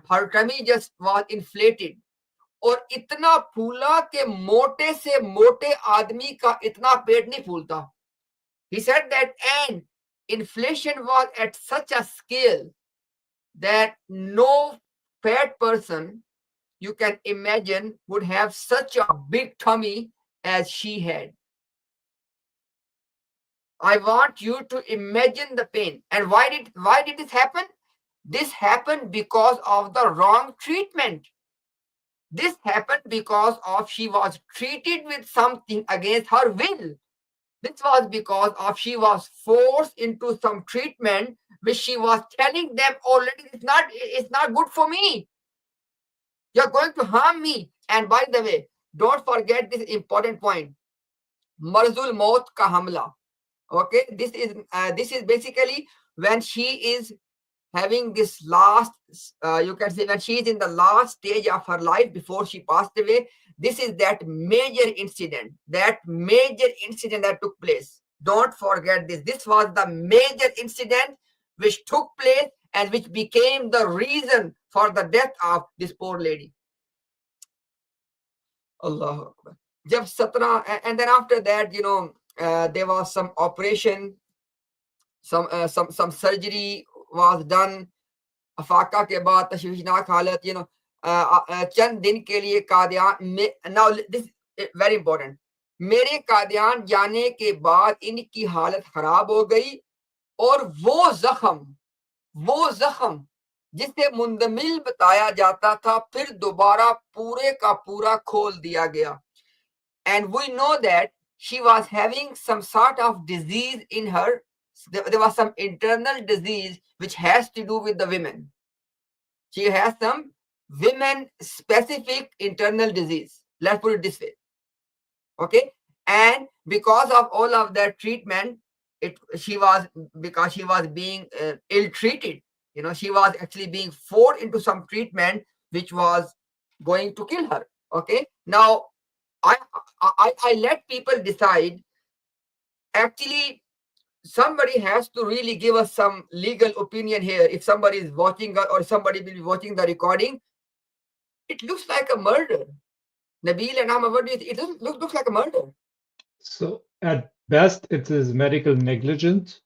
her tummy just was inflated. और इतना फूला कि मोटे से मोटे आदमी का इतना पेट नहीं फूलता. He said that, and inflation was at such a scale that no fat person you can imagine would have such a big tummy as she had. I want you to imagine the pain. And why did this happen? This happened because of the wrong treatment. This happened because of she was treated with something against her will. This was because of she was forced into some treatment which she was telling them already, it's not good for me. You're going to harm me. And by the way, don't forget this important point. Marzul Maut ka hamla. Okay, this is basically when she is having this last, you can say when she is in the last stage of her life before she passed away. This is that major incident that took place. Don't forget this. This was the major incident which took place and which became the reason for the death of this poor lady. Allah Akbar. Jab 17, and then after that, there was some operation, some surgery was done. अफाका के बाद तशवीशनाक हालत, चंद दिन के लिए कादियान में, now this very important, मेरे कादियान जाने के बाद इनकी हालत खराब हो गई और वो जख्म जिसे मुंदमिल बताया जाता था फिर दोबारा पूरे का पूरा खोल दिया गया. And we know that she was having some sort of disease in her. There was some internal disease which has to do with the women. She has some women specific internal disease. Let's put it this way. Okay. And because of all of that treatment, because she was being ill treated, she was actually being forced into some treatment which was going to kill her. Okay. Now, I let people decide. Actually, somebody has to really give us some legal opinion here. If somebody is watching or somebody will be watching the recording, it looks like a murder. Nabil and Ahmad, what do you think? It doesn't looks like a murder. So at best, it is medical negligence.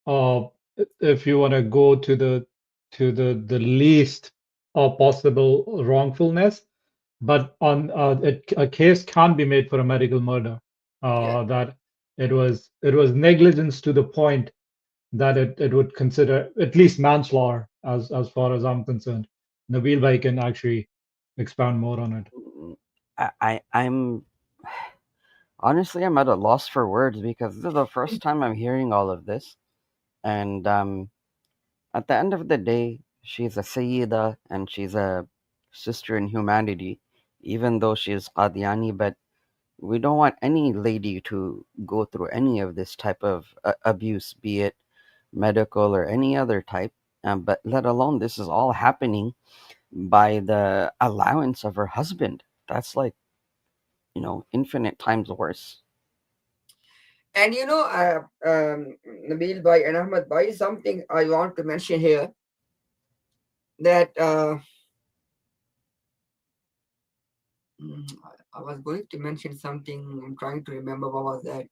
If you want to go to the least possible wrongfulness, but on a case can't be made for a medical murder. That it was negligence to the point that it would consider at least manslaughter as far as I'm concerned. Nabil Bhai can actually expound more on it. I'm honestly, I'm at a loss for words because this is the first time I'm hearing all of this. And at the end of the day, she's a Sayyida and she's a sister in humanity, even though she's Qadiani. But we don't want any lady to go through any of this type of abuse, be it medical or any other type. But let alone this is all happening by the allowance of her husband. That's like, infinite times worse. And Nabil Bhai and Ahmad Bhai, something I want to mention here, that I was going to mention something. I'm trying to remember what was that.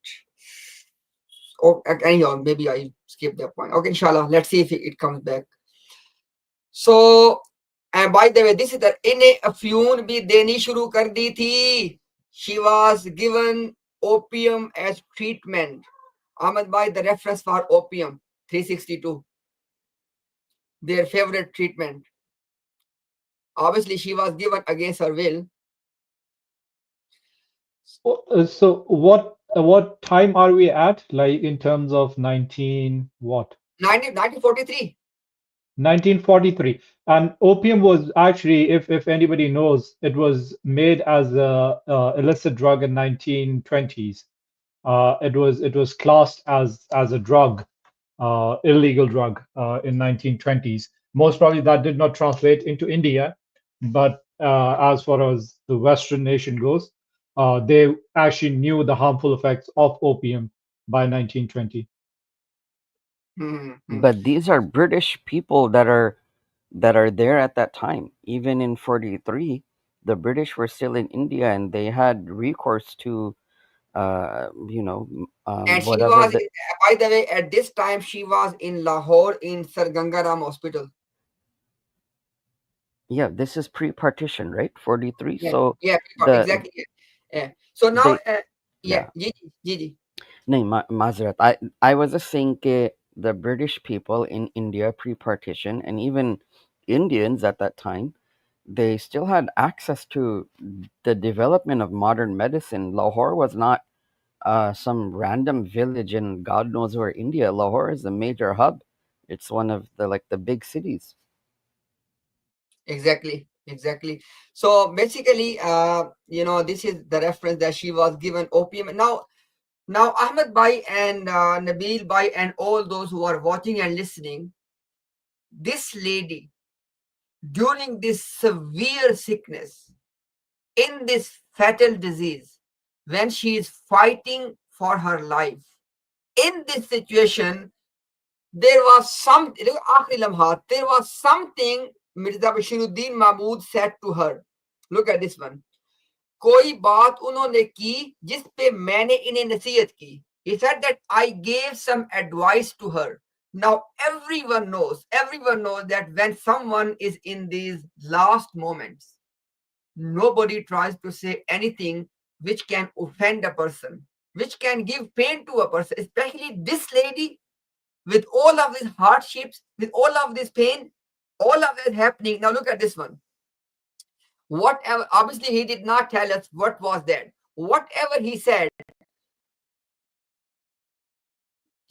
Oh, anyhow, maybe I skipped that point. Okay, inshallah, let's see if it comes back. So, and by the way, this is the इन्हें अफ्यून भी देनी शुरू कर दी थी. She was given opium as treatment. Ahmad Bhai, the reference for opium, 362. Their favorite treatment. Obviously, she was given against her will. So what time are we at? Like in terms of 1943. 1943. And opium was actually, if anybody knows, it was made as a illicit drug in 1920s. It was classed as a drug, illegal drug, in 1920s. Most probably that did not translate into India, but as far as the Western nation goes, they actually knew the harmful effects of opium by 1920. Mm-hmm. But these are British people that are there at that time. Even in 43, the British were still in India and they had recourse to And she whatever was, by the way, at this time, she was in Lahore in Sir Gangaram Hospital. Yeah, this is pre-partition, right? 43. Yeah, So exactly. Yeah. So now, yeah. Gigi. No, Mazrat. I was just saying the British people in India pre-partition and even Indians at that time, they still had access to the development of modern medicine. Lahore was not some random village in God knows where India. Lahore is a major hub. It's one of the big cities. Exactly. Exactly. So basically, this is the reference that she was given opium. Now Ahmed Bhai and Nabil Bhai and all those who are watching and listening, this lady during this severe sickness, in this fatal disease, when she is fighting for her life, in this situation, there was something Mirza Bashiruddin Mahmud said to her. Look at this one. कोई बात उन्होंने की जिस पे मैंने इन्हें नसीहत की. He said that I gave some advice to her. Now everyone knows that when someone is in these last moments, nobody tries to say anything which can offend a person, which can give pain to a person, especially this lady with all of these hardships, with all of this pain, all of that happening. Now look at this one. Whatever, obviously he did not tell us what was that. Whatever he said,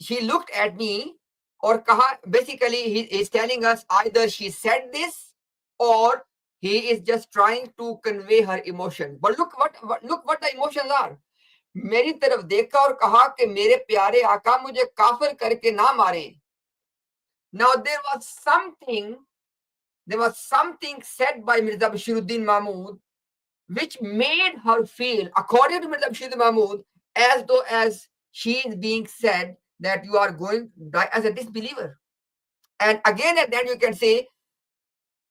she looked at me or kaha, basically he is telling us either she said this or he is just trying to convey her emotion. But look what the emotions are. मेरी तरफ देखा और कहा कि मेरे प्यारे आका मुझे काफिर करके ना मारें. Now there was something said by Mirza Bashiruddin Mahmud which made her feel, according to Mirza Bashiruddin Mahmud, as though as she is being said that you are going to die as a disbeliever. And again at that you can say,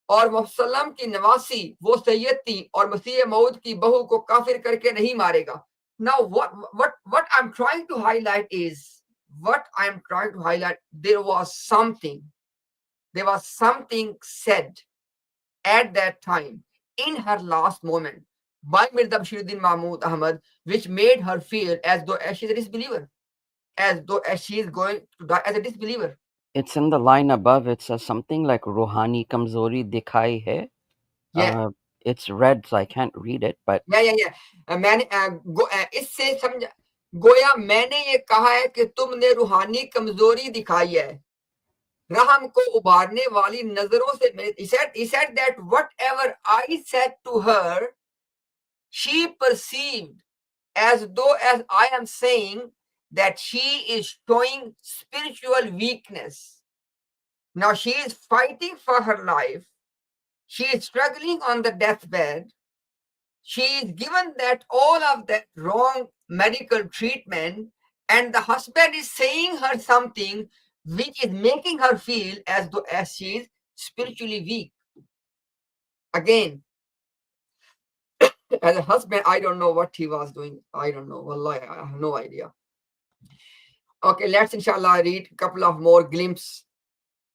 और मुसल्लम की नवासी वो सैयद थी और मसीह मऊद की बहू को काफिर करके नहीं मारेगा. Now what I'm trying to highlight is, there was something said at that time in her last moment by Mirza Bashiruddin Mahmud Ahmad, which made her feel as though as she's a disbeliever, as though as she is going to die as a disbeliever. It's in the line above. It says something like Ruhani Kamzori Dikhai Hai. Yeah. It's red, so I can't read it, but Yeah. मैंने इससे समझ गोया मैंने ये कहा है कि तुमने रूहानी कमजोरी दिखाई है, रहम को उभारने वाली नजरों से. He said that whatever I said to her, she perceived as though as I am saying that she is showing spiritual weakness. Now she is fighting for her life. She is struggling on the deathbed. She is given that all of that wrong medical treatment, and the husband is saying her something which is making her feel as though as she is spiritually weak. Again, as a husband, I don't know what he was doing. I don't know. Wallahi, I have no idea. Okay, let's inshallah read a couple of more glimpses.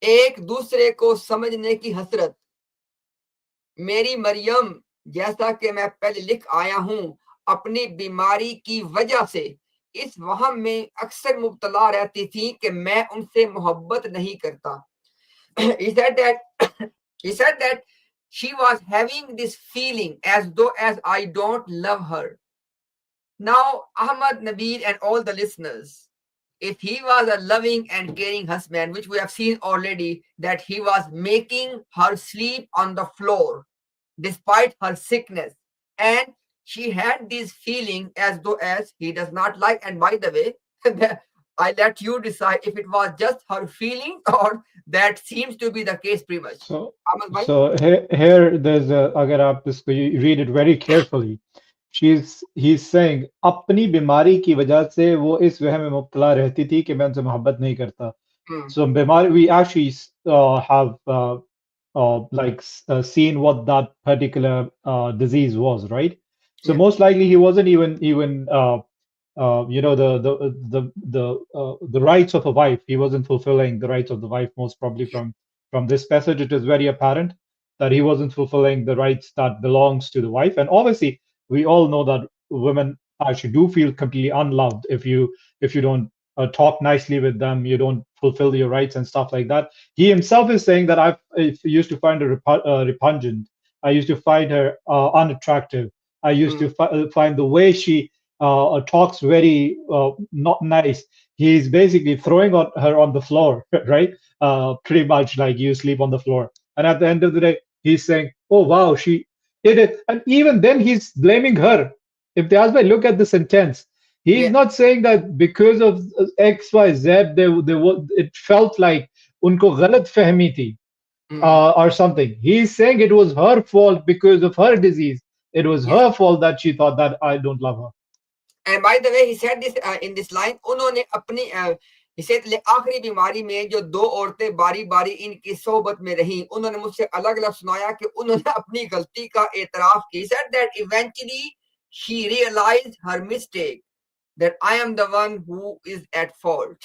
एक दूसरे को समझने की हसरत. मेरी मरियम, जैसा कि मैं पहले लिख आया हूं, अपनी बीमारी की वजह से इस वहम में अक्सर मुब्तला रहती थी कि मैं उनसे मोहब्बत नहीं करता. He said that she was having this feeling as though as I don't love her. Now, Ahmad, Nabil, and all the listeners, if he was a loving and caring husband, which we have seen already, that he was making her sleep on the floor despite her sickness, and she had this feeling as though as he does not like. And by the way, I let you decide if it was just her feeling or that seems to be the case pretty much. Ahmad bhai? So here there's a, अगर आप इसको you read it very carefully, he's saying अपनी बीमारी की वजह से वो इस वहम में मुब्तला रहती थी कि मैं उनसे मोहब्बत नहीं करता. So बीमारी, we actually have seen what that particular disease was, right? So Yeah. most likely he wasn't even the rights of a wife. He wasn't fulfilling the rights of the wife. Most probably from this passage, it is very apparent that he wasn't fulfilling the rights that belongs to the wife. And obviously, we all know that women actually do feel completely unloved if you don't talk nicely with them, you don't fulfill your rights and stuff like that. He himself is saying that I used to find her repugnant. I used to find her unattractive. I used to find the way she talks very not nice. He's basically throwing her on the floor, right? Pretty much like you sleep on the floor. And at the end of the day, he's saying, oh wow, she did it. And even then he's blaming her. If the husband look at the sentence, he's Yeah. not saying that because of X, Y, Z, it felt like unko galat fahmi thi, Mm. or something. He's saying it was her fault because of her disease. It was Yes. her fault that she thought that I don't love her. And by the way, he said this in this line. उन्होंने अपनी he said आखिरी बीमारी में जो दो औरतें बारी बारी इनकी सोबत में रहीं, उन्होंने मुझसे अलग अलग सुनाया कि उन्होंने अपनी गलती का एतराफ की. He said that eventually she realized her mistake, that I am the one who is at fault.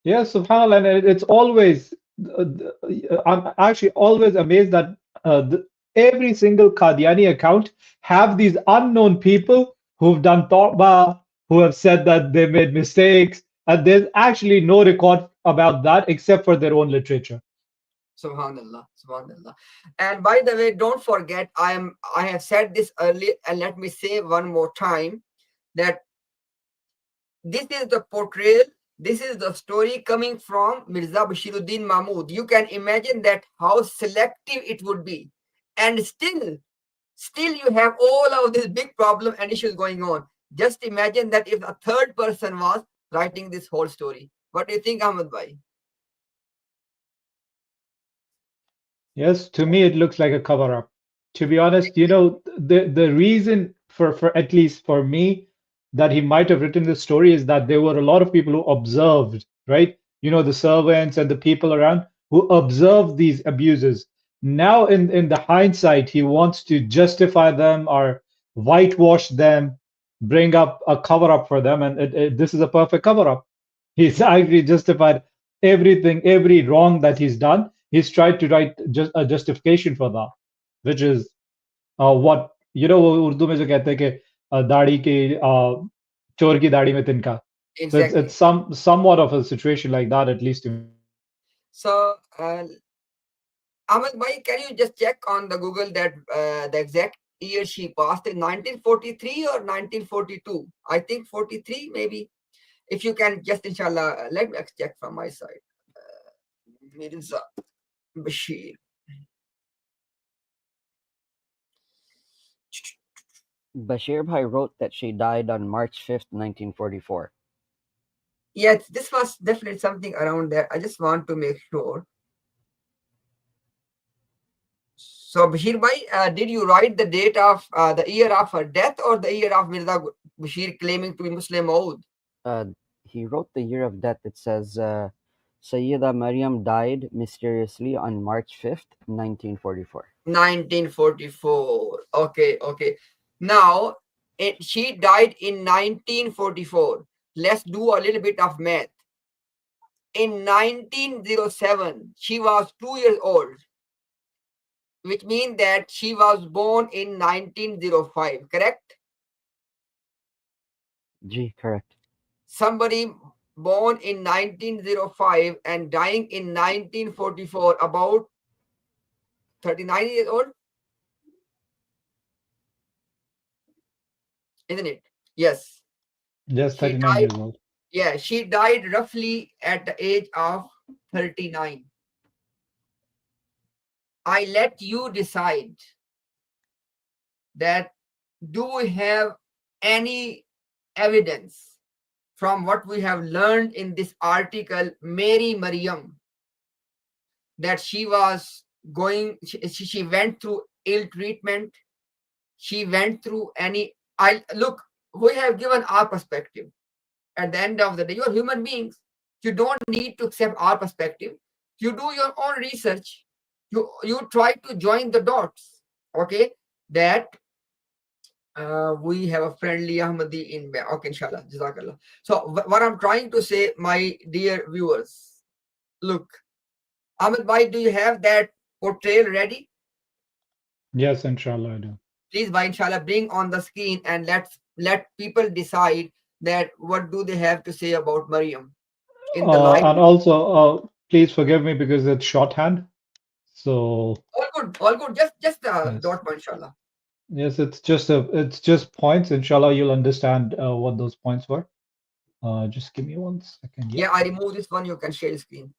Yes, subhanAllah, and it's always, I'm actually always amazed that every single Qadiani account have these unknown people who've done tawbah, who have said that they made mistakes, and there's actually no record about that except for their own literature. Subhanallah, Subhanallah. And by the way, don't forget, I have said this earlier, and let me say one more time that this is the portrayal, this is the story coming from Mirza Bashiruddin Mahmud. You can imagine that how selective it would be. And still you have all of this big problem and issues going on. Just imagine that if a third person was writing this whole story. What do you think, Ahmed Bhai? Yes, to me it looks like a cover up. To be honest, you know, the reason for at least for me that he might have written this story is that there were a lot of people who observed, right? You know, the servants and the people around who observed these abuses. Now in the hindsight, he wants to justify them or whitewash them, bring up a cover up for them, and this is a perfect cover up. He's actually justified everything, every wrong that he's done. He's tried to write just a justification for that, which is what you know वो उर्दू में जो कहते हैं कि दाढ़ी के चोर की दाढ़ी में तिनका. So Exactly. it's somewhat of a situation like that, at least to me. So, Ahmed Bhai, can you just check on the Google that the exact year she passed in 1943 or 1942? I think 43 maybe. If you can just inshallah, let me check from my side. Mirza Bashir. Bashir Bhai wrote that she died on March 5th, 1944. Yes, this was definitely something around there. I just want to make sure. So Bashir Bhai, did you write the date of the year of her death or the year of Mirza Bashir claiming to be Muslim Maud? He wrote the year of death. It says Sayyida Maryam died mysteriously on March 5th, 1944. 1944. Okay, okay. Now, she died in 1944. Let's do a little bit of math. In 1907, she was 2 years old, which means that she was born in 1905, correct? G, correct. Somebody born in 1905 and dying in 1944, about 39 years old, isn't it? Yes. Just She 39 died. years old. Yeah, she died roughly at the age of 39. I let you decide that do we have any evidence from what we have learned in this article, Mary Maryam, that she was going, she went through ill treatment, she went through any, look, we have given our perspective. At the end of the day, you're human beings. You don't need to accept our perspective. You do your own research. You try to join the dots. Okay, that we have a friendly Ahmadi in there. Okay, inshallah, jazakallah. So what I'm trying to say, my dear viewers, look, Ahmed Bhai, do you have that portrayal ready? Yes, inshallah, I do. Please, by inshallah, bring on the screen and let people decide that what do they have to say about Maryam in the light. And also, please forgive me because it's shorthand. So All good. Just yes, dot point, inshallah. yes, it's just points. Inshallah, you'll understand what those points were. Just give me 1 second. Yeah, I remove this one. You can share the screen.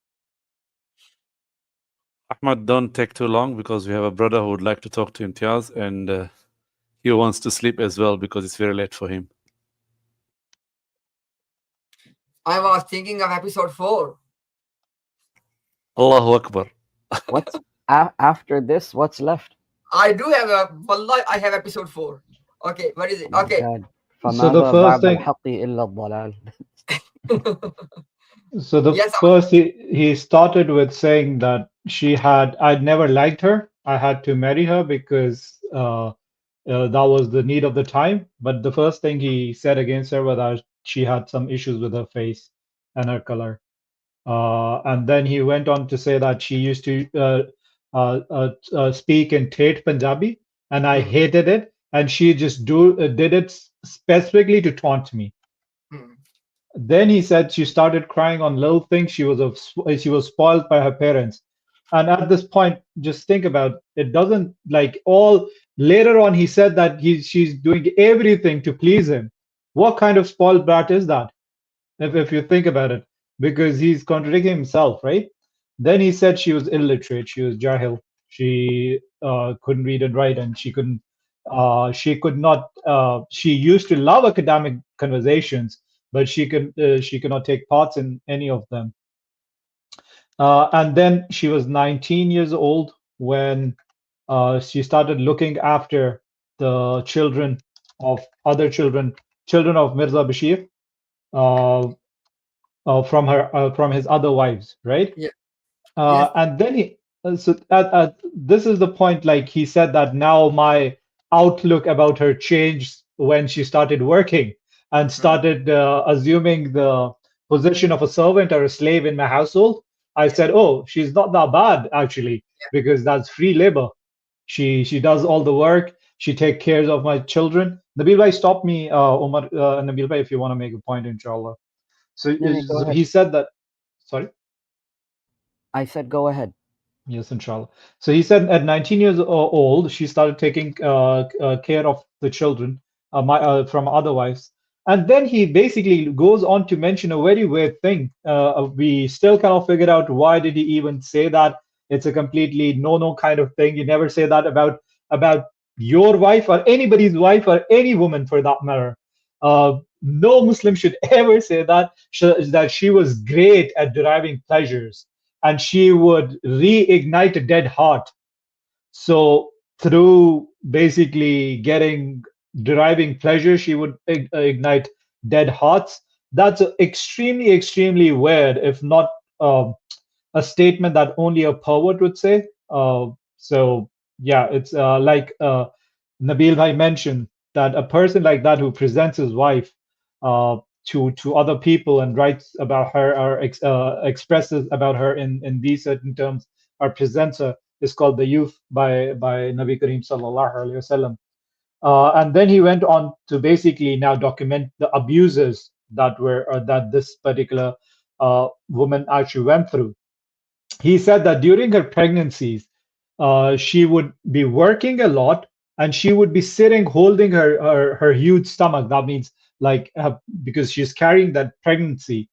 Ahmad, don't take too long because we have a brother who would like to talk to Imtiaz, and he wants to sleep as well because it's very late for him. I was thinking of episode 4. Allahu Akbar. What's after this? What's left? I do have a Wallah, I have episode 4. Okay, what is it? Oh my Okay. God. So the فماذا first بعد thing, الحق إلا الضلال. so the Yes, first he started with saying that I'd never liked her. I had to marry her because that was the need of the time. But the first thing he said against her was that she had some issues with her face and her color. And then he went on to say that she used to speak in Tate Punjabi, and I Mhm. hated it. And she just did it specifically to taunt me. Mhm. Then he said she started crying on little things. She was spoiled by her parents. And at this point, just think about it. Doesn't like all later on he said that she's doing everything to please him. What kind of spoiled brat is that? If you think about it, because he's contradicting himself, right? Then he said she was illiterate, she was jahil, she couldn't read and write, and she could not. She used to love academic conversations, but she could not take parts in any of them. And then she was 19 years old when she started looking after the children of other children of Mirza Bashir. Uh, from his other wives, right? Yeah. Yes. And then this is the point. Like he said that now my outlook about her changed when she started working and Mhm. started assuming the position of a servant or a slave in my household. I Yeah. said, oh, she's not that bad actually, because that's free labor. She does all the work. She takes care of my children. Nabil bhai, stop me, Omar, Nabil bhai, if you want to make a point, inshallah. No, no, go So ahead. he said that. Sorry. I said go ahead. Yes, inshallah. So he said at 19 years old, she started taking care of the children from other wives. And then he basically goes on to mention a very weird thing. We still cannot figure out why did he even say that. It's a completely no kind of thing. You never say that about your wife or anybody's wife or any woman for that matter. No Muslim should ever say that she was great at deriving pleasures and she would reignite a dead heart. So through basically deriving pleasure, she would ignite dead hearts. That's extremely weird, if not a statement that only a poet would say. So yeah, it's like Nabil Bhai mentioned that a person like that who presents his wife uh, to other people and writes about her or expresses about her in these certain terms or presents her is called the youth by Nabi Kareem sallallahu alaihi wasallam. And then he went on to basically now document the abuses that this particular woman actually went through. He said that during her pregnancies, she would be working a lot and she would be sitting holding her huge stomach. That means like because she's carrying that pregnancy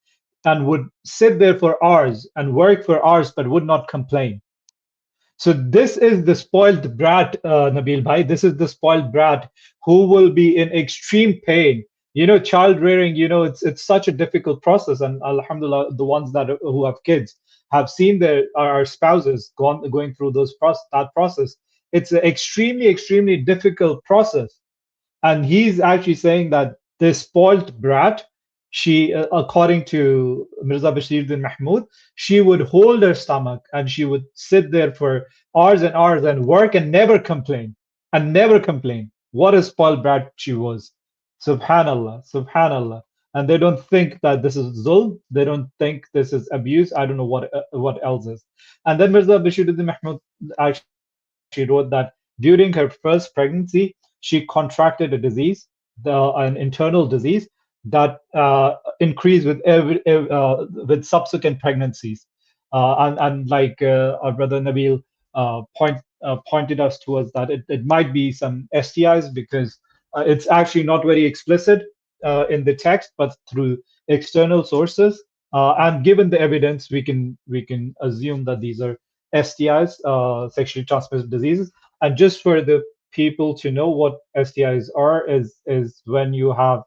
and would sit there for hours and work for hours but would not complain. So this is the spoiled brat, Nabil Bhai. This is the spoiled brat who will be in extreme pain. Child rearing. It's such a difficult process, and Alhamdulillah, the ones who have kids have seen their our spouses going through that process. It's an extremely difficult process, and he's actually saying that this spoilt brat, she, according to Mirza Bashir bin Mahmud, she would hold her stomach and she would sit there for hours and hours and work and never complain. And never complain. What a spoiled brat she was. Subhanallah, Subhanallah. And they don't think that this is zulm. They don't think this is abuse. I don't know what else is. And then Mirza Bashir bin Mahmud actually wrote that during her first pregnancy, she contracted a disease, an internal disease that increased with subsequent pregnancies. And like our brother Nabil pointed us towards that it might be some STIs because it's actually not very explicit in the text, but through external sources. And given the evidence, we can assume that these are STIs, sexually transmitted diseases. And just for the people to know what STIs are, is when you have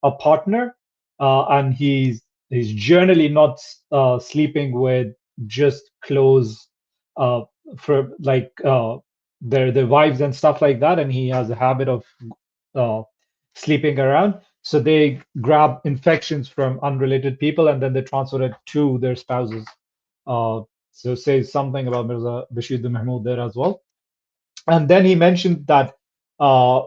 a partner and he's generally not sleeping with just close for like their wives and stuff like that, and he has a habit of uh, sleeping around. So they grab infections from unrelated people and then they transfer it to their spouses. So says something about Mirza Bashir Mahmood there as well. And then he mentioned that uh,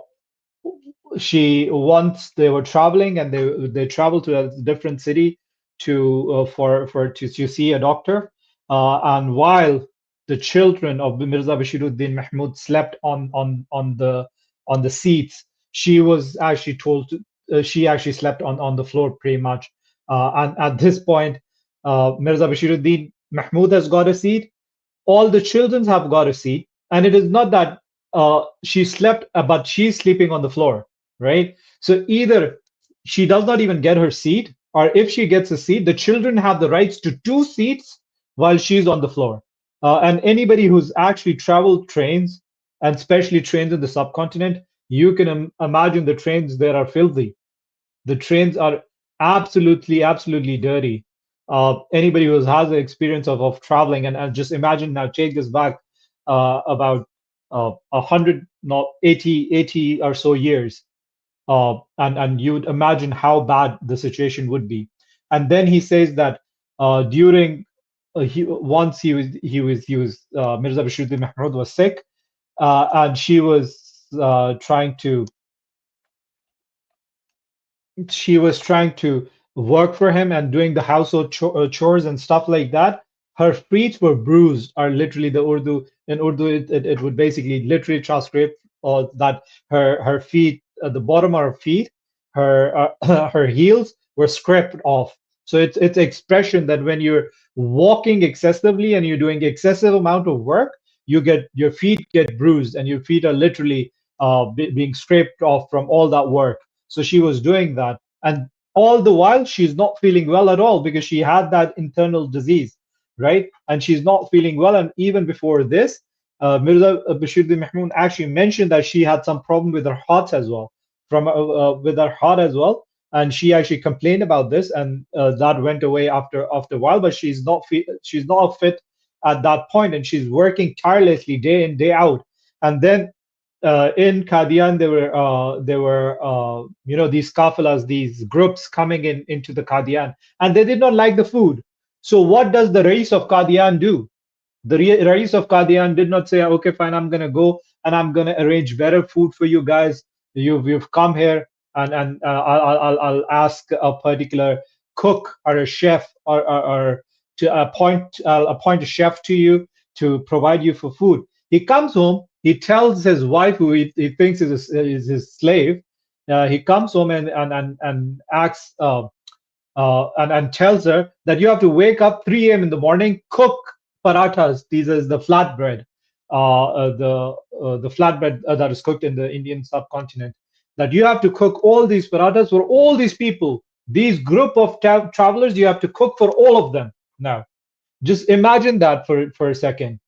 she once they were traveling and they traveled to a different city to to see a doctor, and while the children of Mirza Bashiruddin Mahmud slept on the seats, she was actually told to, she actually slept on the floor pretty much, and at this point Mirza Bashiruddin Mahmud has got a seat, all the children have got a seat, and it is not that she slept, but she's sleeping on the floor, right? So either she does not even get her seat, or if she gets a seat, the children have the rights to two seats while she's on the floor. And anybody who's actually traveled trains, and especially trains in the subcontinent, you can imagine the trains there are filthy. The trains are absolutely dirty. Anybody who has the experience of traveling, and just imagine now, take this back about 100, not 80 or so years, and you'd imagine how bad the situation would be. And then he says that during once Mirza Bashiruddin Mahmud was sick, and she was trying to work for him and doing the household chores and stuff like that. Her feet were bruised, are literally the Urdu. In Urdu, it would basically literally transcribe that her feet, the bottom of her feet, her her heels were scraped off. So it's expression that when you're walking excessively and you're doing excessive amount of work, your feet get bruised and your feet are literally being scraped off from all that work. So she was doing that. And all the while, she's not feeling well at all because she had that internal disease, right? And she's not feeling well. And even before this, Mirza Bashiruddin Mahmood actually mentioned that she had some problem with her heart as well, with her heart as well. And she actually complained about this, and that went away after a while. But she's not fit at that point, and she's working tirelessly day in day out. And then in Qadian, there were these kafilas, these groups coming into the Qadian, and they did not like the food. So what does the Rais of Qadian do? The Rais of Qadian did not say, okay, fine, I'm gonna go and I'm gonna arrange better food for you guys. You've come here, and I'll ask a particular cook or a chef, or to I'll appoint a chef to you to provide you for food. He comes home, he tells his wife, who he thinks is his slave. He comes home and asks and tells her that you have to wake up 3 a.m. in the morning, cook parathas. These is the flatbread, the flatbread that is cooked in the Indian subcontinent. That you have to cook all these parathas for all these people, these group of travelers. You have to cook for all of them. Now, just imagine that for a second.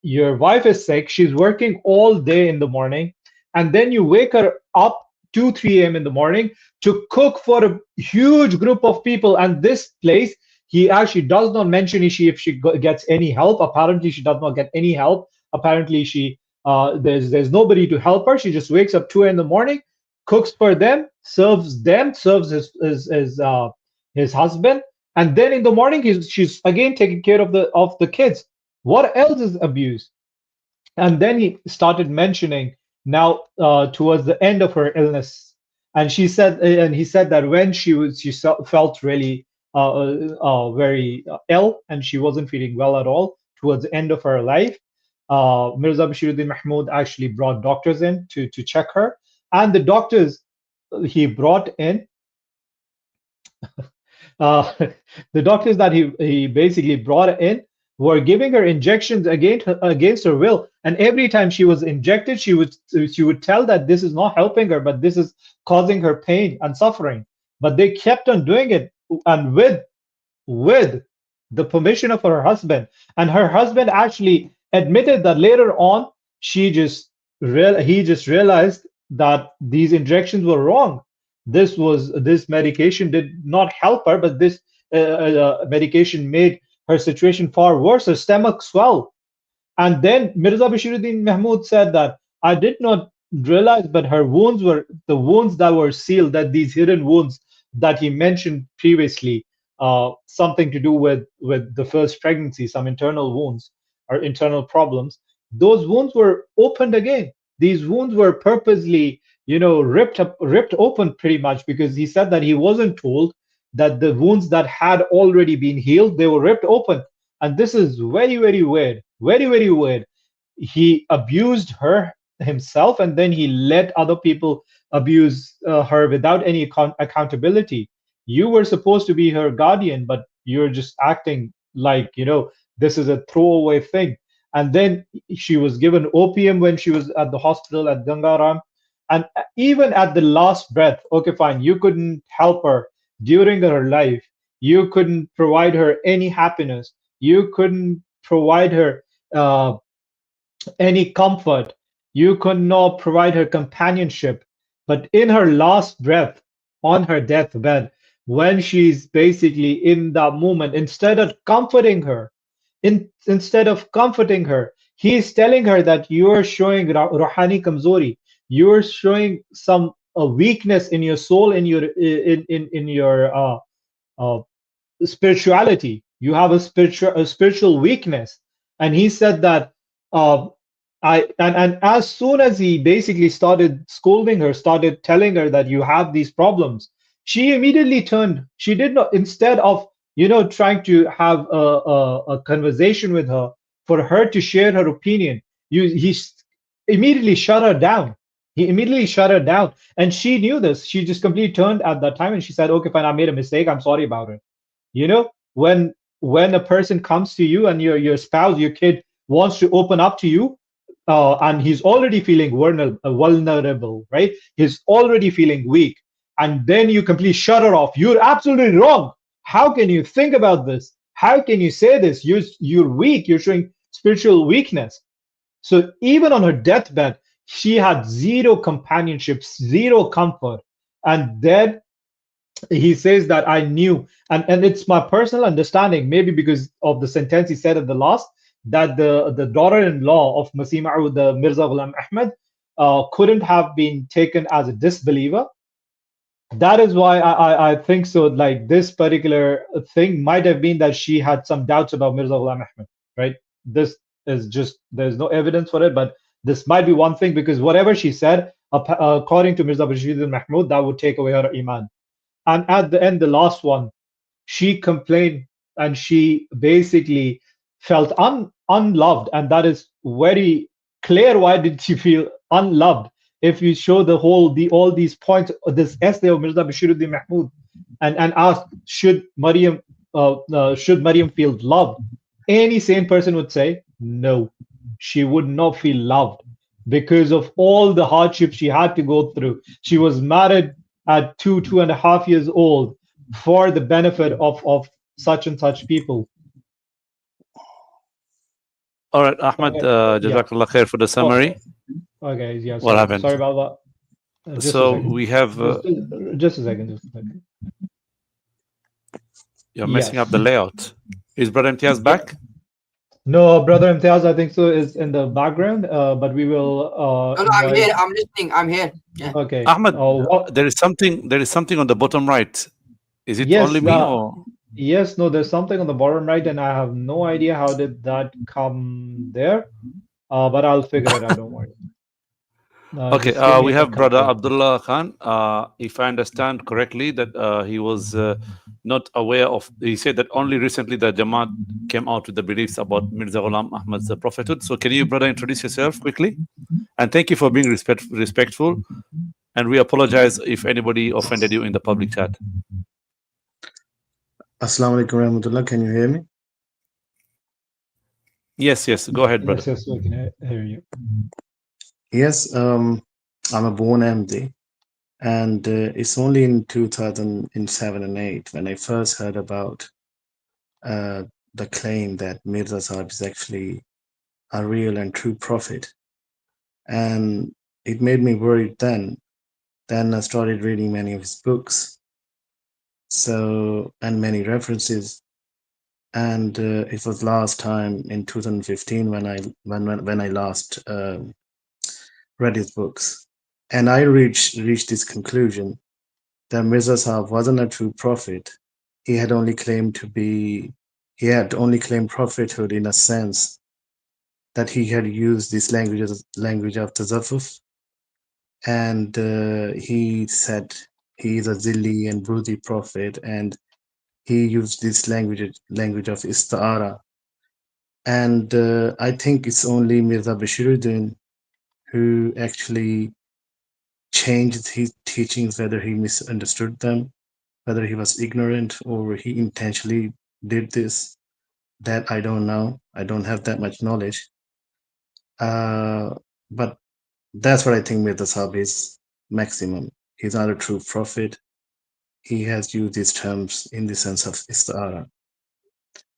Your wife is sick, she's working all day in the morning, and then you wake her up 2 3 a.m. in the morning to cook for a huge group of people. And this place, he actually does not mention if she gets any help. Apparently she does not get any help. Apparently there's nobody to help her. She just wakes up 2 in the morning, cooks for them, serves his husband, and then in the morning she's again taking care of the kids. What else is abuse? And then he started mentioning now towards the end of her illness, and he said that when she felt really very ill and she wasn't feeling well at all towards the end of her life, Mirza Bashiruddin Mahmud actually brought doctors in to check her, and the doctors he brought in, uh, the doctors that he basically brought in were giving her injections against her will, and every time she was injected, she would tell that this is not helping her, but this is causing her pain and suffering. But they kept on doing it, and with the permission of her husband. And her husband actually admitted that later on he just realized that these injections were wrong. This medication did not help her, but this medication made her situation far worse. Her stomach swelled. And then Mirza Bashiruddin Mahmud said that I did not realize, but her wounds were the wounds that were sealed, that these hidden wounds that he mentioned previously, something to do with the first pregnancy, some internal wounds or internal problems. Those wounds were opened again. These wounds were purposely, ripped open pretty much, because he said that he wasn't told that the wounds that had already been healed, they were ripped open. And this is very, very weird. Very, very weird. He abused her himself, and then he let other people abuse her without any accountability. You were supposed to be her guardian, but you're just acting like, this is a throwaway thing. And then she was given opium when she was at the hospital at Gangaram. And even at the last breath, okay, fine, you couldn't help her during her life. You couldn't provide her any happiness. You couldn't provide her uh, any comfort. You could not provide her companionship. But in her last breath, on her deathbed, when she's basically in that moment, instead of comforting her, instead of comforting her, he's telling her that you're showing ruhani kamzori. You're showing some weakness in your soul, in your uh, spirituality. You have a spiritual weakness. And he said that uh, and as soon as he basically started scolding her, started telling her that you have these problems, she immediately turned. She did not, instead of trying to have a conversation with her, for her to share her opinion, immediately shut her down. He immediately shut her down, and she knew this. She just completely turned at that time, and she said, okay, fine, I made a mistake, I'm sorry about it. When a person comes to you, and your spouse, your kid wants to open up to you, and he's already feeling vulnerable, right? He's already feeling weak, and then you completely shut her off. You're absolutely wrong. How can you think about this? How can you say this? You're weak. You're showing spiritual weakness. So even on her deathbed, she had zero companionship, zero comfort. And then he says that I knew, and it's my personal understanding, maybe because of the sentence he said at the last, that the daughter-in-law of Masih Maud, the Mirza Ghulam Ahmad, couldn't have been taken as a disbeliever. That is why I think so. Like, this particular thing might have been that she had some doubts about Mirza Ghulam Ahmad, right? This is just, there's no evidence for it, but this might be one thing, because whatever she said, according to Mirza Bashiruddin Mahmud, that would take away her iman. And at the end, the last one, she complained, and she basically felt unloved. And that is very clear. Why did she feel unloved? If you show all these points, this essay of Mirza Bashiruddin Mahmud, and ask, should Maryam feel loved? Any sane person would say no. She would not feel loved, because of all the hardships she had to go through. She was married at 2.5 years old for the benefit of such and such people. All right, Ahmed, Jazakallah khair for the summary. Okay, yeah. What happened? Sorry about that. So we have. Just a second. You're messing up the layout. Is Brother Imtiaz back? No, Brother Imtiaz, I think so, is in the background, but we will. No, I'm here. I'm listening. I'm here. Yeah. Okay. Ahmed, there is something on the bottom right. Is it only me or? Yes, no, there's something on the bottom right, and I have no idea how did that come there. But I'll figure it out. Don't worry. Okay, we have Brother Abdullah Khan. If I understand correctly, that he was not aware of. He said that only recently the Jamaat came out with the beliefs about Mirza Ghulam Ahmad's prophethood. So can you, brother, introduce yourself quickly? And thank you for being respectful. And we apologize if anybody offended you in the public chat. Assalamu alaikum warahmatullah. Can you hear me? Yes. Go ahead, brother. Yes, we can hear you. Yes, I'm a born MD, and it's only in 2007 and 8 when I first heard about the claim that Mirza Sahib is actually a real and true prophet. And it made me worried then. Then I started reading many of his books, and many references. And it was last time in 2015 when I last read his books, and I reached this conclusion that Mirza Sahib wasn't a true prophet. He had only claimed prophethood in a sense that he had used this language of Tasawwuf, and he said he is a zilli and broody prophet, and he used this language of ista'ara. And I think it's only Mirza Bashiruddin who actually changed his teachings, whether he misunderstood them, whether he was ignorant, or he intentionally did this. That I don't know. I don't have that much knowledge. But that's what I think Mirza Sahib is maximum. He's not a true prophet. He has used these terms in the sense of istara.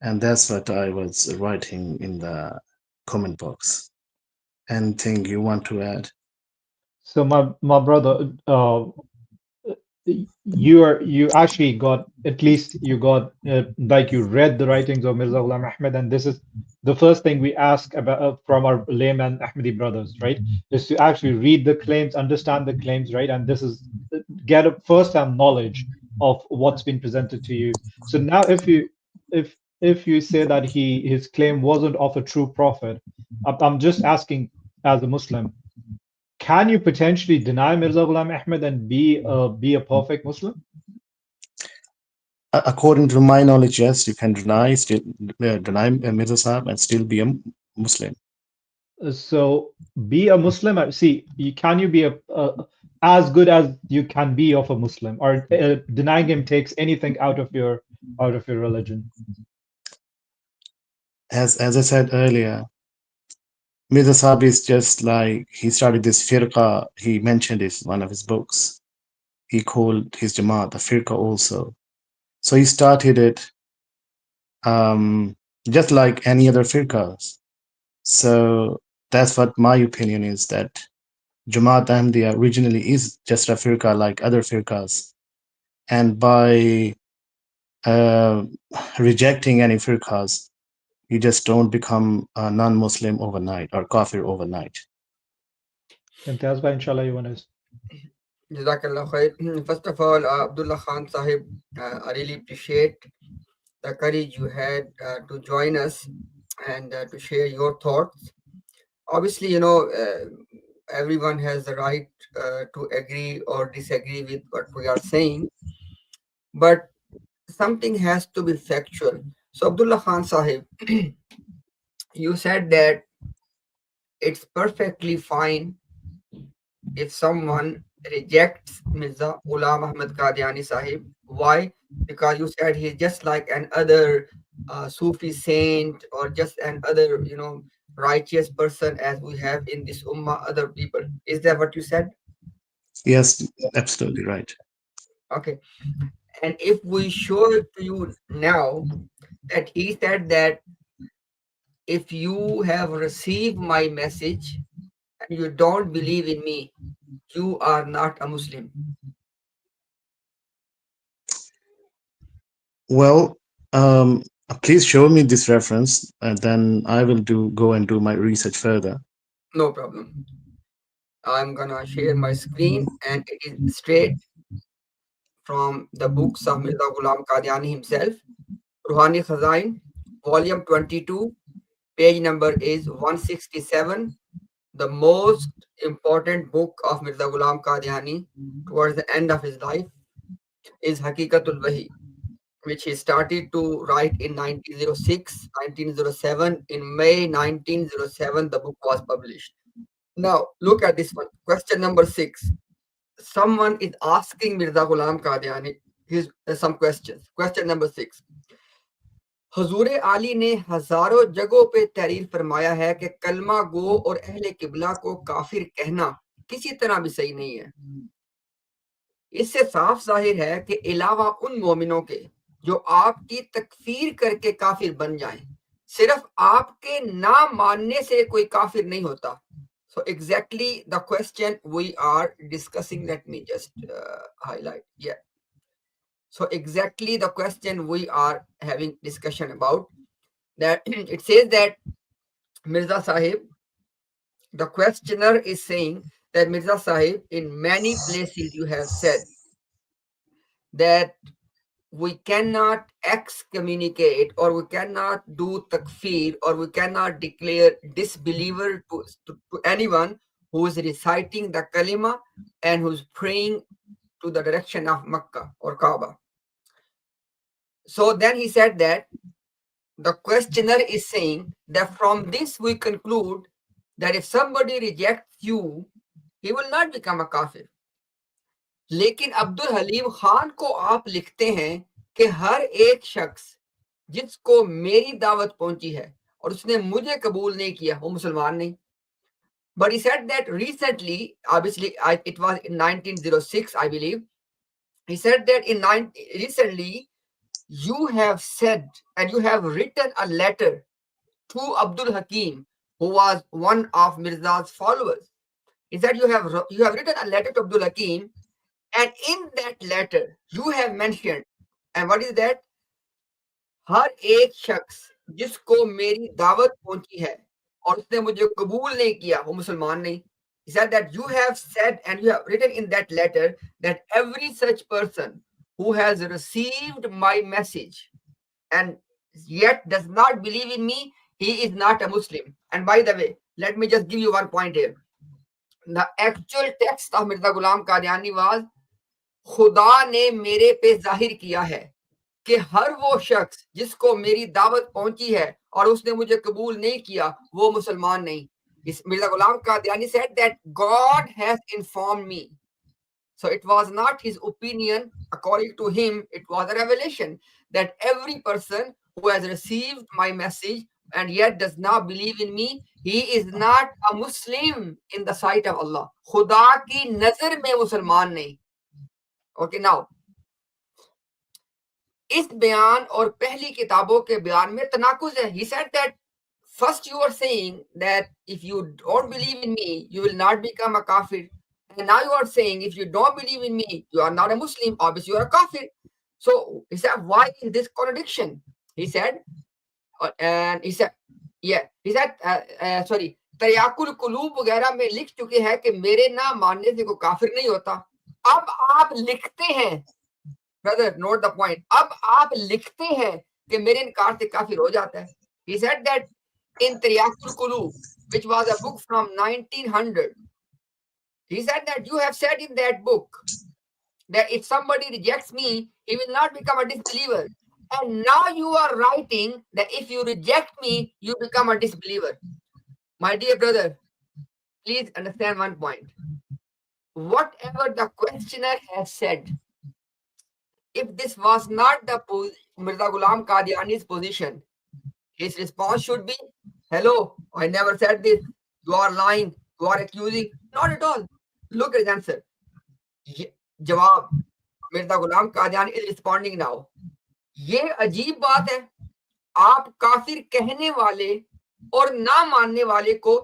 And that's what I was writing in the comment box. Anything you want to add? So my brother, you actually got, at least you got, like, you read the writings of Mirza Ghulam Ahmad, and this is the first thing we ask about from our layman Ahmadi brothers, right? Is to actually read the claims, understand the claims, right? And this is get a first-hand knowledge of what's been presented to you. So now, if you say that his claim wasn't of a true prophet, I'm just asking, as a Muslim, can you potentially deny Mirza Ghulam Ahmad and be a perfect Muslim? According to my knowledge, yes, you can deny Mirza Sahib and still be a Muslim. So be a Muslim. See, can you be as good as you can be of a Muslim, or denying him takes anything out of your religion? As I said earlier, Mirza Sahib is just like, he started this firqa. He mentioned this in one of his books. He called his Jamaat a firqa also. So he started it just like any other firqas. So that's what my opinion is, that Jamaat Ahmadiyya originally is just a firqa like other firqas. And by rejecting any firqas, you just don't become a non-Muslim overnight or kafir overnight. Imtiaz bhai, inshallah, you want to... Jazakallah khair. First of all, Abdullah Khan Sahib, I really appreciate the courage you had to join us and to share your thoughts. Obviously, everyone has the right to agree or disagree with what we are saying, but something has to be factual. So, Abdullah Khan Sahib, you said that it's perfectly fine if someone rejects Mirza Ghulam Ahmad Qadiani Sahib. Why? Because you said he's just like an other Sufi saint, or just an other, righteous person as we have in this ummah, other people. Is that what you said? Yes, absolutely right. Okay. And if we show it to you now that he said that if you have received my message and you don't believe in me, you are not a Muslim. Well, please show me this reference, and then I will go and do my research further. No problem. I'm gonna share my screen, and it is straight from the books of Mirza Ghulam Qadiani himself. Ruhani Khazain, volume 22, page number is 167. The most important book of Mirza Ghulam Qadiani towards the end of his life is Haqiqatul Wahi, which he started to write in 1906, 1907. In May 1907, the book was published. Now, look at this one. Question number 6. Someone is asking Mirza Ghulam Qadiani some questions. Question number 6. हजूर आली ने हजारों जगहों पे तहरीर फरमाया है कि कलमा गो और अहले किबला को काफिर कहना किसी तरह भी सही नहीं है। इससे साफ जाहिर है कि अलावा उन मोमिनों के जो आपकी तकफीर करके काफिर बन जाएं। सिर्फ आपके ना मानने से कोई काफिर नहीं होता. So exactly the question we are discussing, let me just highlight. Yeah. So exactly the question we are having discussion about, that it says that Mirza Sahib, the questioner is saying that Mirza Sahib, in many places you have said that we cannot excommunicate or we cannot do takfir or we cannot declare disbeliever to anyone who is reciting the kalima and who's praying to the direction of Makkah or Kaaba. So then he said that the questioner is saying that from this we conclude that if somebody rejects you, he will not become a kafir. लेकिन अब्दुल हलीम खान को आप लिखते हैं कि हर एक शख्स जिसको मेरी दावत पहुंची है और उसने मुझे कबूल नहीं किया वो मुसलमान नहीं. But he said that recently, obviously it was in 1906 I believe, he said that recently you have said and you have written a letter to Abdul Hakim, who was one of Mirza's followers. He said you have written a letter to Abdul Hakim, and in that letter you have mentioned, and what is that? हर एक शख्स जिसको मेरी दावत पहुंची है और उसने मुझे कबूल नहीं किया वो मुसलमान नहीं. He said that you have said and you have written in that letter that every such person who has received my message and yet does not believe in me, he is not a Muslim. And by the way, let me just give you one point here. The actual text of Mirza Ghulam Qadiani was, खुदा ने मेरे पे जाहिर किया है कि हर वो शख्स जिसको मेरी दावत पहुंची है और उसने मुझे कबूल नहीं किया वो मुसलमान नहीं. Mirza Ghulam Qadiani said that God has informed me. So it was not his opinion. According to him, it was a revelation that every person who has received my message and yet does not believe in me, he is not a Muslim in the sight of Allah. खुदा की नजर में मुसलमान नहीं. Okay, now इस बयान और पहली किताबों के बयान में तनाकुज है. He said that first you are saying that if you don't believe in me, you will not become a kafir. And now you are saying if you don't believe in me, you are not a Muslim, obviously you are a kafir. So he said, why is this contradiction? He said, and he said, yeah, he said, sorry, तयाकुल कुलूब वगैरह में लिख चुके हैं कि मेरे ना मानने से कोई काफिर नहीं होता. अब आप लिखते हैं, brother, note the point, अब आप लिखते हैं कि मेरे इनकार से काफिर हो जाता है. He said that in Theological Qulub, which was a book from 1900, he said that you have said in that book that if somebody rejects me, he will not become a disbeliever. And now you are writing that if you reject me, you become a disbeliever. My dear brother, please understand one point. Whatever the questioner has said, if this was not the Mirza Ghulam Qadiani's position, his response should be, hello, I never said this. You are lying. You are accusing. Not at all. Look at his answer. Jawab. Mirza Ghulam Qadiani is responding now. ये अजीब बात है, आप काफिर कहने वाले और ना मानने वाले को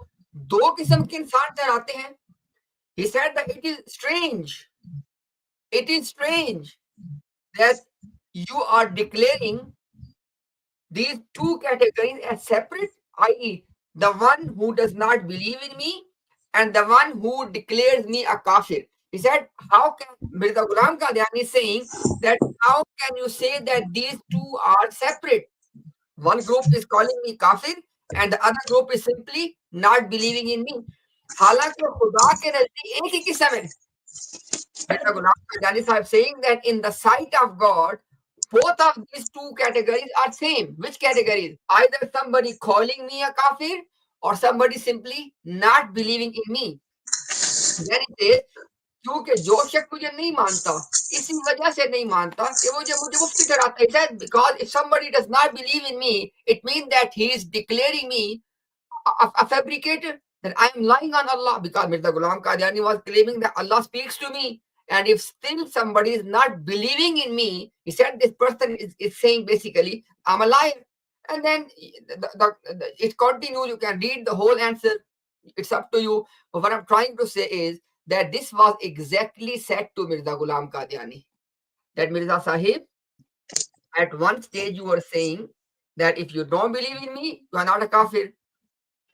दो किस्म के इंसान ठहराते हैं. He said that it is strange that you are declaring these two categories as separate, i.e. the one who does not believe in me and the one who declares me a kafir. He said, how can Mirza Ghulam Qadiani saying that how can you say that these two are separate? One group is calling me kafir and the other group is simply not believing in me. हालांकि खुदा के नजदीक एक ही किस्म है. Mirza Ghulam Qadiani Sahib saying that in the sight of God, both of these two categories are same. Which categories? Either somebody calling me a kafir or somebody simply not believing in me. Then it says, क्योंकि जो शख्स मुझे नहीं मानता इसी वजह से नहीं मानता कि वो जो मुझे मुफ्ती ठहराता है. He said, because if somebody does not believe in me, it means that he is declaring me a fabricator, that I am lying on Allah, because Mirza Ghulam Qadiani was claiming that Allah speaks to me And if still somebody is not believing in me, he said this person is saying basically, I'm a liar. And then it continues. You can read the whole answer. It's up to you. But what I'm trying to say is that this was exactly said to Mirza Ghulam Qadiani. That Mirza Sahib, at one stage you were saying that if you don't believe in me, you are not a kafir.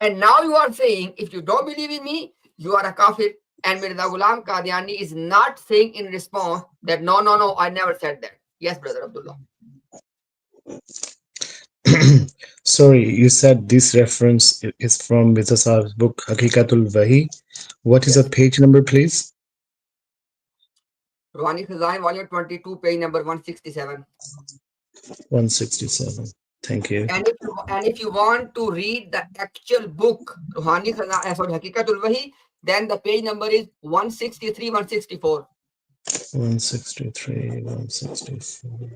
And now you are saying, if you don't believe in me, you are a kafir. And Mirza Ghulam Qadiani is not saying in response that no, no, no, I never said that. Yes, Brother Abdullah. Sorry, you said this reference is from Mirza Sahib's book Hakikatul Wahi. What is Yes. the page number, please? Ruhani Khazain, volume 22, page number 167. 167. Thank you. And if you want to read the actual book, Ruhani Khazain, sorry, Hakikatul Wahi, then the page number is 163, 164. 163, 164.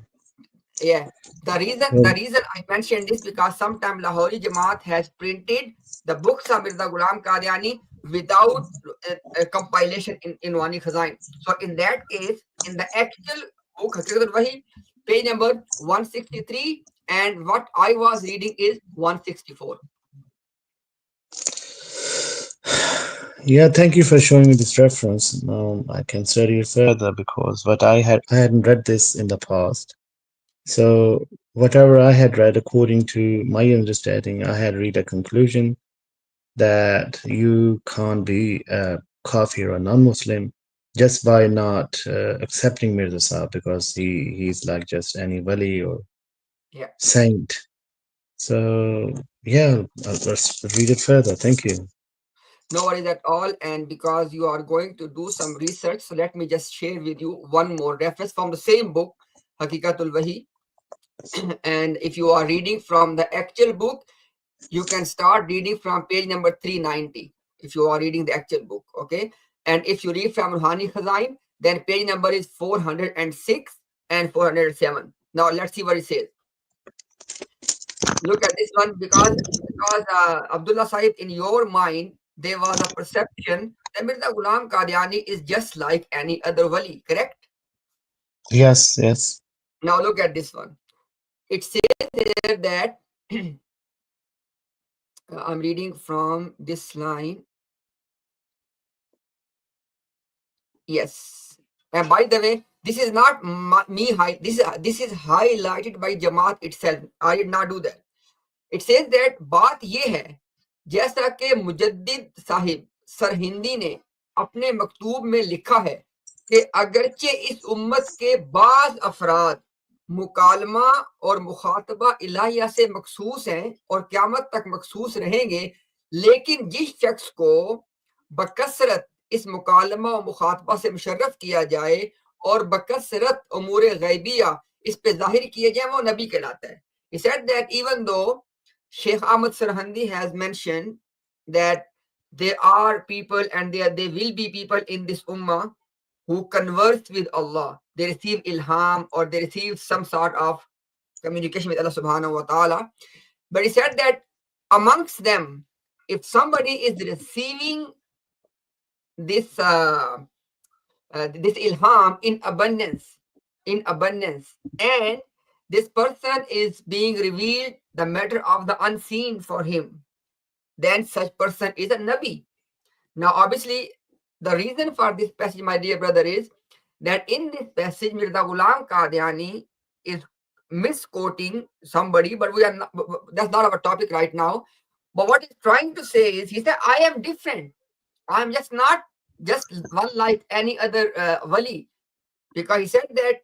Yeah. The reason I mentioned this because sometime Lahori Jamaat has printed the books of Mirza Ghulam Qadiani without a compilation in Wani Khazain. So in that case, in the actual book Haqiqatul Wahi, page number 163, and what I was reading is 164. Yeah, thank you for showing me this reference. Now I can study it further because I hadn't read this in the past. So whatever I had read, according to my understanding, I had read a conclusion that you can't be a kafir or non-Muslim just by not accepting Mirza Sahib because he's like just any wali or Yeah. saint. So yeah, let's read it further. Thank you. No worries at all. And because you are going to do some research, so let me just share with you one more reference from the same book, Hakikatul Wahi. And if you are reading from the actual book, you can start reading from page number 390 if you are reading the actual book. Okay. And if you read from Ruhani Khazain, then page number is 406 and 407. Now let's see what it says. Look at this one because Abdullah Sahib, in your mind, there was a perception that Mirza Ghulam Qadiani is just like any other wali, correct? Yes, yes. Now look at this one. It says there that I'm reading from this line. Yes. And by the way, this is not me. This is highlighted by Jamaat itself. I did not do that. It says that बात ये है जैसा कि मुजद्दिद साहिब सरहिंदी ने अपने मकतूब में लिखा है कि अगरचे इस उम्मत के बाज अफराद मुकालमा और मुखातबा इलाहिया से मखसूस हैं और क़यामत तक मखसूस रहेंगे, लेकिन जिस शख्स को बकसरत इस मुकालमा और मुखातबा से मुशर्रफ किया जाए और बकसरत उमूर गैबिया इस पे जाहिर किए जाए, वो नबी कहलाता है. He said that even though Sheikh Ahmad Sarhandi has mentioned that there are people and there will be people in this ummah who converse with Allah. They receive ilham or they receive some sort of communication with Allah subhanahu wa ta'ala. But he said that amongst them, if somebody is receiving this this ilham in abundance, and this person is being revealed the matter of the unseen for him, then such person is a Nabi. Now, obviously, the reason for this passage, my dear brother, is that in this passage, Mirza Ghulam Qadiani is misquoting somebody, but that's not our topic right now. But what he's trying to say is, he said, I am different. I am just not just one like any other wali. Because he said that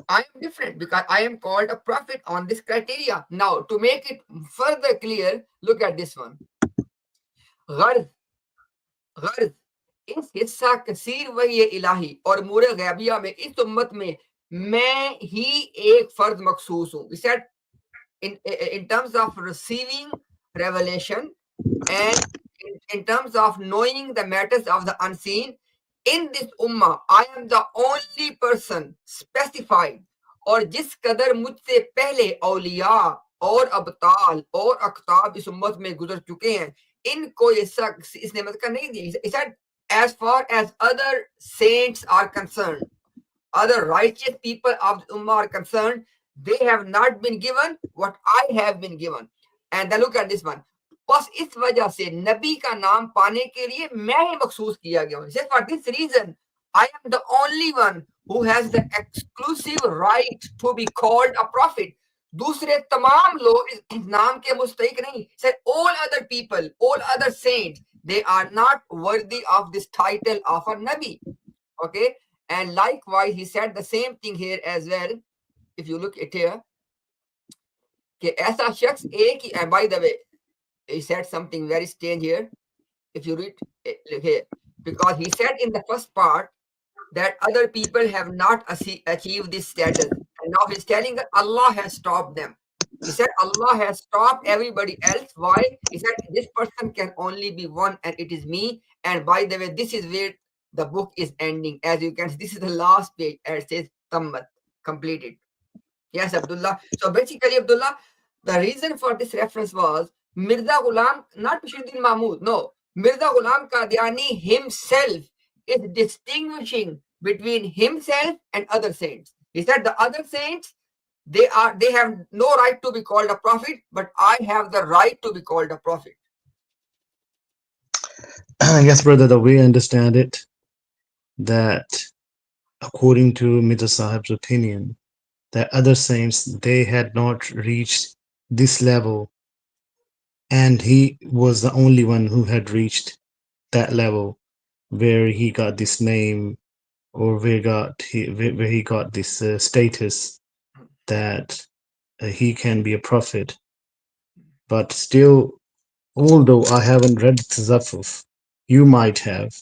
I am different because I am called a prophet on this criteria. Now, to make it further clear, look at this one. गर्ज इस हिस्सा कसीर वही इलाही और मूरे गैबिया में इस उम्मत में मैं ही एक फर्द मखसूस हूँ. He said in terms of receiving revelation and in terms of knowing the matters of the unseen, in this ummah, I am the only person specified. और जिस कदर मुझसे पहले औलिया और अबताल और अख्ताब इस उम्मत में गुजर चुके हैं, इनको ये इस नेमत का नहीं दिया. He said as far as other saints are concerned, other righteous people of the Ummah are concerned, they have not been given what I have been given. And then look at this one. बस इस वजह से नबी का नाम पाने के लिए मैं ही मखसूस किया गया हूं. For this reason, I am the only one who has the exclusive right to be called a prophet. दूसरे तमाम लोग इस नाम के मुस्तहिक नहीं. Said all other people, all other saints, they are not worthy of this title of a Nabi. Okay, and likewise he said the same thing here as well. If you look at here, कि ऐसा शख्स एक ही, and by the way, he said something very strange here. If you read here, because he said in the first part that other people have not achieved this status, and now he's telling that Allah has stopped them. He said Allah has stopped everybody else. Why? He said this person can only be one, and it is me. And by the way, this is where the book is ending. As you can see, this is the last page, and it says Tammat, completed. Yes, Abdullah. So basically, Abdullah, the reason for this reference was Mirza Ghulam, not Bishuddin Mahmud. No, Mirza Ghulam Qadiani himself is distinguishing between himself and other saints. He said the other saints, they have no right to be called a prophet, but I have the right to be called a prophet. Yes, brother, the way I understand it, that according to Mirza Sahib's opinion, that other saints, they had not reached this level, and he was the only one who had reached that level where he got this name, or where he got this status that he can be a prophet. But still, although I haven't read Tazafuf, you might have,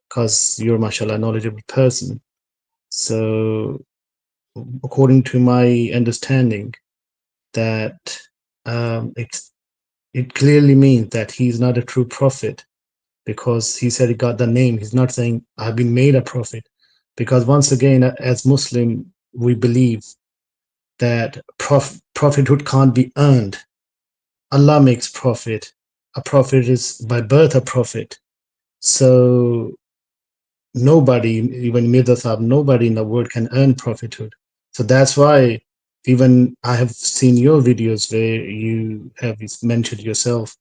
because you're mashallah knowledgeable person. So according to my understanding, that it clearly means that he's not a true prophet, because he said he got the name. He's not saying I've been made a prophet, because once again, as Muslim, we believe that prophethood can't be earned. Allah makes prophet. A prophet is by birth a prophet. So nobody, even Mirza Sahib, nobody in the world can earn prophethood. So that's why even I have seen your videos where you have mentioned yourself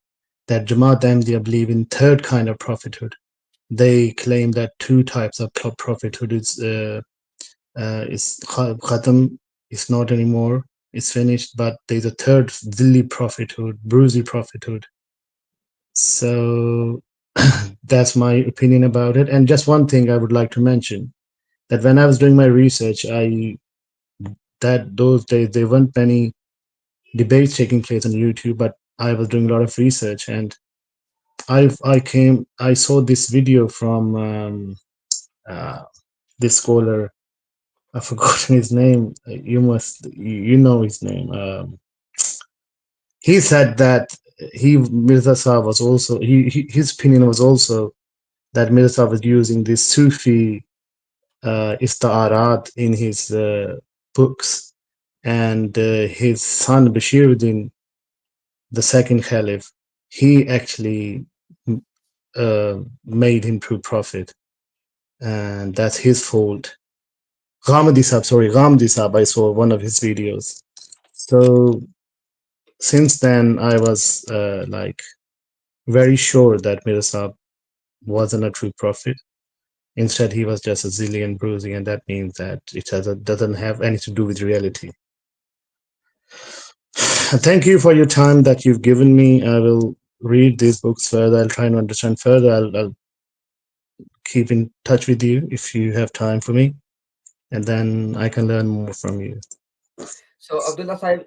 that Jamaat Ahmadiyya believe in third kind of prophethood. They claim that two types of prophethood is khatam, is not anymore, it's finished, but there's a third zilli prophethood, bruisey prophethood. So that's my opinion about it. And just one thing I would like to mention, that when I was doing my research, that those days there weren't many debates taking place on YouTube, but I was doing a lot of research, and I saw this video from this scholar. I've forgotten his name. You know his name. He said that Mirza Sahib was also, his opinion was also that Mirza Sahib was using this Sufi istaarat in his books, and his son Bashiruddin, the second caliph, he actually made him true prophet, and that's his fault. Ghamdi Sahib, I saw one of his videos. So since then, I was very sure that Mirza Sahib wasn't a true prophet. Instead, he was just a zillion bruising, and that means that it doesn't have anything to do with reality. Thank you for your time that you've given me. I will read these books further. I'll try to understand further. I'll keep in touch with you if you have time for me, and then I can learn more from you. So Abdullah Sahib,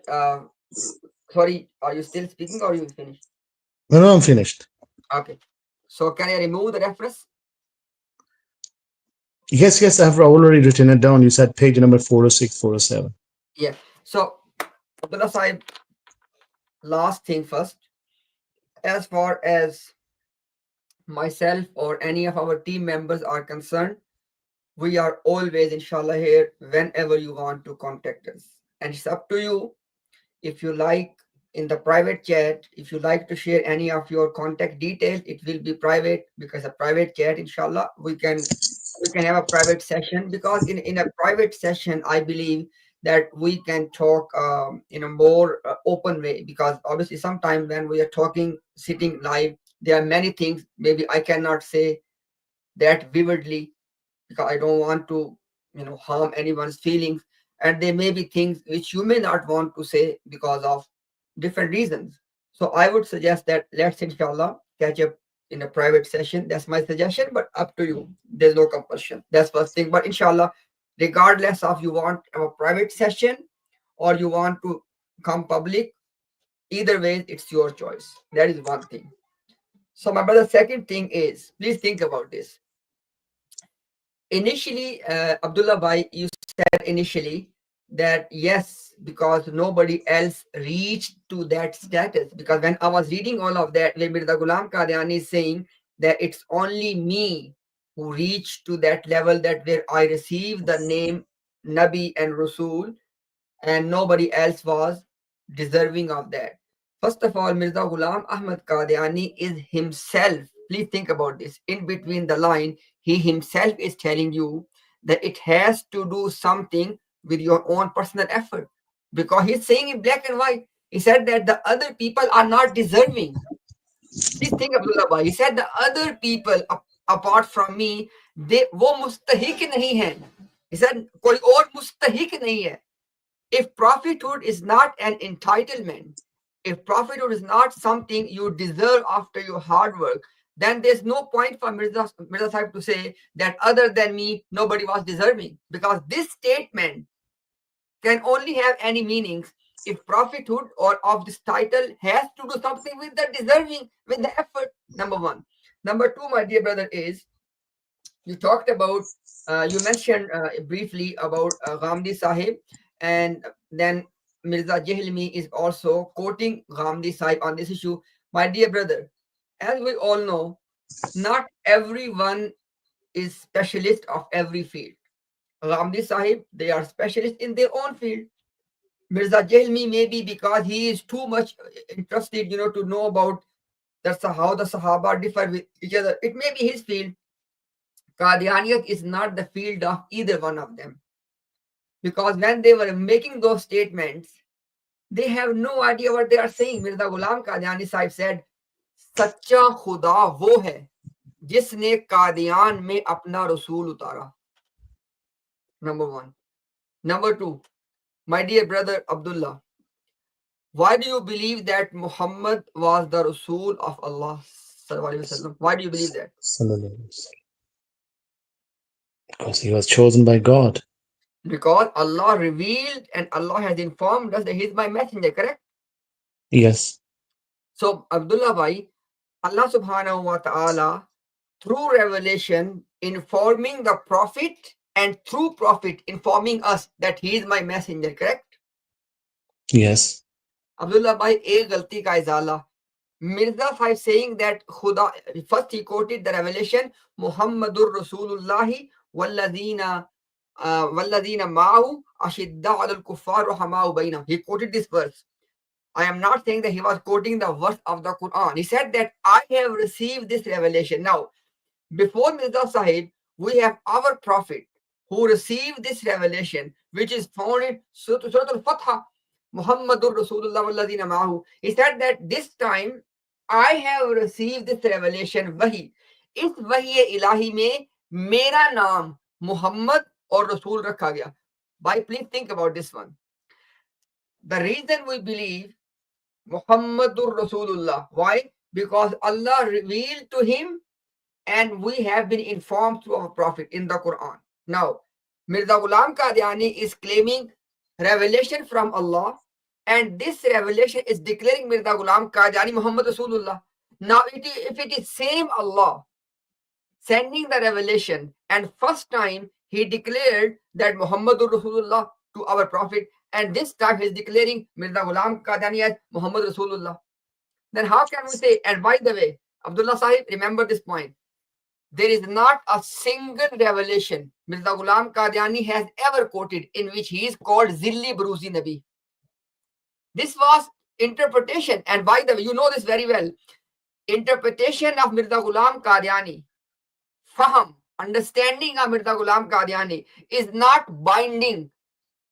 sorry, are you still speaking or you finished? No, I'm finished. Okay. So can I remove the reference? Yes, I've already written it down. You said page number 406, 407. Yeah. So Abdullah Sahib, last thing first. As far as myself or any of our team members are concerned, we are always, inshallah, here whenever you want to contact us. And it's up to you. If you like in the private chat. If you like to share any of your contact details, it will be private, because a private chat, inshallah, we can have a private session, because in a private session, I believe that we can talk in a more open way, because obviously sometimes when we are talking sitting live, there are many things maybe I cannot say that vividly, because I don't want to, harm anyone's feelings. And there may be things which you may not want to say because of different reasons. So I would suggest that let's inshallah catch up in a private session. That's my suggestion, but up to you. There's no compulsion. That's first thing. But inshallah, regardless of you want a private session or you want to come public, either way, it's your choice. That is one thing. So my brother, second thing is, please think about this. Initially, Abdullah Bhai, you said initially that yes, because nobody else reached to that status. Because when I was reading all of that, where Mirza Ghulam Qadiani is saying that it's only me who reached to that level, that where I received the name Nabi and Rasul, and nobody else was deserving of that. First of all, Mirza Ghulam Ahmad Qadiani is himself, please think about this, in between the line, he himself is telling you that it has to do something with your own personal effort. Because he's saying in black and white, he said that the other people are not deserving. Please think, Abdullah Bhai. He said the other people apart from me, they वो मुस्तहिक नहीं हैं. He said कोई और मुस्तहिक नहीं है. If prophethood is not an entitlement, if prophethood is not something you deserve after your hard work, then there's no point for Mirza Sahib to say that other than me, nobody was deserving. Because this statement can only have any meanings if prophethood or of this title has to do something with the deserving, with the effort, number one. Number two, my dear brother, is you talked about, you mentioned briefly about Ghamdi Sahib, and then Mirza Jahlmi is also quoting Ghamdi Sahib on this issue. My dear brother, as we all know, not everyone is specialist of every field. Ghamdi Sahib, they are specialists in their own field. Mirza Jahlmi, maybe because he is too much interested, to know about that's how the Sahaba differ with each other. It may be his field. Qadianiyat is not the field of either one of them. Because when they were making those statements, they have no idea what they are saying. Mirza Ghulam Qadiani Sahib said, सच्चा खुदा वो है जिसने कादियान में अपना रसूल उतारा. Number one. Number two, my dear brother Abdullah, why do you believe that Muhammad was the Rasul of Allah? Why do you believe that? Because he was chosen by God. Because Allah revealed and Allah has informed us that he is my messenger, correct? Yes. So, Abdullah Bhai, Allah subhanahu wa ta'ala, through revelation, informing the Prophet, and through Prophet informing us that he is my messenger, correct? Yes. Abdullah Bhai, ek galti ka izala. Mirza Sahib saying that Khuda, first he quoted the revelation, Muhammadur Rasulullahi walladina ma'ahu ashidda al kuffar rahamau bainahum. He quoted this verse. I am not saying that he was quoting the verse of the Quran. He said that I have received this revelation. Now, before Mirza Sahib, we have our prophet who received this revelation, which is found in Surah Al-Fatha, Muhammadur Rasulullah walladina ma'ahu. He said that this time I have received this revelation wahi. इस वही इलाही में मेरा नाम Muhammad और Rasul रखा गया. Bhai, please think about this one. The reason we believe Muhammadur Rasulullah, why? Because Allah revealed to him and we have been informed through our Prophet in the Quran. Now, Mirza Ghulam Qadiani is claiming revelation from Allah, and this revelation is declaring Mirza Ghulam Qadiani Muhammad Rasulullah. Now, if it is same Allah sending the revelation, and first time he declared that Muhammadur Rasulullah to our Prophet, and this time he's declaring Mirza Ghulam Qadiani as Muhammad Rasulullah, then how can we say? And by the way, Abdullah Sahib, remember this point. There is not a single revelation Mirza Ghulam Qadiani has ever quoted in which he is called Zilli Baruzi Nabi. This was interpretation, and by the way, you know this very well, interpretation of Mirza Ghulam Qadiani, Faham, understanding of Mirza Ghulam Qadiani is not binding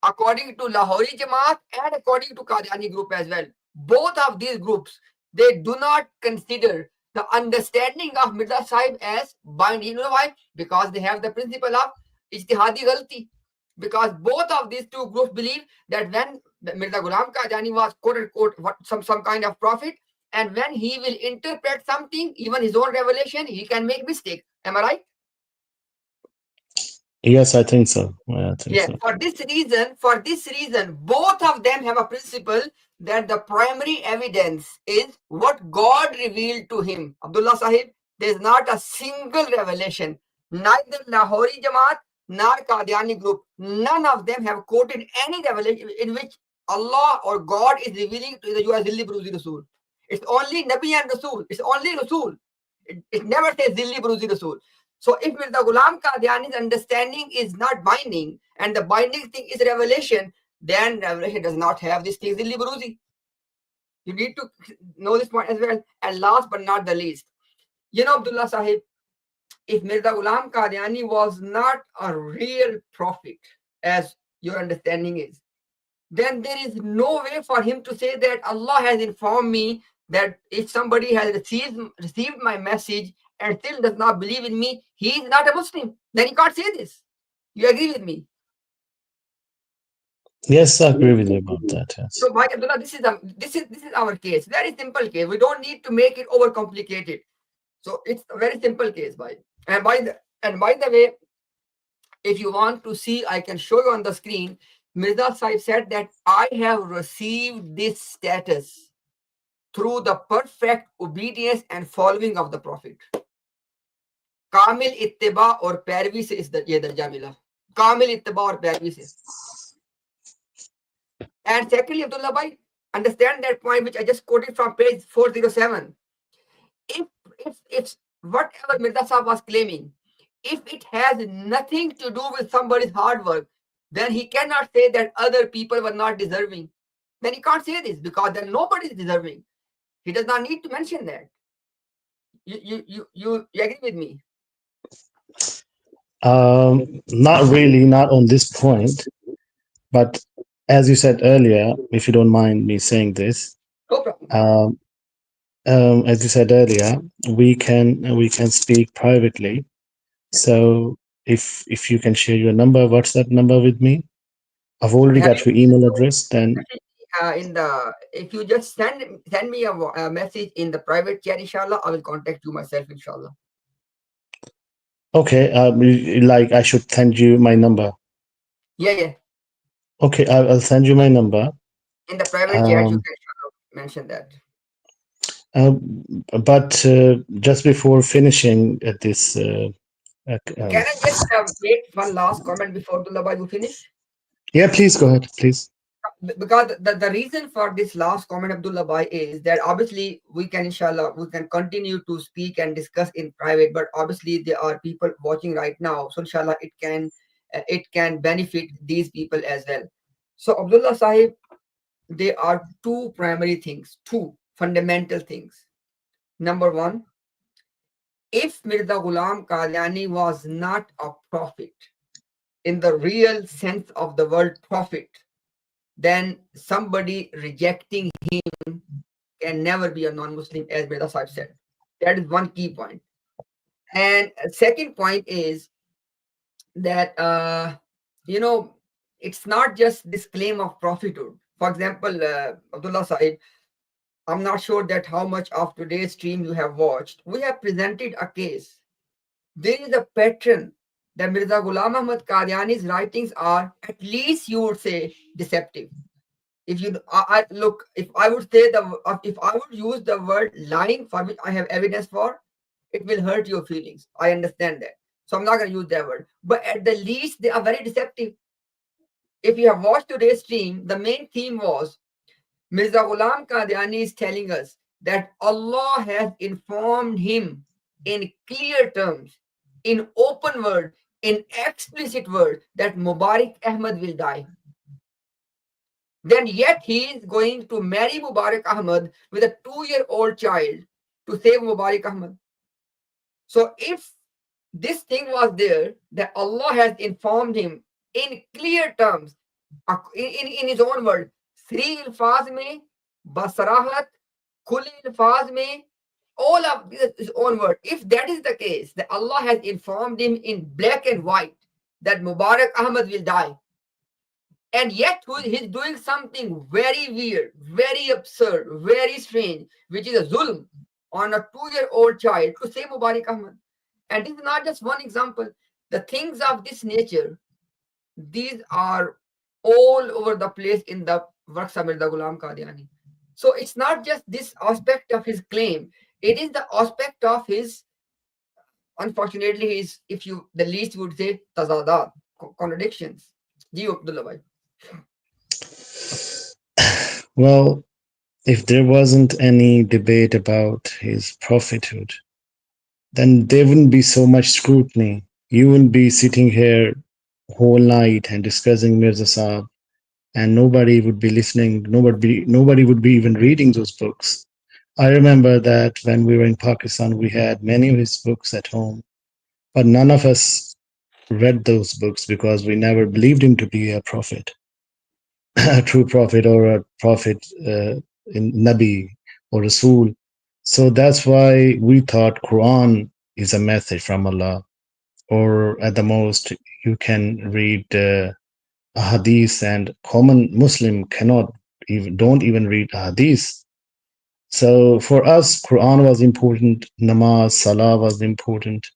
according to Lahori Jamaat and according to Qadiani group as well. Both of these groups, they do not consider the understanding of Mirza Sahib as binding. You know why? Because they have the principle of ijtihadi ghalti. Because both of these two groups believe that when Mirza Ghulam Qadiani was quote unquote some kind of prophet, and when he will interpret something, even his own revelation, he can make mistake. Am I right? Yes, I think so. Yeah, I think Yeah, so. for this reason, both of them have a principle that the primary evidence is what God revealed to him. Abdullah Sahib, there is not a single revelation. Neither Lahori Jamaat nor Qadiani group, none of them have quoted any revelation in which Allah or God is revealing to you as Zilli Bruzi Rasul. It's only Nabi and Rasul. It's only Rasul. It never says Zilli Bruzi Rasul. So if Mirza Ghulam Qadiani's understanding is not binding and the binding thing is revelation, then revelation does not have this thing Zilli Bruzi. You need to know this point as well. And last but not the least, you know, Abdullah Sahib, if Mirza Ghulam Qadiani was not a real prophet, as your understanding is, then there is no way for him to say that Allah has informed me that if somebody has received my message and still does not believe in me, he is not a Muslim. Then he can't say this. You agree with me? Yes, I agree with you about that. Yes. So, Bhai Abdullah, this is our case. Very simple case. We don't need to make it overcomplicated. So it's a very simple case, Bhai. And by the way, if you want to see, I can show you on the screen. Mirza Sahib said that I have received this status through the perfect obedience and following of the Prophet. Kamil ittiba or पैरवी से इस ये दर्जा मिला. Kamil ittiba और पैरवी से. And secondly, Abdullah Bhai, understand that point which I just quoted from page 407. If whatever Mirza Sahib was claiming, if it has nothing to do with somebody's hard work, then he cannot say that other people were not deserving. Then he can't say this because then nobody is deserving. He does not need to mention that. You agree with me? Not really, not on this point, but as you said earlier, if you don't mind me saying this, No problem. as you said earlier, we can speak privately. So if you can share your number, WhatsApp number with me, I've already Have got your email address. Then if you just send me a message in the private chat, inshallah, I will contact you myself, inshallah. okay, like I should send you my number. Yeah. Okay, I'll send you my number. In the private chat, you can mention that. But just before finishing this, Can I just make one last comment before Abdullah Bhai you finish? yeah, please go ahead, please. Because the reason for this last comment, Abdullah Bhai, is that obviously we can, inshallah, we can continue to speak and discuss in private, but obviously there are people watching right now, so inshallah it can benefit these people as well. So Abdullah Sahib, there are two primary things, two fundamental things. Number one, if Mirza Ghulam Qadiani was not a prophet in the real sense of the word prophet, then somebody rejecting him can never be a non-Muslim, as Mirza Sahib said. That is one key point. And second point is that it's not just this claim of prophethood. For example, Abdullah Sahib, I'm not sure that how much of today's stream you have watched. We have presented a case. There is a pattern that Mirza Ghulam Ahmad Qadiani's writings are, at least you would say, deceptive. If you look, if I would use the word lying, for which I have evidence for, it will hurt your feelings. I understand that. So I'm not going to use that word. But at the least, they are very deceptive. If you have watched today's stream, the main theme was Mirza Ghulam Qadiani is telling us that Allah has informed him in clear terms, in open word, in explicit word, that Mubarak Ahmad will die. then yet he is going to marry Mubarak Ahmad with a 2-year-old child to save Mubarak Ahmad. So if this thing was there, that Allah has informed him in clear terms, in his own word, three alfaz mein, basarahat, khuli alfaz mein, all of his own word. If that is the case, that Allah has informed him in black and white that Mubarak Ahmad will die, and yet he's doing something very weird, very absurd, very strange, which is a zulm on a 2-year-old child to save Mubarak Ahmad. And this is not just one example. The things of this nature, these are all over the place in the works of Mirza Ghulam Qadiani. So it's not just this aspect of his claim, it is the aspect of his, unfortunately, his, if you, the least would say, tazadat, contradictions. Ji Abdullah bhai. Well, if there wasn't any debate about his prophethood, then there wouldn't be so much scrutiny. You wouldn't be sitting here whole night and discussing Mirza Saab, and nobody would be listening. Nobody would be even reading those books. I remember that when we were in Pakistan, we had many of his books at home, but none of us read those books because we never believed him to be a prophet, a true prophet, or a prophet in Nabi or Rasul. So that's why we thought Quran is a message from Allah, or at the most you can read a hadith, and common Muslim don't even read a hadith. So for us, Quran was important, namaz, salah was important,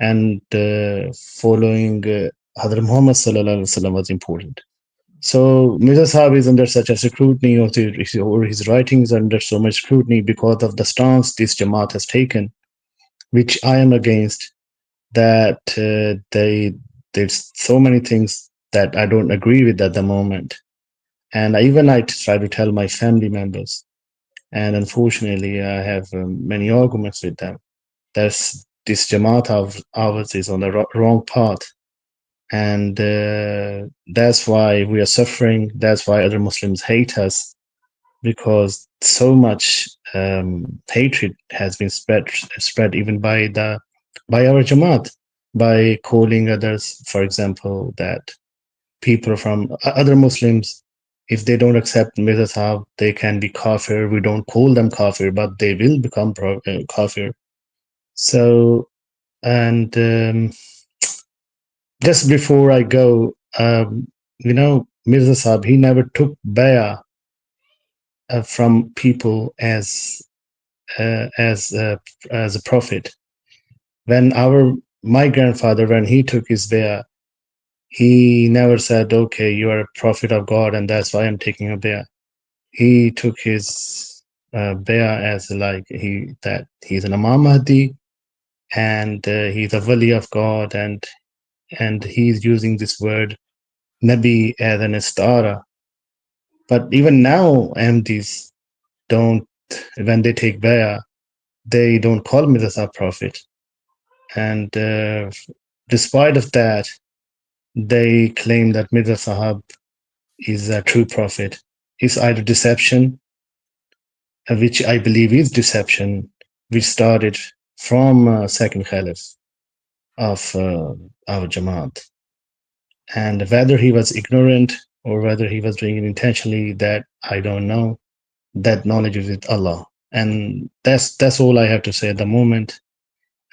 and following Hadrat Muhammad sallallahu alaihi wasallam was important. So Mirza Sahib is under such a scrutiny, or his writings are under so much scrutiny because of the stance this Jamaat has taken, which I am against. That there's so many things that I don't agree with at the moment, and I try to tell my family members, and unfortunately I have many arguments with them. This Jamaat of ours is on the wrong path, and that's why we are suffering. That's why other Muslims hate us, because so much hatred has been spread even by our Jamaat, by calling others, for example, that people from other Muslims, if they don't accept Mirza Sahab, they can be kafir. We don't call them kafir, but they will become kafir. So, and just before I go, Mirza Sahab, he never took bayah from people as a prophet. When my grandfather, when he took his bayah, he never said, "Okay, you are a prophet of God, and that's why I'm taking a bayah." He took his bayah as like he's an Imam Mahdi, and he's a wali of God, and he's using this word Nabi as an istara. But even now, Ahmadis don't, when they take bayah, they don't call Mirza Sahib prophet. And despite of that, they claim that Mirza Sahib is a true prophet. It's either deception, which I believe is deception, which started from second Caliph of our Jamaat. And whether he was ignorant or whether he was doing it intentionally, that I don't know. That knowledge is with Allah. And that's all I have to say at the moment.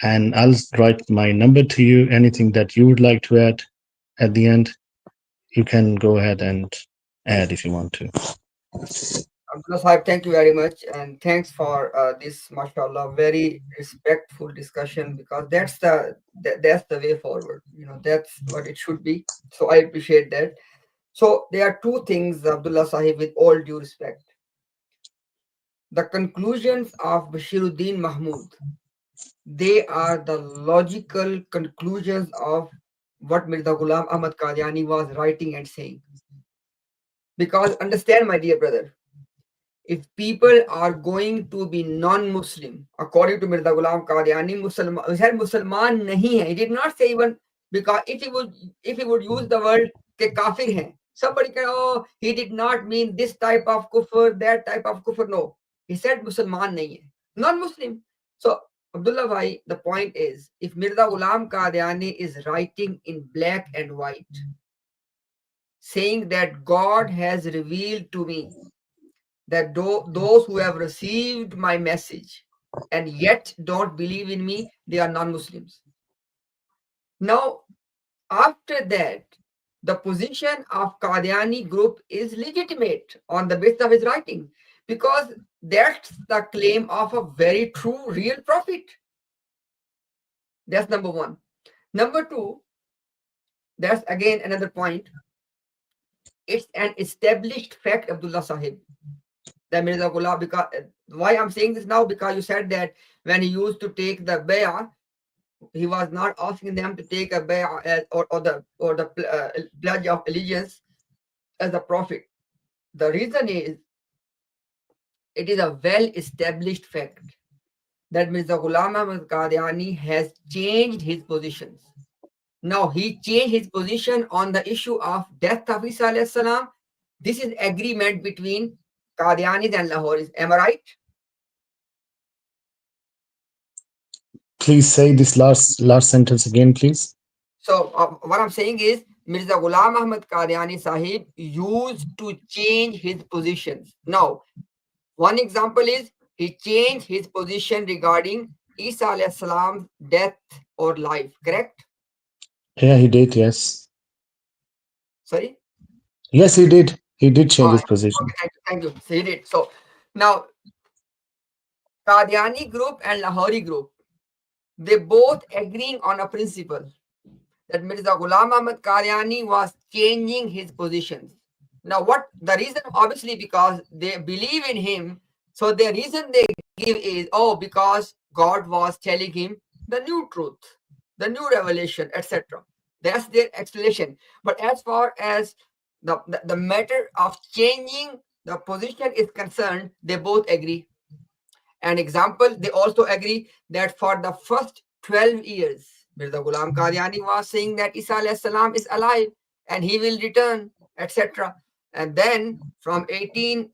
And I'll write my number to you. Anything that you would like to add at the end, you can go ahead and add if you want to. Abdullah Sahib, thank you very much, and thanks for this, mashallah, very respectful discussion, because that's the way forward. That's what it should be. So I appreciate that. So there are two things, Abdullah Sahib, with all due respect. The conclusions of Bashiruddin Mahmud, they are the logical conclusions of what Mirza Ghulam Ahmad Qadiani was writing and saying. Because understand, my dear brother, if people are going to be non-Muslim, according to Mirza Ghulam Qadiani, Musliman nahi hai. He did not say even, because if he would use the word ke kafir hai, Somebody can, oh, he did not mean this type of kufr, that type of kufr. No. He said Musalman nahi hai, non-Muslim. So, Abdullah Bhai, the point is, if Mirza Ghulam Qadiani is writing in black and white, saying that God has revealed to me that those who have received my message and yet don't believe in me, they are non-Muslims. Now, after that, the position of Qadiani group is legitimate on the basis of his writing, because that's the claim of a very true, real prophet. That's number one. Number two, that's again another point. It's an established fact, Abdullah Sahib, that Mirza Ghulam, because why I'm saying this now, because you said that when he used to take the bay'ah, he was not asking them to take a bay'ah or the pledge of allegiance as a prophet. The reason is, it is a well-established fact that Mirza Ghulam Ahmad Qadiani has changed his positions. Now, he changed his position on the issue of death of Isa alayhi salam. This is agreement between Qadianis and Lahoris. Am I right? Please say this last sentence again, please. So, what I'm saying is, Mirza Ghulam Ahmad Qadiani Sahib used to change his positions. Now, one example is, he changed his position regarding Isa alayhi salam's death or life, correct? Yeah, he did. Yes. Sorry? Yes, he did. He did change his Okay, position. thank you. So he did. So now, Qadiani group and Lahori group, they both agreeing on a principle that Mirza Ghulam Ahmad Qadiani was changing his positions. Now, what the reason? Obviously, because they believe in him. So the reason they give is, oh, because God was telling him the new truth, the new revelation, etc. That's their explanation. But as far as the matter of changing the position is concerned, they both agree. An example, they also agree that for the first 12 years, Mirza Ghulam Qadiani was saying that Isa alayhi salam is alive and he will return, etc. And then from 18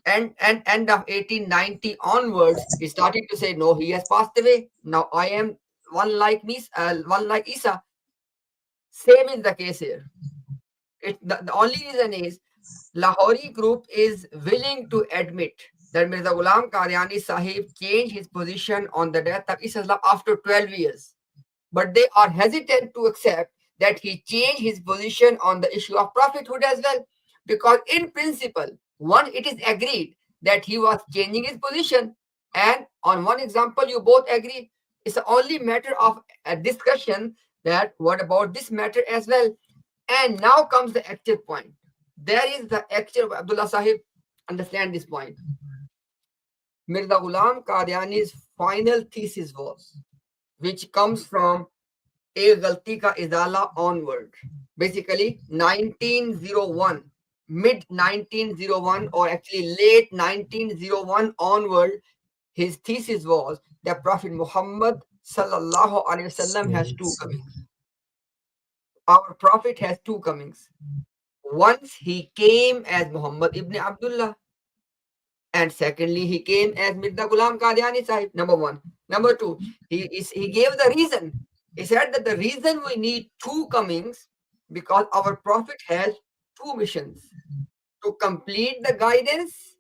and end of 1890 onwards, he started to say, no, he has passed away. Now I am one like me, one like Isa. Same is the case here. The only reason is, Lahori group is willing to admit that Mirza Ghulam Qadiani Sahib changed his position on the death of Islam after 12 years. But they are hesitant to accept that he changed his position on the issue of prophethood as well. Because in principle, one, it is agreed that he was changing his position. And on one example, you both agree. It's only matter of a discussion that what about this matter as well. And now comes the active point. There is the actual Abdullah Sahib. Understand this point. Mirza Ghulam Qadiani's final thesis was, which comes from A Galti Ka Izala onward. Basically, 1901, mid 1901, or actually late 1901 onward, his thesis was that Prophet Muhammad sallallahu alaihi wasallam has two comings. Our Prophet has two comings. Once he came as Muhammad ibn Abdullah, and secondly, he came as Mirza Ghulam Qadiani Sahib, number one. Number two, he gave the reason. He said that the reason we need two comings, because our Prophet has two missions: to complete the guidance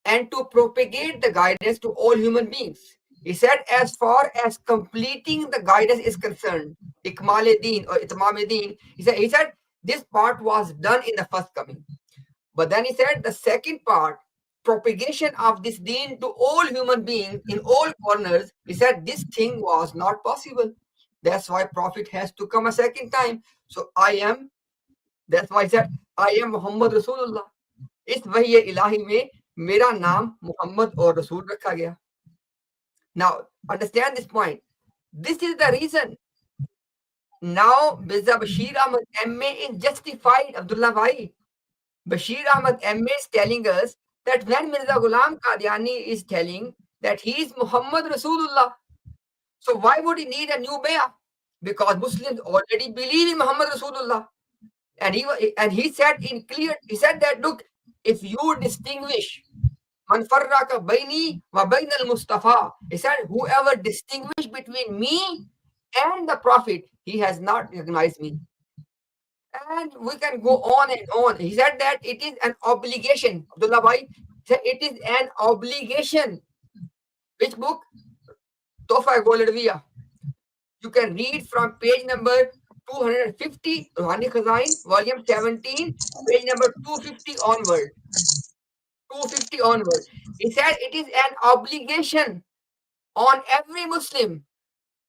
and to propagate the guidance to all human beings. He said, as far as completing the guidance is concerned, Ikmal Deen or Itmam Deen, he said this part was done in the first coming. But then he said the second part, propagation of this deen to all human beings in all corners, he said this thing was not possible. That's why Prophet has to come a second time. So that's why he said, I am Muhammad Rasulullah. इस वही इलाही में मेरा नाम मोहम्मद और रसूल रखा गया. Now, understand this point. This is the reason. Now, Mirza Bashir Ahmad MA is justified, Abdullah Bhai. Bashir Ahmad MA is telling us that when Mirza Ghulam Qadiani is telling that he is Muhammad Rasulullah, so why would he need a new bay'ah? Because Muslims already believe in Muhammad Rasulullah. And he said in clear, he said that look, if you distinguish Man farraka baini wa bain al Mustafa. He said, whoever distinguish between me and the Prophet, he has not recognized me. And we can go on and on. He said that it is an obligation. Abdullah Bhai said it is an obligation. Which book? Tofa Goldviya. You can read from page number 250, Ruhani Khazain, volume 17, page number 250 onward. 250 onward. He said it is an obligation on every Muslim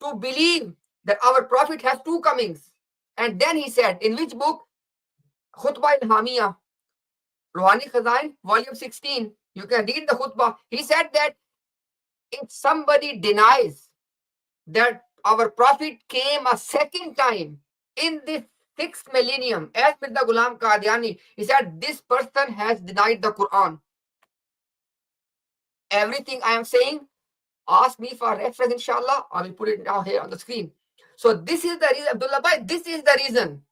to believe that our Prophet has two comings. And then he said, in which book? Khutbah al-Hamiyah, Ruhani Khazain, volume 16. You can read the khutbah. He said that if somebody denies that our Prophet came a second time in the sixth millennium, as Mirza Ghulam Qadiani, he said, this person has denied the Quran. Everything I am saying, ask me for reference, inshallah. I will put it now here on the screen. So this is the reason, Abdullah Bhai, this is the reason.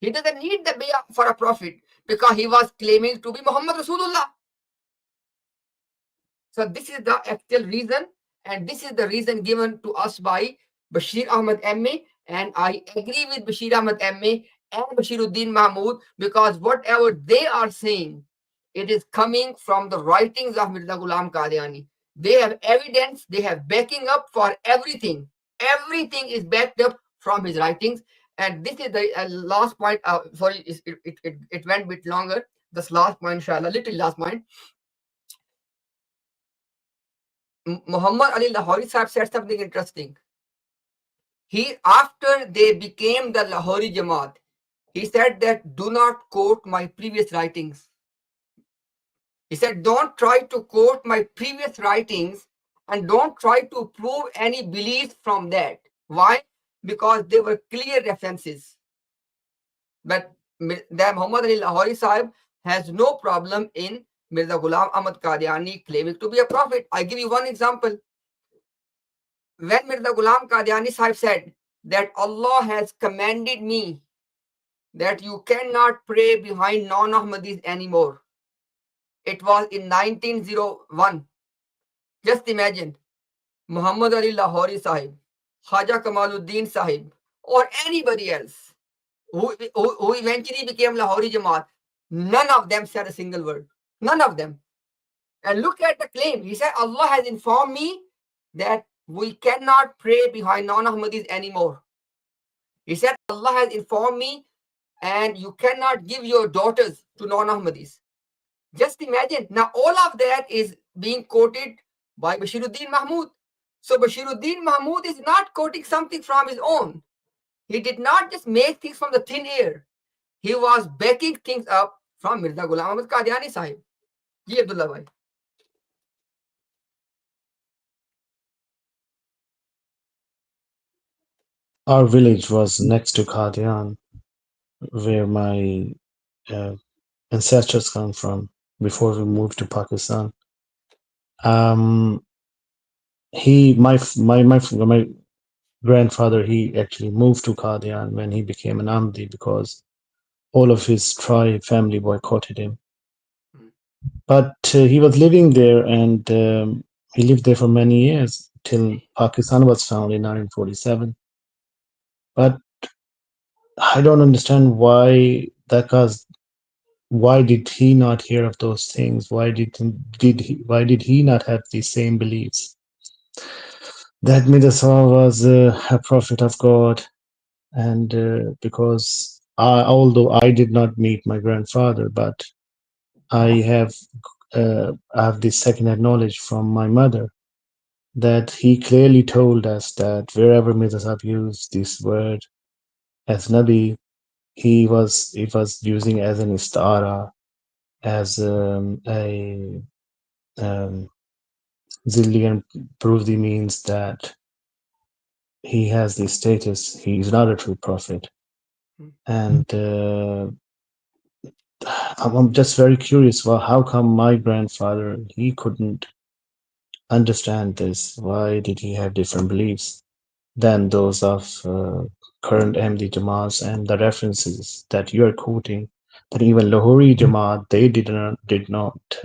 He doesn't need the bayah for a prophet because he was claiming to be Muhammad Rasulullah. So this is the actual reason, and this is the reason given to us by Bashir Ahmad MA, and I agree with Bashir Ahmad MA and Bashiruddin Mahmud because whatever they are saying, it is coming from the writings of Mirza Ghulam Qadiani. They have evidence, they have backing up for everything. Everything is backed up from his writings. And this is the last point. Sorry, it went a bit longer. This last point, inshallah, little last point. Muhammad Ali Lahori Sahib said something interesting. After they became the Lahori Jamaat, he said that do not quote my previous writings. He said, don't try to quote my previous writings and don't try to prove any beliefs from that. Why? Because they were clear references. But Muhammad Ali Lahori Sahib has no problem in Mirza Ghulam Ahmad Qadiani claiming to be a prophet. I give you one example. When Mirza Ghulam Qadiani Sahib said that Allah has commanded me that you cannot pray behind non-Ahmadis anymore, it was in 1901. Just imagine, Muhammad Ali Lahori Sahib, Khaja Kamaluddin Sahib, or anybody else who eventually became Lahori Jamaat, none of them said a single word. None of them. And look at the claim. He said, Allah has informed me that we cannot pray behind non-Ahmadis anymore. He said, Allah has informed me and you cannot give your daughters to non-Ahmadis. Just imagine. Now, all of that is being quoted by Bashiruddin Mahmud. So Bashiruddin Mahmud is not quoting something from his own. He did not just make things from the thin air. He was backing things up from Mirza Ghulam Ahmad Qadiani Sahib. Ji Abdullah Bhai. Our village was next to Qadian, where my uh, ancestors come from before we moved to Pakistan. Um, my grandfather, he actually moved to Qadian when he became an Ahmadi because all of his tribe family boycotted him. But he was living there, and he lived there for many years till Pakistan was found in 1947. But I don't understand why did he not hear of those things? Why did he not have the same beliefs that Midas was a prophet of God? And because although I did not meet my grandfather, but I have this second-hand knowledge from my mother that he clearly told us that wherever Mirza Sahib used this word as Nabi, he was using as an istara, as a Zilli, and Pruvdi means that he has the status, he's not a true prophet. And I'm just very curious, well, how come my grandfather, he couldn't understand this? Why did he have different beliefs? than those of current Ahmadi Jamaats, and the references that you are quoting, that even Lahori Jamaat, they did not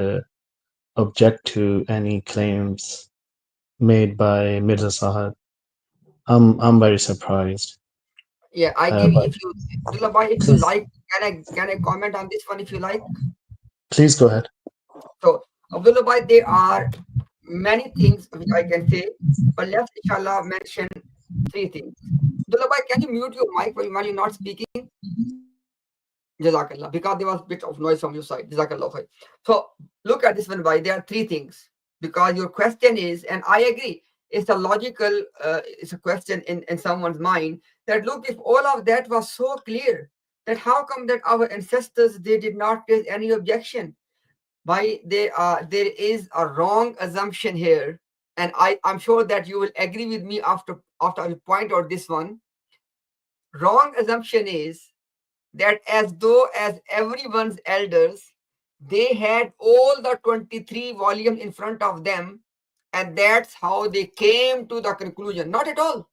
object to any claims made by Mirza Sahib. I'm very surprised. Yeah, I give But if you Abdullah bhai, if you please, like, can I comment on this one if you like? please go ahead. So Abdullah bhai, there are many things which I can say, but let's inshallah mention three things. Abdullah bhai, can you mute your mic while you're not speaking? Jazakallah, because there was a bit of noise from your side. Jazakallah khair. So look at this one, bhai. There are three things, because your question is, and I agree, it's a logical, it's a question in someone's mind that look, if all of that was so clear, that how come that our ancestors they did not raise any objection? Why there is a wrong assumption here, and I'm sure that you will agree with me after I point out this one. Wrong assumption is that as though as everyone's elders, they had all the 23 volumes in front of them, and that's how they came to the conclusion. Not at all.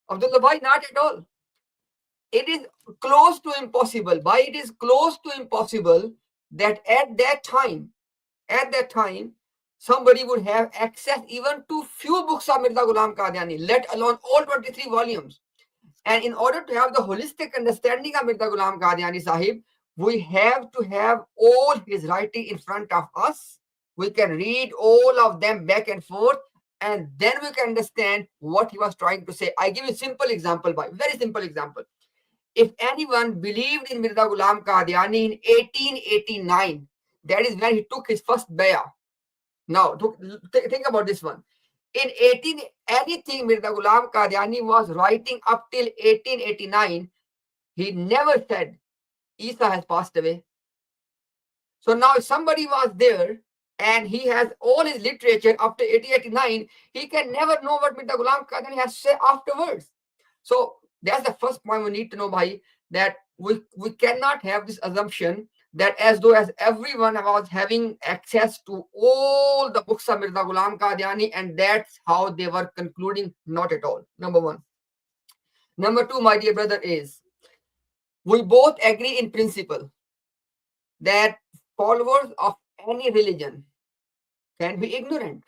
Abdullah bhai, not at all. It is close to impossible. Why it is close to impossible that at that time, somebody would have access even to few books of Mirza Ghulam Qadiani, let alone all 23 volumes. And in order to have the holistic understanding of Mirza Ghulam Qadiani Sahib, we have to have all his writing in front of us. We can read all of them back and forth, and then we can understand what he was trying to say. I give you a simple example, very simple example. If anyone believed in Mirza Ghulam Qadiani in 1889, that is when he took his first bayah. Now, think about this one. In anything Mirza Ghulam Qadiani was writing up till 1889, he never said Isa has passed away. So now if somebody was there and he has all his literature up to 1889, he can never know what Mirza Ghulam Qadiani has to say afterwards. So that's the first point we need to know, bhai, that we cannot have this assumption that as though as everyone was having access to all the books of Mirza Ghulam Qadiani, and that's how they were concluding. Not at all. Number one. Number two, my dear brother, is we both agree in principle that followers of any religion can be ignorant.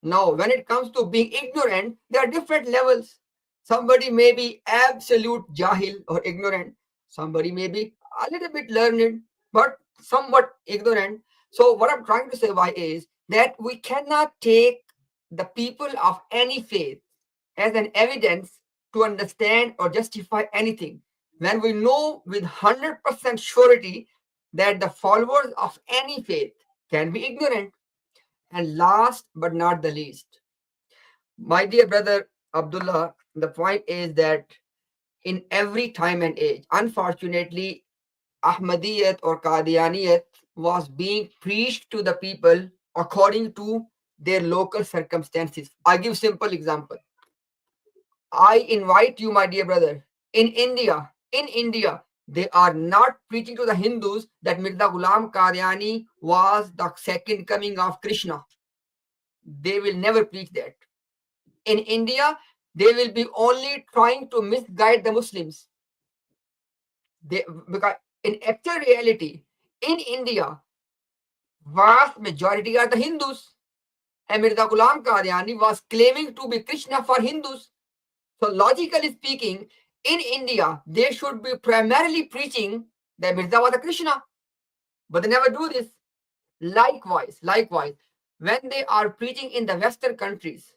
Now, when it comes to being ignorant, there are different levels. Somebody may be absolute jahil or ignorant. Somebody may be a little bit learned, but somewhat ignorant. So what I'm trying to say why is that we cannot take the people of any faith as an evidence to understand or justify anything. When we know with 100% surety that the followers of any faith can be ignorant. And last but not the least, my dear brother Abdullah, the point is that in every time and age, unfortunately, Ahmadiyat or Qadianiyat was being preached to the people according to their local circumstances. I give simple example. I invite you, my dear brother, in India, they are not preaching to the Hindus that Mirza Ghulam Qadiani was the second coming of Krishna. They will never preach that. In India, they will be only trying to misguide the Muslims. Because in actual reality, in India, vast majority are the Hindus. And Mirza Ghulam Qadiani was claiming to be Krishna for Hindus. So logically speaking, in India, they should be primarily preaching that Mirza was a Krishna. But they never do this. Likewise, when they are preaching in the Western countries,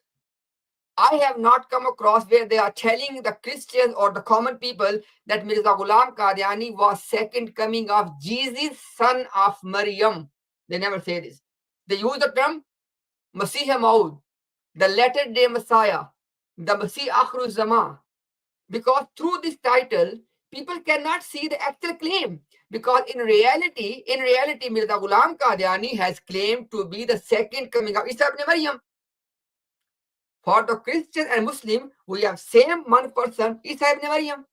I have not come across where they are telling the Christians or the common people that Mirza Ghulam Qadiani was second coming of Jesus, son of Maryam. They never say this. They use the term Masih Maud, the latter day Messiah, the Masih Akhru Zaman. Because through this title, people cannot see the actual claim. Because in reality, Mirza Ghulam Qadiani has claimed to be the second coming of Isa ibn Maryam. For the Christian and Muslim, we have same one person, Isa ibn Maryam.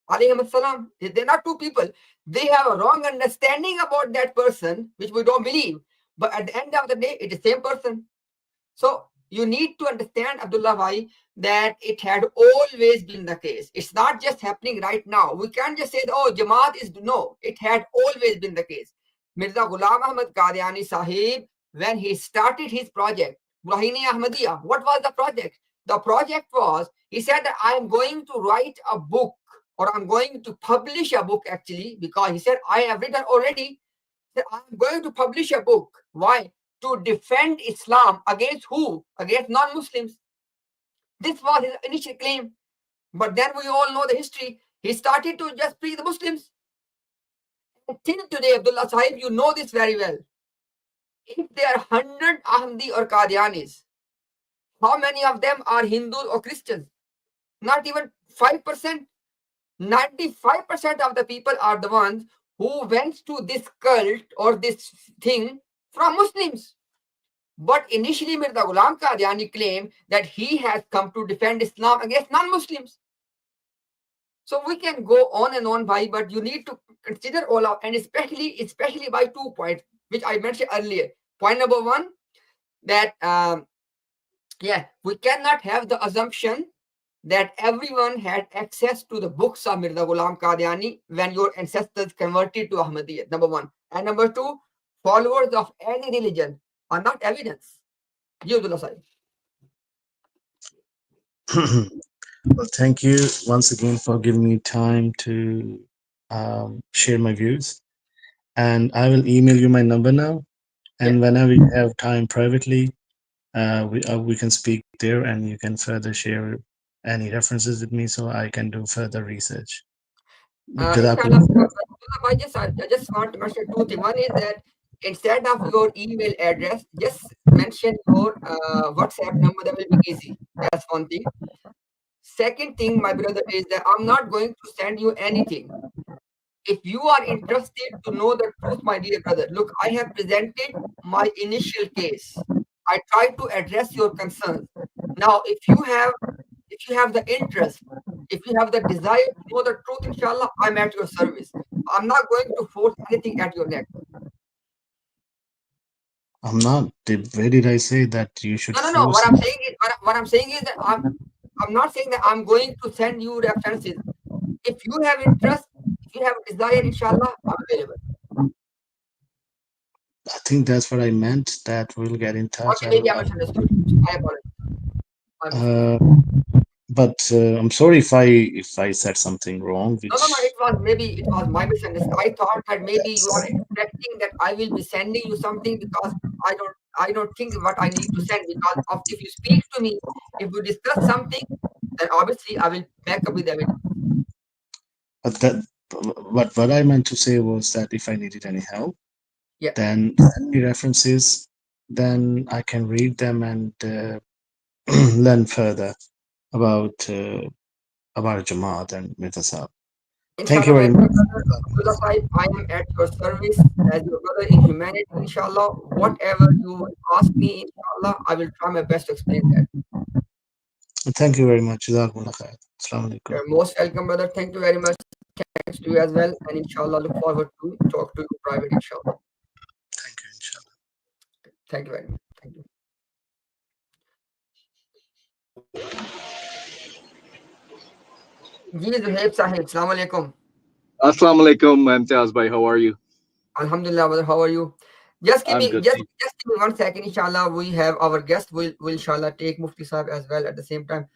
They're not two people. They have a wrong understanding about that person, which we don't believe. But at the end of the day, it is the same person. So You need to understand, Abdullah Bhai, that it had always been the case. It's not just happening right now. We can't just say, oh, Jamaat is, no, it had always been the case. Mirza Ghulam Ahmad Qadiani Sahib, when he started his project, Brahini Ahmadiyya, what was the project? The project was, he said that I'm going to write a book, or I'm going to publish a book actually, because he said, I have written already, that I'm going to publish a book. Why? To defend Islam against who? Against non-Muslims. This was his initial claim. But then we all know the history. He started to just preach the Muslims. Until today, Abdullah Sahib, you know this very well. If there are 100 Ahmadi or Qadianis, how many of them are Hindus or Christians? Not even 5%. 95% of the people are the ones who went to this cult or this thing from Muslims. But initially, Mirza Ghulam Qadiani claimed that he has come to defend Islam against non-Muslims. So we can go on and on, bhai, but you need to consider all of, and especially by 2 points, which I mentioned earlier. Point number one, that we cannot have the assumption that everyone had access to the books of Mirza Ghulam Qadiani when your ancestors converted to Ahmadiyya, number one. And number two, followers of any religion are not evidence. Ji Abdullah Sahib. Well, thank you once again for giving me time to share my views. And I will email you my number now. And whenever you have time privately, we can speak there, and you can further share any references with me so I can do further research. Inshallah, I just want to mention two things. One is that instead of your email address, just mention your WhatsApp number. That will be easy. That's one thing. Second thing, my brother, is that I'm not going to send you anything. If you are interested to know the truth, my dear brother, look, I have presented my initial case. I tried to address your concerns. Now, if you have the interest, if you have the desire to know the truth, inshallah, I'm at your service. I'm not going to force anything at your neck. I'm not. Where did I say that you should No. force What me? I'm saying is that I'm not saying that I'm going to send you references. If you have interest, if you have a desire, inshallah, I'm available. I think that's what I meant, that we'll get in touch. Okay, maybe I misunderstood. I apologize. But I'm sorry if I said something wrong. Which It was my misunderstanding. I thought that maybe you are expecting that I will be sending you something, because I don't think what I need to send, because if you speak to me, if you discuss something, then obviously I will back up with evidence. But what I meant to say was that if I needed any help, then send me references, then I can read them and learn further about Jamaat and Mirza Sahib. Thank you very much. Abdullah Sahib, I am at your service as your brother in humanity, inshallah. Whatever you will ask me, inshallah, I will try my best to explain that. Thank you very much. Jazakumullah khair. Assalamu alaikum. You're most welcome, brother. Thank you very much. Thanks to you as well. And inshallah, look forward to talk to you private, inshallah. Thank you, inshallah. Thank you very much. Thank you. Ji Zuhaib Sahib, Assalamu alaikum. Assalamu alaikum, Imtiaz bhai. How are you? Alhamdulillah, brother. How are you? Just give I'm me good. just give me 1 second, inshallah. We have our guest. We'll inshallah take Mufti Sahib as well at the same time.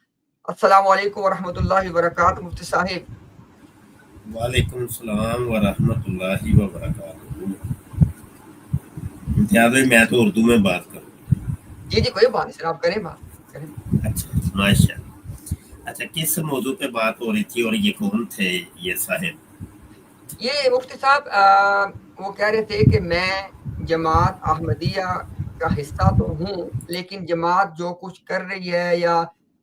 Assalamu alaikum wa rahmatullahi wa barakatuh, Mufti Sahib. वालेकुम सलाम व रहमतुल्लाहि व बरकातुहू। इम्तियाज भाई, मैं तो उर्दू में बात करूँ। जी कोई बात नहीं सर, आप करें बात करें। अच्छा, माशाअल्लाह। अच्छा, किस मौजू पे बात हो रही थी और ये कौन थे ये साहिब? ये मुफ्ती साहब वो कह रहे थे कि मैं जमात अहमदिया का हिस्सा तो हूँ, लेकिन जमात जो कुछ कर रही है या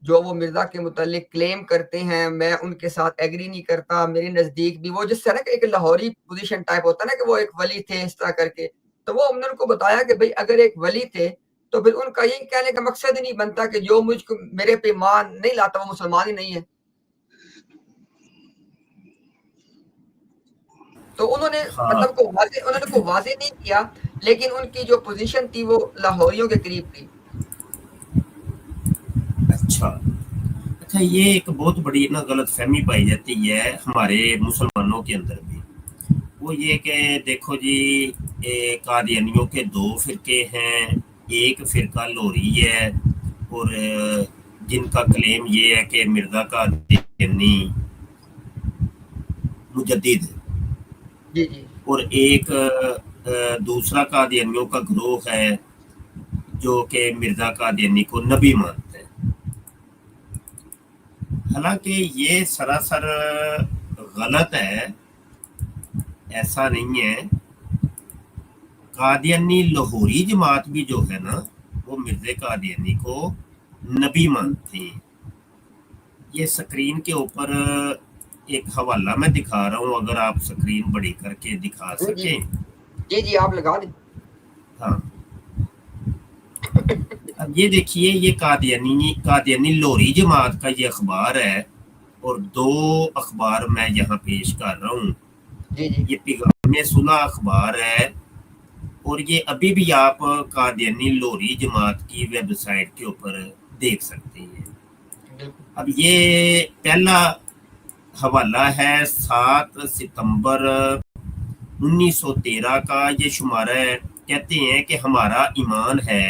जो वो मिर्जा के मुतालिक क्लेम करते हैं, मैं उनके साथ एग्री नहीं करता। मेरे नजदीक भी वो जिस तरह का एक लाहौरी पोजीशन टाइप होता है ना, कि वो एक वली थे इस तरह करके, तो वो हमने उनको बताया कि भाई अगर एक वली थे तो फिर उनका ये कहने का मकसद ही नहीं बनता कि जो मुझको मेरे पे ईमान नहीं लाता वो मुसलमान ही नहीं है। तो उन्होंने मतलब उन्होंने को वाज़े नहीं किया, लेकिन उनकी जो पोजीशन थी वो लाहौरियों के करीब थी। اچھا یہ ایک بہت بڑی نا غلط فہمی پائی جاتی ہے ہمارے مسلمانوں کے اندر بھی، وہ یہ کہ دیکھو جی قادیانیوں کے 2 فرقے ہیں، ایک فرقہ لوری ہے اور جن کا کلیم یہ ہے کہ مرزا قادیانی مجدد ہے، جی جی اور ایک دوسرا قادیانیوں کا گروہ ہے جو کہ مرزا قادیانی کو نبی مانتا ہے۔ حالانکہ یہ سراسر غلط ہے، ایسا نہیں ہے۔ قادیانی لاہوری جماعت بھی جو ہے نا وہ مرزا قادیانی کو نبی مانتے ہیں۔ یہ سکرین کے اوپر ایک حوالہ میں دکھا رہا ہوں، اگر آپ سکرین بڑی کر کے دکھا جی جی سکیں۔ جی جی آپ لگا دیں۔ ہاں اب یہ دیکھیے، یہ قادیانی لاہوری جماعت کا یہ اخبار ہے، اور 2 اخبار میں یہاں پیش کر رہا ہوں۔ جی جی یہ پیغام صلح اخبار ہے، اور یہ ابھی بھی آپ قادیانی لاہوری جماعت کی ویب سائٹ کے اوپر دیکھ سکتے ہیں۔ بالکل اب یہ پہلا حوالہ ہے 7 ستمبر 1913 کا، یہ شمارہ ہے، کہتے ہیں کہ ہمارا ایمان ہے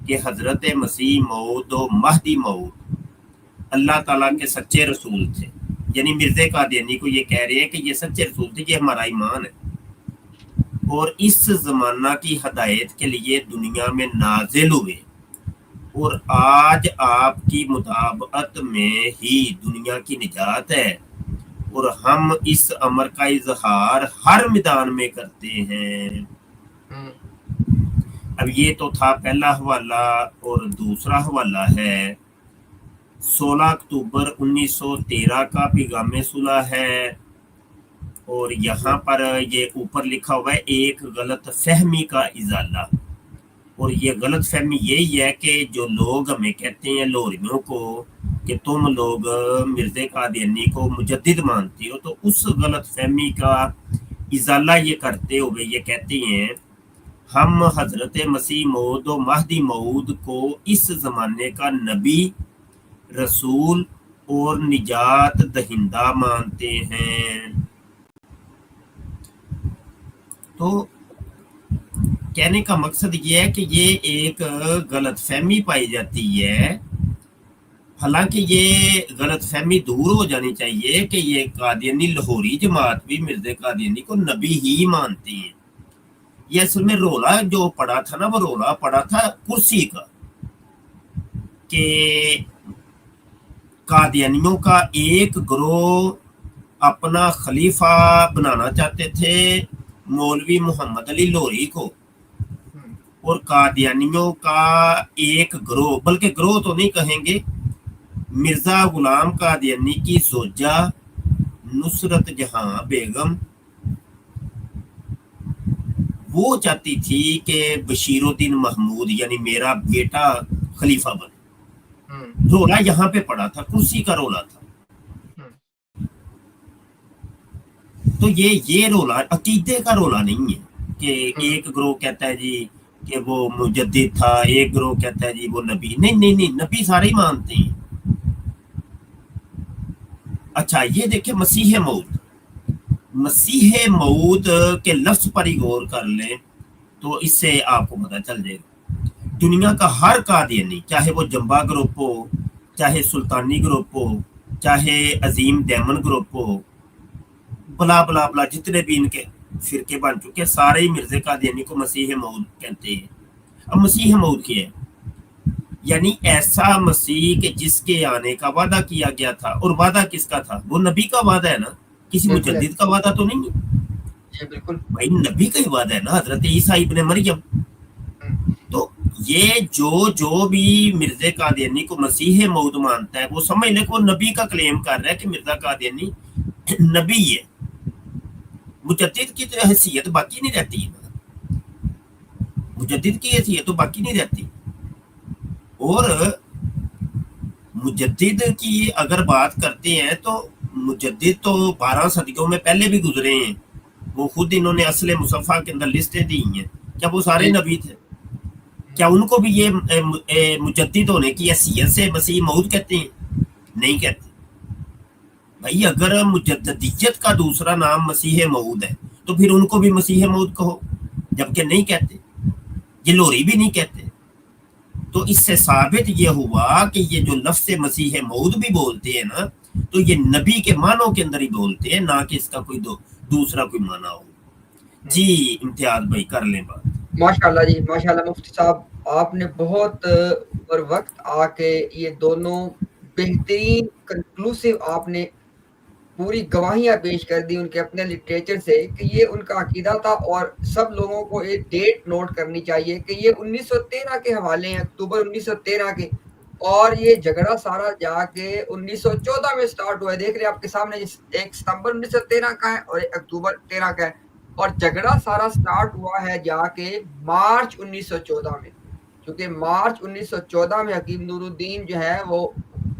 کہ حضرت مسیح موعود و مہدی موعود اللہ تعالیٰ کے سچے رسول تھے، یعنی مرزا قادیانی کو یہ کہہ رہے ہیں کہ یہ سچے رسول تھے، یہ ہمارا ایمان ہے، اور اس زمانہ کی ہدایت کے لیے دنیا میں نازل ہوئے، اور آج آپ کی مطابقت میں ہی دنیا کی نجات ہے، اور ہم اس امر کا اظہار ہر میدان میں کرتے ہیں۔ اب یہ تو تھا پہلا حوالہ، اور دوسرا حوالہ ہے 16 اکتوبر 1913 کا پیغام صلح ہے، اور یہاں پر یہ اوپر لکھا ہوا ہے ایک غلط فہمی کا ازالہ، اور یہ غلط فہمی یہی ہے کہ جو لوگ ہمیں کہتے ہیں لاہوریوں کو کہ تم لوگ مرزا قادیانی کو مجدد مانتے ہو، تو اس غلط فہمی کا ازالہ یہ کرتے ہوئے یہ کہتے ہیں ہم حضرت مسیح موعود و مہدی موعود کو اس زمانے کا نبی، رسول اور نجات دہندہ مانتے ہیں۔ تو کہنے کا مقصد یہ ہے کہ یہ ایک غلط فہمی پائی جاتی ہے، حالانکہ یہ غلط فہمی دور ہو جانی چاہیے کہ یہ قادیانی لاہوری جماعت بھی مرزا قادیانی کو نبی ہی مانتی ہیں۔ یہ اصل میں رولا جو پڑا تھا نا، وہ رولا پڑا تھا کرسی کا، کہ قادیانیوں کا ایک گروہ اپنا خلیفہ بنانا چاہتے تھے مولوی محمد علی لاہوری کو، اور قادیانیوں کا ایک گروہ، بلکہ گروہ تو نہیں کہیں گے، مرزا غلام قادیانی کی زوجہ نصرت جہاں بیگم، وہ چاہتی تھی کہ بشیر الدین محمود یعنی میرا بیٹا خلیفہ بنے۔ رولا یہاں پہ پڑا تھا، کرسی کا رولا تھا۔ تو یہ رولا عقیدے کا رولا نہیں ہے کہ ایک گروہ کہتا ہے جی کہ وہ مجدد تھا، ایک گروہ کہتا ہے جی وہ نبی، نہیں، نبی سارے ہی مانتے ہیں۔ اچھا یہ دیکھیں مسیح موعود کے لفظ پر ہی غور کر لیں تو اس سے آپ کو پتہ چل جائے گا۔ دنیا کا ہر قادیانی، چاہے وہ جمبا گروپ ہو، چاہے سلطانی گروپ ہو، چاہے عظیم ڈیمن گروپ ہو، بلا بلا بلا جتنے بھی ان کے فرقے بن چکے، سارے ہی مرزا قادیانی کو مسیح موعود کہتے ہیں۔ اب مسیح موعود کیا ہے؟ یعنی ایسا مسیح کہ جس کے آنے کا وعدہ کیا گیا تھا، اور وعدہ کس کا تھا؟ وہ نبی کا وعدہ ہے نا، کسی مجدد کا وعدہ تو نہیں ہے۔ بالکل بھائی نبی کا ہی وعدہ ہے نا، حضرت عیسیٰ ابن مریم۔ تو یہ جو بھی مرزا قادیانی کو مسیح موعود مانتا ہے، وہ سمجھ لے کہ وہ نبی کا کلیم کر رہا ہے کہ مرزا قادیانی نبی ہے۔ مجدد کی تو حیثیت باقی نہیں رہتی، مجدد کی حیثیت تو باقی نہیں رہتی۔ اور مجدد کی اگر بات کرتے ہیں تو مجدد تو 12 صدیوں میں پہلے بھی گزرے ہیں، وہ خود انہوں نے اصل مصفحہ کے اندر لسٹیں دی ہیں، کیا وہ سارے نبی تھے؟ کیا ان کو بھی یہ مجدد ہونے کی حیثیت سے مسیح موعود کہتے ہیں؟ نہیں کہتے بھائی. اگر مجددیت کا دوسرا نام مسیح موعود ہے تو پھر ان کو بھی مسیح موعود کہو, جبکہ نہیں کہتے, یہ لوری بھی نہیں کہتے. تو اس سے ثابت یہ ہوا کہ یہ جو لفظ مسیح موعود بھی بولتے ہیں نا, تو یہ نبی کے معنوں کے اندر ہی بولتے ہیں, نہ کہ اس کا کوئی دوسرا کوئی معنی ہو. جی امتیاز بھائی کر لیں بات. ماشاءاللہ جی, ماشاءاللہ مفتی صاحب, آپ نے بہت پر وقت آ کے یہ دونوں بہترین کنکلوسیو آپ نے پوری گواہیاں پیش کر دی ان کے اپنے لٹریچر سے کہ یہ ان کا عقیدہ تھا. اور سب لوگوں کو ایک ڈیٹ نوٹ کرنی چاہیے کہ یہ 1913 کے حوالے ہیں, اکتوبر 1913 کے, اور یہ جھگڑا سارا جا کے 1914 میں سٹارٹ ہوا ہے. دیکھ رہے آپ کے سامنے, 1 ستمبر 1913 کا ہے اور 1 اکتوبر 13 کا ہے, اور جھگڑا سارا سٹارٹ ہوا ہے جا کے مارچ 1914 میں. کیونکہ مارچ 1914 میں حکیم نور الدین جو ہے وہ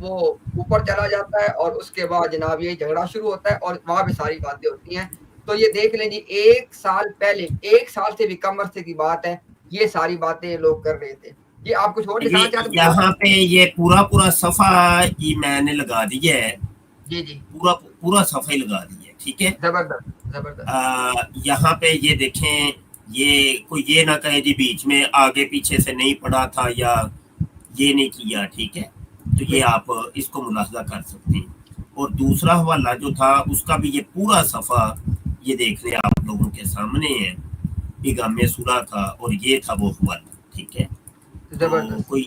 اوپر چلا جاتا ہے, اور اس کے بعد جناب یہ جھگڑا شروع ہوتا ہے, اور وہاں پہ ساری باتیں ہوتی ہیں. تو یہ دیکھ لیں جی, 1 سال پہلے, 1 سال سے بھی کم عرصے کی بات ہے, یہ ساری باتیں لوگ کر رہے تھے. یہ آپ کچھ اور دکھانا چاہتے ہیں؟ یہاں پہ یہ پورا صفحہ یہ میں نے لگا دیا ہے. جی جی, پورا صفحہ ہی لگا دیا ہے, ٹھیک ہے. زبردست زبردست. یہاں پہ یہ دیکھیں, یہ کوئی یہ نہ کہے جی بیچ میں آگے پیچھے سے نہیں پڑھا تھا یا یہ نہیں کیا, ٹھیک ہے. تو یہ آپ اس کو ملاحظہ کر سکتے ہیں. اور دوسرا حوالہ جو تھا اس کا بھی یہ پورا صفحہ یہ دیکھ لیں آپ لوگوں کے سامنے ہے, پیغام سورہ کا, اور یہ تھا وہ حوالہ, ٹھیک ہے. تو کوئی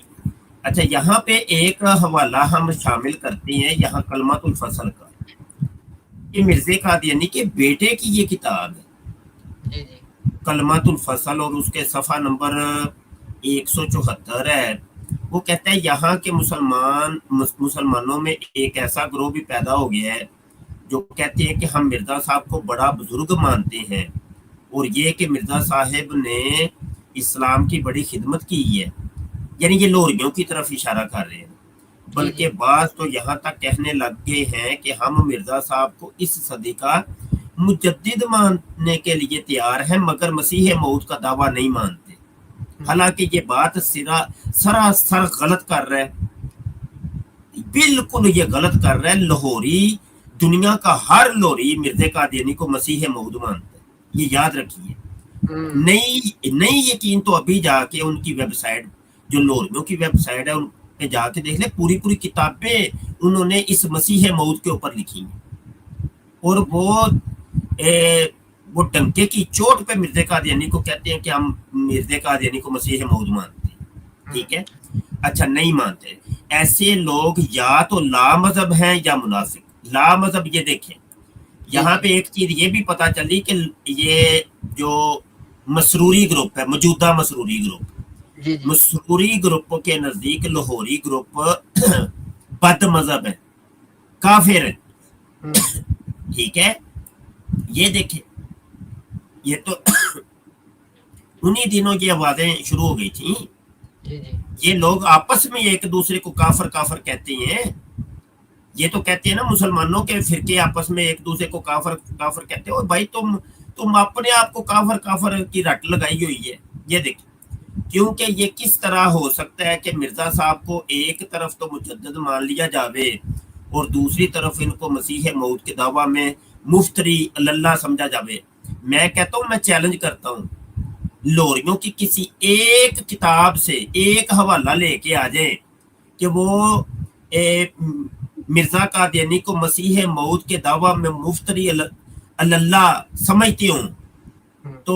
اچھا, یہاں پہ ایک حوالہ ہم شامل کرتے ہیں یہاں کلمۃ الفصل کا. یہ مرزا قادیانی کے بیٹے کی یہ کتاب ہے, کلمۃ الفصل, اور اس کے صفحہ نمبر 174 ہے. وہ کہتا ہے یہاں کے مسلمانوں میں ایک ایسا گروہ بھی پیدا ہو گیا ہے جو کہتے ہیں کہ ہم مرزا صاحب کو بڑا بزرگ مانتے ہیں, اور یہ کہ مرزا صاحب نے اسلام کی بڑی خدمت کی ہے. یعنی یہ لوریوں کی طرف اشارہ کر رہے ہیں. بلکہ بعض تو یہاں تک کہنے لگ گئے ہیں کہ ہم مرزا صاحب کو اس صدی کا مجدد ماننے کے لیے تیار ہیں, مگر مسیح موعود کا دعویٰ نہیں مانتے. حالانکہ یہ بات سراسر غلط کر رہا ہے, بالکل یہ غلط کر رہا ہے. لاہوری, دنیا کا ہر لوری مرزا قادیانی کو مسیح موعود مانتا ہے, یہ یاد رکھیے. نہیں یقین تو ابھی جا کے ان کی ویب سائٹ, جو لوریوں کی ویب سائٹ ہے, ان پہ جا کے دیکھ لیں. پوری کتابیں انہوں نے اس مسیح موعود کے اوپر لکھی ہیں, اور وہ ڈنکے کی چوٹ پہ مرزا قادیانی کو کہتے ہیں کہ ہم مرزا قادیانی کو مسیح موعود مانتے ہیں, ٹھیک ہے. اچھا, نہیں مانتے. ایسے لوگ یا تو لا مذہب ہیں یا منافق. لا مذہب, یہ دیکھیں یہاں پہ ایک چیز یہ بھی پتا چلی کہ یہ جو مسروری گروپ ہے, موجودہ مسروری گروپ, مسروری گروپ کے نزدیک لاہوری گروپ بد مذہب ہے, کافر ہے, ٹھیک ہے. یہ دیکھیں, یہ تو انہی دنوں یہ آوازیں شروع ہو گئی تھیں. یہ لوگ آپس میں ایک دوسرے کو کافر کافر کہتے ہیں. یہ تو کہتے ہیں نا مسلمانوں کے فرقے آپس میں ایک دوسرے کو کافر کافر کہتے ہیں. اور بھائی تم اپنے آپ کو کافر کافر کی رٹ لگائی ہوئی ہے. یہ دیکھیں, کیونکہ یہ کس طرح ہو سکتا ہے کہ مرزا صاحب کو ایک طرف تو مجدد مان لیا جاوے اور دوسری طرف ان کو مسیح موعود کے دعویٰ میں مفتری اللہ سمجھا جاوے. میں کہتا ہوں, میں چیلنج کرتا ہوں, لوریوں کی کسی ایک کتاب سے ایک حوالہ لے کے آ جائیں کہ وہ مرزا قادیانی کو مسیح موعود کے دعویٰ میں مفتری اللہ سمجھتے ہوں, تو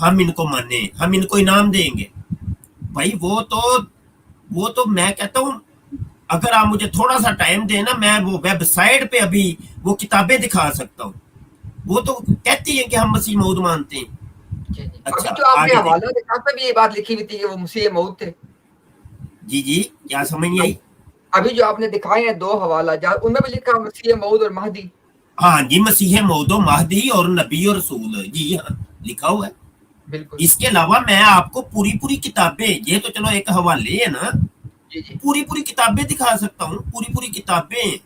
ہم ان کو مانیں, ہم ان کو انعام دیں گے. بھائی وہ تو میں کہتا ہوں, اگر آپ مجھے تھوڑا سا ٹائم دیں نا, میں وہ ویب سائٹ پہ ابھی وہ کتابیں دکھا سکتا ہوں. وہ تو کہتی ہیں کہ ہم مسیح موعود مانتے ہیں. اچھا, جو آپ نے حوالہ دکھا پہ بھی یہ بات لکھی ہوئی تھی کہ وہ مسیح موعود تھے. جی کیا سمجھ نہیں آئی؟ ابھی جو آپ نے دکھائے ہیں 2 حوالہ جات, ان میں بھی لکھا مسیح موعود اور مہدی. ہاں جی, مسیح موعود و مہدی اور نبی اور رسول, جی ہاں لکھا ہوا ہے. بالکل. اس کے علاوہ میں آپ کو پوری کتابیں, یہ تو چلو ایک حوالے ہے نا, پوری کتابیں دکھا سکتا ہوں. پوری کتابیں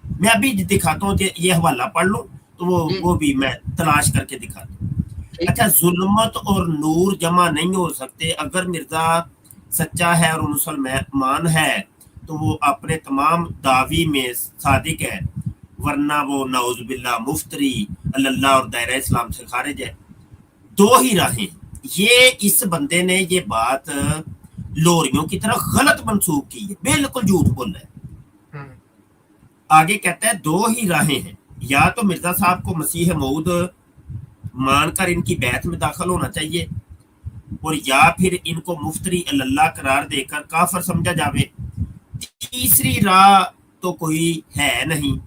میں ابھی دکھاتا ہوں. یہ حوالہ پڑھ لوں تو وہ بھی میں تلاش کر کے دکھاتا ہوں. اچھا, ظلمت اور نور جمع نہیں ہو سکتے. اگر مرزا سچا ہے اور مسلمان ہے تو وہ اپنے تمام دعوی میں صادق ہے، ورنہ وہ نعوذ باللہ مفتری اللہ اور دائرہ اسلام سے خارج ہے۔ دو ہی راہیں، یہ اس بندے نے یہ بات لوریوں کی طرح غلط منسوخ کی ہے، بالکل جھوٹ بول رہا ہے۔ آگے کہتا ہے دو ہی راہیں ہیں، یا تو مرزا صاحب کو مسیح موعود مان کر ان کی بیعت میں داخل ہونا چاہیے، اور یا پھر ان کو مفتری اللہ قرار دے کر کافر سمجھا جاوے۔ تیسری راہ تو کوئی ہے نہیں۔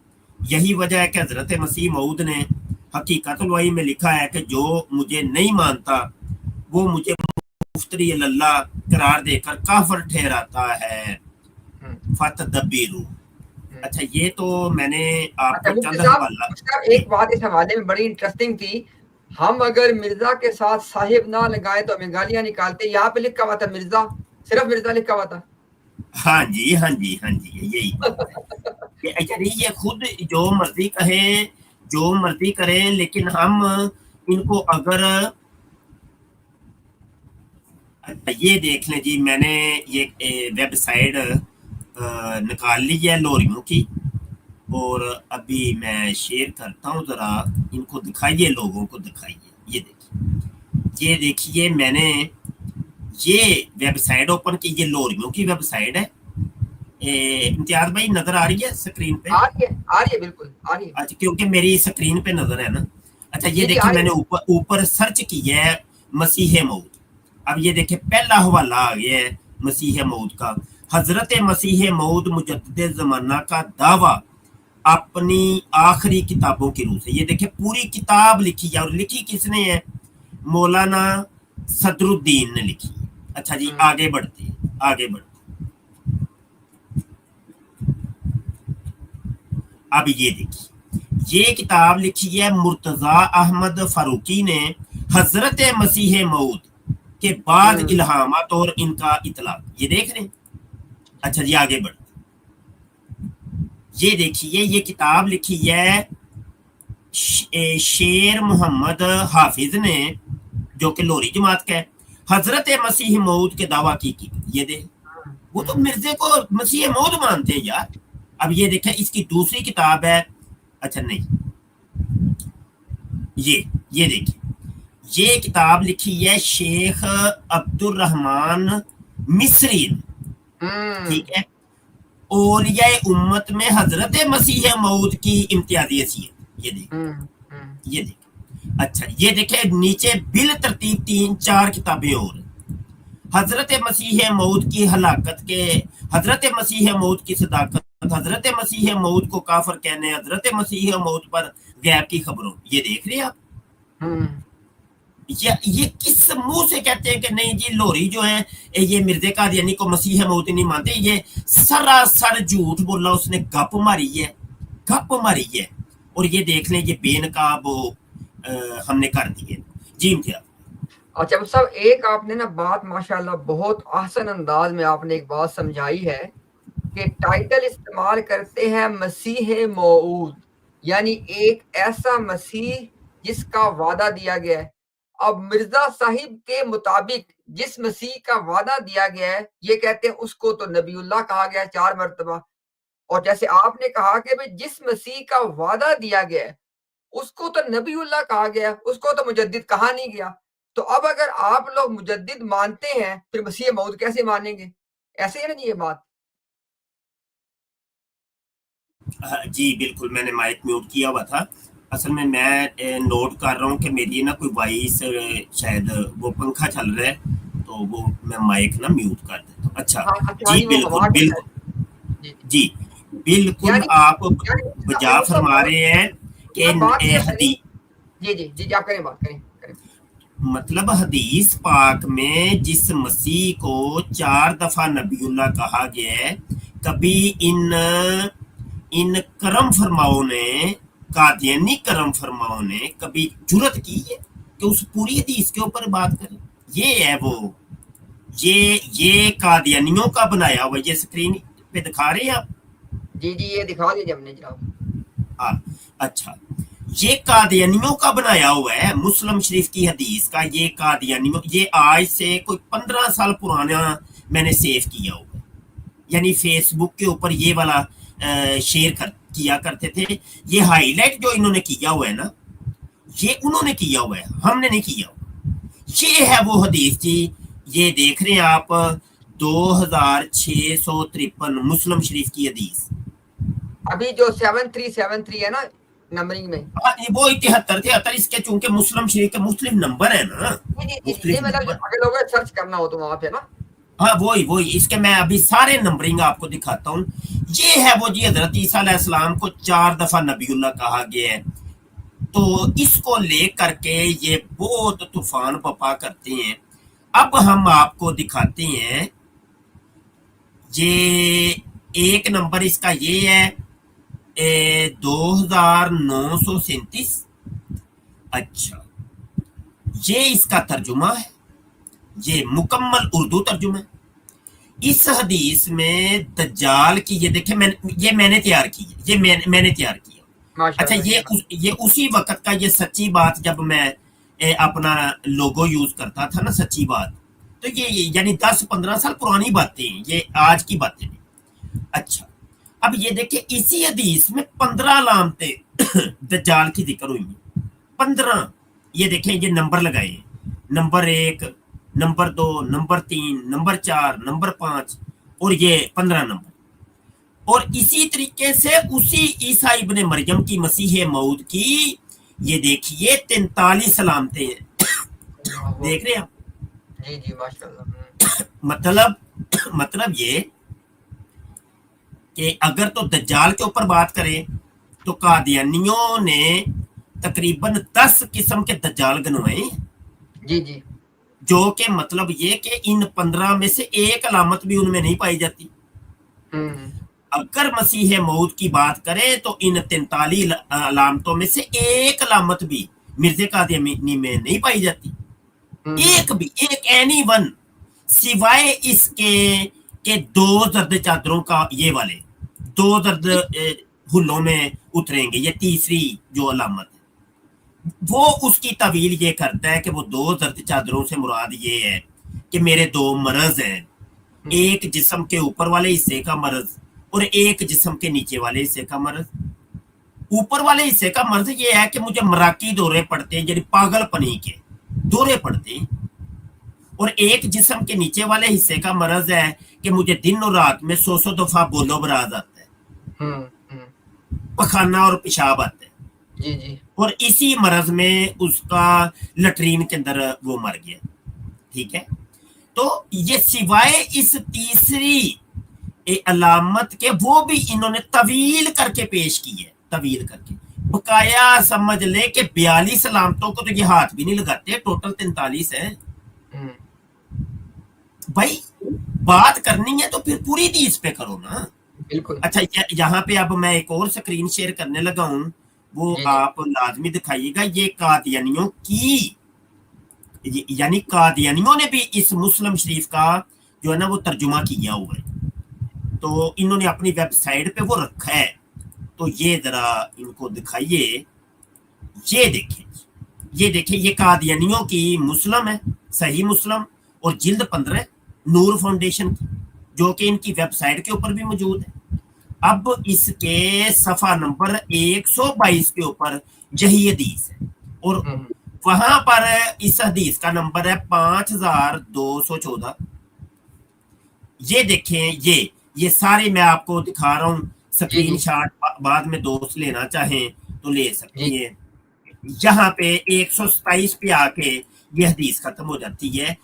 یہی وجہ ہے کہ حضرت مسیح موعود نے حقیقت الوحی میں لکھا ہے کہ جو مجھے نہیں مانتا وہ مجھے مفتری اللہ قرار دے کر کافر ٹھہراتا ہے۔ فتدبیرو۔ اچھا یہ تو میں نے آپ کو چند حوالہ، ایک بات اس حوالے میں بڑی انٹرسٹنگ تھی، ہم اگر مرزا کے ساتھ صاحب نہ لگائے تو ہمیں گالیاں نکالتے، یہاں پہ لکھا ہوا تھا مرزا، صرف مرزا لکھا ہوا تھا۔ ہاں جی ہاں جی ہاں جی یہی یعنی یہ خود جو مرضی کہیں جو مرضی کریں، لیکن ہم ان کو اگر یہ دیکھ لیں جی، میں نے یہ ویب سائٹ نکال لی ہے لوریوں کی، اور ابھی میں شیئر کرتا ہوں، ذرا ان کو دکھائیے، لوگوں کو دکھائیے۔ یہ دیکھیے میں نے یہ ویب سائٹ اوپن کی، یہ لوریوں کی ویب سائٹ ہے۔ امتیاز بھائی نظر آ رہی ہے اسکرین پہ؟ آ رہی ہے بالکل آ رہی ہے۔ اچھا کیونکہ میری اسکرین پہ نظر ہے نا۔ اچھا یہ دیکھیں میں نے اوپر سرچ کی ہے مسیح موعود۔ اب یہ دیکھیں پہلا حوالہ آ گیا ہے مسیح موعود کا۔ حضرت مسیح موعود مجدد زمانہ کا دعویٰ اپنی آخری کتابوں کی روح سے۔ یہ دیکھیں پوری کتاب لکھی ہے، اور لکھی کس نے ہے؟ مولانا صدر الدین نے لکھی ہے۔ اچھا جی آگے بڑھتے ہیں، آگے بڑھتے ہیں۔ اب یہ دیکھیے یہ کتاب لکھی ہے مرتضی احمد فاروقی نے حضرت مسیح موعود کے بعد الہامات اور ان کا اطلاق۔ یہ دیکھ رہے ہیں؟ اچھا جی آگے بڑھتے یہ دیکھیے یہ کتاب لکھی ہے شیر محمد حافظ نے، جو کہ لوری جماعت کا ہے، حضرت مسیح موعود کے دعویٰ کی۔ یہ دیکھ وہ تو مرزے کو مسیح موعود مانتے ہیں یار۔ اب یہ دیکھیں اس کی دوسری کتاب ہے، اچھا نہیں یہ دیکھیں یہ کتاب لکھی ہے شیخ عبد الرحمن مصری نے، ٹھیک ہے، اولیاء امت میں حضرت مسیح موعود کی امتیازی حیثیت۔ یہ دیکھیں اچھا یہ دیکھیں نیچے بال ترتیب 3-4 کتابیں اور حضرت مسیح موعود کی ہلاکت کے، حضرت مسیح موعود کی صداقت، حضرت مسیح موعود کو کافر کہنے، حضرت مسیح موعود پر غیب کی خبروں۔ یہ دیکھ رہے ہیں آپ؟ یہ کس منہ سے کہتے ہیں کہ نہیں جی لوری جو ہے یہ مرزا قادیانی کو مسیح موعود نہیں مانتے؟ یہ سراسر جھوٹ بولا، اس نے گپ ماری ہے۔ اور یہ دیکھ لیں یہ بے نقاب ہم نے کر دیے۔ جی امتیاز۔ اچھا صاحب ایک آپ نے نا بات ماشاءاللہ بہت احسن انداز میں آپ نے ایک بات سمجھائی ہے کہ ٹائٹل استعمال کرتے ہیں مسیح موعود، یعنی ایک ایسا مسیح جس کا وعدہ دیا گیا ہے۔ اب مرزا صاحب کے مطابق جس مسیح کا وعدہ دیا گیا ہے یہ کہتے ہیں اس کو تو نبی اللہ کہا گیا ہے 4 مرتبہ، اور جیسے آپ نے کہا کہ جس مسیح کا وعدہ دیا گیا ہے اس کو تو نبی اللہ کہا گیا، اس کو تو مجدد کہا نہیں گیا۔ تو اب اگر آپ لوگ مجدد مانتے ہیں پھر مسیح موعود کیسے مانیں گے؟ ایسے ہے نا جی یہ بات؟ جی بالکل، میں نے مائک میوٹ کیا ہوا تھا، اصل میں نوٹ کر رہا ہوں کہ میری نا کوئی وائس شاید وہ پنکھا چل رہا ہے تو وہ میں مائک نا میوٹ کر دیتا ہوں۔ اچھا جی بالکل آپ بجا فرما رہے ہیں کہ جی آپ کریں بات کریں۔ مطلب حدیث پاک میں جس مسیح کو 4 دفعہ نبی اللہ کہا گیا ہے، کبھی ان کرم فرماؤں نے، قادیانی کرم فرماؤں نے کبھی جرت کی ہے کہ اس پوری حدیث کے اوپر بات کریں؟ یہ ہے وہ یہ قادیانیوں کا بنایا ہوا، یہ اسکرین پہ دکھا رہے ہیں آپ؟ جی یہ دکھا دیجیے ہم نے جناب۔ اچھا یہ قادیانیوں کا بنایا ہوا ہے، مسلم شریف کی حدیث کا۔ یہ قادیانیوں، یہ آج سے کوئی 15 سال پرانا मैंने सेव किया हुआ, यानी फेसबुक के ऊपर ये वाला शेयर किया करते थे। ये हाईलाइट जो इन्होंने किया हुआ है ना, ये उन्होंने किया हुआ है, हमने नहीं किया हुआ। ये है वो हदीस जी, ये देख रहे हैं आप 2653 मुस्लिम शरीफ की हदीस। अभी जो 7373 है ना नंबरिंग में, वो 73 इसके चूंकि मुस्लिम शरीफ के मुख्तलिफ नंबर है ना, नहीं मतलब अगर लोगों को सर्च करना हो तो वहां पे ना, हाँ वही इसके मैं अभी सारे नंबरिंग आपको दिखाता हूँ। ये है वो जी, हजरत ईसा अलैहिस्सलाम को 4 दफा नबीउल्लाह कहा गया है, तो इसको लेकर के ये बहुत तूफान बपा करते हैं। अब हम आपको दिखाते हैं, ये एक नंबर इसका ये है 2937। अच्छा, ये इसका तर्जुमा है, ये मुकम्मल उर्दू तर्जुमा है। इस हदीस में दज्जाल की, ये देखें मैंने तैयार की है, ये मैंने तैयार किया। अच्छा, ये उसी वक्त का, ये सच्ची बात, जब मैं अपना लोगो यूज करता था ना, सच्ची बात, तो ये यानी 10-15 साल पुरानी बातें हैं, ये आज की बातें नहीं। अच्छा, अब ये देखिए इसी हदीस में 15 अलामतें दज्जाल की जिक्र हुई है, 15। ये देखें, ये नंबर लगाए, number 1, number 2, number 3, number 4, number 5 और ये 15 नंबर। और इसी तरीके से उसी ईसा इब्ने मरियम की मसीह मौद की ये देखिए 43 अलामतें हैं। देख रहे हैं आप? जी जी माशाल्लाह। मतलब ये कि अगर तो दज्जाल के ऊपर बात करें तो कादियानियों ने तकरीबन 10 किस्म के दज्जाल गनवाए। जी जी, जो कि मतलब ये कि इन 15 में से एक अलामत भी उनमें नहीं पाई जाती। अगर मसीह मौद की बात करें तो इन 43 अलामतों में से एक अलामत भी मिर्ज़े कादियानी में नहीं पाई जाती, एक भी, एक एनी वन, सिवाय इसके के 2 जर्द चादरों का, ये वाले 2 जर्द हुल्लों में उतरेंगे, ये तीसरी जो अलामत है, वो उसकी तवील ये करता है कि वो 2 जर्द चादरों से मुराद ये है कि मेरे 2 मरज हैं, एक जिस्म के ऊपर वाले हिस्से का मरज और एक जिस्म के नीचे वाले हिस्से का मरज। ऊपर वाले हिस्से का मर्ज ये है कि मुझे मराकी दौरे पड़ते हैं, यानी पागलपनी के दौरे पड़ते हैं, और एक जिस्म के नीचे वाले हिस्से का मर्ज है कि मुझे दिन और रात में 100 दफा बोलो बराज आता है, पखाना और पेशाब आता है। जी जी, और इसी मर्ज में उसका लटरीन के अंदर वो मर गया। ठीक है, तो ये सिवाय इस तीसरी अलामत के वो भी इन्होंने तवील करके पेश की है, तवील करके बकाया समझ ले कि 42 अलामतों को तो ये हाथ भी नहीं लगाते, टोटल 43 है। भाई बात करनी है तो फिर पूरी हदीस पे करो ना, बिल्कुल। अच्छा, यहाँ पे अब मैं एक और स्क्रीन शेयर करने लगा हूँ, वो आप लाजमी दिखाइएगा। ये कादियानियों की, यानी कादियानियों ने भी इस मुस्लिम शरीफ का जो है ना वो तर्जुमा किया हुआ है, तो इन्होंने अपनी वेबसाइट पे वो रखा है, तो ये जरा इनको दिखाइए। ये देखें, ये देखिए, ये कादियानियों की मुस्लिम है, सही मुस्लिम, और जिल्द 15 नूर फाउंडेशन की, जो कि इनकी वेबसाइट के ऊपर भी मौजूद है। अब इसके सफा नंबर 122 के ऊपर यही हदीस है, और वहां पर इस हदीस का नंबर है 5214। ये देखें, ये सारे मैं आपको दिखा रहा हूँ, स्क्रीन शॉट बाद में दोस्त लेना चाहें तो ले सकते हैं। यहाँ पे 127 पे आके ये हदीस खत्म हो जाती है।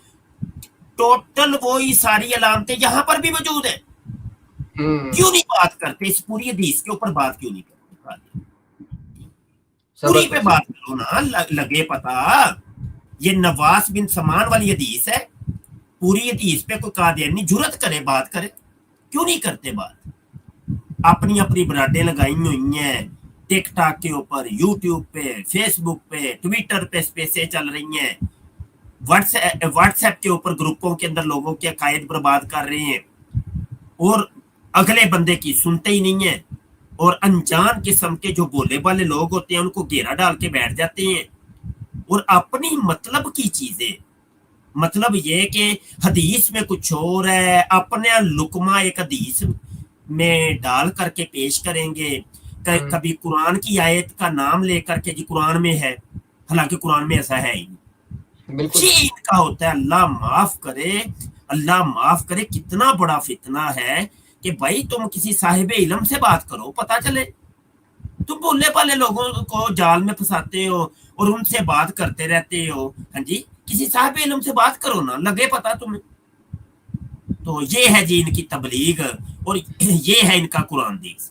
टोटल वो ही सारी अलामतें यहाँ पर भी मौजूद है। क्यों नहीं बात करते इस पूरी हदीस के ऊपर, बात क्यों नहीं करते? पूरी पे बात करो ना, लगे पता। ये नवास बिन समान वाली हदीस है, पूरी हदीस पे कोई कादियानी जुर्रत करे बात करे, क्यों नहीं करते बात? अपनी अपनी बराडे लगाई हुई हैं, टिकटॉक के ऊपर, यूट्यूब पे, फेसबुक पे, ट्विटर पे स्पेसें चल रही हैं, व्हाट्सएप के ऊपर ग्रुपों के अंदर लोगों के अकायद बर्बाद कर रहे हैं, और अगले बंदे की सुनते ही नहीं है, और अनजान किस्म के जो बोले वाले लोग होते हैं उनको घेरा डाल के बैठ जाते हैं, और अपनी मतलब की चीजें مطلب یہ کہ حدیث میں کچھ اور ہے، اپنے لقمہ ایک حدیث میں ڈال کر کے پیش کریں گے، کبھی قرآن کی آیت کا نام لے کر کے جی قرآن میں ہے، حالانکہ قرآن میں ایسا ہے ہی نہیں۔ بالکل یہ ان کا ہوتا ہے۔ اللہ معاف کرے، اللہ معاف کرے، کتنا بڑا فتنہ ہے کہ بھائی تم کسی صاحب علم سے بات کرو، پتہ چلے۔ تم بولنے والے لوگوں کو جال میں پھنساتے ہو اور ان سے بات کرتے رہتے ہو، ہاں جی، کسی صاحب علم سے بات کرو نا، لگے پتا تمہیں۔ تو یہ ہے جی ان کی تبلیغ، اور یہ ہے ان کا قرآن دیس۔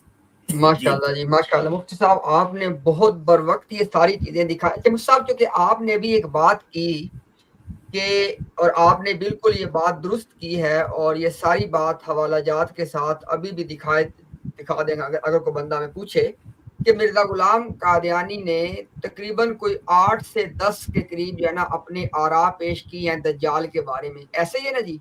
ماشاء اللہ جی، ماشاء اللہ مفتی صاحب، آپ نے بہت بر وقت یہ ساری چیزیں دکھائی۔ مفتی صاحب چونکہ آپ نے بھی ایک بات کی کہ، اور آپ نے بالکل یہ بات درست کی ہے، اور یہ ساری بات حوالہ جات کے ساتھ ابھی بھی دکھا دیں گا اگر کوئی بندہ میں پوچھے کہ مرزا غلام قادیانی نے تقریباً کوئی 8 سے 10 کے قریب جو ہے نا اپنے آراء پیش کی ہیں دجال کے بارے میں، ایسے ہی ہے نا جی؟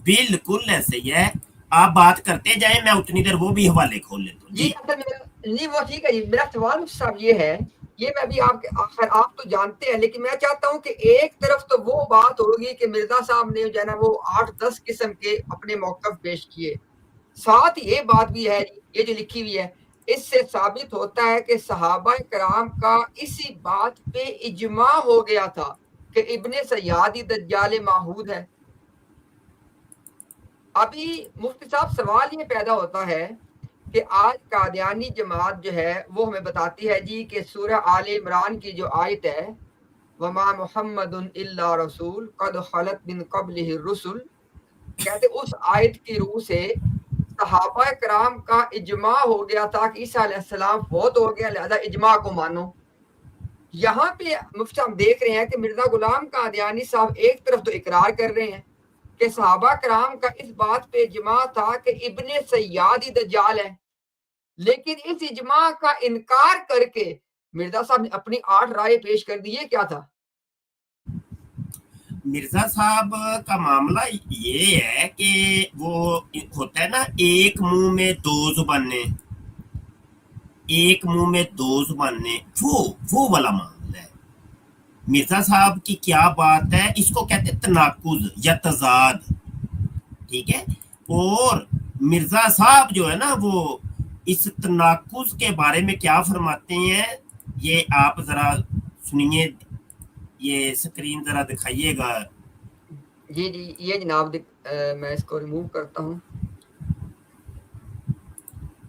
بالکل ایسے ہی ہے، آپ بات کرتے جائیں، میں اتنی دیر وہ بھی حوالے کھول لیتا ہوں جی اصل میں جی وہ ٹھیک ہے جی۔ میرا سوال مفتی صاحب یہ ہے، یہ میں بھی آپ کے آخر آپ تو جانتے ہیں، لیکن میں چاہتا ہوں کہ ایک طرف تو وہ بات ہوگی کہ مرزا صاحب نے جو ہے نا وہ 8-10 قسم کے اپنے موقف پیش کیے، ساتھ یہ بات بھی ہے یہ جو لکھی ہوئی ہے، اس سے ثابت ہوتا ہے کہ صحابہ کرام کا اسی بات پہ اجماع ہو گیا تھا کہ ابن سیادی دجال معہود ہے۔ ابھی مفتی صاحب سوال یہ پیدا ہوتا ہے کہ آج قادیانی جماعت جو ہے وہ ہمیں بتاتی ہے جی کہ سورہ آل عمران کی جو آیت ہے، وما محمد الا رسول قد خلت من قبلہ الرسل، کہتے اس آیت کی روح سے صحابہ کرام کا اجماع ہو گیا تھا کہ عیسیٰ علیہ السلام فوت ہو گیا، لہذا اجماع کو مانو۔ یہاں پہ مفتی ہم دیکھ رہے ہیں کہ مرزا غلام قادیانی صاحب ایک طرف تو اقرار کر رہے ہیں کہ صحابہ کرام کا اس بات پہ اجماع تھا کہ ابن سیادی دجال ہے، لیکن اس اجماع کا انکار کر کے مرزا صاحب نے اپنی 8 رائے پیش کر دی۔ یہ کیا تھا؟ مرزا صاحب کا معاملہ یہ ہے کہ وہ ہوتا ہے نا، ایک منہ میں 2 زبانیں، ایک منہ میں 2 زبانیں، وہ والا معاملہ ہے۔ مرزا صاحب کی کیا بات ہے، اس کو کہتے ہیں تناقض یا تضاد، ٹھیک ہے۔ اور مرزا صاحب جو ہے نا وہ اس تناقض کے بارے میں کیا فرماتے ہیں، یہ آپ ذرا سنیے، یہ سکرین ذرا دکھائیے گا۔ جی جی یہ جناب میں اس کو ریموو کرتا ہوں۔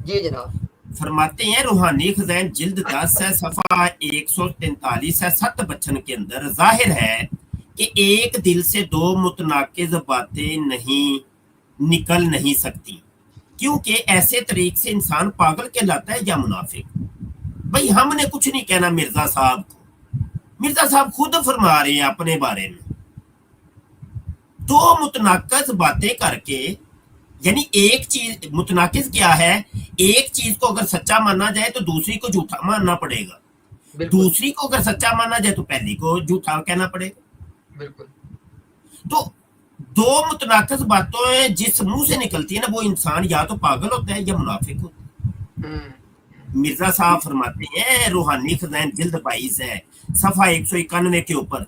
جی جناب فرماتے ہیں روحانی خزائن جلد 10 ہے، صفحہ 143 ہے، 7 بچن کے اندر ظاہر ہے کہ ایک دل سے 2 متناقض باتیں نکل نہیں سکتی، کیونکہ ایسے طریق سے انسان پاگل کہلاتا ہے یا منافق۔ بھئی ہم نے کچھ نہیں کہنا مرزا صاحب کو، مرزا صاحب خود فرما رہے ہیں اپنے بارے میں 2 متناقض باتیں کر کے، یعنی ایک چیز متناقض کیا ہے، ایک چیز کو اگر سچا مانا جائے تو دوسری کو جھوٹا ماننا پڑے گا، بالکل دوسری کو اگر سچا مانا جائے تو پہلی کو جھوٹا کہنا پڑے گا۔ بالکل۔ تو 2 متناقض باتیں جس منہ سے نکلتی ہیں نا، وہ انسان یا تو پاگل ہوتا ہے یا منافق ہوتا ہے۔ مرزا صاحب فرماتے ہیں روحانی خزائن جلد 22 ہے، صفحہ 191 کے اوپر،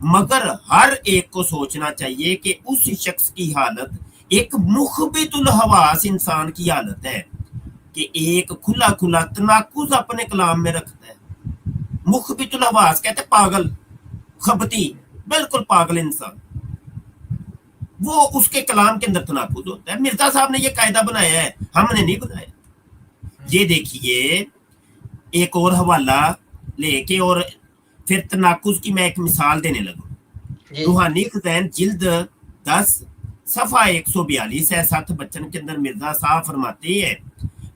مگر ہر ایک کو سوچنا چاہیے کہ اس شخص کی حالت ایک مخبت الحواس انسان کی حالت ہے کہ ایک کھلا کھلا تناقض اپنے کلام میں رکھتا ہے۔ مخبت الحواس کہتے ہیں پاگل، خبتی، بالکل پاگل انسان، وہ اس کے کلام کے اندر تناقض ہوتا ہے۔ مرزا صاحب نے یہ قاعدہ بنایا ہے، ہم نے نہیں بنایا۔ یہ دیکھیے ایک اور حوالہ لے کے، اور پھر تناقض کی میں ایک مثال دینے لگا۔ روحانی خزائن جلد 10 صفحہ 142 ہے، 7 بچن کے اندر مرزا صاحب فرماتے ہیں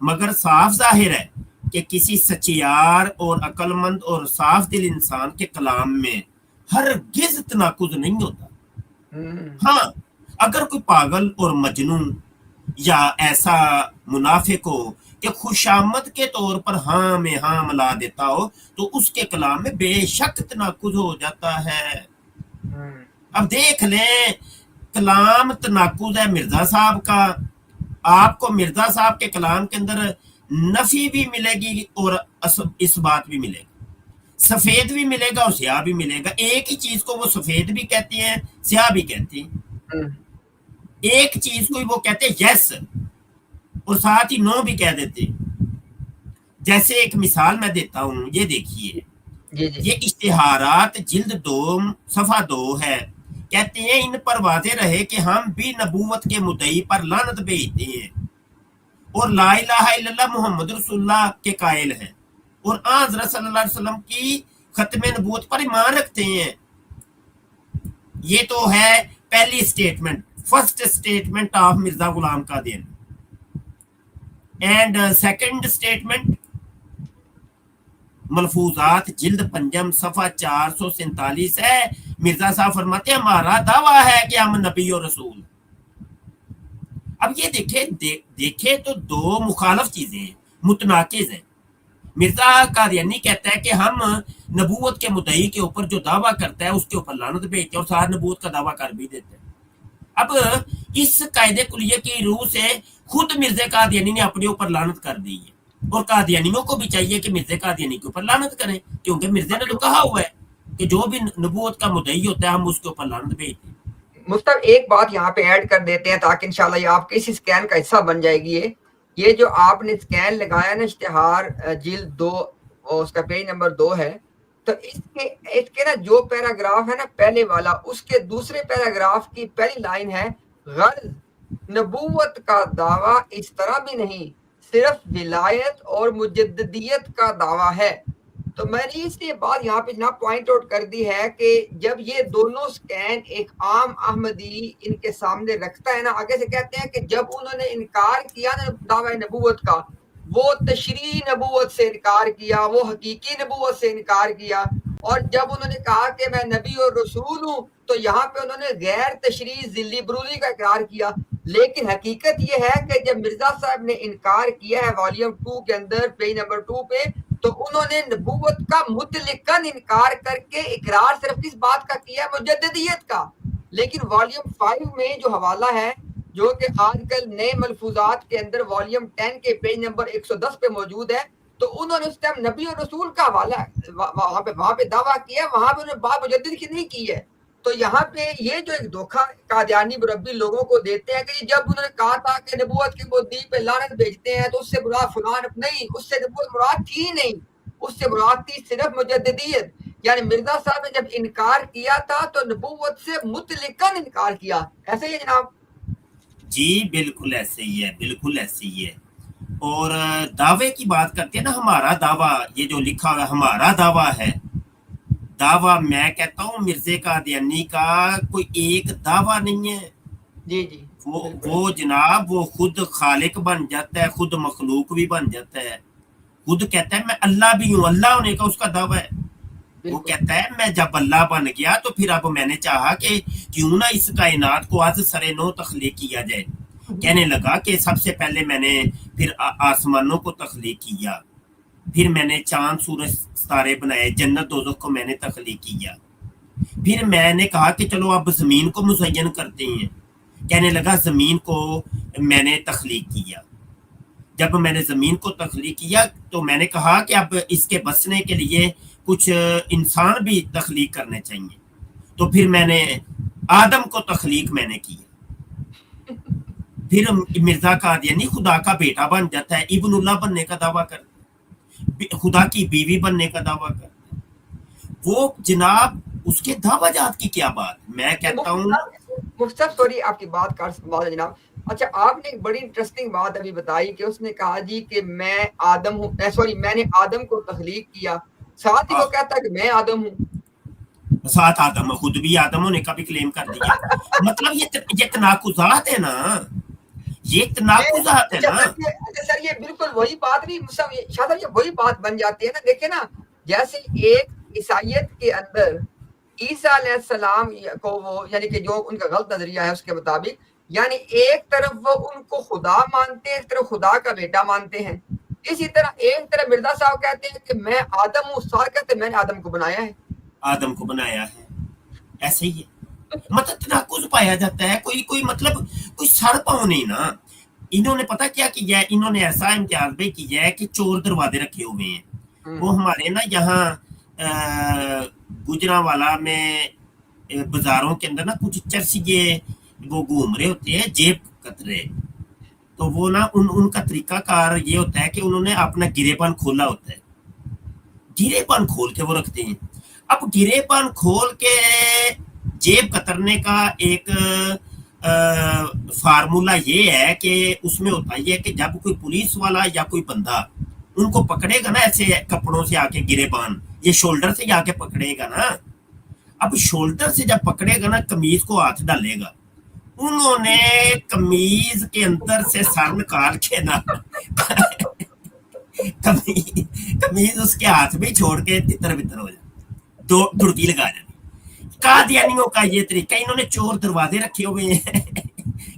مگر صاف ظاہر ہے کہ کسی سچیار اور عقل مند اور صاف دل انسان کے کلام میں ہرگز تناقض نہیں ہوتا۔ ہاں اگر کوئی پاگل اور مجنون یا ایسا منافق ہو کہ خوشامد کے طور پر ہاں میں ہاں ملا دیتا ہو تو اس کے کلام میں بے شک تناقض ہو جاتا ہے۔ اب دیکھ لیں، کلام تناقض ہے مرزا صاحب کا، آپ کو مرزا صاحب کے کلام کے اندر نفی بھی ملے گی اور اس بات بھی ملے گی۔ सफेद भी मिलेगा और स्याह भी मिलेगा, एक ही चीज को वो सफेद भी कहते हैं स्याह भी कहते हैं, एक चीज को वो कहते हैं यस और साथ ही नो भी कह देते हैं। जैसे एक मिसाल मैं देता हूं, ये देखिए, ये इश्तिहारात जिल्द 2 सफा 2 है, कहते हैं इन पर वाज़े रहे कि हम भी नबूवत के मुद्दई पर लानत भेजते हैं और ला इलाहा इल्लल्लाह मुहम्मद रसूलुल्लाह के कायल हैं और हज़रत सल्लल्लाहु अलैहि वसल्लम की खत्म नबूवत पर ईमान रखते हैं। ये तो है पहली statement, first statement of Mirza Ghulam Qadiani. And second statement Malfuzat जिल्द 5 सफा 447 है। मिर्जा साहब फरमाते हैं हमारा दावा है कि हम नबी और रसूल। अब ये देखे तो दो मुखालफ चीजें हैं, मुतनाकिज हैं। मिर्जा कादियानी कहता है कि हम नबूवत के मुद्दई के ऊपर जो दावा करता है उसके ऊपर लानत भेजते हैं और साथ नबूवत का दावा कर भी देते हैं। अब इस कायदे कुलिये की रूह से खुद मिर्जा कादियानी ने अपने ऊपर लानत कर दी है और कादियानियों को भी चाहिए कि मिर्जा कादियानी के ऊपर लानत करें, क्योंकि मिर्जा ने तो कहा हुआ है कि जो भी नबूवत का मुद्दई होता है हम उसके ऊपर लानत भेजते हैं। मुस्तफ एक बात यहाँ पे ऐड कर देते हैं ताकि इंशाल्लाह ये आपके इस स्कैन का हिस्सा बन जाएगी। ये जो आपने स्कैन लगाया ना इश्तिहार जिल्द 2 और उसका पेज नंबर 2 है, तो इसके ना जो पैराग्राफ है ना पहले वाला, उसके दूसरे पैराग्राफ की पहली लाइन है गर्ज नबूवत का दावा इस तरह भी नहीं, सिर्फ विलायत और मुजद्दिदियत का दावा है। तो मैंने इसलिए बात यहाँ पे जनाब पॉइंट आउट कर दी है कि जब ये दोनों स्कैन एक आम अहमदी इनके सामने रखता है ना, आगे से कहते हैं कि जब उन्होंने इनकार किया ना दावा नबूवत का, वो तशरी नबूवत से इनकार किया, वो हकीकी नबूवत से इनकार किया, और जब उन्होंने कहा कि मैं नबी और रसूल हूँ तो यहाँ पे उन्होंने गैर तशरी जिल्ली बरूली का इकरार किया। लेकिन हकीकत ये है कि जब मिर्जा साहब ने इनकार किया है वॉल्यूम 2 के अंदर पेज नंबर 2 पे, तो उन्होंने नबूवत का मुतलकन इनकार करके इकरार सिर्फ किस बात का किया, मुजद्दिदियत का। लेकिन वॉल्यूम 5 में जो हवाला है, जो कि आजकल नए मलफूजात के अंदर वॉल्यूम 10 के पेज नंबर 110 पे मौजूद है, तो उन्होंने उस टाइम नबी और रसूल का हवाला वहां पे दावा किया, वहां पे उन्होंने बात मुजद्दिद की नहीं की है। तो यहाँ पे ये जो एक धोखा कादियानी मुरब्बी लोगों को देते हैं कि जब उन्होंने कहा था कि नबूवत की मुद्दई पे लानत भेजते हैं तो उससे मुराद फलान, नहीं, उससे नबूवत मुराद थी नहीं, उससे मुराद थी सिर्फ मुजद्दिदियत। यानी मिर्जा साहब ने जब इनकार किया था तो नबूवत से मुतलकन इनकार किया। ऐसे ही है जनाब? जी बिल्कुल ऐसे ही है, बिल्कुल ऐसे ही है। और दावे की बात करते हैं ना, हमारा दावा, ये जो लिखा हुआ हमारा दावा है, दावा मैं कहता हूँ मिर्जे कादियानी का कोई एक दावा नहीं है। जी जी, वो जनाब वो खुद खालिक बन जाता है, खुद मखलूक भी बन जाता है, खुद कहता है मैं अल्लाह भी हूँ, अल्लाह होने का उसका दावा है। वो कहता है मैं जब अल्लाह बन गया तो फिर अब मैंने चाहा कि क्यों ना इस कायनात को आज सरे नो तख्लीक किया जाए। कहने लगा कि सबसे पहले मैंने फिर आसमानों को तख्लीक किया, फिर मैंने चांद सूरज सितारे बनाए, जन्नत दोज़ख को मैंने तख्लीक किया, फिर मैंने कहा कि चलो अब जमीन को मुज़य्यन करते हैं। कहने लगा जमीन को मैंने तख्लीक किया, जब मैंने जमीन को तख्लीक किया तो मैंने कहा कि अब इसके बसने के लिए कुछ इंसान भी तख्लीक करने चाहिए, तो फिर मैंने आदम को तख्लीक मैंने किया। फिर मिर्जा कादियानी खुदा का बेटा बन जाता है, इब्नुल्लाह बनने का दावा करता है, खुदा की बीवी बनने का दावा करता है। वो जनाब उसके दावाजात की क्या बात, मैं कहता हूँ मुस्तफ सॉरी आपकी बात काट जनाब। अच्छा, आपने एक बड़ी इंटरेस्टिंग बात अभी बताई कि उसने कहा जी कि मैं आदम हूँ, सॉरी मैंने आदम को तख्लीक किया, साथ ही वो कहता है कि मैं आदम हूँ, साथ आदम, खुद भी आदम होने का भी क्लेम कर दिया। मतलब ये तनाकुजात है ना, ये तनाकुजात है ना। अच्छा सर, ये बिल्कुल वही बात नहीं शायद ये वही बात बन जाती है ना। देखे ना, जैसे एक ईसाइयत के अंदर ईसा अलैहिस्सलाम को वो यानी कि जो उनका गलत नजरिया है उसके मुताबिक, यानी एक तरफ वो उनको खुदा मानते हैं, एक तरफ खुदा का बेटा मानते हैं। इसी तरह एक तरफ मिर्जा साहब कहते हैं कि मैं आदम हूँ, सार कहते हैं मैंने आदम को बनाया है, आदम को बनाया है। ऐसे ही है, मतलब तनाकुज पाया जाता है, कोई मतलब कोई सर पाँव नहीं ना। इन्होंने पता क्या किया है, इन्होंने ऐसा इम्तियाज भी किया है कि चोर दरवाजे रखे हुए हैं। वो हमारे ना यहाँ गुजरांवाला में बाजारों के अंदर ना कुछ चर्चिए वो घूम रहे होते हैं जेब कतरे, तो वो ना उनका तरीकाकार ये होता है कि उन्होंने अपना गिरेबान खोला होता है, गिरेबान खोल के वो रखते हैं। अब गिरेबान खोल के जेब कतरने का एक फार्मूला ये है कि उसमें होता ये है कि जब कोई पुलिस वाला या कोई बंदा उनको पकड़ेगा ना ऐसे कपड़ों से आके गिरेबान, ये शोल्डर से आके पकड़ेगा ना, अब शोल्डर से जब पकड़ेगा ना कमीज को हाथ डालेगा, उन्होंने कमीज के अंदर से सर निकाल के ना कमीज उसके हाथ में छोड़ के तितर बितर हो जाए, दो धुड़की लगा जाए। कादियानियों का ये तरीका, इन्होंने चोर दरवाजे रखे हुए हैं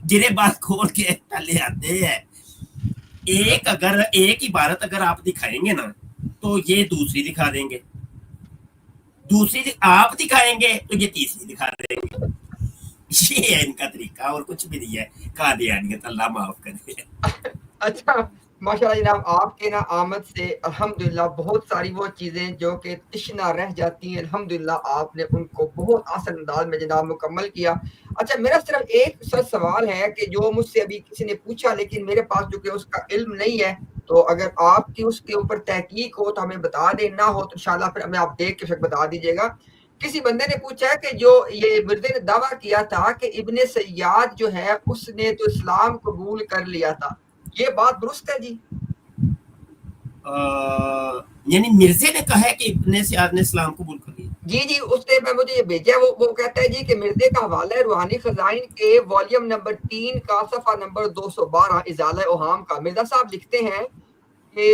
गिरेबान खोल के ताले आते हैं। एक इबारत अगर आप दिखाएंगे ना तो ये दूसरी दिखा देंगे, दूसरी आप दिखाएंगे तो ये तीसरी दिखा देंगे। ये है इनका तरीका, और कुछ भी नहीं है। कादियानियत अल्लाह माफ करे। अच्छा माशाल्लाह जनाब, आपके ना आमद से अल्हम्दुलिल्लाह बहुत सारी वो चीज़ें जो कि तिश्ना रह जाती हैं, अल्हम्दुलिल्लाह आपने उनको बहुत आसान अंदाज में जनाब मुकम्मल किया। अच्छा मेरा सिर्फ एक सवाल है कि जो मुझसे अभी किसी ने पूछा, लेकिन मेरे पास जो कि उसका इल्म नहीं है, तो अगर आपकी उसके ऊपर तहकीक हो तो हमें बता दें, ना हो तो इंशाल्लाह फिर हमें आप देख के बता दीजिएगा। किसी बंदे ने पूछा है कि जो ये मिर्जे ने दावा किया था कि इब्ने सैयाद जो है उसने तो इस्लाम कबूल कर लिया था, ये बात दुरुस्त है जी? यानी मिर्जे ने कहा है कि इब्ने सैयाद ने इस्लाम कबूल कर लिया? जी उसने मुझे ये भेजा, वो कहता है जी कि मिर्जे का हवाला है रूहानी खजाइन के वॉल्यूम नंबर 3 का सफा नंबर 212 इजाला ओहाम का। मिर्जा साहब लिखते हैं कि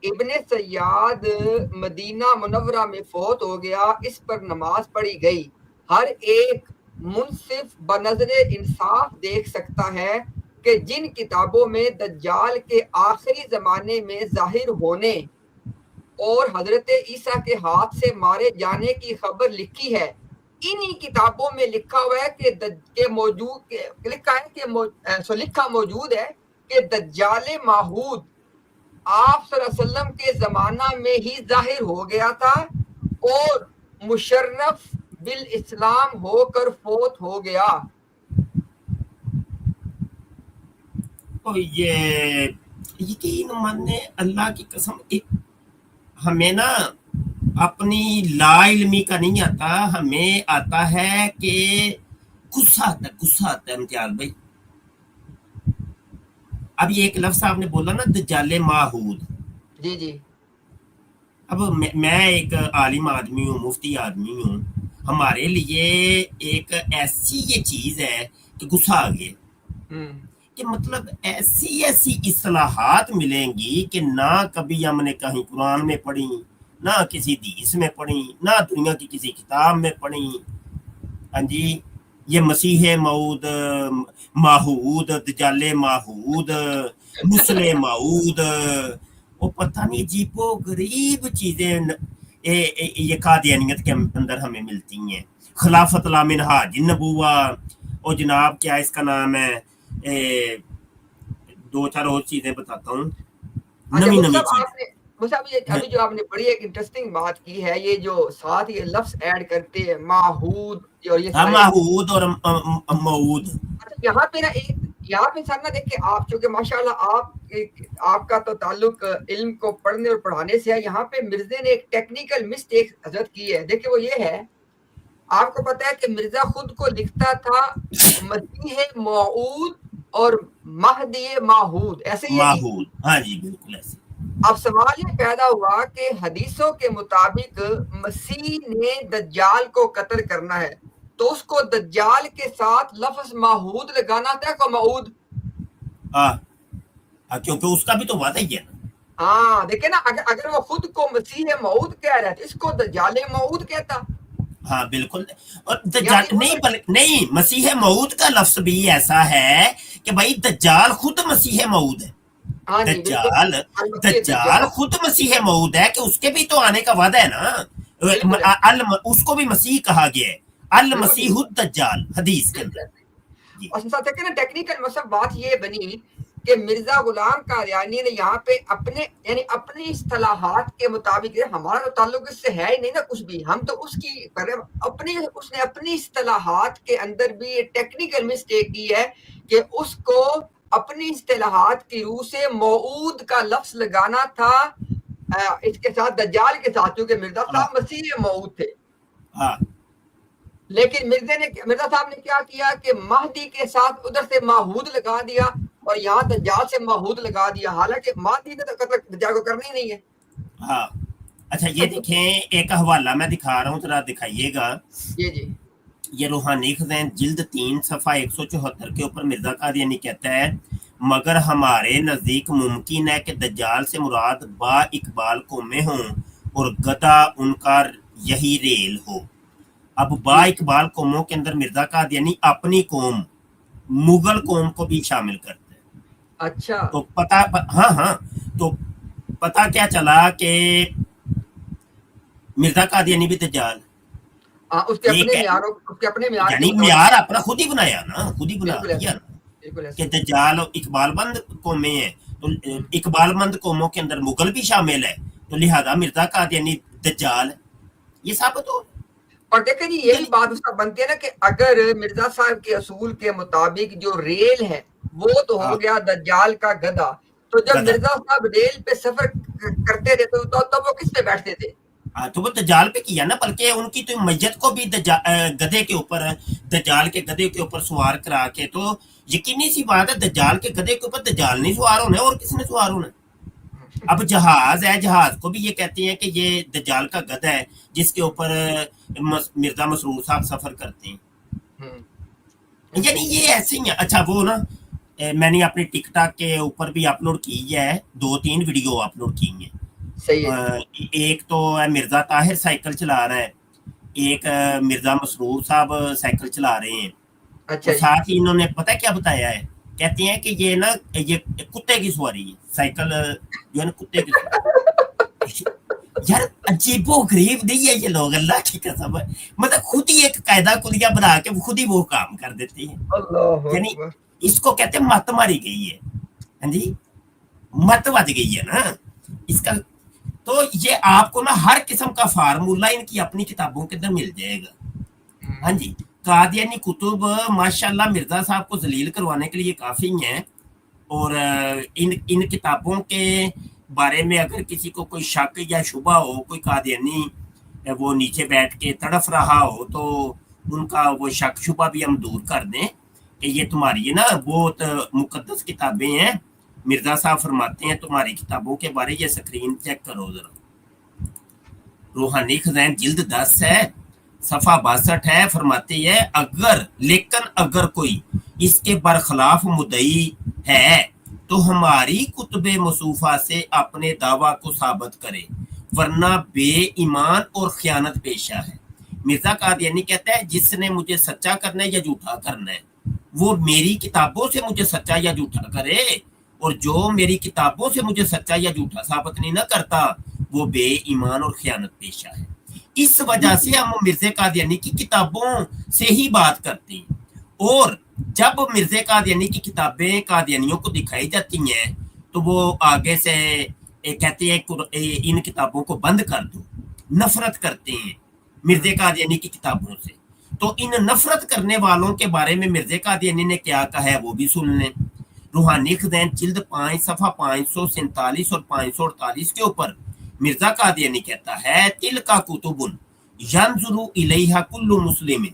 इब्ने सैयाद मदीना मुनव्वरा में फौत हो गया, इस पर नमाज पढ़ी गई। हर एक मुनसिफ बनज़रे इंसाफ देख सकता है कि जिन किताबों में दज्जाल के आखिरी जमाने में जाहिर होने और हजरत ईसा के हाथ से मारे जाने की खबर लिखी है, इन्हीं किताबों में लिखा हुआ है कि लिखा मौजूद है कि दज्जाल माहूद आप सल्लल्लाहु अलैहि वसल्लम के जमाना में ही जाहिर हो गया था और मुशर्रफ बिल इस्लाम होकर फौत हो गया। तो ये यकीन माने अल्लाह की कसम, हमें ना अपनी लाइल्मी का नहीं आता, हमें आता है कि गुस्सा आता है इम्तियाज भाई। अब ये एक लफ्ज आपने बोला ना दज्जाले माहूद, जी अब मैं एक आलिम आदमी हूँ, मुफ्ती आदमी हूँ, हमारे लिए एक ऐसी ये चीज है कि गुस्सा आ गया कि मतलब ऐसी इस्लाहात मिलेंगी कि ना कभी हमने कहीं कुरान में पढ़ी, ना किसी हदीस में पढ़ी, ना दुनिया की किसी किताब में पढ़ी। हाँ जी, ये मसीह मऊद माहूद, दज्जाले माहूद, मुसले माऊद, वो पता नहीं जीपो गरीब चीजें ये कादियानियत के अंदर हमें मिलती हैं। खिलाफत ला मिनहाज नबुवा, और जनाब क्या इसका नाम है, दो चार और चीजें बताता हूँ, नवी चीजें। ये अभी जो आपने बड़ी एक इंटरेस्टिंग बात की है, ये जो साथ ये लफ्ज ऐड करते हैं माहूद और ये माहूद और मऊद। यहाँ पे ना यहाँ पे सर ना देखिए, आप चूंकि माशाल्लाह आपका तो ताल्लुक इल्म को पढ़ने और पढ़ाने से है, यहाँ पे मिर्जे ने एक टेक्निकल मिस्टेक हजरत की है। देखिए वो ये है, आपको पता है कि मिर्जा खुद को लिखता था मसीह मऊद और महदी माहूद, ऐसे ही माहूद। हाँ जी बिल्कुल ऐसे। अब सवाल ये पैदा हुआ कि हदीसों के मुताबिक मसीह ने दज्जाल को कत्ल करना है, तो उसको दज्जाल के साथ लफ्ज माहूद लगाना था को मऊद, क्योंकि उसका भी तो वादा ही है ना। हाँ देखिए ना, अगर वो खुद को मसीह मऊद कह रहा है तो इसको दज्जाल मऊद कहता। हाँ बिल्कुल, और दज्जाल नहीं, मसीह मऊद का लफ्ज भी ऐसा है कि भाई दज्जाल खुद मसीह मऊद है। दज्जाल खुद मसीह मऊद है कि उसके भी तो आने का वादा है ना। उसको भी मसीह कहा गया है, अल मसीह दज्जाल हदीस के अंदर। और टेक्निकल मतलब बात ये बनी کہ مرزا غلام قادیانی نے یہاں پہ اپنے یعنی اپنی اصطلاحات کے مطابق، ہمارا تو تعلق اس سے ہے ہی نہیں نا کچھ بھی، ہم تو اس کی اس نے اپنی اصطلاحات کے اندر بھی یہ ٹیکنیکل مسٹیک کی ہے کہ اس کو اپنی اصطلاحات کی روح سے موعود کا لفظ لگانا تھا اس کے ساتھ دجال کے ساتھ، کیونکہ مرزا صاحب مسیح موعود تھے. لیکن مرزا صاحب نے کیا کیا کہ مہدی کے ساتھ ادھر سے ماحود لگا دیا اور یہاں دجال سے ماحود لگا دیا، حالانکہ مہدی نے تو دجال کو کرنا ہی نہیں ہے. ہاں اچھا یہ دیکھیں ایک حوالہ میں دکھا رہا ہوں، ذرا دکھائیے گا. جی جی یہ روحانی خزائن جلد 3 صفحہ 174 کے اوپر مرزا قادیانی کہتا ہے مگر ہمارے نزدیک ممکن ہے کہ دجال سے مراد با اقبال قومیں ہوں اور گدھا ان کا یہی ریل ہو. اب با اقبال قوموں کے اندر مرزا قادیانی اپنی قوم مغل قوم کو بھی شامل کرتا ہے. اچھا تو پتا ہاں تو پتا کیا چلا کہ مرزا قادیانی بھی دجال اس کے اپنے معیار یعنی معیار اپنا خود ہی بنایا نا، خود ہی بنا دیا کہ دجال اقبال مند قومیں ہیں، تو اقبال مند قوموں کے اندر مغل بھی شامل ہے، تو لہذا مرزا قادیانی دجال ہے. یہ ثابت ہو. اور دیکھیں جی یہ بھی بات اس کا بنتی ہے نا کہ اگر مرزا صاحب کے اصول کے مطابق جو ریل ہے وہ تو ہو گیا دجال کا گدھا، تو جب مرزا صاحب ریل پہ سفر کرتے تھے تو وہ کس پہ بیٹھتے تھے؟ تو وہ دجال پہ کیا نا، بلکہ ان کی تو میت کو بھی گدھے کے اوپر، دجال کے گدھے کے اوپر سوار کرا کے، تو یقینی سی بات ہے دجال کے گدھے کے اوپر دجال نہیں سوار ہونا اور کس نے سوار ہونا. اب جہاز ہے، جہاز کو بھی یہ کہتے ہیں کہ یہ دجال کا گدھا ہے جس کے اوپر مرزا مسرور صاحب سفر کرتے ہیں. یعنی یہ ایسے ہی. اچھا وہ نا میں نے اپنی ٹک ٹاک کے اوپر بھی اپلوڈ کی ہے، 2-3 ویڈیو اپلوڈ کی ہیں. ایک تو مرزا طاہر سائیکل چلا رہا ہے، ایک مرزا مسرور صاحب سائیکل چلا رہے ہیں. اچھا ساتھ ہی انہوں نے پتہ کیا بتایا ہے، کہتے ہیں کہ یہ نا یہ کتے کی سواری ہے، سائیکل جو ہے نا کتے کی سواری. یار عجیب و غریب نہیں ہے یہ لوگ، اللہ کی قسم ہے، مطلب خود ہی ایک قاعدہ کلیہ بنا کے خود ہی وہ کام کر دیتے ہیں. یعنی اس کو کہتے ہیں مت ماری گئی ہے. ہاں جی مت بج گئی ہے نا اس کا. تو یہ آپ کو نا ہر قسم کا فارمولہ ان کی اپنی کتابوں کے اندر مل جائے گا. ہاں جی قادیانی کتب ماشاءاللہ مرزا صاحب کو ذلیل کروانے کے لیے کافی ہیں، اور ان کتابوں کے بارے میں اگر کسی کو کوئی شک یا شبہ ہو، کوئی قادیانی وہ نیچے بیٹھ کے تڑف رہا ہو، تو ان کا وہ شک شبہ بھی ہم دور کر دیں کہ یہ تمہاری نا بہت مقدس کتابیں ہیں. مرزا صاحب فرماتے ہیں تمہاری کتابوں کے بارے یہ سکرین چیک کرو ذرا. روحانی خزائن جلد 10 ہے، صفحہ 62 ہے. فرماتے ہیں اگر کوئی اس کے برخلاف مدعی ہے تو ہماری کتب مصوفہ سے اپنے دعویٰ کو ثابت کرے، ورنہ بے ایمان اور خیانت پیشہ ہے. مرزا قادیانی کہتا ہے جس نے مجھے سچا کرنا ہے یا جھوٹا کرنا ہے وہ میری کتابوں سے مجھے سچا یا جھوٹا کرے، اور جو میری کتابوں سے مجھے سچا یا جھوٹا ثابت نہیں نہ کرتا وہ بے ایمان اور خیانت پیشہ ہے. اس وجہ سے ہم مرزا قادیانی کی کتابوں سے ہی بات کرتے ہیں، اور جب مرزا قادیانی کی کتابیں قادیانیوں کو دکھائی جاتی ہیں تو وہ آگے سے کہتے ہیں ان کتابوں کو بند کر دو. نفرت کرتے ہیں مرزا قادیانی کی کتابوں سے. تو ان نفرت کرنے والوں کے بارے میں مرزا قادیانی نے کیا کہا ہے وہ بھی سن لیں. روحانی خزائن جلد 5 صفحہ 547 اور 548 کے اوپر مرزا قادیانی کہتا ہے تلک کتب ینظر الیہا کل مسلم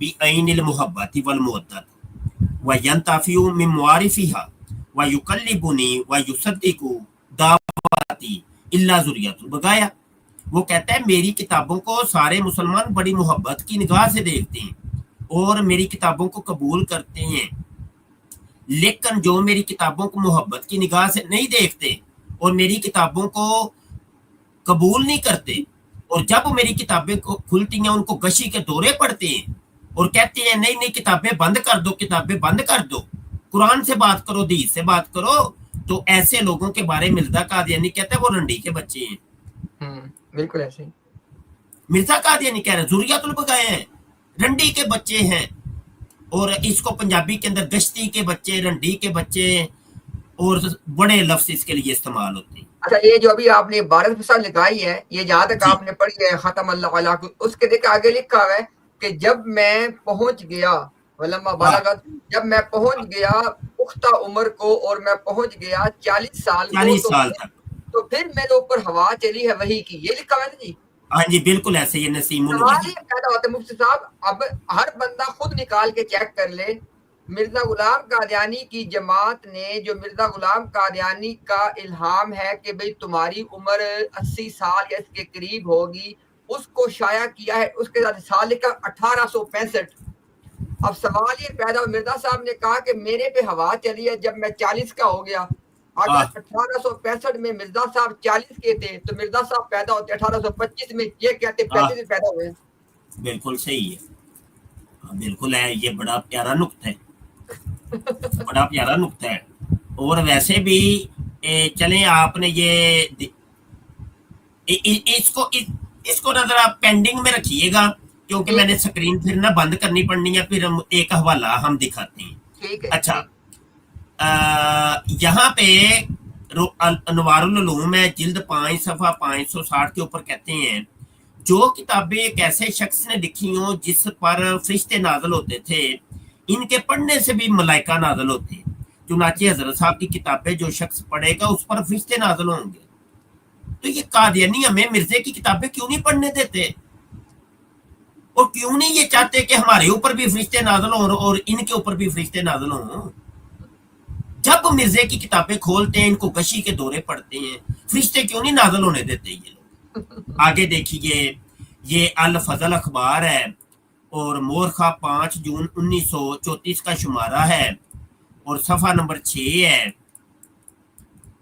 بعین المحبت والمودت وینتفع من معارفها ویقلبنی ویصدق دعواتی الا ذریۃ البغایا. وہ کہتا ہے میری کتابوں کو سارے مسلمان بڑی محبت کی نگاہ سے دیکھتے ہیں اور میری کتابوں کو قبول کرتے ہیں، لیکن جو میری کتابوں کو محبت کی نگاہ سے نہیں دیکھتے اور میری کتابوں کو قبول نہیں کرتے، اور جب میری کتابیں کھلتی ہیں ان کو گشی کے دورے پڑتے ہیں اور کہتے ہیں نہیں کتابیں بند کر دو، کتابیں بند کر دو، قرآن سے بات کرو، حدیث سے بات کرو، تو ایسے لوگوں کے بارے میں مرزا قادیانی کہتا ہے وہ رنڈی کے بچے ہیں. بالکل ایسے ہی مرزا قادیانی کہہ رہے ذریۃ البغایا ہیں، رنڈی کے بچے ہیں. اور اس کو پنجابی کے اندر گشتی کے بچے، رنڈی کے بچے اور بڑے لفظ اس کے لیے استعمال ہوتے ہیں. اچھا یہ جو ابھی آپ نے 12 فصل لگائی ہے یہ جہاں تک جی آپ نے پڑھی ہے ختم اللہ علیہ اس کے دیکھ آگے لکھا ہوا ہے کہ جب میں پہنچ گیا ولما ہاں بالغت جب میں پہنچ گیا پختہ عمر کو اور میں پہنچ گیا 40 سال کو 40 سال تک. تو پھر میرے اوپر ہوا چلی ہے وہی کی یہ لکھا ہوا ہے نا جی. ہاں جی بالکل ایسے یہ نسیم سوال الوحی. یہ پیدا ہوتا ہے مفتی صاحب اب ہر بندہ خود نکال کے چیک کر لے مرزا غلام قادیانی کی جماعت نے جو مرزا غلام قادیانی کا الہام ہے کہ بھئی تمہاری عمر 80 سال یا اس کے قریب ہوگی اس کو شائع کیا ہے اس کے ساتھ سال لکھا 1865. اب سوال یہ پیدا ہوا مرزا صاحب نے کہا کہ میرے پہ ہوا چلی ہے جب میں 40 کا ہو گیا. اگر 1865 میں مرزا صاحب 40 کے تھے تو مرزا صاحب پیدا ہوتے 1825 میں یہ کہتے 35 میں پیدا ہوئے. بالکل صحیح ہے. بالکل ہے یہ بڑا پیارا نقطہ ہے. بڑا پیارا نقطہ ہے. اور ویسے بھی چلیں آپ نے یہ اس کو نظر آپ پینڈنگ میں رکھیے گا کیونکہ میں نے سکرین پھر نہ بند کرنی پڑنی ہے پھر ہم ایک حوالہ ہم دکھاتے ہیں. اچھا یہاں پہ انوار العلوم ہے جلد 5 صفحہ 560 کے اوپر کہتے ہیں جو کتابیں ایک ایسے شخص نے لکھی ہوں جس پر فرشتے نازل ہوتے تھے ان کے پڑھنے سے بھی ملائکہ نازل ہوتے ہیں. چنانچہ حضرت صاحب کی کتابیں جو شخص پڑھے گا اس پر فرشتے نازل ہوں گے. تو یہ قادیانی ہمیں مرزے کی کتابیں کیوں نہیں پڑھنے دیتے اور کیوں نہیں یہ چاہتے کہ ہمارے اوپر بھی فرشتے نازل ہوں اور ان کے اوپر بھی فرشتے نازل ہوں. جب مرزے کی کتابیں کھولتے ہیں ان کو گشی کے دورے پڑتے ہیں فرشتے کیوں نہیں نازل ہونے دیتے یہ لوگ. آگے دیکھیے یہ الفضل اخبار ہے اور مورخہ 5 جون 1934 کا شمارہ ہے اور صفحہ نمبر 6 ہے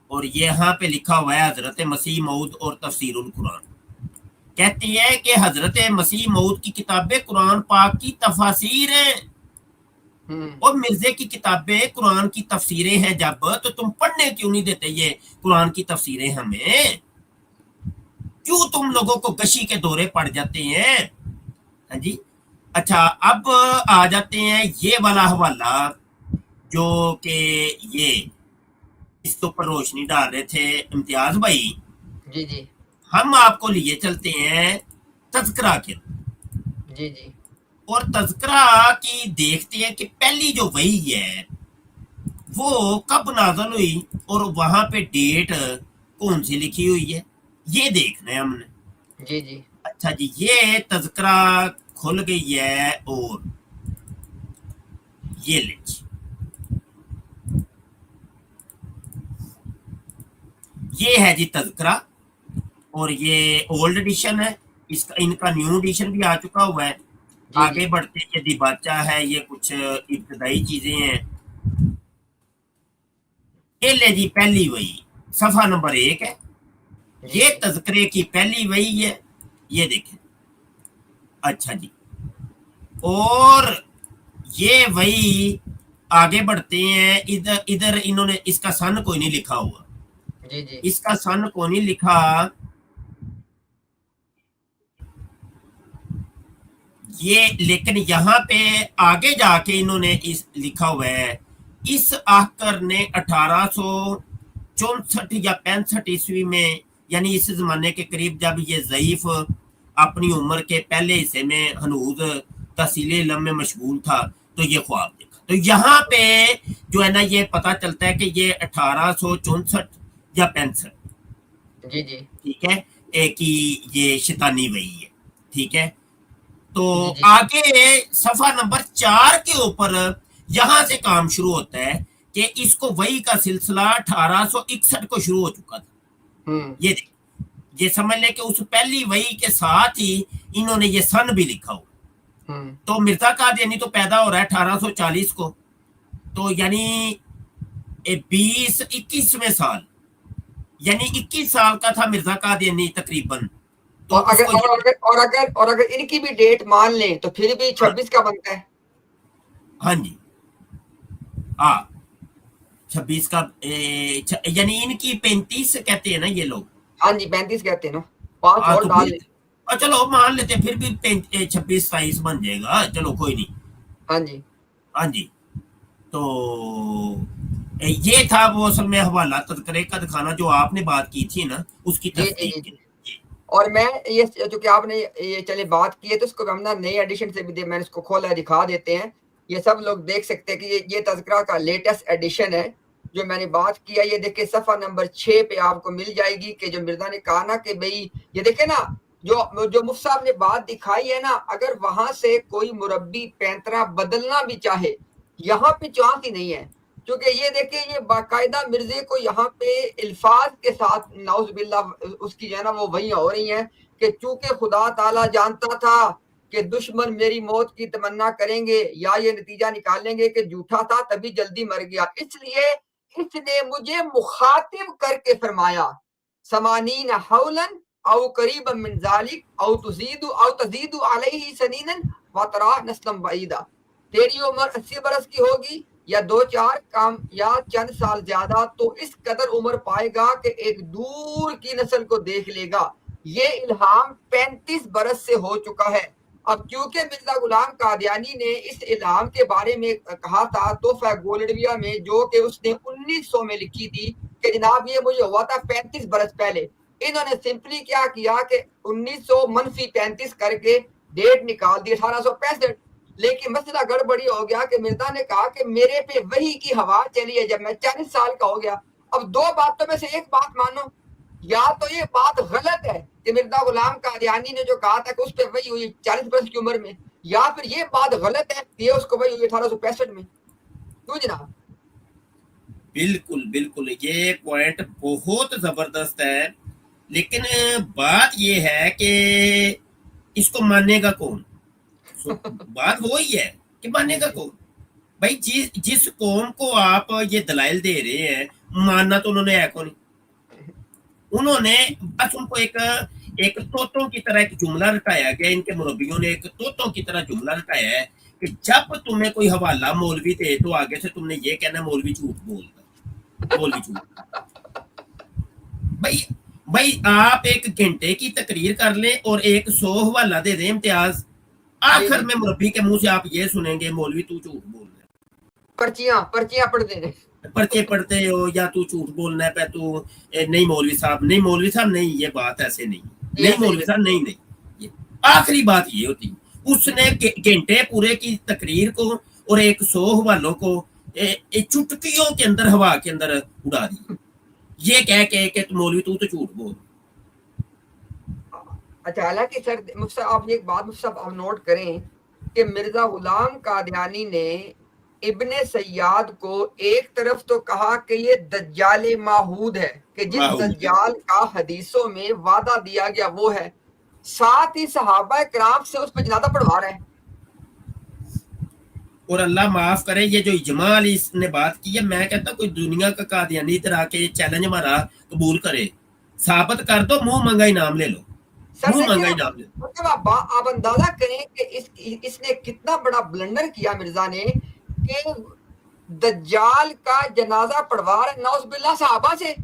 اور یہاں پہ لکھا ہوا ہے حضرت مسیح موعود اور تفسیر القرآن. کہتی ہے کہ حضرت مسیح موعود کی کتابیں قرآن پاک کی تفاسیر ہیں اور مرزے کی کتابیں قرآن کی تفسیریں ہیں جب تو تم پڑھنے کیوں نہیں دیتے یہ قرآن کی تفسیریں ہمیں کیوں تم لوگوں کو گشی کے دورے پڑ جاتے ہیں. ہاں جی اچھا اب آ جاتے ہیں یہ والا حوالہ جو کہ یہ اس کے اوپر روشنی ڈال رہے تھے امتیاز بھائی. جی جی ہم آپ کو لیے چلتے ہیں تذکرہ کے. جی جی اور تذکرہ کی دیکھتے ہیں کہ پہلی جو وحی ہے وہ کب نازل ہوئی اور وہاں پہ ڈیٹ کون سی لکھی ہوئی ہے یہ دیکھنا ہے ہم نے. جی جی اچھا جی یہ تذکرہ کھل گئی ہے اور یہ لکھ یہ ہے جی تذکرہ اور یہ اولڈ ایڈیشن ہے اس کا ان کا نیو ایڈیشن بھی آ چکا ہوا ہے. آگے بڑھتے یہ دیباچہ ہے یہ کچھ ابتدائی چیزیں ہیں. یہ لے جی پہلی وحی صفحہ نمبر 1 ہے یہ تذکرے کی پہلی وحی ہے یہ دیکھیں. اچھا جی اور یہ وحی آگے بڑھتے ہیں ادھر انہوں نے اس کا سن کوئی نہیں لکھا ہوا. جی جی اس کا سن کو نہیں لکھا یہ لیکن یہاں پہ آگے جا کے انہوں نے لکھا ہوا ہے اس آخر نے 1864 یا 65 عیسوی میں یعنی اس زمانے کے قریب جب یہ ضعیف اپنی عمر کے پہلے حصے میں ہنوز تحصیل علم میں مشغول تھا تو یہ خواب دیکھا. تو یہاں پہ جو ہے نا یہ پتہ چلتا ہے کہ یہ 1864 یا 65 جی جی ٹھیک ہے ایک ہی یہ شیطانی وحی ہے. ٹھیک ہے تو آگے صفحہ نمبر 4 کے اوپر یہاں سے کام شروع ہوتا ہے کہ اس کو وحی کا سلسلہ 1861 کو شروع ہو چکا تھا. یہ دیکھ یہ سمجھ لیں کہ اس پہلی وحی کے ساتھ ہی انہوں نے یہ سن بھی لکھا ہو. تو مرزا قادیانی تو پیدا ہو رہا ہے 1840 کو تو یعنی 21ویں سال یعنی 21 سال کا تھا مرزا قادیانی تقریباً. تو اور اگر ان کی بھی ڈیٹ مان لیں تو پھر بھی 26 کا بنتا ہے. ہاں جی ہاں 26 کا یعنی ان کی 35 کہتے ہیں نا یہ لوگ. ہاں جی 35 کہتے ہیں نا 5 اور ڈال لیں. چلو مان لیتے پھر بھی 26 27 بن جائے گا چلو کوئی نہیں. ہاں جی ہاں جی تو یہ تھا وہ اصل میں حوالہ تذکرے کا دکھانا جو آپ نے بات کی تھی نا اس کی جی جی تصدیق جی کی. اور میں یہ چونکہ آپ نے یہ چلے بات کی ہے تو اس کو ہم نا نئے ایڈیشن سے بھی میں نے اس کو کھولا دکھا دیتے ہیں. یہ سب لوگ دیکھ سکتے ہیں کہ یہ تذکرہ کا لیٹسٹ ایڈیشن ہے جو میں نے بات کیا. یہ دیکھیں صفحہ نمبر 6 پہ آپ کو مل جائے گی کہ جو مرزا نے کہا نا کہ بھئی یہ دیکھیں نا جو مفتی صاحب نے بات دکھائی ہے نا, اگر وہاں سے کوئی مربی پینترا بدلنا بھی چاہے یہاں پہ چانس ہی نہیں ہے. کیونکہ یہ دیکھیں یہ باقاعدہ مرزے کو یہاں پہ الفاظ کے ساتھ نعوذ باللہ اس کی جو ہے نا وہ وہی ہو رہی ہیں کہ چونکہ خدا تعالیٰ جانتا تھا کہ دشمن میری موت کی تمنا کریں گے یا یہ نتیجہ نکالیں گے کہ جھوٹا تھا تبھی جلدی مر گیا, اس لیے اس نے مجھے مخاطب کر کے فرمایا سمانین حولن او قریبا من ذالک او تزید علیہ سنینا وترا نسلا بعیدا. تیری عمر 80 برس کی ہوگی یا 2-4 کام یا چند سال زیادہ تو اس قدر عمر پائے گا کہ ایک دور کی نسل کو دیکھ لے گا. یہ الہام 35 برس سے ہو چکا ہے. اب کیونکہ مرزا غلام قادیانی نے اس الہام کے بارے میں کہا تھا تحفہ گولڈویا میں جو کہ اس نے 1900 میں لکھی تھی کہ جناب یہ مجھے ہوا تھا 35 برس پہلے, انہوں نے سمپلی کیا کیا کہ 1900 منفی 35 کر کے ڈیٹ نکال دی 1865. لیکن مسئلہ گڑبڑی ہو گیا کہ مرزا نے کہا کہ میرے پہ وحی کی ہوا چلی ہے جب میں 40 سال کا ہو گیا. اب دو باتوں میں سے ایک بات مانو, یا تو یہ بات غلط ہے کہ مرزا غلام قادیانی نے جو کہا تھا کہ اس پہ وحی ہوئی 40 برس کی عمر میں, یا پھر یہ بات غلط ہے کہ یہ اس کو وحی ہوئی 1865 میں. کیوں جناب؟ بالکل بالکل یہ پوائنٹ بہت زبردست ہے, لیکن بات یہ ہے کہ اس کو ماننے گا کون؟ بات وہی ہے کہ ماننے گا کون بھائی. جس قوم کو آپ یہ دلائل دے رہے ہیں ماننا تو انہوں نے ہے کون. انہوں نے بس ان کو ایک طوطوں کی طرح ایک جملہ رٹایا گیا, ان کے مربیوں نے ایک طوطوں کی طرح جملہ رٹایا ہے کہ جب تمہیں کوئی حوالہ مولوی دے تو آگے سے تم نے یہ کہنا مولوی جھوٹ بولتا, مولوی جھوٹ. بھائی آپ ایک گھنٹے کی تقریر کر لیں اور 100 حوالہ دے دیں امتیاز, آخر میں مربی کے منہ سے آپ یہ سنیں گے مولوی تو جھوٹ بول رہا ہے, پرچیاں پڑھتے ہیں, پرچے پڑھتے ہو یا تو جھوٹ بولنا ہے پہ تو نہیں مولوی صاحب نہیں, یہ بات ایسے نہیں مولوی صاحب نہیں. آخری بات یہ ہوتی اس نے گھنٹے پورے کی تقریر کو اور 100 حوالوں کو چٹکیوں کے اندر ہوا کے اندر اڑا دی, یہ کہہ کہ مولوی تو جھوٹ بول. اچھا حالانکہ سر آپ ایک بات آپ نوٹ کریں کہ مرزا غلام قادیانی نے ابن سیاد کو ایک طرف تو کہا کہ یہ دجال ماحود ہے کہ جس دجال کا حدیثوں میں وعدہ دیا گیا وہ ہے, ساتھ ہی صحابہ کرام سے اس پہ جنازہ پڑھوا رہے ہیں. اور اللہ معاف کرے یہ جو اجماع علی اس نے بات کی ہے, میں کہتا ہوں کوئی دنیا کا قادیانی ادھر آ کے چیلنج ہمارا قبول کرے, ثابت کر دو, منہ منگا انعام لے لو, منہ منگا انعام لے لو. آپ اندازہ کریں کہ اس نے کتنا بڑا بلنڈر کیا مرزا نے کہ دجال کا جنازہ پڑھوا رہے نعوذ باللہ صحابہ سے.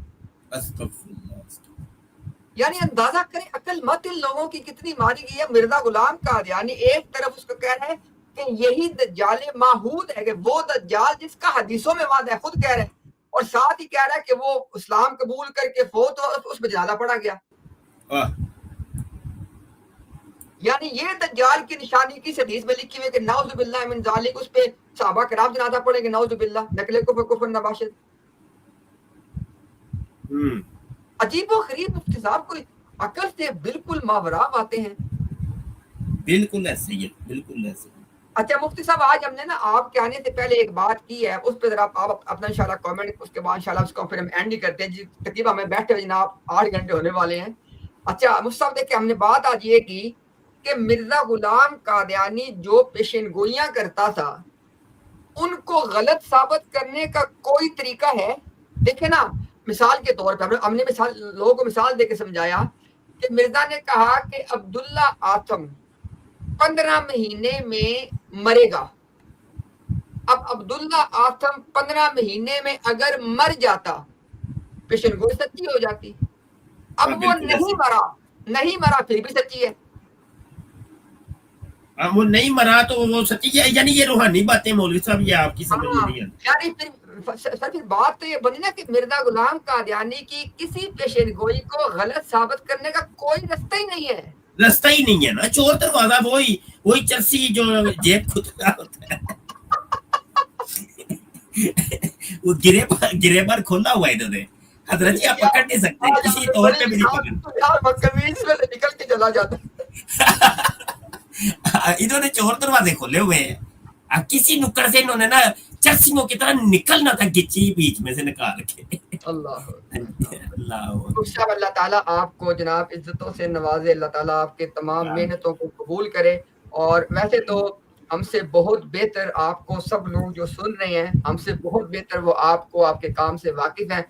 یعنی اندازہ کریں عقل مت ان لوگوں کی کتنی ماری گئی ہے. مرزا غلام قادیانی ایک طرف اس کو کہہ رہے ہیں کہ یہی دجال ماحود ہے کہ وہ دجال جس کا حدیثوں میں وعدہ ہے, خود کہہ رہے ہیں, اور ساتھ ہی کہہ رہا ہے کہ وہ اسلام قبول کر کے فوت ہو اس پہ جنازہ پڑھا گیا. یعنی یہ دجال کی نشانی کی حدیث میں لکھی ہوئی کہ نعوذ باللہ من ذالک, اس پہ صحابہ کرام جنازہ پڑھیں گے, نعوذ باللہ, نقل کفر نباشد. عجیب و غریب مفتی صاحب کو عقل سے بالکل ماورا آتے ہیں. بالکل ایسے ہی ہے, بالکل ایسے. اچھا مفتی صاحب آج ہم نے نا آپ کے آنے سے پہلے ایک بات کی ہے, اس پہ ذرا آپ اپنا انشاءاللہ کامنٹ, اس کے بعد انشاءاللہ اس کو پھر ہم اینڈ ہی کرتے ہیں. تقریباً ہمیں بیٹھے ہوئے جناب 8 گھنٹے ہونے والے ہیں. اچھا مفتی صاحب دیکھیں ہم نے بات آج یہ کی کہ مرزا غلام قادیانی جو پیشن گوئیاں کرتا تھا ان کو غلط ثابت کرنے کا کوئی طریقہ ہے؟ دیکھیں نا مثال کے طور پر ہم نے لوگوں کو مثال دے کے سمجھایا کہ مرزا نے کہا کہ عبداللہ آتم 15 مہینے میں مرے گا. اب عبداللہ آتم 15 مہینے میں اگر مر جاتا پیشن گوئی سچی ہو جاتی. اب وہ نہیں مرا پھر بھی سچی ہے. وہ نہیں مرا تو وہ سچی ہے, یعنی یہ روحانی باتیں مولوی صاحب یہ آپ کی سمجھ میں نہیں ہے. یعنی پھر سر پھر بات تو یہ بنی نا کہ مرزا غلام قادیانی کی کسی پیشین گوئی کو غلط ثابت کرنے کا کوئی رستہ ہی نہیں ہے. رستہ ہی نہیں ہے نا. چور دروازہ وہی چرسی جو جیب کھدرا ہوتا ہے وہ گرے پر کھولا ہوا ہے انہوں نے. حضرت جی آپ پکڑ نہیں سکتے کسی طور پہ بھی نہیں پکڑ. نکل کے چلا جاتا انہوں نے چور دروازے کھولے ہوئے ہیں. کسی نکڑ سے انہوں نے نا چرسیوں کی طرح نکلنا تھا گچی بیچ میں سے نکال کے. اللہ اللہ اللہ تعالیٰ آپ کو جناب عزتوں سے نوازے. اللہ تعالیٰ آپ کے تمام محنتوں کو قبول کرے. اور ویسے تو ہم سے بہت بہتر آپ کو سب لوگ جو سن رہے ہیں ہم سے بہت بہتر وہ آپ کو آپ کے کام سے واقف ہیں.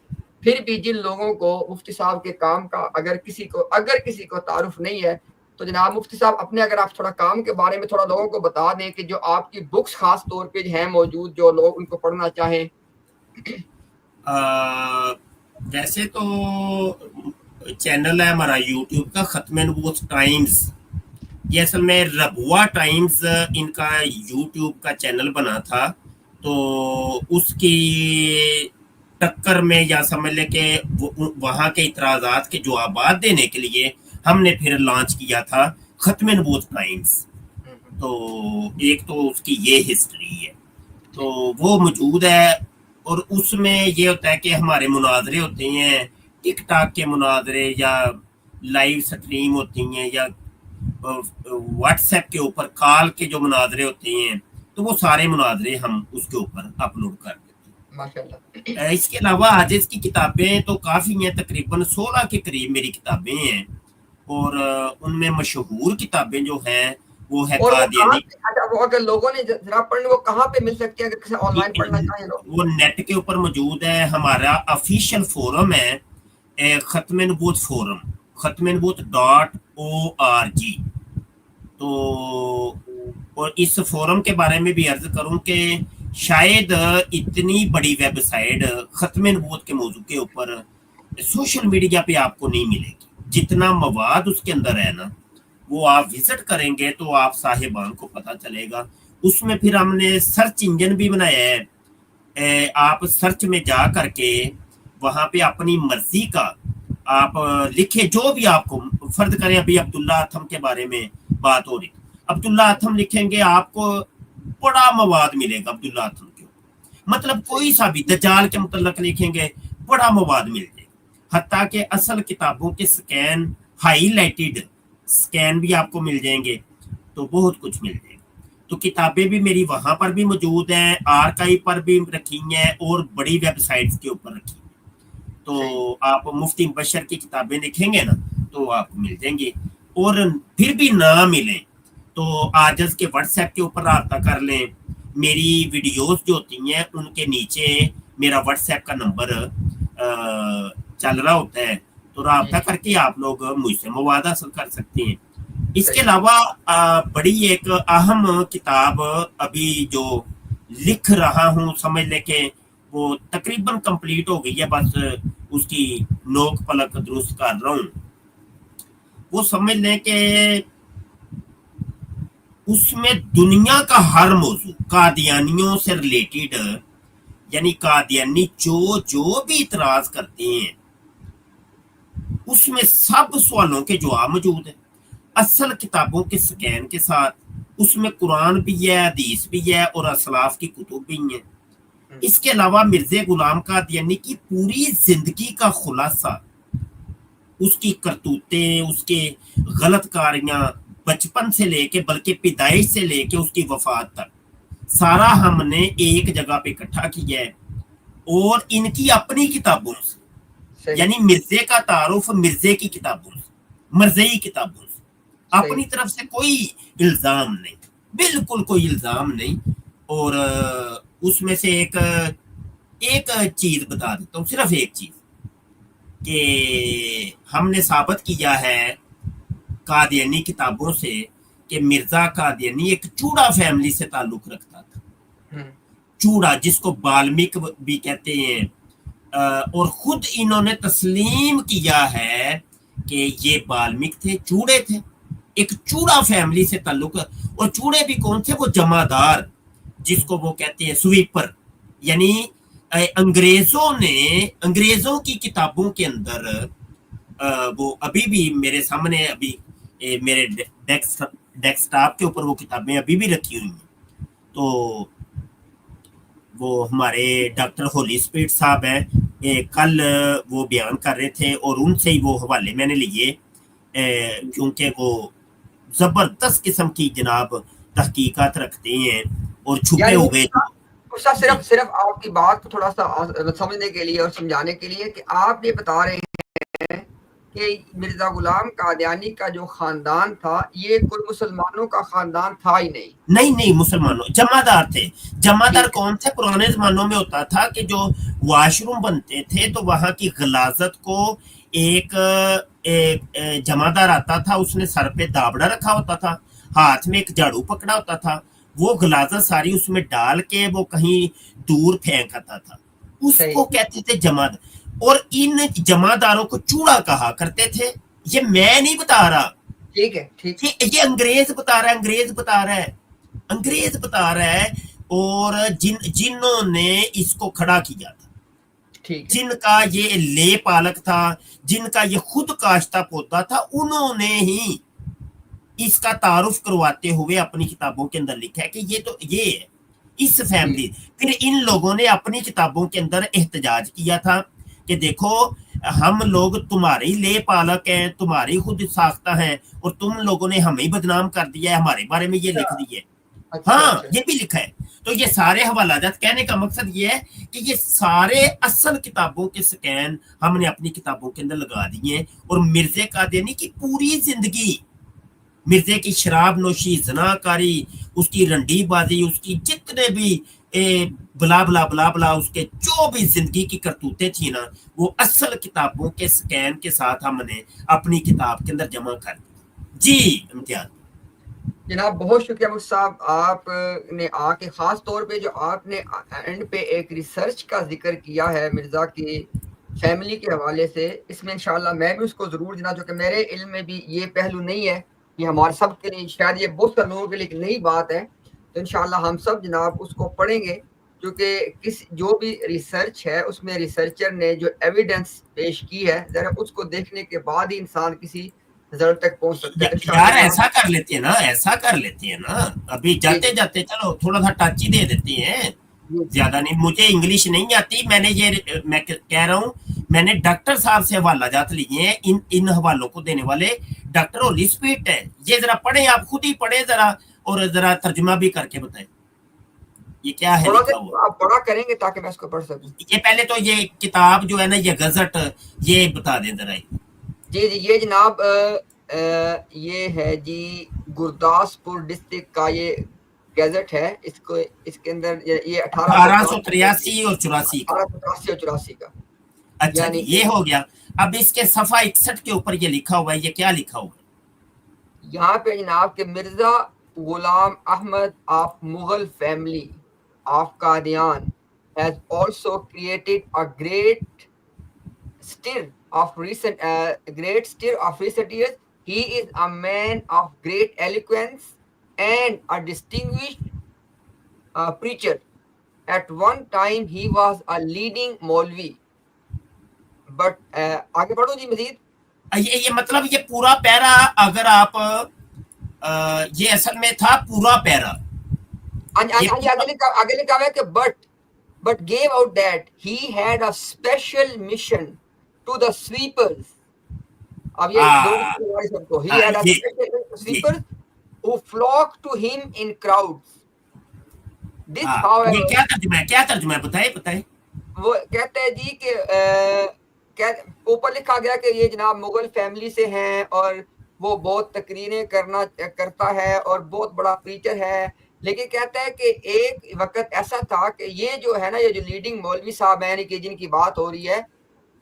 پھر بھی جن لوگوں کو مفتی صاحب کے کام کا اگر کسی کو تعارف نہیں ہے تو جناب مفتی صاحب اپنے اگر آپ تھوڑا کام کے بارے میں تھوڑا لوگوں کو بتا دیں کہ جو آپ کی بکس خاص طور پہ ہیں موجود جو لوگ ان کو پڑھنا چاہیں. ویسے تو چینل ہے ہمارا یوٹیوب کا ختم نبوت ٹائمز. یہ اصل میں ربوا ٹائمز ان کا یوٹیوب کا چینل بنا تھا تو اس کی ٹکر میں یا سمجھ لیں کہ وہاں کے اعتراضات کے جوابات دینے کے لیے ہم نے پھر لانچ کیا تھا ختم نبوت ٹائمز. تو ایک تو اس کی یہ ہسٹری ہے تو وہ موجود ہے. اور اس میں یہ ہوتا ہے کہ ہمارے مناظرے ہوتے ہیں ٹک ٹاک کے مناظرے یا لائیو سٹریم ہوتی ہیں یا واٹس ایپ کے اوپر کال کے جو مناظرے ہوتے ہیں تو وہ سارے مناظرے ہم اس کے اوپر اپلوڈ کر دیتے ہیں. اس کے علاوہ حدیث کی کتابیں تو کافی ہیں. تقریباً 16 کے قریب میری کتابیں ہیں اور ان میں مشہور کتابیں جو ہیں وہ ہے قادیانی. وہ اگر لوگوں نے ذرا پڑھنے وہ کہاں پہ مل سکتے ہیں اگر کسی آن لائن پڑھنا چاہیں لوگ؟ وہ نیٹ کے اوپر موجود ہے. ہمارا آفیشیل فورم ہے ختم نبوت فورم ختم نبوت .org. تو اور اس فورم کے بارے میں بھی عرض کروں کہ شاید اتنی بڑی ویب سائٹ ختم نبوت کے موضوع کے اوپر سوشل میڈیا پہ آپ کو نہیں ملے گی. جتنا مواد اس کے اندر ہے نا وہ آپ وزٹ کریں گے تو آپ صاحبان کو پتہ چلے گا. اس میں پھر ہم نے سرچ انجن بھی بنایا ہے. آپ سرچ میں جا کر کے وہاں پہ اپنی مرضی کا آپ لکھیں جو بھی آپ کو فرض کریں. ابھی عبداللہ اتھم کے بارے میں بات ہو رہی عبداللہ اتھم لکھیں گے آپ کو بڑا مواد ملے گا عبداللہ اتھم کے مطلب کوئی سا بھی دجال کے متعلق لکھیں گے بڑا مواد مل جائے گا. حتیٰ کہ اصل کتابوں کے سکین ہائی لائٹڈ سکین بھی آپ کو مل جائیں گے تو بہت کچھ مل جائے گا. تو کتابیں بھی میری وہاں پر بھی موجود ہیں آرکائیو پر بھی رکھی ہیں اور بڑی ویب سائٹس کے اوپر رکھی ہیں. تو آپ مفتی مبشر کی کتابیں لکھیں گے نا تو آپ کو مل جائیں گے. اور پھر بھی نہ ملیں تو آجز کے واٹس ایپ کے اوپر رابطہ کر لیں. میری ویڈیوز جو ہوتی ہیں ان کے نیچے میرا واٹس ایپ کا نمبر چل رہا ہوتا ہے تو رابطہ کر کے آپ لوگ مجھ سے مواد حاصل کر سکتے ہیں. اس کے علاوہ بڑی ایک اہم کتاب ابھی جو لکھ رہا ہوں سمجھ لے کہ وہ تقریباً کمپلیٹ ہو گئی ہے بس اس کی نوک پلک درست کر رہا ہوں. وہ سمجھ لیں کہ اس میں دنیا کا ہر موضوع قادیانیوں سے ریلیٹڈ یعنی قادیانی جو بھی اعتراض کرتے ہیں اس میں سب سوالوں کے جواب موجود ہیں اصل کتابوں کے سکین کے ساتھ. اس میں قرآن بھی ہے حدیث بھی ہے اور اسلاف کی کتب بھی ہیں. اس کے علاوہ مرزا غلام قادیانی کی پوری زندگی کا خلاصہ اس کی کرتوتیں اس کے غلط کاریاں بچپن سے لے کے بلکہ پیدائش سے لے کے اس کی وفات تک سارا ہم نے ایک جگہ پہ اکٹھا کیا ہے اور ان کی اپنی کتابوں سے یعنی مرزے کا تعارف مرزے کی کتابوں سے مرزئی کتابوں سے اپنی طرف سے کوئی الزام نہیں بالکل کوئی الزام نہیں. اور اس میں سے ایک چیز بتا دیتا ہوں صرف ایک چیز کہ ہم نے ثابت کیا ہے قادیانی کتابوں سے کہ مرزا قادیانی ایک چوڑا فیملی سے تعلق رکھتا تھا. چوڑا جس کو بالمک بھی کہتے ہیں اور خود انہوں نے تسلیم کیا ہے کہ یہ بالمک تھے چوڑے تھے ایک چوڑا فیملی سے تعلق. اور چوڑے بھی کون تھے وہ جمعدار جس کو وہ کہتے ہیں سویپر یعنی अंग्रेजों की किताबों के अंदर वो अभी भी मेरे सामने अभी मेरे डेस्कटॉप के ऊपर वो किताबें अभी भी रखी हुई हैं। तो वो हमारे डॉक्टर होली स्पिरिट साहब हैं, कल वो बयान कर रहे थे और उनसे ही वो हवाले मैंने लिए, क्योंकि वो जबरदस्त किस्म की जनाब तहकीकात रखते हैं और छुपे यानी हुए उसका जी सिर्फ आपकी बात को थोड़ा सा समझने के लिए और समझाने के लिए कि आप ये बता रहे हैं कि मिर्जा गुलाम कादियानी का जो खानदान था ये कोई मुसलमानों का खानदान था ही नहीं। नहीं मुसलमानों जमादार थे। जमादार ठीक है, कौन थे? पुराने जमानों में होता था कि जो वॉशरूम बनते थे तो वहां की गलाजत को एक जमादार आता था, उसने सर पे दाबड़ा रखा होता था, हाथ में एक झाड़ू पकड़ा होता था, वो गलाजत सारी उसमें डाल के वो कहीं दूर फेंक आता था, सही, उसको कहते थे जमादार। और इन जमादारों को चूड़ा कहा करते थे। ये मैं नहीं बता रहा, ठीक है, ठीक, ये अंग्रेज बता रहा है, अंग्रेज बता रहा है, अंग्रेज बता रहा है। और जिन्होंने इसको खड़ा किया था, ठीक है, जिनका ये ले पालक था, जिनका ये खुद काश्ता पोता था, उन्होंने ही इसका तारुफ करवाते हुए अपनी किताबों के अंदर लिखा है कि ये तो ये है इस फैमिली। फिर इन लोगों ने अपनी किताबों के अंदर एहतजाज किया था कि देखो हम लोग तुम्हारी ले पालक हैं, तुम्हारी खुद साख्ता है, और तुम लोगों ने हमें बदनाम कर दिया है, हमारे बारे में ये लिख दिए। अच्छा, हाँ, अच्छा, ये भी लिखा है। तो ये सारे हवालाजात, कहने का मकसद ये है कि ये सारे असल किताबों के स्कैन हमने अपनी किताबों के अंदर लगा दिए हैं। और मिर्जे कादियानी की पूरी जिंदगी, मिर्जे की शराब नोशी, जनाकारी, उसकी रंडी बाजी, उसकी जितने भी बला बला बला बला उसके जो भी जिंदगी की करतूतें थी ना, वो असल किताबों के स्कैन के साथ हमने अपनी किताब के अंदर जमा कर दी। जी इम्तियाज जनाब बहुत शुक्रिया मुफ्ती साहब, आपने आके खास तौर पे जो आपने एंड पे एक रिसर्च का जिक्र किया है मिर्जा की फैमिली के हवाले से, इसमें इंशाल्लाह मैं भी उसको जरूर देना, क्योंकि मेरे इल्म में भी ये पहलू नहीं है, ये हमारे सब के लिए शायद ये बहुत सारे लोगों के लिए एक नई बात है। तो इंशाल्लाह हम सब जनाब उसको पढ़ेंगे, क्योंकि जो भी रिसर्च है उसमें रिसर्चर ने जो एविडेंस पेश की है, जरा उसको देखने के बाद ही इंसान किसी रिजल्ट तक पहुंच सकता है। तो यार ऐसा कर लेते हैं ना, ऐसा कर लेते हैं ना, अभी जाते जाते चलो थोड़ा सा टच ही दे देते हैं, ज्यादा नहीं। मुझे इंग्लिश नहीं आती, मैं कह रहा हूँ, मैंने डॉक्टर साहब से हवाला जात लिए हैं, इन हवालों को देने वाले डॉक्टर होली स्पिरिट है। ये जरा पढ़े, आप खुद ही पढ़े जरा, और जरा तर्जुमा भी करके बताएं ये क्या है लिखा हुआ। आप बड़ा करेंगे ताकि मैं इसको पढ़ सकूं। ये पहले तो ये किताब जो है ना, ये गजट, ये बता दें जरा। जी जी, ये जनाब ये है जी गुरदासपुर डिस्ट्रिक्ट का ये गैजेट है, इसको इसके अंदर ये 1883 और 84 का, 1883 और 84 का। अच्छा जी, ये हो गया। अब इसके सफा 61 के ऊपर ये लिखा हुआ है, ये क्या लिखा हुआ है? यहाँ पे जनाब के Mirza Ghulam Ahmad of Mughal family of Qadian has also created a great stir of recent years. He is a man of great eloquence and a distinguished preacher. At one time, he was a leading Maulvi. But आगे बढ़ो जी मजीद। ये मतलब ये पूरा para, अगर आप ये असल में था पूरा पैरा। आगे लिखा है कि but gave out that he had a special mission to the sweepers. अब ये सबको, he had a special sweepers who flocked to him in crowds. This, however, ये क्या तर्जुमा है, बताए। वो कहते हैं जी कि ऊपर लिखा गया कि ये जनाब मुगल फैमिली से हैं और वो बहुत तकरीरें करता है और बहुत बड़ा प्रीचर है, लेकिन कहता है कि एक वक्त ऐसा था कि ये जो है ना, ये जो लीडिंग मौलवी साहब हैं कि जिनकी बात हो रही है,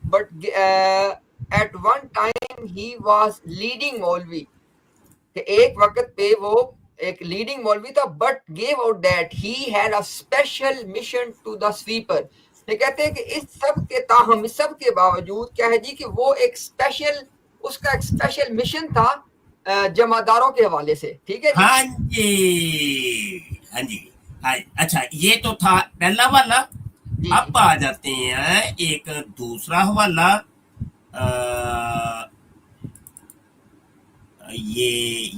but at one time he was leading मौलवी, कि एक वक्त पे वो एक लीडिंग मौलवी था, but gave out that he had a special mission to the sweeper. ये कहते हैं कि इस सब के ताहम, इस सब के बावजूद क्या है जी कि वो एक स्पेशल, उसका एक स्पेशल मिशन था जमादारों के हवाले से। ठीक है जी, हाँ जी। अच्छा, ये तो था पहला वाला। اب آ جاتے ہیں ایک دوسرا حوالہ یہ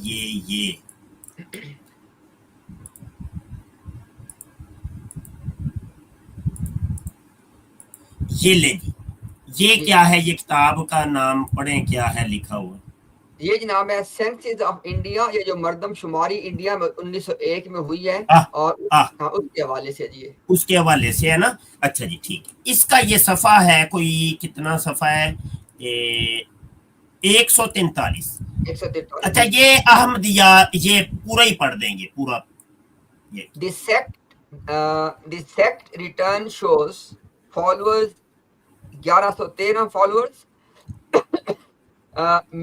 لے جی، یہ کیا ہے؟ یہ کتاب کا نام پڑھیں، کیا ہے لکھا ہوا؟ یہ جناب ہے سینسز آف انڈیا، یہ جو مردم شماری انڈیا میں 1901 میں ہوئی ہے، اور اس کے حوالے سے جی، اس کے حوالے سے ہے نا؟ اچھا جی ٹھیک ہے۔ اس کا یہ صفحہ ہے، کوئی کتنا صفحہ ہے؟ 143۔ اچھا یہ احمدیہ، یہ پورا ہی پڑھ دیں گے پورا۔ The sect return shows followers 1113 followers,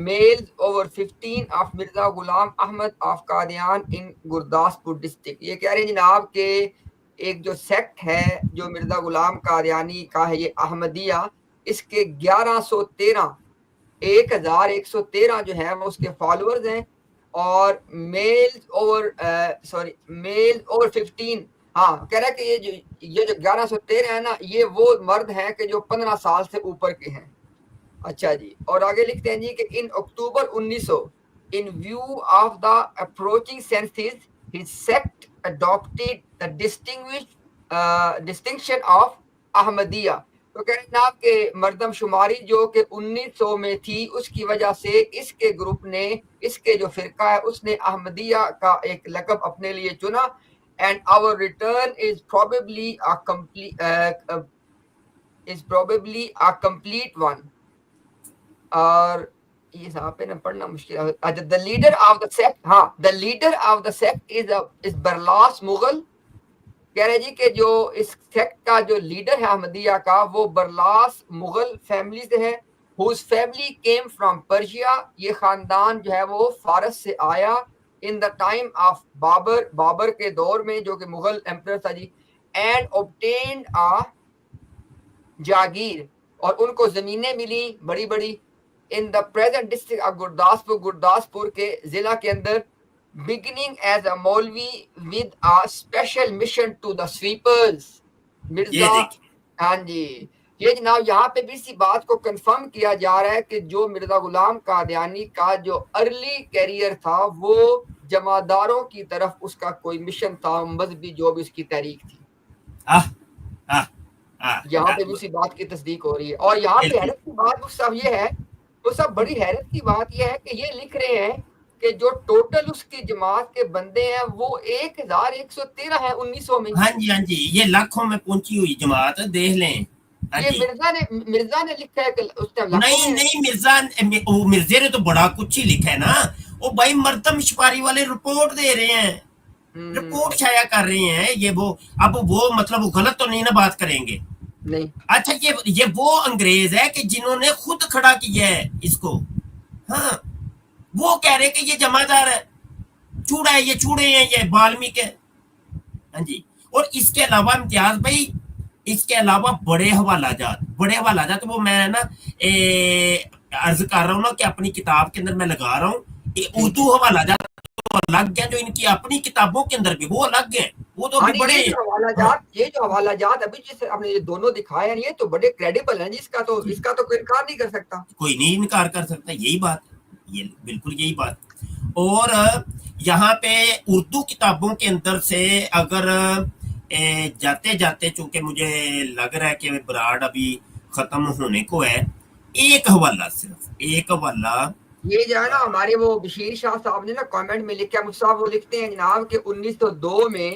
males over 15 of Mirza Ghulam Ahmad of Qadian in Gurdaspur district۔ یہ کہہ رہے ہیں جناب کہ ایک جو سیکٹ ہے جو مرزا غلام قادیانی کا ہے، یہ احمدیہ، اس کے 1113 جو ہے وہ اس کے فالوورز ہیں، اور میلز اوور 15، ہاں کہہ رہا ہے کہ یہ جو 1113 ہے نا، یہ وہ مرد ہیں کہ جو 15 سال سے اوپر کے ہیں۔ اچھا جی، اور آگے لکھتے ہیں جی کہ ان اکتوبر 1900 in view of the approaching census his sect adopted the distinction of Ahmadiyya۔ تو کہہ رہے ہیں جناب کہ مردم شماری جو کہ 1900 میں تھی، اس کی وجہ سے اس کے گروپ نے، اس کے جو فرقہ ہے، اس نے احمدیہ کا ایک لقب اپنے لیے چنا۔ and our return is probably a complete one۔ اور یہ صاحب پہ نہ پڑھنا مشکل ہے۔ the leader of the sect، ہاں the leader of the sect is Barlas Mughal. کہہ رہے جی کہ جو اس سیکٹ کا جو لیڈر ہے احمدیہ کا، وہ برلاس مغل فیملی سے ہے۔ whose family came from Persia، یہ خاندان جو ہے وہ فارس سے آیا۔ in the time of Babar کے دور میں، جو کہ مغل ایمپرر تھا جی۔ and obtained a جاگیر، اور ان کو زمینیں ملی بڑی بڑی۔ in the present district of Gurdaspur کے ضلع کے اندر، beginning as a Maulvi with a special mission to the sweepers۔ Mirza, ہاں جی، یہ جناب یہاں پہ بھی اسی بات کو کنفرم کیا جا رہا ہے کہ جو مرزا غلام قادیانی کا جو ارلی کیریئر تھا، وہ جمعداروں کی طرف اس کا کوئی مشن تھا، مذہبی جو بھی اس کی تحریک تھی۔ یہاں پہ بھی اسی بات کی تصدیق ہو رہی ہے۔ اور یہاں پہ حیرت کی بات وہ سب یہ ہے، وہ سب بڑی حیرت کی بات یہ ہے کہ یہ لکھ رہے ہیں کہ جو ٹوٹل اس کی جماعت کے بندے ہیں وہ 1113 ہیں 1900 میں۔ ہاں جی ہاں جی، یہ لاکھوں میں پہنچی ہوئی جماعت، دیکھ لیں۔ یہ مرزا نے لکھا ہے کہ اس ٹائم نہیں مرزے نے تو بڑا کچھ ہی لکھا ہے نا۔ وہ بھائی مردم شپاری والے رپورٹ دے رہے ہیں، رپورٹ شائع کر رہے ہیں۔ یہ وہ اب وہ مطلب وہ غلط تو نہیں نا بات کریں گے؟ نہیں۔ اچھا یہ وہ انگریز ہے کہ جنہوں نے خود کھڑا کیا ہے اس کو۔ ہاں وہ کہہ رہے کہ یہ جمعدار ہے، چوڑا ہے، یہ چوڑے ہیں، یہ بالمیک ہے۔ ہاں جی، اور اس کے علاوہ امتیاز بھائی، اس کے علاوہ بڑے حوالہ جات وہ میں نا عرض کر رہا ہوں نا کہ اپنی کتاب کے اندر میں لگا رہا ہوں، اردو حوالہ جات الگ ہیں، جو ان کی اپنی کتابوں کے اندر بھی وہ الگ ہیں، وہ تو بھی بڑے۔ یہ جو حوالہ جات ابھی جس آپ نے یہ دونوں دکھائے ہیں، یہ تو بڑے کریڈیبل ہیں، اس کا تو کوئی انکار نہیں کر سکتا، کوئی نہیں انکار کر سکتا۔ یہی بات، یہ بالکل یہی بات۔ اور یہاں پہ اردو کتابوں کے اندر سے اگر جاتے جاتے، چونکہ مجھے لگ رہا ہے کہ براڈ ابھی ختم ہونے کو ہے، ایک حوالہ، صرف ایک حوالہ یہ جو ہے نا ہمارے وہ بشیر شاہ صاحب نے نا کامنٹ میں لکھا، مجھ صاحب وہ لکھتے ہیں جناب کہ 1902 میں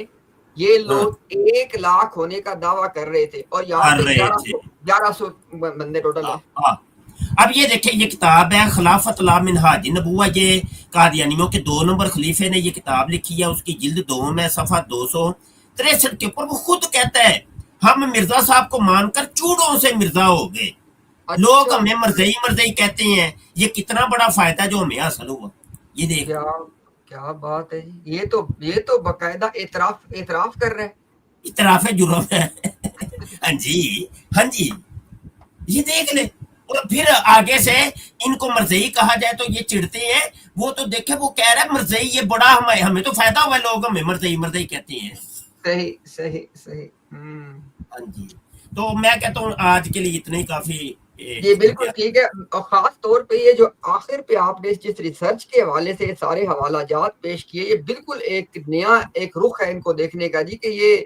یہ لوگ 1 لاکھ ہونے کا دعویٰ کر رہے تھے، اور یہاں پہ 1100 بندے ٹوٹل ہیں۔ اب یہ دیکھیں، یہ کتاب ہے خلافت لا منہاج نبوہ، یہ قادیانیوں کے 2 نمبر خلیفے نے یہ کتاب لکھی ہے، اس کی جلد 2 میں صفحہ 263 کے اوپر وہ خود کہتا ہے ہم مرزا صاحب کو مان کر چوڑوں سے مرزا ہو گئے، لوگ ہمیں مرزئی کہتے ہیں، یہ کتنا بڑا فائدہ جو ہمیں حاصل ہوا۔ یہ دیکھ کیا بات ہے جی، یہ تو باقاعدہ اعتراف کر رہے ہیں، اعتراف جرم ہے۔ ہاں جی ہاں جی، یہ دیکھ لیں۔ اور پھر آگے سے ان کو مرزئی کہا جائے تو یہ چڑھتے ہیں، وہ تو دیکھے وہ کہہ رہا ہے مرزئی یہ بڑا ہمیں تو فائدہ ہوا، لوگ ہمیں مرزئی کہتے ہیں۔ صحیح۔ ہاں جی، तो मैं कहता हूँ आज के लिए इतना ही काफी जी बिल्कुल ठीक है। और खास तौर पे ये जो आखिर पे आपने जिस रिसर्च के हवाले से सारे हवाला जात पेश किए, ये बिल्कुल एक नया एक रुख है इनको देखने का जी, कि ये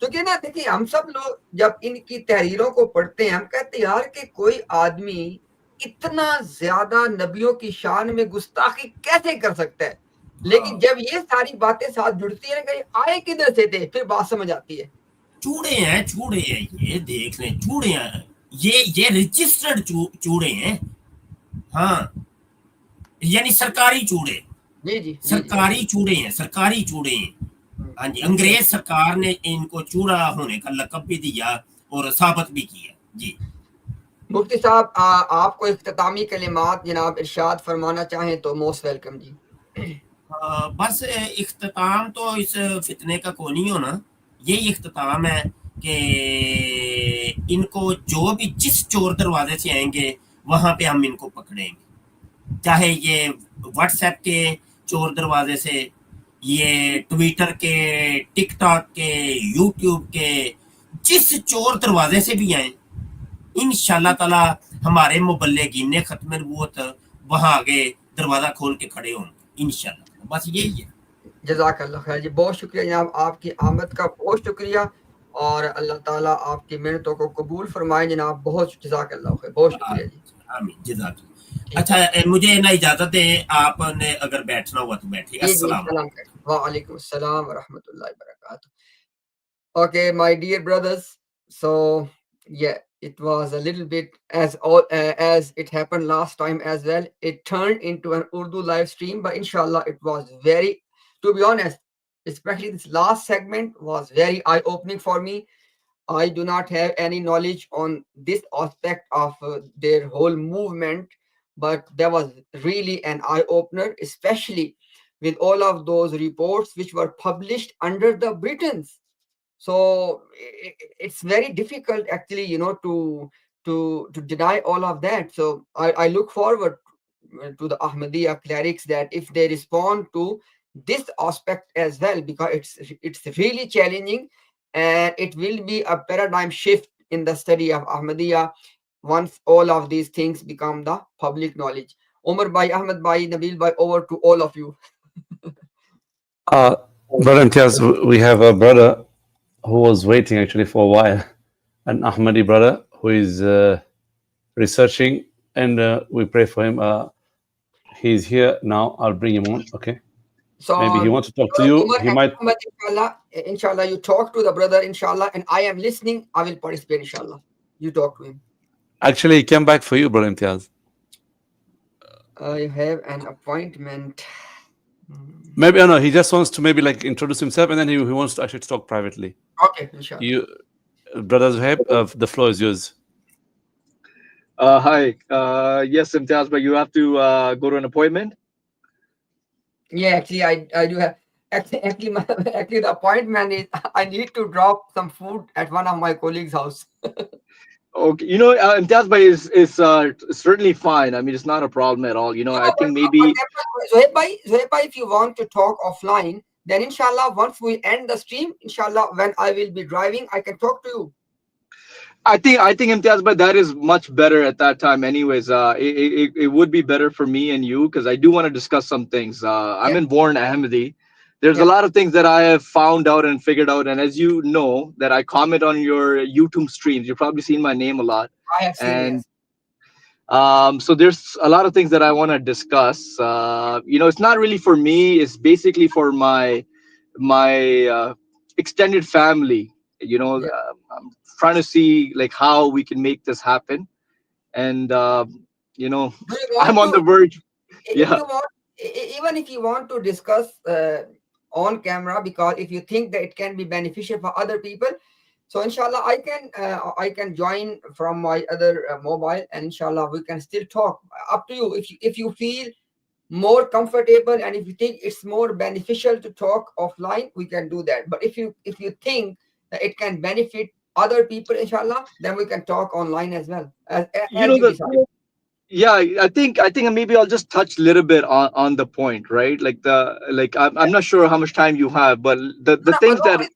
क्योंकि ना देखिए हम सब लोग जब इनकी तहरीरों को पढ़ते हैं हम कहते हैं यार कि कोई आदमी इतना ज्यादा नबियों की शान में गुस्ताखी कैसे कर सकता है, लेकिन जब ये सारी बातें साथ जुड़ती है कहीं आए किधर से थे, फिर बात समझ आती है। चूड़े हैं ये देख लें, चूड़े हैं ये रजिस्टर्ड चूड़े हैं। हाँ यानी सरकारी चूड़े, जी जी सरकारी चूड़े हैं, सरकारी चूड़े हैं। हाँ जी, अंग्रेज सरकार ने इनको चूड़ा होने का लकब भी दिया और साबित भी किया जी। मुफ्ती साहब आपको इख्तितामी कलिमात जनाब इरशाद फरमाना चाहें तो मोस्ट वेलकम जी। बस इख्तिताम तो इस फितने का कौन ही होना, यही इख्तिताम है कि इनको जो भी जिस चोर दरवाजे से आएंगे वहां पे हम इनको पकड़ेंगे, चाहे ये व्हाट्सएप के चोर दरवाजे से, ये ट्विटर के, टिकटॉक के, यूट्यूब के, जिस चोर दरवाजे से भी आए इंशाल्लाह ताला हमारे मुबल्लिगीन ने खत्म नबूवत वहां आगे दरवाजा खोल के खड़े होंगे इंशाल्लाह। बस यही है। जज़ाकल्लाह खैर जी, बहुत शुक्रिया जनाब, आपकी आमद का बहुत शुक्रिया और अल्लाह ताला आपकी मेहनतों को कबूल फरमाए जनाब, बहुत जज़ाकल्लाह खैर, बहुत शुक्रिया जी। आमीन जज़ाकल्लाह। अच्छा मुझे ना इजाजत है, आपने अगर बैठना हुआ तो बैठिए। जी जी अस्सलाम सलाम वालेकुम अस्सलाम व रहमतुल्लाहि व बरकातुहू। Okay, my dear brothers. So yeah, it was a little bit as it happened last time as well. It turned into an Urdu live stream, but inshallah, it was very, to be honest, especially this last segment was very eye-opening for me. I do not have any knowledge on this aspect of their whole movement, but that was really an eye-opener, especially with all of those reports which were published under the Britons. So it's very difficult actually, to deny all of that. So I look forward to the Ahmadiyya clerics that if they respond to this aspect as well, because it's really challenging and it will be a paradigm shift in the study of Ahmadiyya once all of these things become the public knowledge. Omar Bhai, Ahmed Bhai, Nabil Bhai, over to all of you. Brother Imtiaz, we have a brother who was waiting actually for a while, an Ahmadi brother who is researching, and we pray for him. He's here now. I'll bring him on. Okay. So maybe he wants to talk to you. Umar He and might. Ahmad, inshallah, you talk to the brother, inshallah, and I am listening. I will participate, inshallah. You talk to him. Actually, he came back for you, brother Imtiaz. I have an appointment. Maybe no, he just wants to maybe like introduce himself, and then he wants to actually talk privately. Okay, inshallah. You, brother Zuhaib, the floor is yours. Hi. Yes, Imtiaz, but you have to go to an appointment. Yeah, actually, I do have. Actually, the appointment is I need to drop some food at one of my colleagues' house. Okay, Imtiaz bhai is certainly fine. I mean, it's not a problem at all. I think maybe. Zohaib bhai, if you want to talk offline, then inshallah, once we end the stream, inshallah, when I will be driving, I can talk to you. I think Imtiaz, but that is much better at that time. Anyways, it would be better for me and you because I do want to discuss some things. I'm in Born Ahmadi. There's a lot of things that I have found out and figured out, and as you know, that I comment on your YouTube streams. You've probably seen my name a lot. I have seen, and so there's a lot of things that I want to discuss. It's not really for me. It's basically for my extended family. I'm trying to see like how we can make this happen, and I'm on the verge. Even if you want to discuss on camera, because if you think that it can be beneficial for other people, so inshallah I can join from my other mobile, and inshallah we can still talk. Up to you. If you feel more comfortable and if you think it's more beneficial to talk offline, we can do that. But if you think that it can benefit other people, inshallah, then we can talk online as well. As you decide. Yeah, I think maybe I'll just touch a little bit on the point, right? I'm not sure how much time you have, but the things that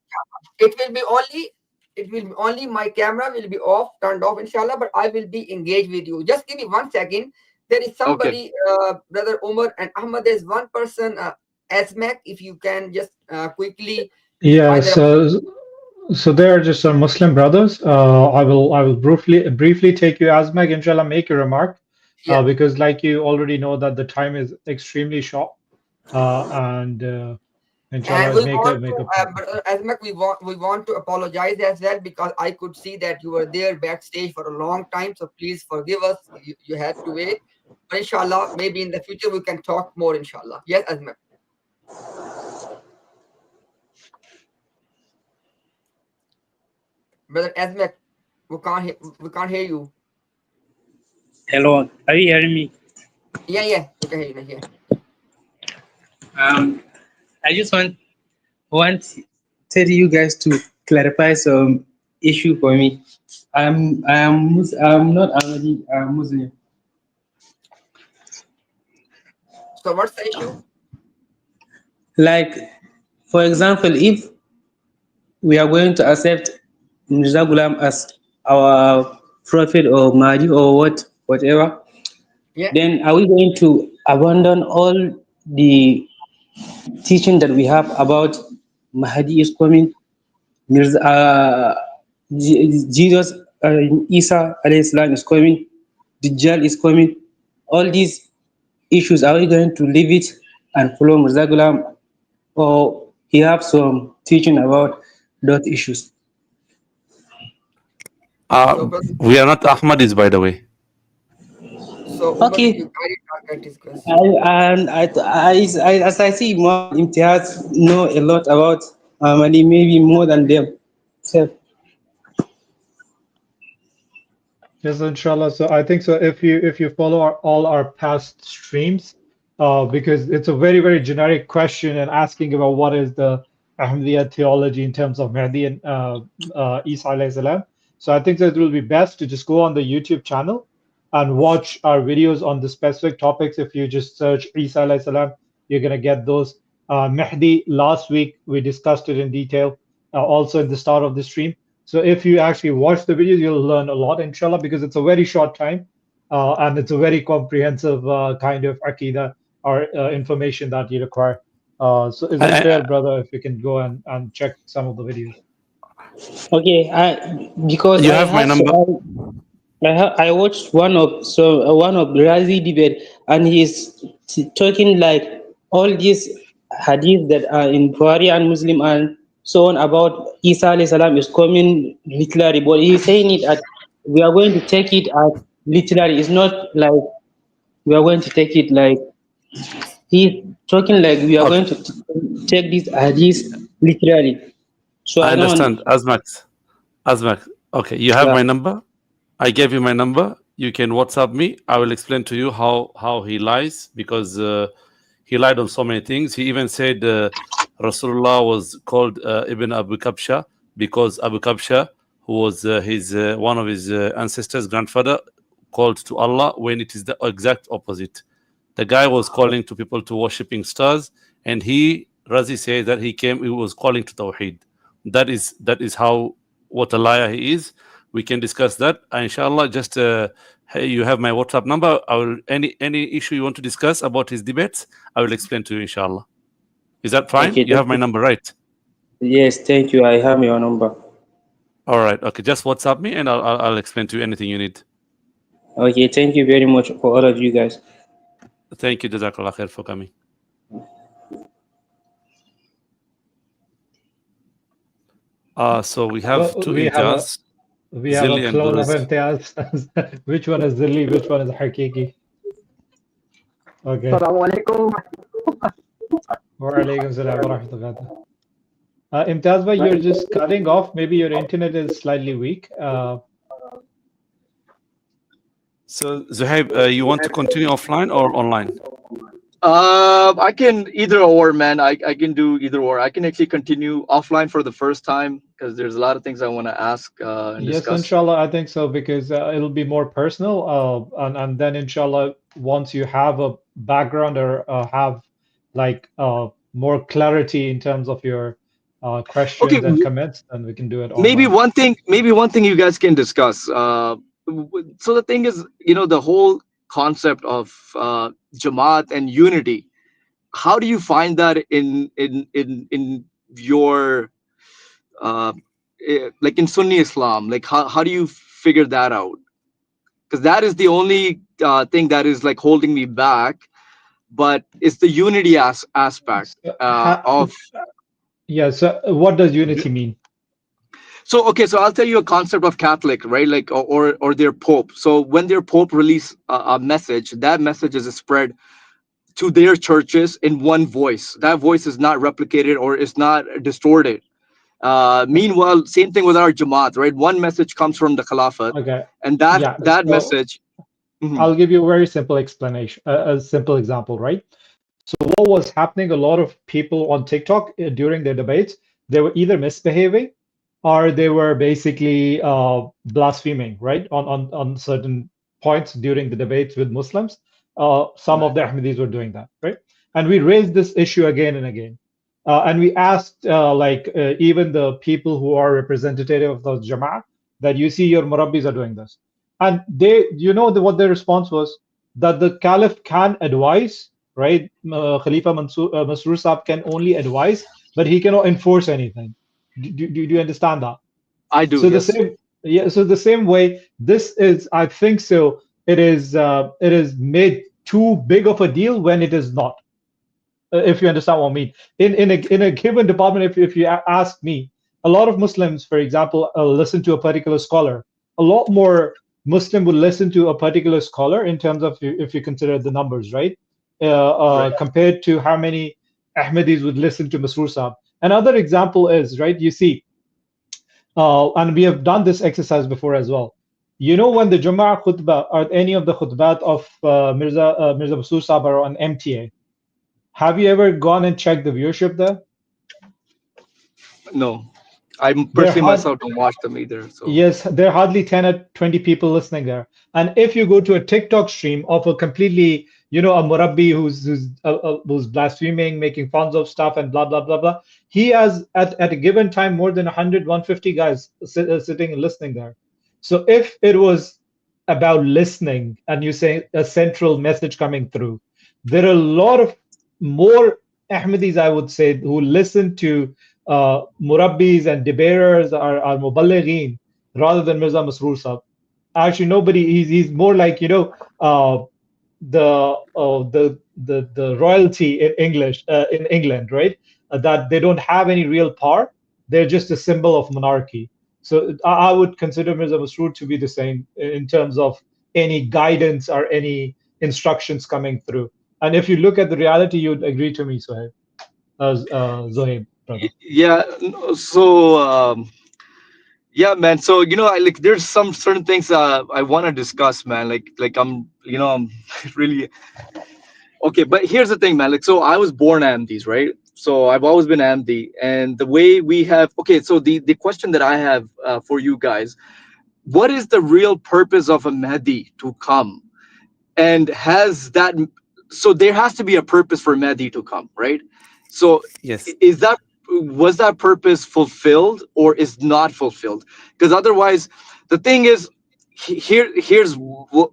it will be only it will be only my camera will be off, turned off, inshallah, but I will be engaged with you. Just give me 1 second. There is Okay. somebody, Brother Umar and Ahmad, there's one person, Asmak, if you can just quickly Yeah, either. so there are just some Muslim brothers. I will briefly take you, Azmak, inshallah, make a remark, Yeah. because like you already know that the time is extremely short, and And inshallah, we make a want make to, a point. Asmak, we want to apologize as well, because I could see that you were there backstage for a long time. So please forgive us. You had to wait. But inshallah, maybe in the future we can talk more, inshallah. Yes, Asmak. Brother Asmak, we can't hear you. Hello, are you hearing me? Yeah, we can hear you now. Yeah. Um, I just wanted you guys to clarify some issue for me. I'm not Ahmadi, I'm Muslim. So what's the issue? Like, for example, if we are going to accept Mirza Ghulam as our prophet or Mahdi or whatever, Yeah. then are we going to abandon all the teaching that we have about Mahdi is coming, Mirza, Jesus, Isa alayhi salam is coming, Dajjal is coming. All these issues, are we going to leave it and follow Mirza Ghulam, or he have some teaching about those issues? So brother, We are not Ahmadis, by the way. so Umar, if you Okay. kindly translate this question. As I see, Muhammad Imtiaz know a lot about Mali, maybe more than them. So, Yes, inshallah. So I think so. If you follow all our past streams, because it's a very generic question and asking about what is the Ahmadiyya theology in terms of Mahdi and Isa alayhi salam. So I think that it will be best to just go on the YouTube channel and watch our videos on the specific topics. If you just search Isa alayhi salam, you're gonna get those. Mahdi, last week we discussed it in detail, also at the start of the stream. So if you actually watch the videos, you'll learn a lot, inshallah, because it's a very short time, and it's a very comprehensive kind of akida or information that you require. So is it fair, I, brother, if you can go and check some of the videos? okay, because you have my number. I watched one of Razi debate, and he's talking like all these hadith that are in Bukhari and Muslim and so on about Isa alayhi salam is coming literally, but he's saying it as we are going to take it as literally. It's not like we are going to take it like he's talking like we are going Okay, to take these hadith literally. So I I don't. understand. Asmax. Okay, you have Yeah. my number. I gave you my number. You can WhatsApp me. I will explain to you how he lies, because he lied on so many things. He even said Rasulullah was called Ibn Abu Kabsha because Abu Kabsha, who was his one of his ancestors' grandfather, called to Allah, when it is the exact opposite. The guy was calling to people to worshipping stars, and Razi says that he was calling to Tawheed. That is how, what a liar he is. We can discuss that, inshallah. Just hey, you have my WhatsApp number. I will any issue you want to discuss about his debates, I will explain to you, inshallah. Is that fine? Okay. You have Thank my you. number, right? Yes. Thank you. I have your number. All right. Okay. Just WhatsApp me, and I'll explain to you anything you need. Okay. Thank you very much for all of you guys. Thank you, Jazakallah khair, for coming. So we have Well, two Imtiaz, we have a Zilli and clone of Buruz. Imtiaz. Which one is Zilli? Which one is Hakiki? Okay. Assalamualaikum. Wa alaikum salam wa rahmatullah. Imtiaz bhai, you're just cutting off. Maybe your internet is slightly weak. So Zuhaib, you want to continue offline or online? I can either or, man. I can do either or. I can actually continue offline for the first time because there's a lot of things I want to ask and Yes, discuss. inshallah, I think so, because it'll be more personal. And then inshallah, once you have a background or have like more clarity in terms of your questions and comments, then we can do it maybe online. one thing you guys can discuss. So the thing is, the whole concept of Jamaat and unity. How do you find that in your like in Sunni Islam? Like how do you figure that out? Because that is the only thing that is like holding me back. But it's the unity aspect of. Yeah. So what does unity mean? So okay, so I'll tell you a concept of Catholic, right? Like or their Pope. So when their Pope release a message, that message is spread to their churches in one voice. That voice is not replicated or is not distorted. Meanwhile, same thing with our Jamaat, right? One message comes from the Caliphate, Okay. and Yeah. that So message. I'll give you a very simple explanation, a simple example, right? So what was happening? A lot of people on TikTok during their debates, they were either misbehaving or they were basically blaspheming, right? On certain points during the debates with Muslims. Some of the Ahmadis were doing that, right? And we raised this issue again and again. And we asked even the people who are representative of the Jama'ah that you see your Murabbis are doing this. And they, what their response was? That the Caliph can advise, right? Khalifa Masroor Saab can only advise, but he cannot enforce anything. Do you understand that? I do, So the yes. same, yeah. So the same way, this is, I think so. It is made too big of a deal when it is not. If you understand what I mean. In a given department, if you ask me, a lot of Muslims, for example, listen to a particular scholar. A lot more Muslim would listen to a particular scholar in terms of if you consider the numbers, right? Compared to how many Ahmadis would listen to Masroor Saab. Another example is, right, you see, and we have done this exercise before as well. You know, when the Jummah khutbah or any of the khutbat of Mirza Masroor Saab are on MTA, have you ever gone and checked the viewership there? No, I There personally hard, myself don't watch them either. So yes, there are hardly 10 or 20 people listening there. And if you go to a TikTok stream of a completely, a Murabbi who's blaspheming, making fun of stuff and blah, blah, blah, blah, he has at a given time more than 100, 150 guys sitting and listening there. So if it was about listening and you say a central message coming through, there are a lot of more Ahmadis, I would say, who listen to Murabbis and debaters are Muballighin rather than Mirza Masroor Sahib. Actually, nobody. He's more like the royalty in England, right? That they don't have any real power. They're just a symbol of monarchy. So I would consider Mirza Masroor to be the same in terms of any guidance or any instructions coming through. And if you look at the reality, you'd agree to me, Zohaib, brother. yeah, so yeah, man. So I like there's some certain things I want to discuss, man. Like I'm really okay. But here's the thing, man. Like, so I was born Ahmadis, right? So I've always been Ahmadi, and the way we have okay. So the question that I have for you guys, what is the real purpose of a Mahdi to come? And has that, so there has to be a purpose for Mahdi to come, right? So Yes. was that purpose fulfilled or is not fulfilled? Because otherwise, the thing is, here's what,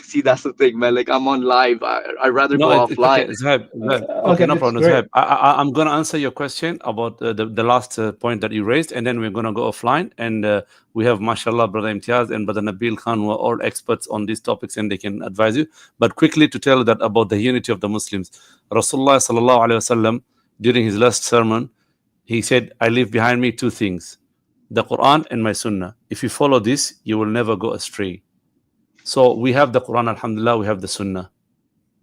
see, that's the thing, man. Like, I'm on live. I'd rather No, go it's okay, offline. Zahab. Okay, Okay, no that's problem, great. Zahab. I'm going to answer your question about the last point that you raised, and then we're going to go offline. And we have, mashallah, Brother Imtiaz and Brother Nabil Khan, who are all experts on these topics, and they can advise you. But quickly to tell you that about the unity of the Muslims, Rasulullah sallallahu alaihi wasallam, during his last sermon, he said, I leave behind me two things, the Quran and my Sunnah. If you follow this, you will never go astray. So we have the Quran, alhamdulillah, we have the Sunnah.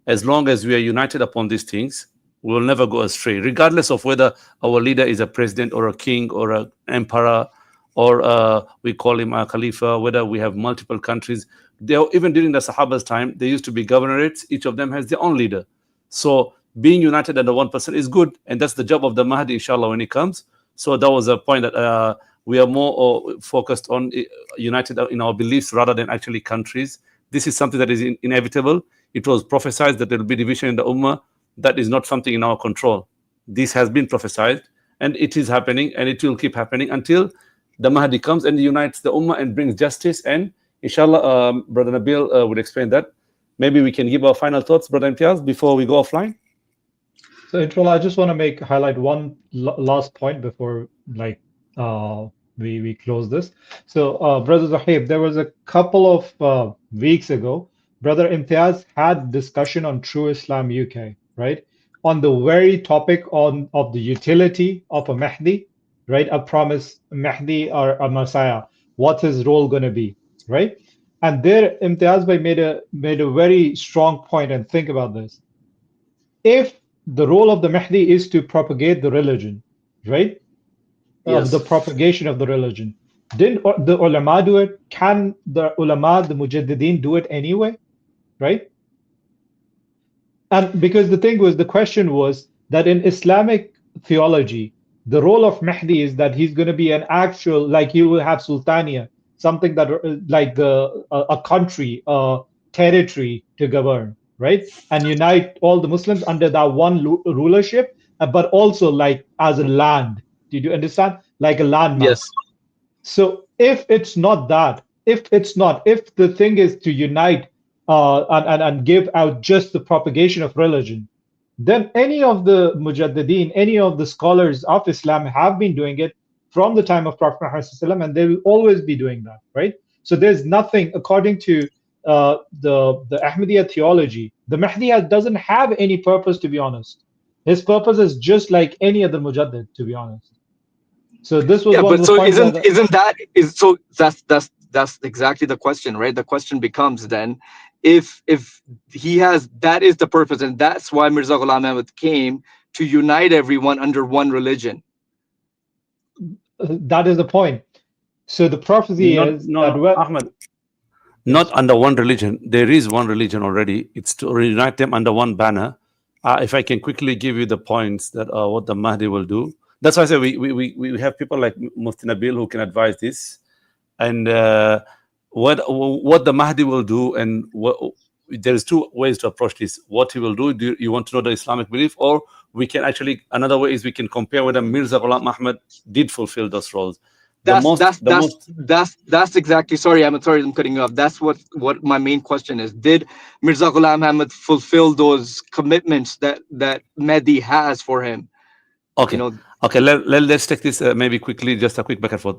As long as we are united upon these things, we will never go astray, regardless of whether our leader is a president or a king or an emperor, or we call him a Khalifa, whether we have multiple countries. Even during the Sahaba's time, there used to be governorates. Each of them has their own leader. So being united under one person is good, and that's the job of the Mahdi, inshallah, when he comes. So that was a point that we are more focused on united in our beliefs rather than actually countries. This is something that is inevitable. It was prophesied that there will be division in the Ummah. That is not something in our control. This has been prophesied, and it is happening, and it will keep happening until the Mahdi comes and unites the Ummah and brings justice. And inshallah, Brother Nabil would explain that. Maybe we can give our final thoughts, Brother Imtiaz, before we go offline. So, inshallah, I just want to highlight one last point before we close this. So, Brother Zahib, there was a couple of weeks ago, Brother Imtiaz had discussion on True Islam UK, right? On the very topic of the utility of a Mahdi, right? A promised Mahdi or a Messiah. What's his role going to be, right? And there, Imtiaz Bhai made a very strong point, and think about this. If the role of the Mahdi is to propagate the religion, right? Yes. The propagation of the religion. Didn't the ulama do it? Can the ulama, the mujaddideen, do it anyway, right? And because the question was that in Islamic theology, the role of Mahdi is that he's going to be an actual, like he will have sultania, something that like a country, a territory to govern, right? And unite all the Muslims under that one rulership, but also like as a land. Did you understand? Like a landmass. Yes. So if it's not that, if the thing is to unite and give out just the propagation of religion, then any of the mujaddideen, any of the scholars of Islam have been doing it from the time of Prophet Muhammad, and they will always be doing that, right? So there's nothing, according to the Ahmadiyya theology, the Mahdi doesn't have any purpose, to be honest. His purpose is just like any other mujaddid, to be honest. So this was one of the so points that's exactly the question, right? The question becomes then, if he has, that is the purpose, and that's why Mirza Ghulam Ahmad came to unite everyone under one religion. That is the point. So the prophecy is that Ahmad, not under one religion. There is one religion already. It's to unite them under one banner. If I can quickly give you the points that what the Mahdi will do. That's why I say we have people like Mufti Nabil who can advise this, and what the Mahdi will do, and there's two ways to approach this. What he will do. Do you want to know the Islamic belief, or we can actually, another way is we can compare whether Mirza Ghulam Ahmad did fulfill those roles. That's exactly. Sorry, I'm cutting you off. That's what my main question is. Did Mirza Ghulam Ahmad fulfill those commitments that Mahdi has for him? Okay. Okay, let's take this maybe quickly, just a quick back and forth.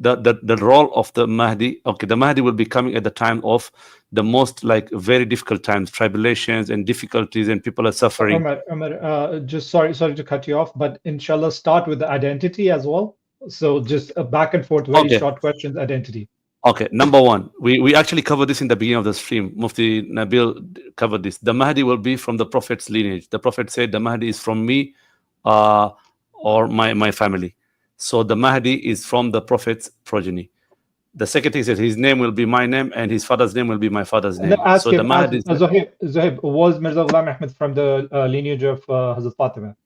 The role of the Mahdi. Okay, the Mahdi will be coming at the time of the most very difficult times, tribulations and difficulties, and people are suffering. Umar, just sorry to cut you off, but inshallah start with the identity as well. So just a back and forth, very short questions, identity. Okay, number one, we actually covered this in the beginning of the stream. Mufti Nabil covered this. The Mahdi will be from the Prophet's lineage. The Prophet said the Mahdi is from me, or my family. So the Mahdi is from the Prophet's progeny. The second thing is that his name will be my name and his father's name will be my father's name. So the Mahdi Zahib, was Mirza Ghulam Ahmad from the lineage of Hazrat Fatima?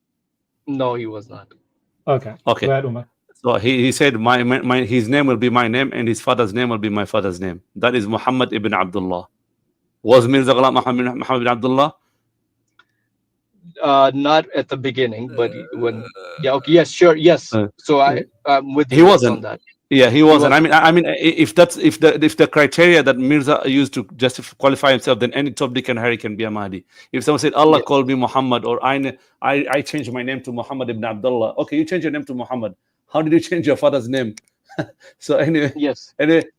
No, he was not. Okay. Go ahead, Umar. So he said his name will be my name and his father's name will be my father's name. That is Muhammad ibn Abdullah. Was Mirza Ghulam Muhammad ibn Abdullah? Not at the beginning, but when yes, sure, yes. So I'm with he wasn't on that. Yeah, he wasn't. I mean, if the criteria that Mirza used to justify qualify himself, then any Tabligh and Hari can be a Mahdi. If someone said Allah called me Muhammad, or I changed my name to Muhammad ibn Abdullah. Okay, you changed your name to Muhammad. How did you change your father's name? So anyway,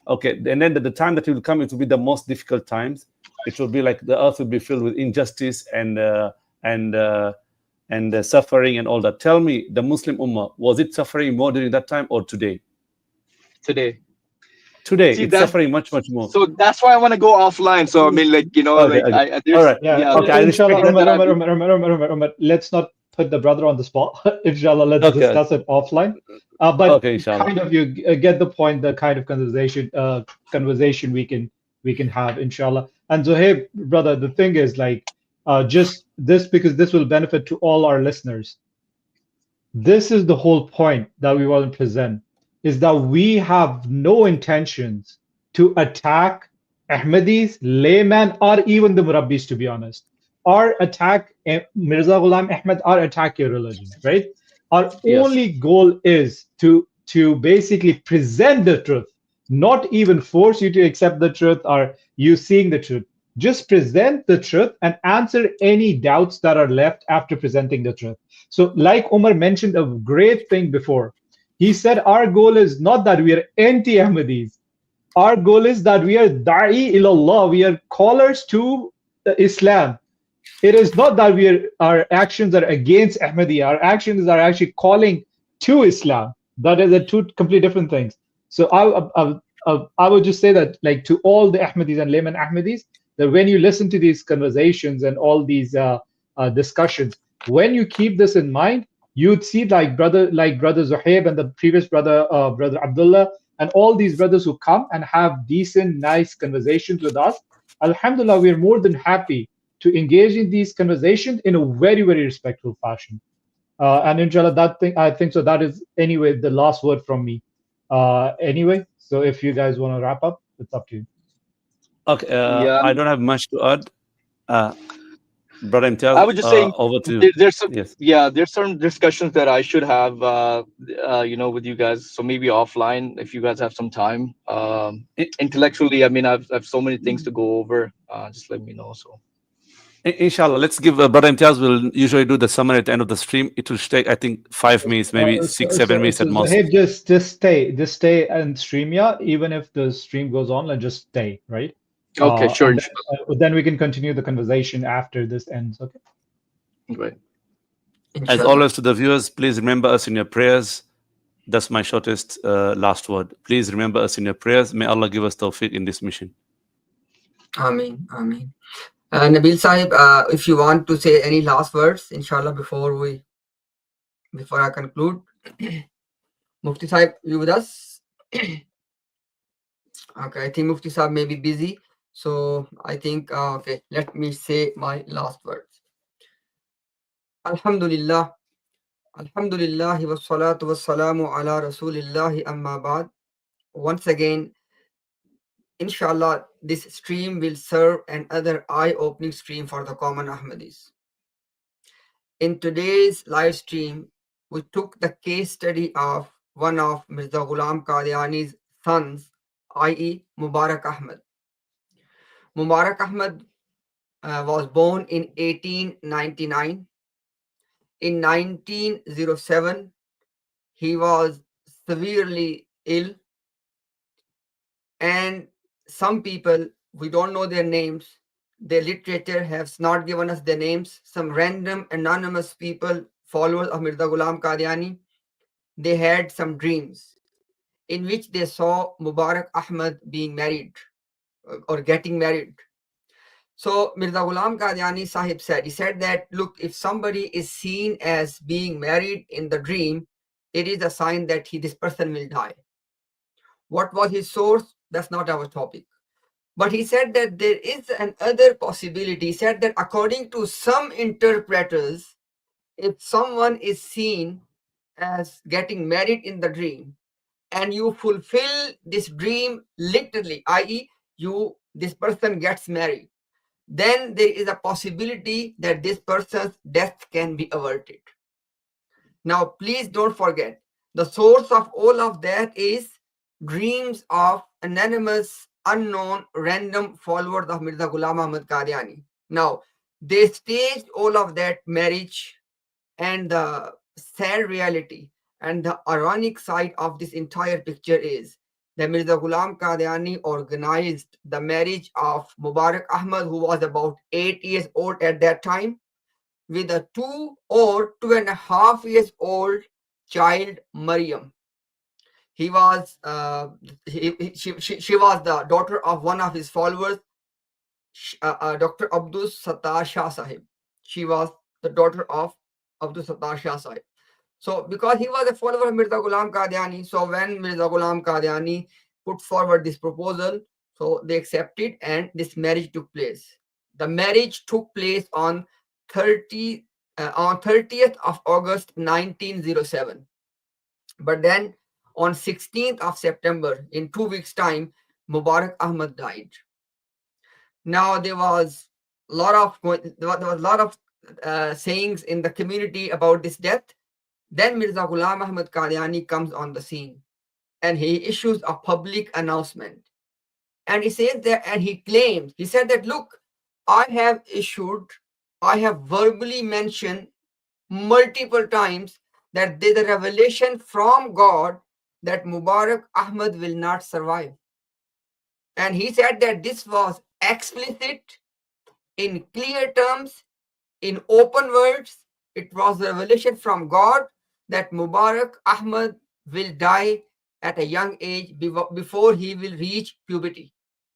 okay. And then the time that will come, it will be the most difficult times. It will be like the earth will be filled with injustice and suffering and all that. Tell me, the Muslim Ummah, was it suffering more during that time or today? Today, See, it's suffering much more. So that's why I want to go offline. So I mean, all right. Okay. Inshallah, let's not put the brother on the spot. Inshallah, let's discuss it offline. But kind of you get the point. The kind of conversation we can have, inshallah. And Zohaib, brother, the thing is just this, because this will benefit to all our listeners. This is the whole point that we want to present. Is that we have no intentions to attack Ahmadis, laymen, or even the Murabbis, to be honest, or attack Mirza Ghulam Ahmad, or attack your religion, right? Our Yes. only goal is to basically present the truth, not even force you to accept the truth or you seeing the truth. Just present the truth and answer any doubts that are left after presenting the truth. So, like Umar mentioned a great thing before, he said our goal is not that we are anti-Ahmadis. Our goal is that we are da'i ilallah. We are callers to Islam. It is not that our actions are against Ahmadiyya. Our actions are actually calling to Islam. That is a two completely different things. So I would just say that, like, to all the Ahmadis and layman Ahmadis, that when you listen to these conversations and all these discussions, when you keep this in mind, you'd see like brother Zuhaib and the previous brother Abdullah and all these brothers who come and have decent, nice conversations with us. Alhamdulillah, we are more than happy to engage in these conversations in a very, very respectful fashion. And inshallah, that thing, I think so. That is anyway the last word from me. Anyway, so if you guys want to wrap up, it's up to you. Okay, Yeah, I don't have much to add. Brother I Imtiaz, was just saying over to you. there's some, Yes. yeah, there's certain discussions that I should have with you guys. So maybe offline if you guys have some time. I- Intellectually, I mean, I've so many things to go over. Just let me know. So Inshallah, let's give Brother Imtiaz will usually do the summary at the end of the stream. It will take, I think, 5 minutes, maybe six, 7 minutes So at most. Zahib, just stay and stream, yeah. Even if the stream goes on, like, just stay, right? okay, sure, And inshallah. then we can continue the conversation after this ends. Okay. Right. As Inshallah. always, to the viewers, please remember us in your prayers. That's my shortest last word. Please remember us in your prayers. May Allah give us tawfiq in this mission. Ameen. Ameen. Nabil Sahib, if you want to say any last words, inshallah, before I conclude. Mufti Sahib, you with us? Okay, I think Mufti Sahib may be busy. So I think, okay, let me say my last words. Alhamdulillah. Alhamdulillah wa salatu wa salamu ala rasulillahi amma ba'd. Once again, inshallah, this stream will serve another eye-opening stream for the common Ahmadis. In today's live stream, we took the case study of one of Mirza Ghulam Qadiani's sons, i.e. Mubarak Ahmad. Mubarak Ahmad was born in 1899. In 1907, he was severely ill, and some people, we don't know their names, the literature has not given us their names, some random anonymous people, followers of Mirza Ghulam Qadiani, they had some dreams in which they saw Mubarak Ahmad being married or getting married. So Mirza Ghulam Qadiani Sahib said, he said that, look, if somebody is seen as being married in the dream, it is a sign that this person will die. What was his source? That's not our topic. But he said that there is another possibility. He said that according to some interpreters, if someone is seen as getting married in the dream and you fulfill this dream literally, i.e., this person gets married, then there is a possibility that this person's death can be averted. Now, please don't forget, the source of all of that is dreams of anonymous, unknown, random followers of Mirza Ghulam Ahmad Qadiani. Now, they staged all of that marriage, and the sad reality and the ironic side of this entire picture is that Mirza Ghulam Qadiani organized the marriage of Mubarak Ahmad, who was about 8 years old at that time, with a 2 or 2.5 years old child, MARYAM. He was, she was the daughter of one of his followers, Dr. Abdul Sattar Shah Sahib. She was the daughter of Abdul Sattar Shah Sahib. So because he was a follower of Mirza Ghulam Qadiani, so when Mirza Ghulam Qadiani put forward this proposal, so they accepted and this marriage took place. The marriage took place on 30th of August 1907. But then on 16th of September, in 2 weeks' time, Mubarak Ahmad died. Now there was a lot of sayings in the community about this death. Then Mirza Ghulam Ahmad Qadiani comes on the scene and he issues a public announcement. And he says that, and he claims, he said that, look, I have verbally mentioned multiple times that there's a revelation from God that Mubarak Ahmad will not survive. And he said that this was explicit, in clear terms, in open words. It was a revelation from God that Mubarak Ahmad will die at a young age before he will reach puberty.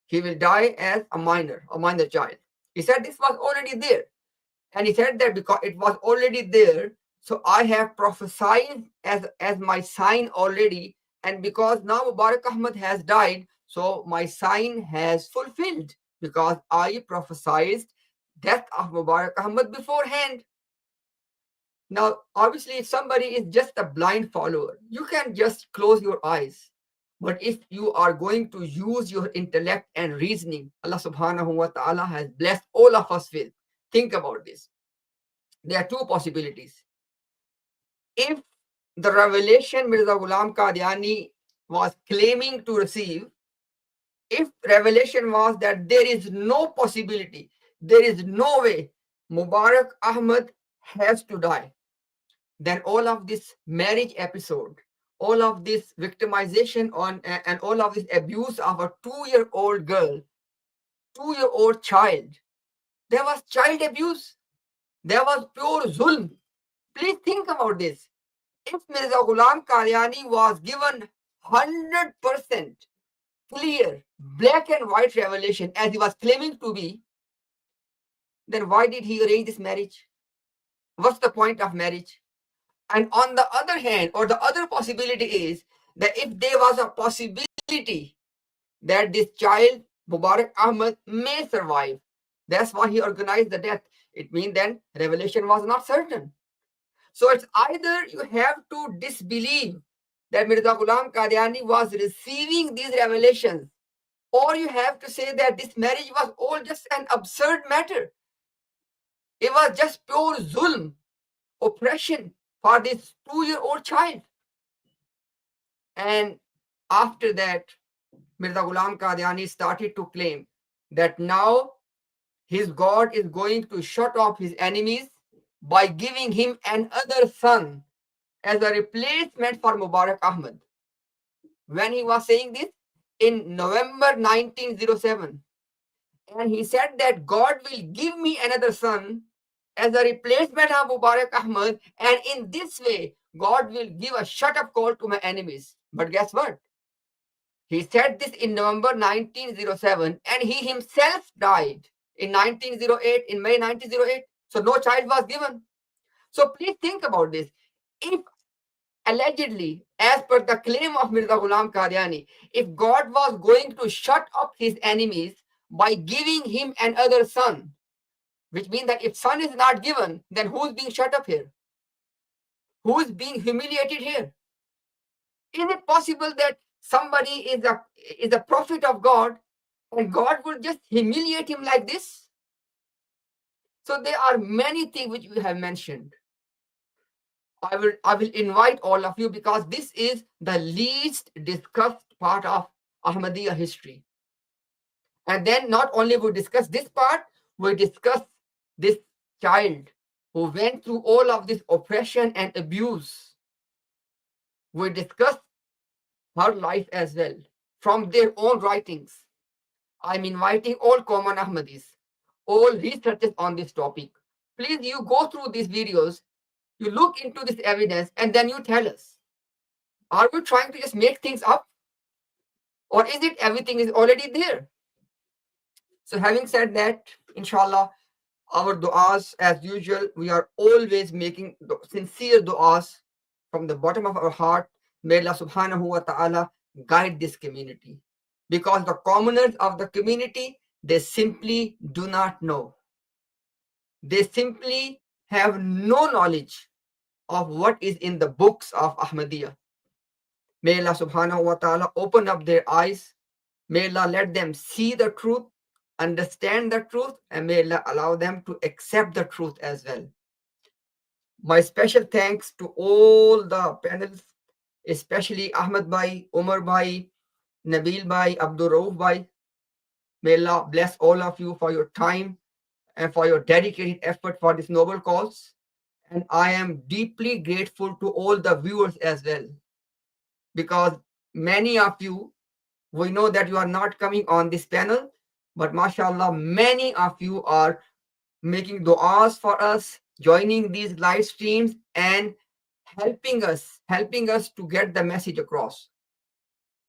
He will die as a minor child. He said this was already there. And he said that because it was already there, so I have prophesied as my sign already. And because now Mubarak Ahmad has died, so my sign has fulfilled because I prophesied death of Mubarak Ahmad beforehand. Now, obviously, if somebody is just a blind follower, you can just close your eyes. But if you are going to use your intellect and reasoning, Allah subhanahu wa ta'ala has blessed all of us with. Think about this. There are two possibilities. If the revelation Mirza Ghulam Qadiani was claiming to receive, if revelation was that there is no possibility, there is no way Mubarak Ahmad has to die, then all of this marriage episode, all of this victimization and all of this abuse of a 2-year-old girl, 2-year-old child, there was child abuse, there was pure zulm. Please think about this. If Mirza Ghulam Qadiani was given 100% clear, black and white revelation as he was claiming to be, then why did he arrange this marriage? What's the point of marriage? And on the other hand, or the other possibility is that if there was a possibility that this child, Mubarak Ahmad, may survive, that's why he organized the death. It means then revelation was not certain. So it's either you have to disbelieve that Mirza Ghulam Qadiani was receiving these revelations, or you have to say that this marriage was all just an absurd matter. It was just pure zulm, oppression for this 2-year-old child. And after that, Mirza Ghulam Qadiani started to claim that now his God is going to shut off his enemies by giving him another son as a replacement for Mubarak Ahmad. When he was saying this in November 1907, and he said that God will give me another son as a replacement of Mubarak Ahmad, and in this way, God will give a shut-up call to my enemies. But guess what? He said this in November 1907, and he himself died in 1908, in May 1908. So no child was given. So please think about this. If allegedly, as per the claim of Mirza Ghulam Qadiani, if God was going to shut up his enemies by giving him another son, which means that if son is not given, then who's being shut up here? Who's being humiliated here? Is it possible that somebody is a prophet of God and God will just humiliate him like this? So there are many things which we have mentioned. I will invite all of you, because this is the least discussed part of Ahmadiyya history. And then not only we discuss this part, we discuss this child who went through all of this oppression and abuse. We discuss her life as well from their own writings. I'm inviting all common Ahmadis, all researchers on this topic. Please, you go through these videos, you look into this evidence, and then you tell us, are we trying to just make things up? Or is it everything is already there? So having said that, inshallah, our du'as, as usual, we are always making sincere du'as from the bottom of our heart. May Allah subhanahu wa ta'ala guide this community. Because the commoners of the community, they simply do not know. They simply have no knowledge of what is in the books of Ahmadiyya. May Allah subhanahu wa ta'ala open up their eyes. May Allah let them see the truth, understand the truth, and may Allah allow them to accept the truth as well. My special thanks to all the panelists, especially Ahmed Bhai, Umar Bhai, Nabil Bhai, Abdul Rauf Bhai. May Allah bless all of you for your time and for your dedicated effort for this noble cause. And I am deeply grateful to all the viewers as well, because many of you, we know that you are not coming on this panel, but mashallah, many of you are making du'as for us, joining these live streams and helping us to get the message across.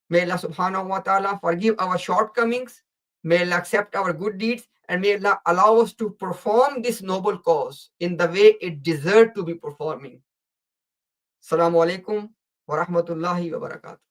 May Allah subhanahu wa ta'ala forgive our shortcomings. May Allah accept our good deeds, and may Allah allow us to perform this noble cause in the way it deserves to be performing. Assalamu alaikum wa rahmatullahi wa barakatuh.